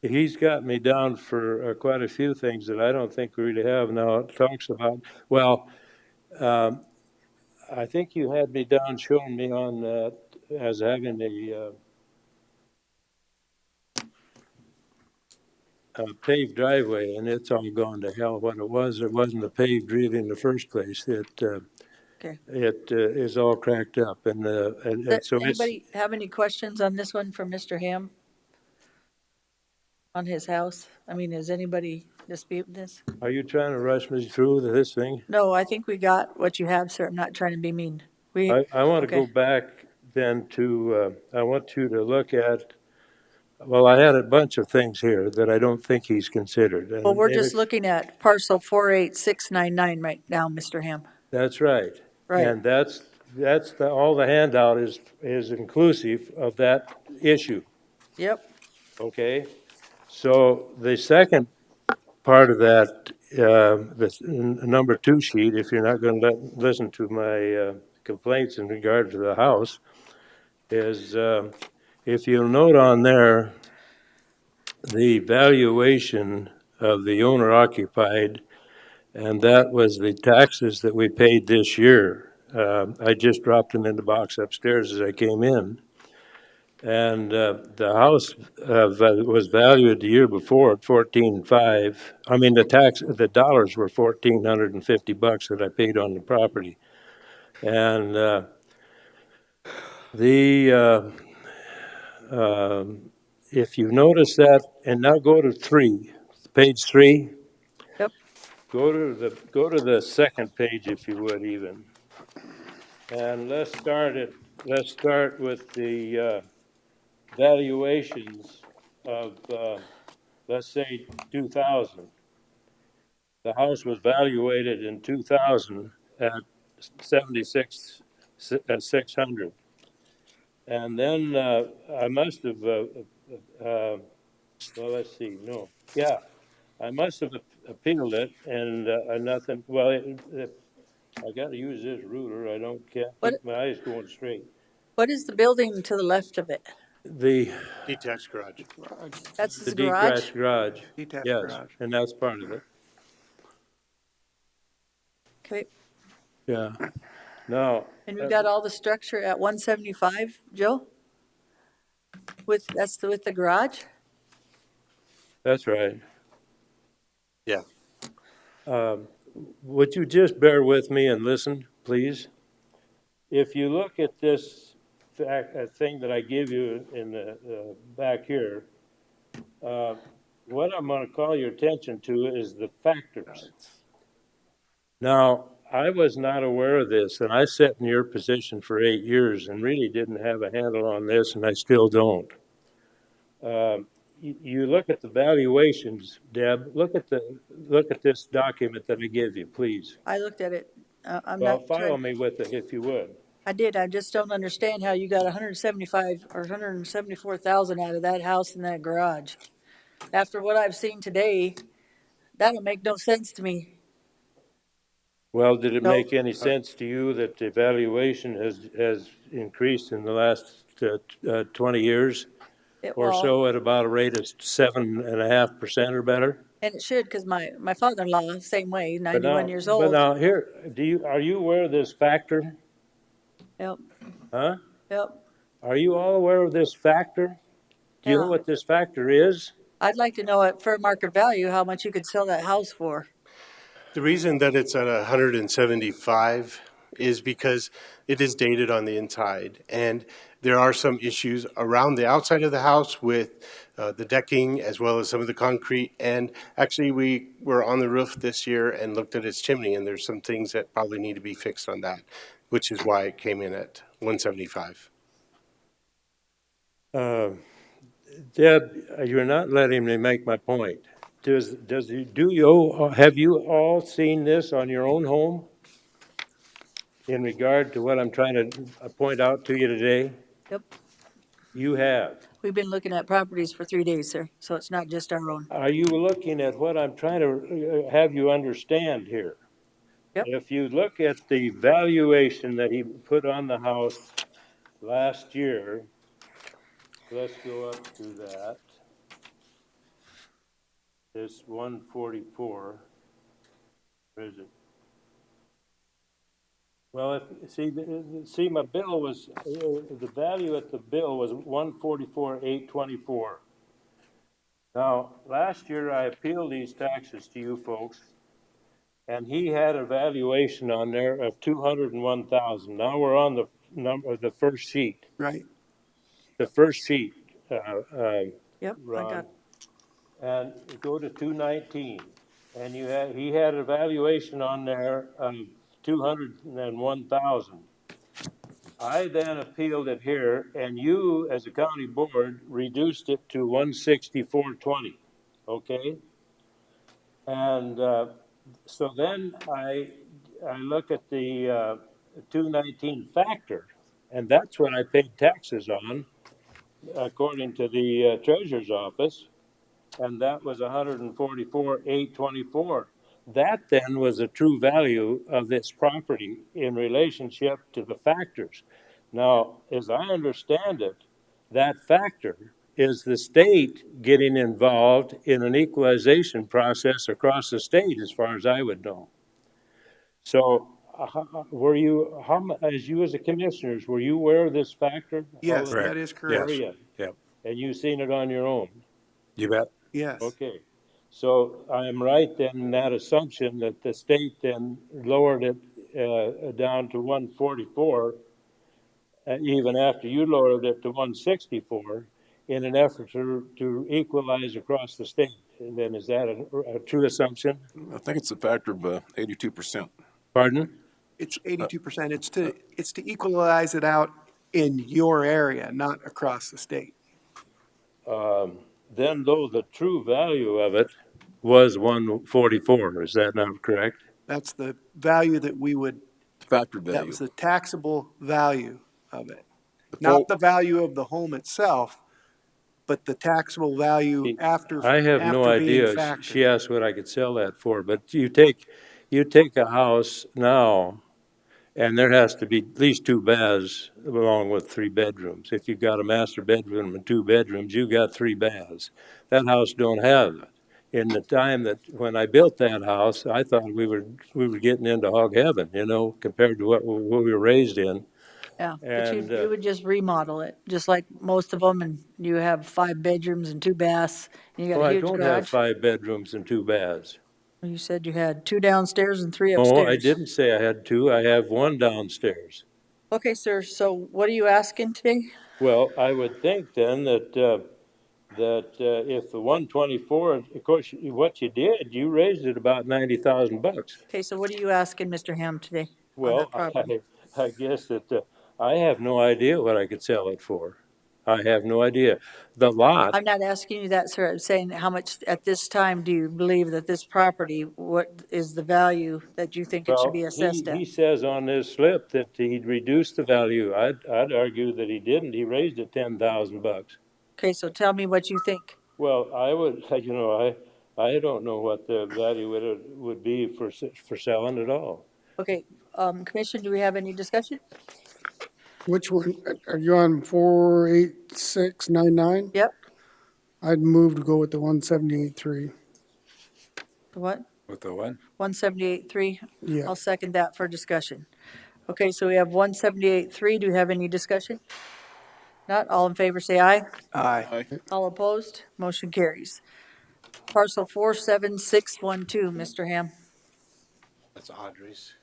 Speaker 13: He's got me down for quite a few things that I don't think we really have. Now, it talks about, well, I think you had me down showing me on that as having a paved driveway, and it's all gone to hell. What it wasn't a paved really in the first place.
Speaker 3: okay.
Speaker 13: It is all cracked up, and
Speaker 3: Does
Speaker 13: so it's.
Speaker 3: anybody have any questions on this one from Mr. Ham? On his house? I mean, is anybody disputing this?
Speaker 13: Are you trying to rush me through this thing?
Speaker 3: No, I think we got what you have, sir. I'm not trying to be mean.
Speaker 13: I want to
Speaker 3: okay.
Speaker 13: go back then to, I want you to look at, well, I had a bunch of things here that I don't think he's considered.
Speaker 3: Well, we're just looking at parcel 48699 right now, Mr. Ham.
Speaker 13: That's right.
Speaker 3: Right.
Speaker 13: And all the handout is inclusive of that issue,
Speaker 3: Yep.
Speaker 13: okay? So the second part of that, number 2 sheet, if you're not going to listen to my complaints in regard to the house, is if you'll note on there, the valuation of the owner occupied, and that was the taxes that we paid this year. I just dropped them in the box upstairs as I came in. And the house was valued the year before at $14,500. I mean, the dollars were $1,450 that I paid on the property. And if you notice that, and now go to page 3.
Speaker 3: Yep.
Speaker 13: Go to the second page, if you would, even. And let's start with the valuations of, let's say, 2000. The house was valuated in 2000 at 600. And then I must have, well, let's see, no, yeah, I must have appealed it, and nothing. Well, I got to use this ruler. Can't keep my eyes going straight.
Speaker 3: What is the building to the left of it?
Speaker 13: The
Speaker 6: detached garage.
Speaker 3: That's
Speaker 13: the
Speaker 3: his garage?
Speaker 13: detached garage.
Speaker 9: Detached
Speaker 13: Yes,
Speaker 9: garage.
Speaker 13: and that's part of it.
Speaker 3: Okay.
Speaker 13: Yeah. Now.
Speaker 3: And we got all the structure at 175, Joe? With the garage?
Speaker 13: That's right.
Speaker 6: Yeah.
Speaker 13: Would you just bear with me and listen, please? If you look at this thing that I give you in the back here, what I'm going to call your attention to is the factors. Now, I was not aware of this, and I sat in your position for 8 years and really didn't have a handle on this, and I still don't. You look at the valuations, Deb. Look at this document that I give you, please.
Speaker 3: I looked at it. I'm
Speaker 13: Well,
Speaker 3: not
Speaker 13: follow
Speaker 3: trying.
Speaker 13: me with it if you would.
Speaker 3: I did. I just don't understand how you got 175 or 174,000 out of that house and that garage. After what I've seen today, that don't make no sense to me.
Speaker 13: Well, did it
Speaker 3: No.
Speaker 13: make any sense to you that the valuation has increased in the last 20 years or
Speaker 3: Well,
Speaker 13: so at about a rate of 7.5% or better?
Speaker 3: and it should, because my father-in-law, same way, 91 years
Speaker 13: But
Speaker 3: old.
Speaker 13: now here, are you aware of this factor?
Speaker 3: Yep.
Speaker 13: Huh?
Speaker 3: Yep.
Speaker 13: Are you all aware of this factor? Do you know
Speaker 3: Yeah.
Speaker 13: what this factor is?
Speaker 3: I'd like to know at fair market value how much you could sell that house for.
Speaker 6: The reason that it's at 175 is because it is dated on the inside, and there are some issues around the outside of the house with the decking as well as some of the concrete. And actually, we were on the roof this year and looked at its chimney, and there's some things that probably need to be fixed on that, which is why it came in at 175.
Speaker 13: Deb, you're not letting me make my point. Have you all seen this on your own home in regard to what I'm trying to point out to you today?
Speaker 3: Yep.
Speaker 13: You have.
Speaker 3: We've been looking at properties for 3 days, sir, so it's not just our own.
Speaker 13: Are you looking at what I'm trying to have you understand here?
Speaker 3: Yep.
Speaker 13: If you look at the valuation that he put on the house last year, let's go up to that. This 144, where is it? Well, my bill was, the value at the bill was 144,824. Now, last year I appealed these taxes to you folks, and he had a valuation on there of 201,000. Now we're on the first sheet.
Speaker 9: Right.
Speaker 13: The first sheet,
Speaker 3: Yep,
Speaker 13: Ron.
Speaker 3: I got.
Speaker 13: And go to 219, and he had a valuation on there of 201,000. I then appealed it here, and you, as a county board, reduced it to 164.20. Okay, and so then I look at the 219 factor, and that's what I paid taxes on, according to the treasurer's office. And that was 144,824. That then was the true value of this property in relationship to the factors. Now, as I understand it, that factor is the state getting involved in an equalization process across the state, as far as I would know. So, as you as a commissioners, were you aware of this factor?
Speaker 9: Yes, that is correct.
Speaker 13: Were you?
Speaker 2: Yep.
Speaker 13: And you seen it on your own?
Speaker 2: You bet.
Speaker 9: Yes.
Speaker 13: Okay, so I am right then in that assumption that the state then lowered it down to 144, even after you lowered it to 164, in an effort to equalize across the state. And then is that a true assumption?
Speaker 5: I think it's a factor of 82%.
Speaker 13: Pardon?
Speaker 9: It's 82%. It's to equalize it out in your area, not across the state.
Speaker 13: Then though the true value of it was 144, is that not correct?
Speaker 9: That's the value that we would,
Speaker 5: Factor
Speaker 9: that
Speaker 5: value.
Speaker 9: was the taxable value of it. Not the value of the home itself, but the taxable value after
Speaker 13: I have no
Speaker 9: being
Speaker 13: idea.
Speaker 9: factored.
Speaker 13: She asked what I could sell that for, but you take a house now, and there has to be at least 2 baths along with 3 bedrooms. If you've got a master bedroom and 2 bedrooms, you've got 3 baths. That house don't have it. In the time that when I built that house, I thought we were getting into hog heaven, compared to what we were raised in.
Speaker 3: Yeah, but
Speaker 13: And
Speaker 3: you would just remodel it, just like most of them, and you have 5 bedrooms and 2 baths, and you got a
Speaker 13: I
Speaker 3: huge
Speaker 13: don't have
Speaker 3: garage.
Speaker 13: 5 bedrooms and 2 baths.
Speaker 3: You said you had 2 downstairs and 3
Speaker 13: No, I
Speaker 3: upstairs.
Speaker 13: didn't say I had 2. I have 1 downstairs.
Speaker 3: Okay, sir, so what are you asking today?
Speaker 13: Well, I would think then that, if the 124, of course, what you did, you raised it about 90,000 bucks.
Speaker 3: Okay, so what are you asking, Mr. Ham, today on
Speaker 13: Well,
Speaker 3: that property?
Speaker 13: I guess that, I have no idea what I could sell it for. I have no idea. The lot,
Speaker 3: I'm not asking you that, sir. I'm saying how much at this time do you believe that this property, what is the value that you think it should be
Speaker 13: well,
Speaker 3: assessed at?
Speaker 13: he says on this slip that he'd reduced the value. I'd argue that he didn't. He raised it 10,000 bucks.
Speaker 3: Okay, so tell me what you think.
Speaker 13: Well, I would, I don't know what the value would be for selling it all.
Speaker 3: Okay, Commissioner, do we have any discussion?
Speaker 4: Which one, are you on 48699?
Speaker 3: Yep,
Speaker 4: I'd move to go with the 178.3.
Speaker 3: the what?
Speaker 2: With the what?
Speaker 3: 178.3?
Speaker 4: Yeah.
Speaker 3: I'll second that for discussion. Okay, so we have 178.3. Do we have any discussion? Not, all in favor say aye.
Speaker 9: Aye.
Speaker 3: All opposed, motion carries. Parcel 47612, Mr. Ham.
Speaker 2: That's Audrey's.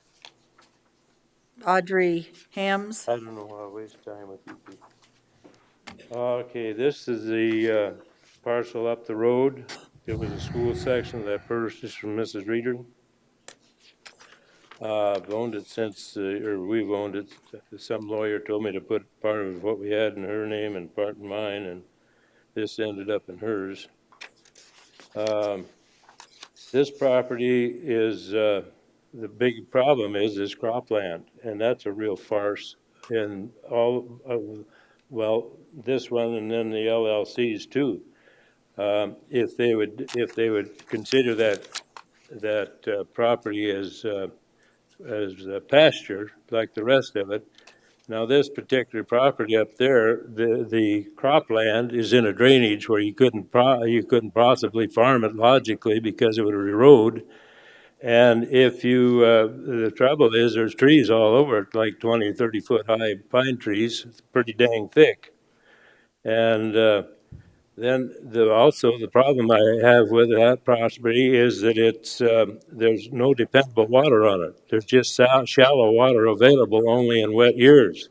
Speaker 3: Audrey Hams.
Speaker 13: I don't know why I waste time with you people. Okay, this is the parcel up the road. It was a school section that I purchased from Mrs. Reeder. I've owned it since, or we've owned it. Some lawyer told me to put part of what we had in her name and part in mine, and this ended up in hers. This property is, the big problem is cropland, and that's a real farce. And all, well, this one and then the LLCs too. If they would consider that property as pasture like the rest of it. Now, this particular property up there, the cropland is in a drainage where you couldn't possibly farm it logically because it would erode. And if you, the trouble is there's trees all over it, like 20 or 30 foot high pine trees, pretty dang thick. And then also the problem I have with that property is that there's no dependable water on it. There's just shallow water available only in wet years.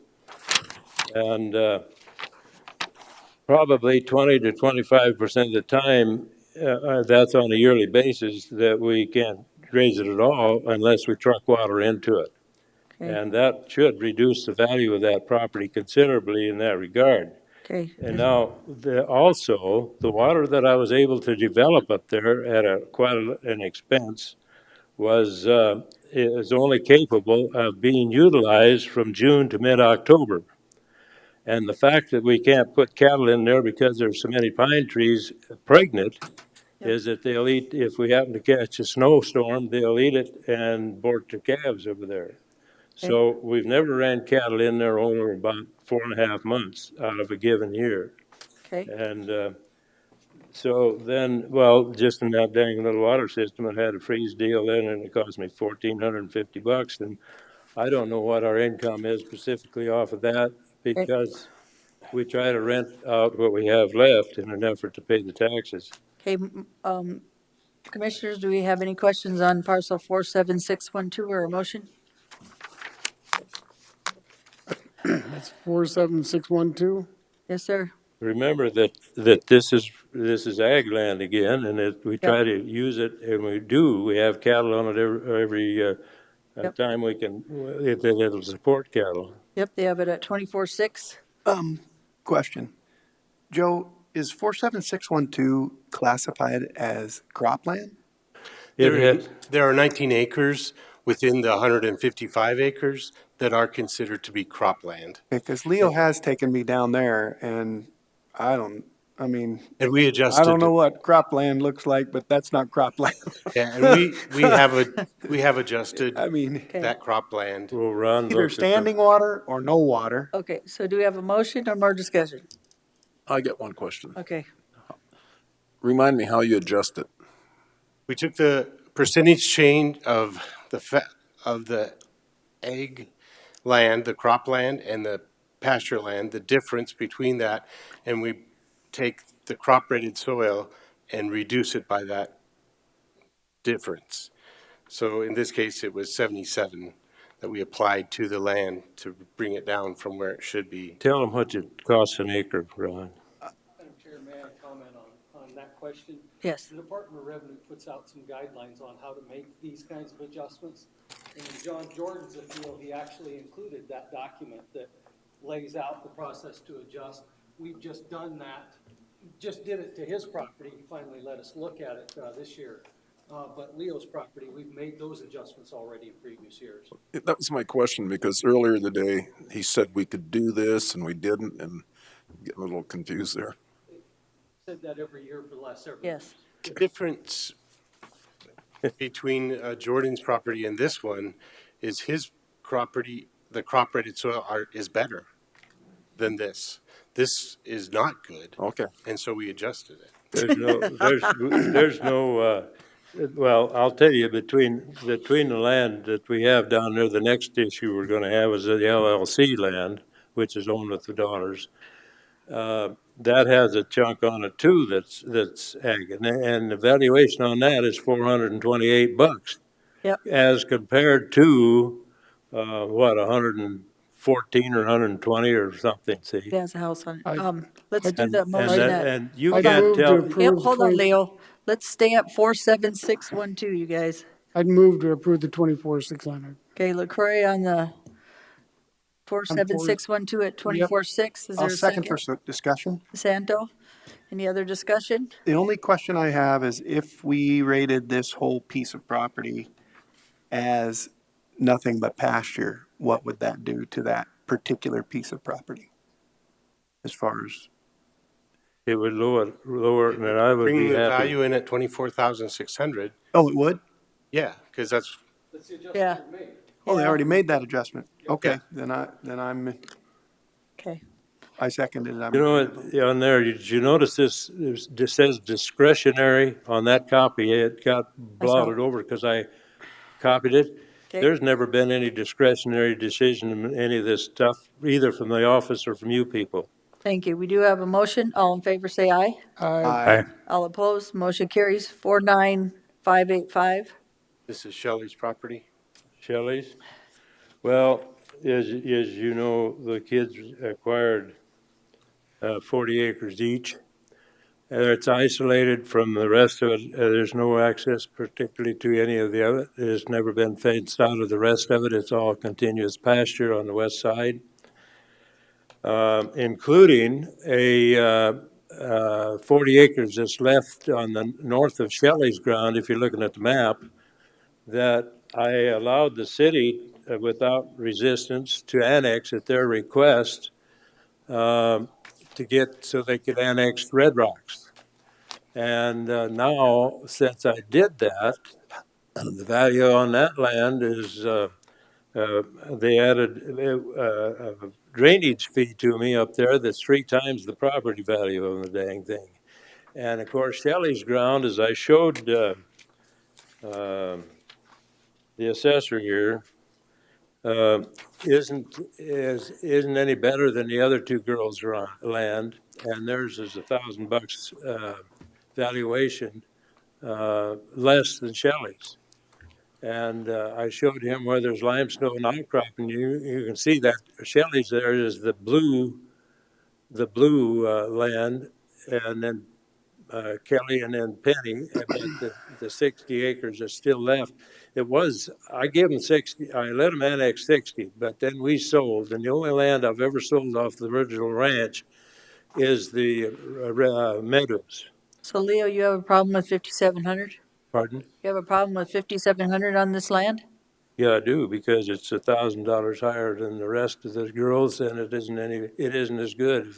Speaker 13: And probably 20 to 25% of the time, that's on a yearly basis, that we can't raise it at all unless we truck water into it.
Speaker 3: Okay.
Speaker 13: And that should reduce the value of that property considerably in that regard.
Speaker 3: Okay.
Speaker 13: And now, also, the water that I was able to develop up there at quite an expense is only capable of being utilized from June to mid-October. And the fact that we can't put cattle in there because there's so many pine trees pregnant is that they'll eat, if we happen to catch a snowstorm, they'll eat it and abort the calves over there. So we've never ran cattle in there over about 4.5 months out of a given year.
Speaker 3: Okay.
Speaker 13: And so then, well, just in that dang little water system, it had a freeze deal in, and it cost me $1,450. And I don't know what our income is specifically off of that, because we try to rent out what we have left in an effort to pay the taxes.
Speaker 3: Okay, Commissioners, do we have any questions on parcel 47612 or a motion?
Speaker 4: That's 47612.
Speaker 3: Yes, sir.
Speaker 13: Remember that this is ag land again, and we try to use it, and we do. We have cattle on it every time we can, if it'll support cattle.
Speaker 3: Yep, they have it at 24.6.
Speaker 9: Question. Joe, is 47612 classified as cropland?
Speaker 6: There are 19 acres within the 155 acres that are considered to be cropland.
Speaker 9: Because Leo has taken me down there, and
Speaker 6: and we adjusted.
Speaker 9: I don't know what cropland looks like, but that's not cropland.
Speaker 6: Yeah, and we have adjusted that cropland.
Speaker 13: We'll run
Speaker 9: Either standing water or no water.
Speaker 3: Okay, so do we have a motion or more discussion?
Speaker 5: I get one question.
Speaker 3: Okay.
Speaker 5: Remind me how you adjust it.
Speaker 6: We took the percentage change of the ag land, the cropland, and the pasture land, the difference between that, and we take the crop rated soil and reduce it by that difference. So in this case, it was 77 that we applied to the land to bring it down from where it should be.
Speaker 13: Tell them what it costs an acre, Ron.
Speaker 1: Madam Chair, may I comment on that question?
Speaker 3: Yes.
Speaker 1: The Department of Revenue puts out some guidelines on how to make these kinds of adjustments. And in John Jordan's appeal, he actually included that document that lays out the process to adjust. We've just done that, just did it to his property. He finally let us look at it this year. But Leo's property, we've made those adjustments already in previous years.
Speaker 5: That was my question, because earlier today, he said we could do this and we didn't, and I'm getting a little confused there.
Speaker 1: Said that every year for the last several
Speaker 3: Yes.
Speaker 6: The difference between Jordan's property and this one is his property, the crop rated soil is better than this. This is not good.
Speaker 5: Okay.
Speaker 6: And so we adjusted it.
Speaker 13: There's no, well, I'll tell you, between the land that we have down there, the next issue we're gonna have is the LLC land, which is owned with the daughters. That has a chunk on it too that's ag, and the valuation on that is $428.
Speaker 3: Yep.
Speaker 13: As compared to, what, 114 or 120 or something, see?
Speaker 3: It has a house on it.
Speaker 4: I-
Speaker 3: Let's do the
Speaker 13: And
Speaker 3: motion that.
Speaker 13: and you
Speaker 3: Hold
Speaker 13: can't
Speaker 3: on.
Speaker 13: tell,
Speaker 3: Yep, hold on, Leo. Let's stay at 47612, you guys.
Speaker 4: I'd move to approve the 24,600.
Speaker 3: Okay, LaCroy on the 47612 at 24.6. Is there
Speaker 9: I'll
Speaker 3: a
Speaker 9: second
Speaker 3: second?
Speaker 9: for discussion.
Speaker 3: Santo, any other discussion?
Speaker 9: The only question I have is if we rated this whole piece of property as nothing but pasture, what would that do to that particular piece of property? As far as,
Speaker 13: it would lower, and I would
Speaker 6: Bringing
Speaker 13: be
Speaker 6: the
Speaker 13: happy.
Speaker 6: value in at 24,600.
Speaker 9: oh, it would?
Speaker 6: Yeah, because that's
Speaker 1: That's the adjustment
Speaker 3: Yeah.
Speaker 1: we made.
Speaker 9: Oh, they
Speaker 3: Yeah.
Speaker 9: already made that adjustment. Okay,
Speaker 6: Yeah.
Speaker 9: then I'm,
Speaker 3: Okay.
Speaker 9: I seconded it. I'm-
Speaker 13: You know what, on there, did you notice this, it says discretionary on that copy? It got blotted over because I copied it.
Speaker 3: Okay.
Speaker 13: There's never been any discretionary decision in any of this stuff, either from the office or from you people.
Speaker 3: Thank you. We do have a motion. All in favor, say aye.
Speaker 9: Aye.
Speaker 3: All opposed, motion carries 49585.
Speaker 6: this is Shelley's property.
Speaker 13: Shelley's? Well, as you know, the kids acquired 40 acres each. It's isolated from the rest of it. There's no access particularly to any of the other. It has never been fenced out of the rest of it. It's all continuous pasture on the west side, including a 40 acres that's left on the north of Shelley's ground, if you're looking at the map, that I allowed the city, without resistance, to annex at their request, to get, so they could annex Red Rocks. And now, since I did that, the value on that land is, they added a drainage fee to me up there that's 3 times the property value of the dang thing. And of course, Shelley's ground, as I showed the assessor here, isn't any better than the other 2 girls' land, and theirs is $1,000 valuation, less than Shelley's. And I showed him where there's limestone outcropping. You can see that Shelley's there is the blue land, and then Kelly and then Penny, but the 60 acres is still left. It was, I gave them 60, I let them annex 60, but then we sold, and the only land I've ever sold off the original ranch is the meadows.
Speaker 3: So Leo, you have a problem with 5,700?
Speaker 13: Pardon?
Speaker 3: You have a problem with 5,700 on this land?
Speaker 13: Yeah, I do, because it's $1,000 higher than the rest of the girls, and it isn't as good.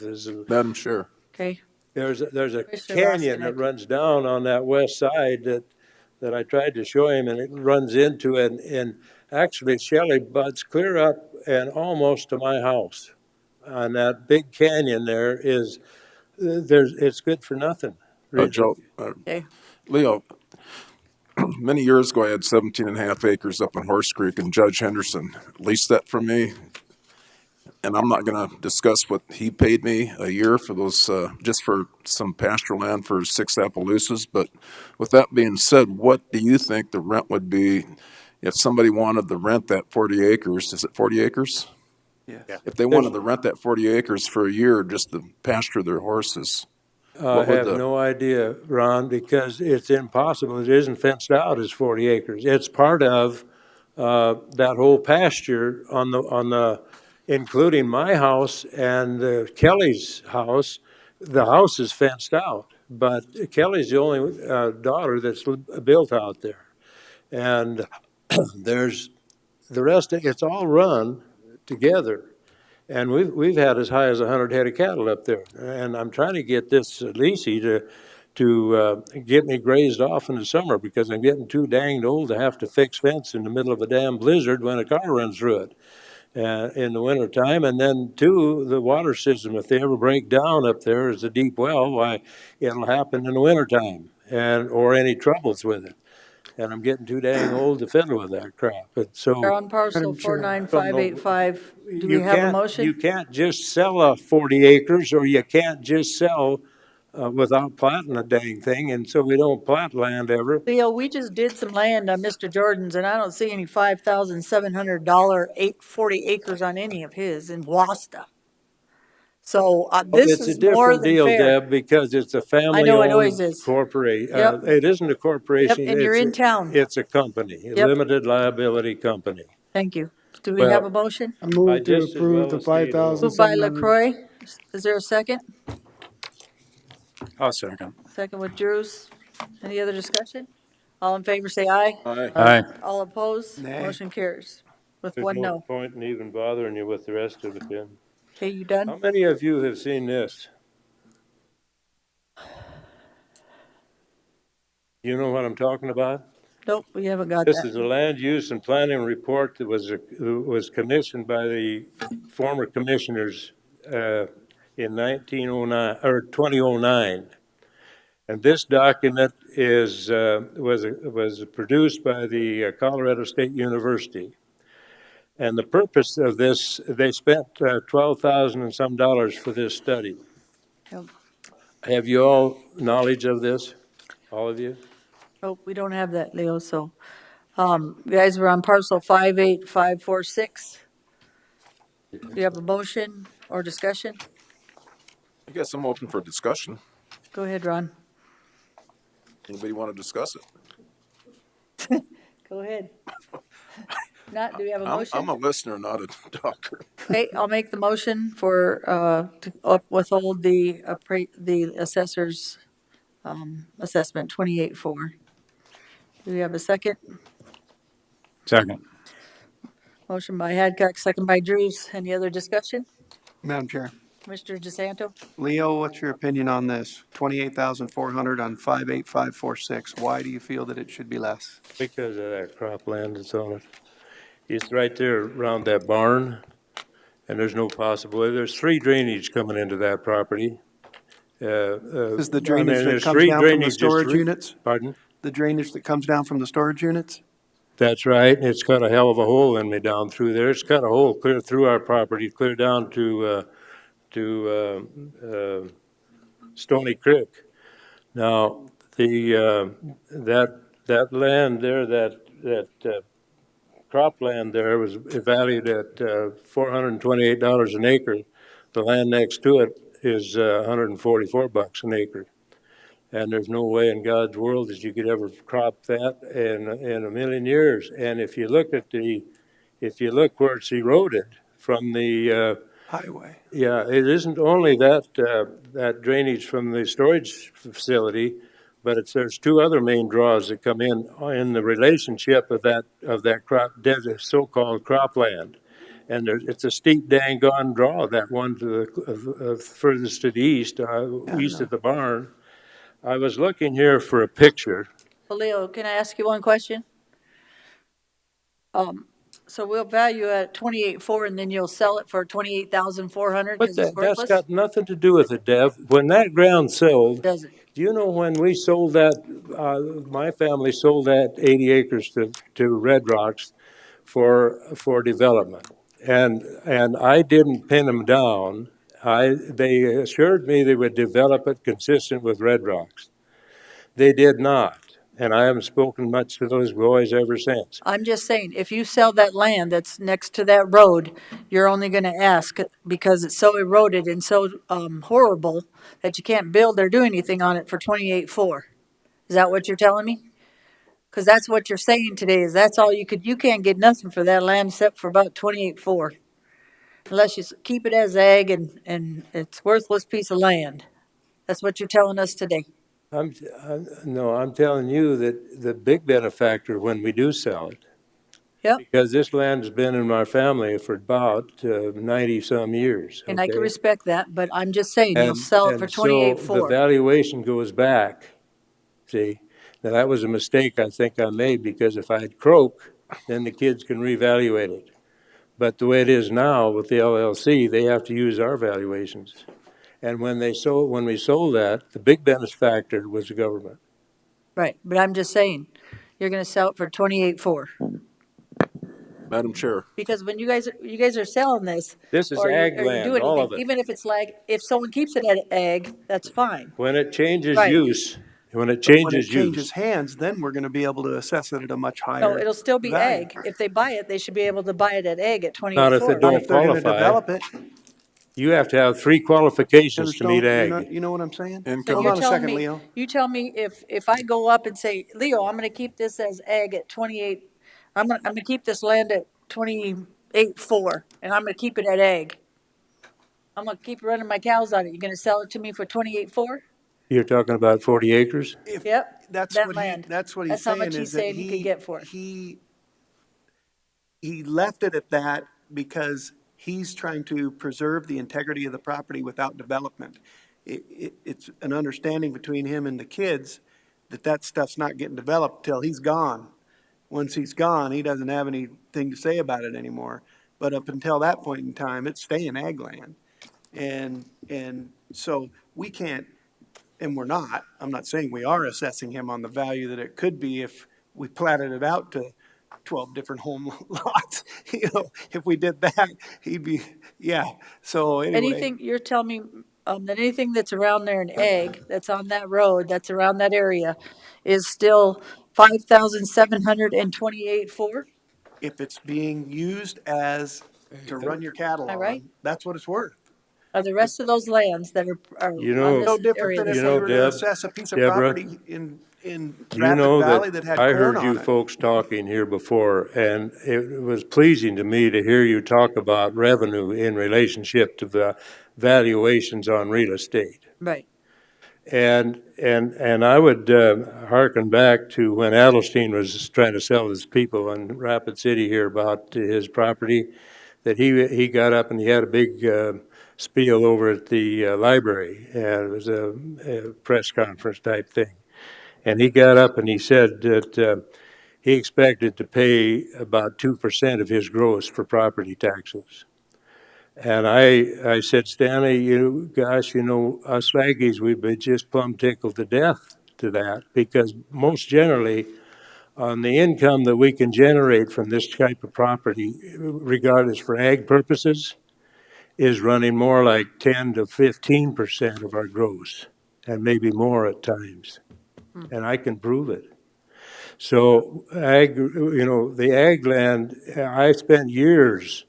Speaker 5: Madam Chair.
Speaker 3: Okay.
Speaker 13: There's a
Speaker 3: Commissioner
Speaker 13: canyon
Speaker 3: Roskin,
Speaker 13: that runs down on that west side that I tried to show him, and it runs into it, and actually Shelley butts clear up and almost to my house. On that big canyon there it's good for nothing. Really.
Speaker 5: Joe,
Speaker 3: Okay.
Speaker 5: Leo, many years ago, I had 17 and a half acres up in Horse Creek, and Judge Henderson leased that from me. and I'm not gonna discuss what he paid me a year for those, just for some pasture land for 6 Appaloosas, but with that being said, what do you think the rent would be if somebody wanted to rent that 40 acres? Is it 40 acres?
Speaker 9: Yes.
Speaker 5: If they wanted to rent that 40 acres for a year just to pasture their horses,
Speaker 13: I
Speaker 5: what would
Speaker 13: have
Speaker 5: the,
Speaker 13: no idea, Ron, because it's impossible. It isn't fenced out as 40 acres. It's part of that whole pasture on the, including my house and Kelly's house. The house is fenced out, but Kelly's the only daughter that's built out there. And there's the rest, it's all run together. And we've had as high as 100 head of cattle up there. And I'm trying to get this leasey to get me grazed off in the summer because I'm getting too danged old to have to fix fence in the middle of a damn blizzard when a car runs through it in the wintertime. And then, two, the water system, if they ever break down up there as a deep well, why, it'll happen in the wintertime or any troubles with it. And I'm getting too dang old to fiddle with that crap. And so
Speaker 3: We're on parcel
Speaker 4: Madam Chair.
Speaker 3: 49585. Do we have a
Speaker 13: you
Speaker 3: motion?
Speaker 13: can't just sell 40 acres, or you can't just sell without platting a dang thing, and so we don't plat land ever.
Speaker 3: Leo, we just did some land on Mr. Jordan's, and I don't see any $5,700 40 acres on any of his in Wasta. So this
Speaker 13: It's a
Speaker 3: is more
Speaker 13: different
Speaker 3: than
Speaker 13: deal,
Speaker 3: fair.
Speaker 13: Deb, because it's a
Speaker 3: I know it always
Speaker 13: family-owned
Speaker 3: is.
Speaker 13: corporation.
Speaker 3: Yep.
Speaker 13: It isn't a
Speaker 3: Yep,
Speaker 13: corporation.
Speaker 3: and you're in town.
Speaker 13: It's a company, a
Speaker 3: Yep.
Speaker 13: limited liability company.
Speaker 3: Thank you. Do we have a
Speaker 13: Well,
Speaker 3: motion?
Speaker 4: I move to
Speaker 13: just as
Speaker 4: approve
Speaker 13: well
Speaker 4: the
Speaker 13: as stay alone.
Speaker 3: Moved by
Speaker 4: 5,700.
Speaker 3: LaCroy. Is there a second?
Speaker 18: I'll second.
Speaker 3: Second with Drews. Any other discussion? All in favor, say aye.
Speaker 5: Aye.
Speaker 18: Aye.
Speaker 3: All opposed?
Speaker 9: Nay.
Speaker 3: Motion carries with
Speaker 13: There's
Speaker 3: one
Speaker 13: no
Speaker 3: no.
Speaker 13: point in even bothering you with the rest of it then.
Speaker 3: Okay, you
Speaker 13: How
Speaker 3: done?
Speaker 13: many of you have seen this? You know what I'm talking about?
Speaker 3: Nope, we haven't got
Speaker 13: This is
Speaker 3: that.
Speaker 13: a land use and planning report that was commissioned by the former commissioners in 1909 or 2009. And this document was produced by the Colorado State University. And the purpose of this, they spent $12,000 and some dollars for this study.
Speaker 3: Yep.
Speaker 13: Have you all knowledge of this? All of you?
Speaker 3: Oh, we don't have that, Leo, so, guys, we're on parcel 58546. Do you have a motion or discussion?
Speaker 5: I guess I'm open for discussion.
Speaker 3: Go ahead, Ron.
Speaker 5: Anybody want to discuss it?
Speaker 3: Go ahead. Not, do we have a
Speaker 5: I'm
Speaker 3: motion?
Speaker 5: a listener, not a talker.
Speaker 3: Okay, I'll make the motion for, to withhold the assessor's, assessment 28.4. Do we have a second?
Speaker 18: Second.
Speaker 3: Motion by Hadcock, second by Drews. Any other discussion?
Speaker 9: Madam Chair.
Speaker 3: Mr. DeSanto?
Speaker 9: Leo, what's your opinion on this? 28,400 on 58546. Why do you feel that it should be less?
Speaker 13: Because of that cropland that's on it. It's right there around that barn, and there's no possible way. There's 3 drainage coming into that property.
Speaker 9: Is the drainage that
Speaker 13: there's
Speaker 9: comes
Speaker 13: 3
Speaker 9: down from the
Speaker 13: drainage
Speaker 9: storage
Speaker 13: district-
Speaker 9: units?
Speaker 13: Pardon?
Speaker 9: The drainage that comes down from the storage units?
Speaker 13: That's right. It's cut a hell of a hole in me down through there. It's cut a hole clear through our property, clear down to Stony Creek. Now, that land there, that cropland there was valued at $428 an acre. The land next to it is $144 an acre. And there's no way in God's world that you could ever crop that in a million years. And if you look where it's eroded from the
Speaker 9: Highway.
Speaker 13: yeah, it isn't only that drainage from the storage facility, but there's 2 other main draws that come in the relationship of that crop desert, so-called cropland. And it's a steep dang gone draw, that one to the furthest to the east, east of the barn. I was looking here for a picture.
Speaker 3: Well, Leo, can I ask you one question? So we'll value at 28.4 and then you'll sell it for 28,400
Speaker 13: But
Speaker 3: because it's
Speaker 13: that's
Speaker 3: worthless?
Speaker 13: got nothing to do with it, Dev. When that ground sold,
Speaker 3: Does it?
Speaker 13: do you know when we sold that, my family sold that 80 acres to Red Rocks for development. and I didn't pin them down. They assured me they would develop it consistent with Red Rocks. They did not, and I haven't spoken much to those boys ever since.
Speaker 3: I'm just saying, if you sell that land that's next to that road, you're only gonna ask because it's so eroded and so, horrible that you can't build or do anything on it for 28.4. Is that what you're telling me? Cause that's what you're saying today, is that's all you can't get nothing for that land except for about 28.4. Unless you keep it as ag and it's worthless piece of land. That's what you're telling us today.
Speaker 13: No, I'm telling you that the big benefactor when we do sell it,
Speaker 3: Yep.
Speaker 13: because this land has been in my family for about 90-some years,
Speaker 3: And I can
Speaker 13: okay?
Speaker 3: respect that, but I'm just saying, you'll sell it for
Speaker 13: And so the
Speaker 3: 28.4.
Speaker 13: valuation goes back, see? Now, that was a mistake I think I made, because if I had croak, then the kids can reevaluate it. But the way it is now with the LLC, they have to use our valuations. And when we sold that, the big benefactor was the government.
Speaker 3: Right, but I'm just saying, you're gonna sell it for 28.4.
Speaker 5: Madam Chair.
Speaker 3: Because when you guys are selling this,
Speaker 13: This is
Speaker 3: or
Speaker 13: ag
Speaker 3: you
Speaker 13: land,
Speaker 3: do
Speaker 13: all
Speaker 3: anything,
Speaker 13: of it.
Speaker 3: even if it's lag, if someone keeps it at ag, that's fine.
Speaker 13: When it changes
Speaker 3: Right.
Speaker 13: use,
Speaker 9: But when it changes hands, then we're gonna be able to assess it at a much higher
Speaker 3: No, it'll still be
Speaker 9: value.
Speaker 3: ag. If they buy it, they should be able to buy it at ag at
Speaker 13: not if
Speaker 3: 28.4.
Speaker 13: they don't
Speaker 9: They're gonna
Speaker 13: qualify.
Speaker 9: develop it.
Speaker 13: You have to have 3 qualifications to meet ag.
Speaker 9: You know what I'm saying?
Speaker 3: So
Speaker 9: Hold
Speaker 3: you're
Speaker 9: on a
Speaker 3: telling
Speaker 9: second,
Speaker 3: me,
Speaker 9: Leo.
Speaker 3: you tell me if I go up and say, Leo, I'm gonna keep this as ag at 28, I'm gonna keep this land at 28.4, and I'm gonna keep it at ag. I'm gonna keep running my cows on it. You're gonna sell it to me for 28.4?
Speaker 13: You're talking about 40 acres?
Speaker 3: Yep,
Speaker 9: That's
Speaker 3: that
Speaker 9: what
Speaker 3: land.
Speaker 9: that's what he's
Speaker 3: That's how
Speaker 9: saying
Speaker 3: much he's
Speaker 9: is that
Speaker 3: saying he could get for it.
Speaker 9: he left it at that because he's trying to preserve the integrity of the property without development. It's an understanding between him and the kids that that stuff's not getting developed till he's gone. Once he's gone, he doesn't have anything to say about it anymore. But up until that point in time, it's staying ag land. And so we can't, and we're not, I'm not saying we are assessing him on the value that it could be if we platted it out to 12 different home lots. You know, if we did that, he'd be, yeah. So anyway,
Speaker 3: Anything, you're telling me, that anything that's around there in ag, that's on that road, that's around that area, is still 5,728.4?
Speaker 9: if it's being used as to run your cattle
Speaker 3: Am I right?
Speaker 9: on, that's what it's worth.
Speaker 3: Are the rest of those lands that are
Speaker 13: You
Speaker 3: on
Speaker 13: know,
Speaker 3: this
Speaker 9: No different
Speaker 3: area
Speaker 9: than
Speaker 3: the
Speaker 9: if
Speaker 13: you
Speaker 9: we
Speaker 13: know,
Speaker 3: same?
Speaker 9: were to
Speaker 13: Deb,
Speaker 9: assess a piece of
Speaker 13: Deborah,
Speaker 9: property in
Speaker 13: you
Speaker 9: Rapid
Speaker 13: know
Speaker 9: Valley
Speaker 13: that
Speaker 9: that had
Speaker 13: I
Speaker 9: corn
Speaker 13: heard you
Speaker 9: on it.
Speaker 13: folks talking here before, and it was pleasing to me to hear you talk about revenue in relationship to the valuations on real estate.
Speaker 3: Right.
Speaker 13: And I would hearken back to when Adelstein was trying to sell his people in Rapid City here about his property, that he got up and he had a big spiel over at the library, and it was a press conference type thing. And he got up and he said that he expected to pay about 2% of his gross for property taxes. And I said, Stanley, gosh, us Aggies, we've been just plumb tickled to death to that, because most generally, on the income that we can generate from this type of property, regardless for ag purposes, is running more like 10 to 15% of our gross, and maybe more at times. And I can prove it. So the ag land, I spent years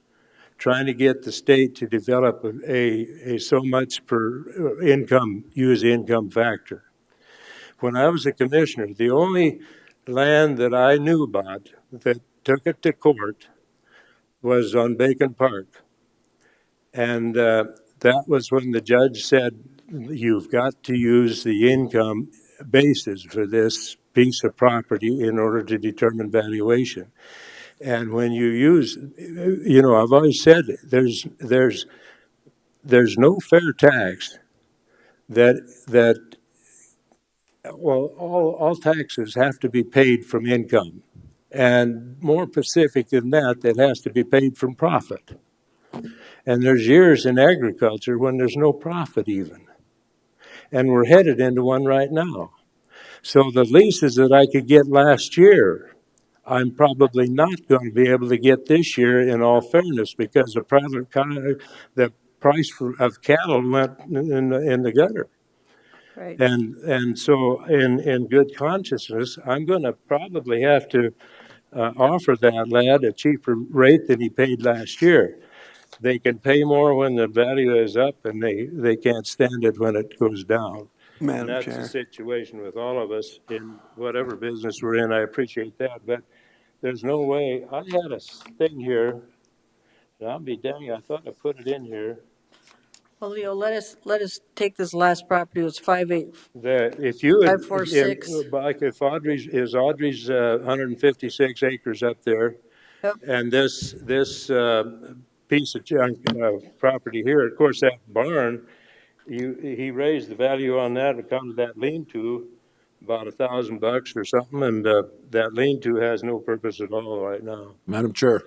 Speaker 13: trying to get the state to develop a so much per use income factor. When I was a commissioner, the only land that I knew about that took it to court was on Bacon Park. And that was when the judge said, you've got to use the income basis for this piece of property in order to determine valuation. And when you use, I've always said there's no fair tax that all taxes have to be paid from income. And more specific than that, that has to be paid from profit. And there's years in agriculture when there's no profit even. And we're headed into one right now. So the leases that I could get last year, I'm probably not going to be able to get this year, in all fairness, because the price of cattle went in the gutter.
Speaker 3: Right.
Speaker 13: And so in good consciousness, I'm going to probably have to offer that lad a cheaper rate than he paid last year. They can pay more when the value is up, and they can't stand it when it goes down. And
Speaker 9: Madam
Speaker 13: that's the
Speaker 9: Chair.
Speaker 13: situation with all of us in whatever business we're in. I appreciate that, but there's no way. I had a thing here, and I'll be dang, I thought I put it in here,
Speaker 3: Well, Leo, let us take this last property. It was 5-8.
Speaker 13: that if you would,
Speaker 3: 546.
Speaker 13: like if Audrey's 156 acres up there,
Speaker 3: Yep.
Speaker 13: and this piece of junk property here, of course, that barn, he raised the value on that account of that lean-to about $1,000 or something, and that lean-to has no purpose at all right now.
Speaker 5: Madam Chair,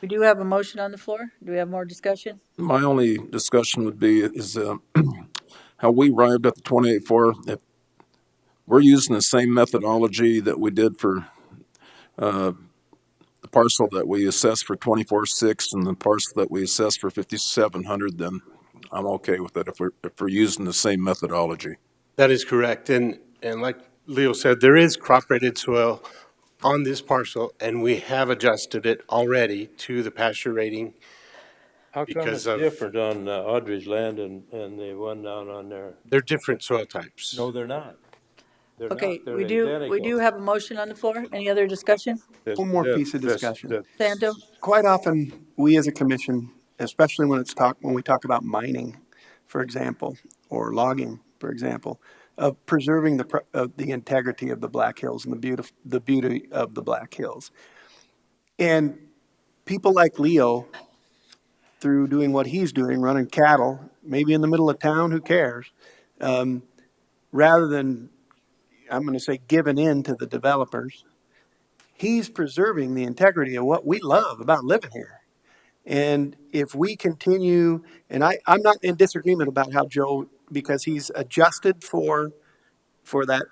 Speaker 3: We do have a motion on the floor. Do we have more discussion?
Speaker 5: my only discussion would be is how we arrived at the 28.4. If we're using the same methodology that we did for the parcel that we assessed for 24.6 and the parcel that we assessed for 5,700, then I'm okay with it if we're using the same methodology.
Speaker 6: That is correct. And like Leo said, there is crop rated soil on this parcel, and we have adjusted it already to the pasture rating.
Speaker 13: How come it's different on Audrey's land and the one down on there?
Speaker 6: They're different soil types.
Speaker 13: No, they're not. They're
Speaker 3: Okay,
Speaker 13: not. They're
Speaker 3: we do
Speaker 13: identical.
Speaker 3: have a motion on the floor. Any other discussion?
Speaker 9: One more piece of discussion.
Speaker 3: Santo?
Speaker 9: Quite often, we as a commission, especially when we talk about mining, for example, or logging, for example, of preserving the integrity of the Black Hills and the beauty of the Black Hills. And people like Leo, through doing what he's doing, running cattle, maybe in the middle of town, who cares? Rather than, I'm going to say, giving in to the developers, he's preserving the integrity of what we love about living here. And if we continue, and I'm not in disagreement about how Joe, because he's adjusted for that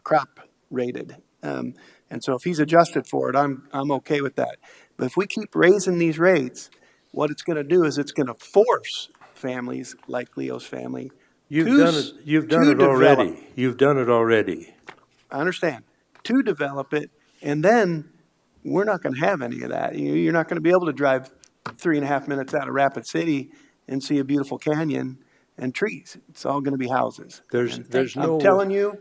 Speaker 9: crop rated. And so if he's adjusted for it, I'm okay with that. But if we keep raising these rates, what it's going to do is it's going to force families like Leo's family.
Speaker 13: You've done it already. You've done it already.
Speaker 9: I understand. To develop it, and then we're not going to have any of that. You're not going to be able to drive 3.5 minutes out of Rapid City and see a beautiful canyon and trees. It's all going to be houses. I'm telling you,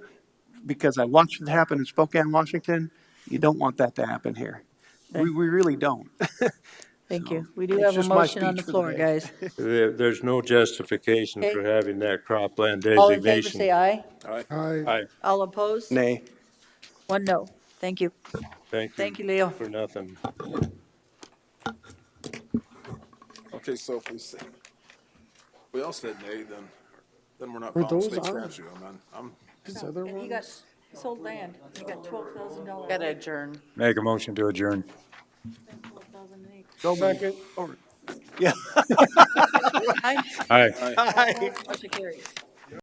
Speaker 9: because I watched it happen in Spokane, Washington, you don't want that to happen here. We really don't.
Speaker 3: Thank you. We do have a motion on the floor, guys.
Speaker 13: There's no justification for having that cropland designation.
Speaker 3: All in favor, say aye.
Speaker 13: Aye.
Speaker 3: All opposed?
Speaker 9: Nay.
Speaker 3: 1 no. Thank you.
Speaker 13: Thank you,
Speaker 3: Leo.
Speaker 13: for nothing.
Speaker 5: Okay, so if we all said nay, then we're not
Speaker 4: Were
Speaker 5: following
Speaker 4: those
Speaker 5: state
Speaker 4: on?
Speaker 5: statute. I'm
Speaker 4: These other
Speaker 3: And he got sold land. He got $12,000.
Speaker 7: Got to adjourn.
Speaker 2: Make a motion to adjourn.
Speaker 9: Second. Yeah.
Speaker 3: Aye.
Speaker 2: Aye.
Speaker 3: Motion carries.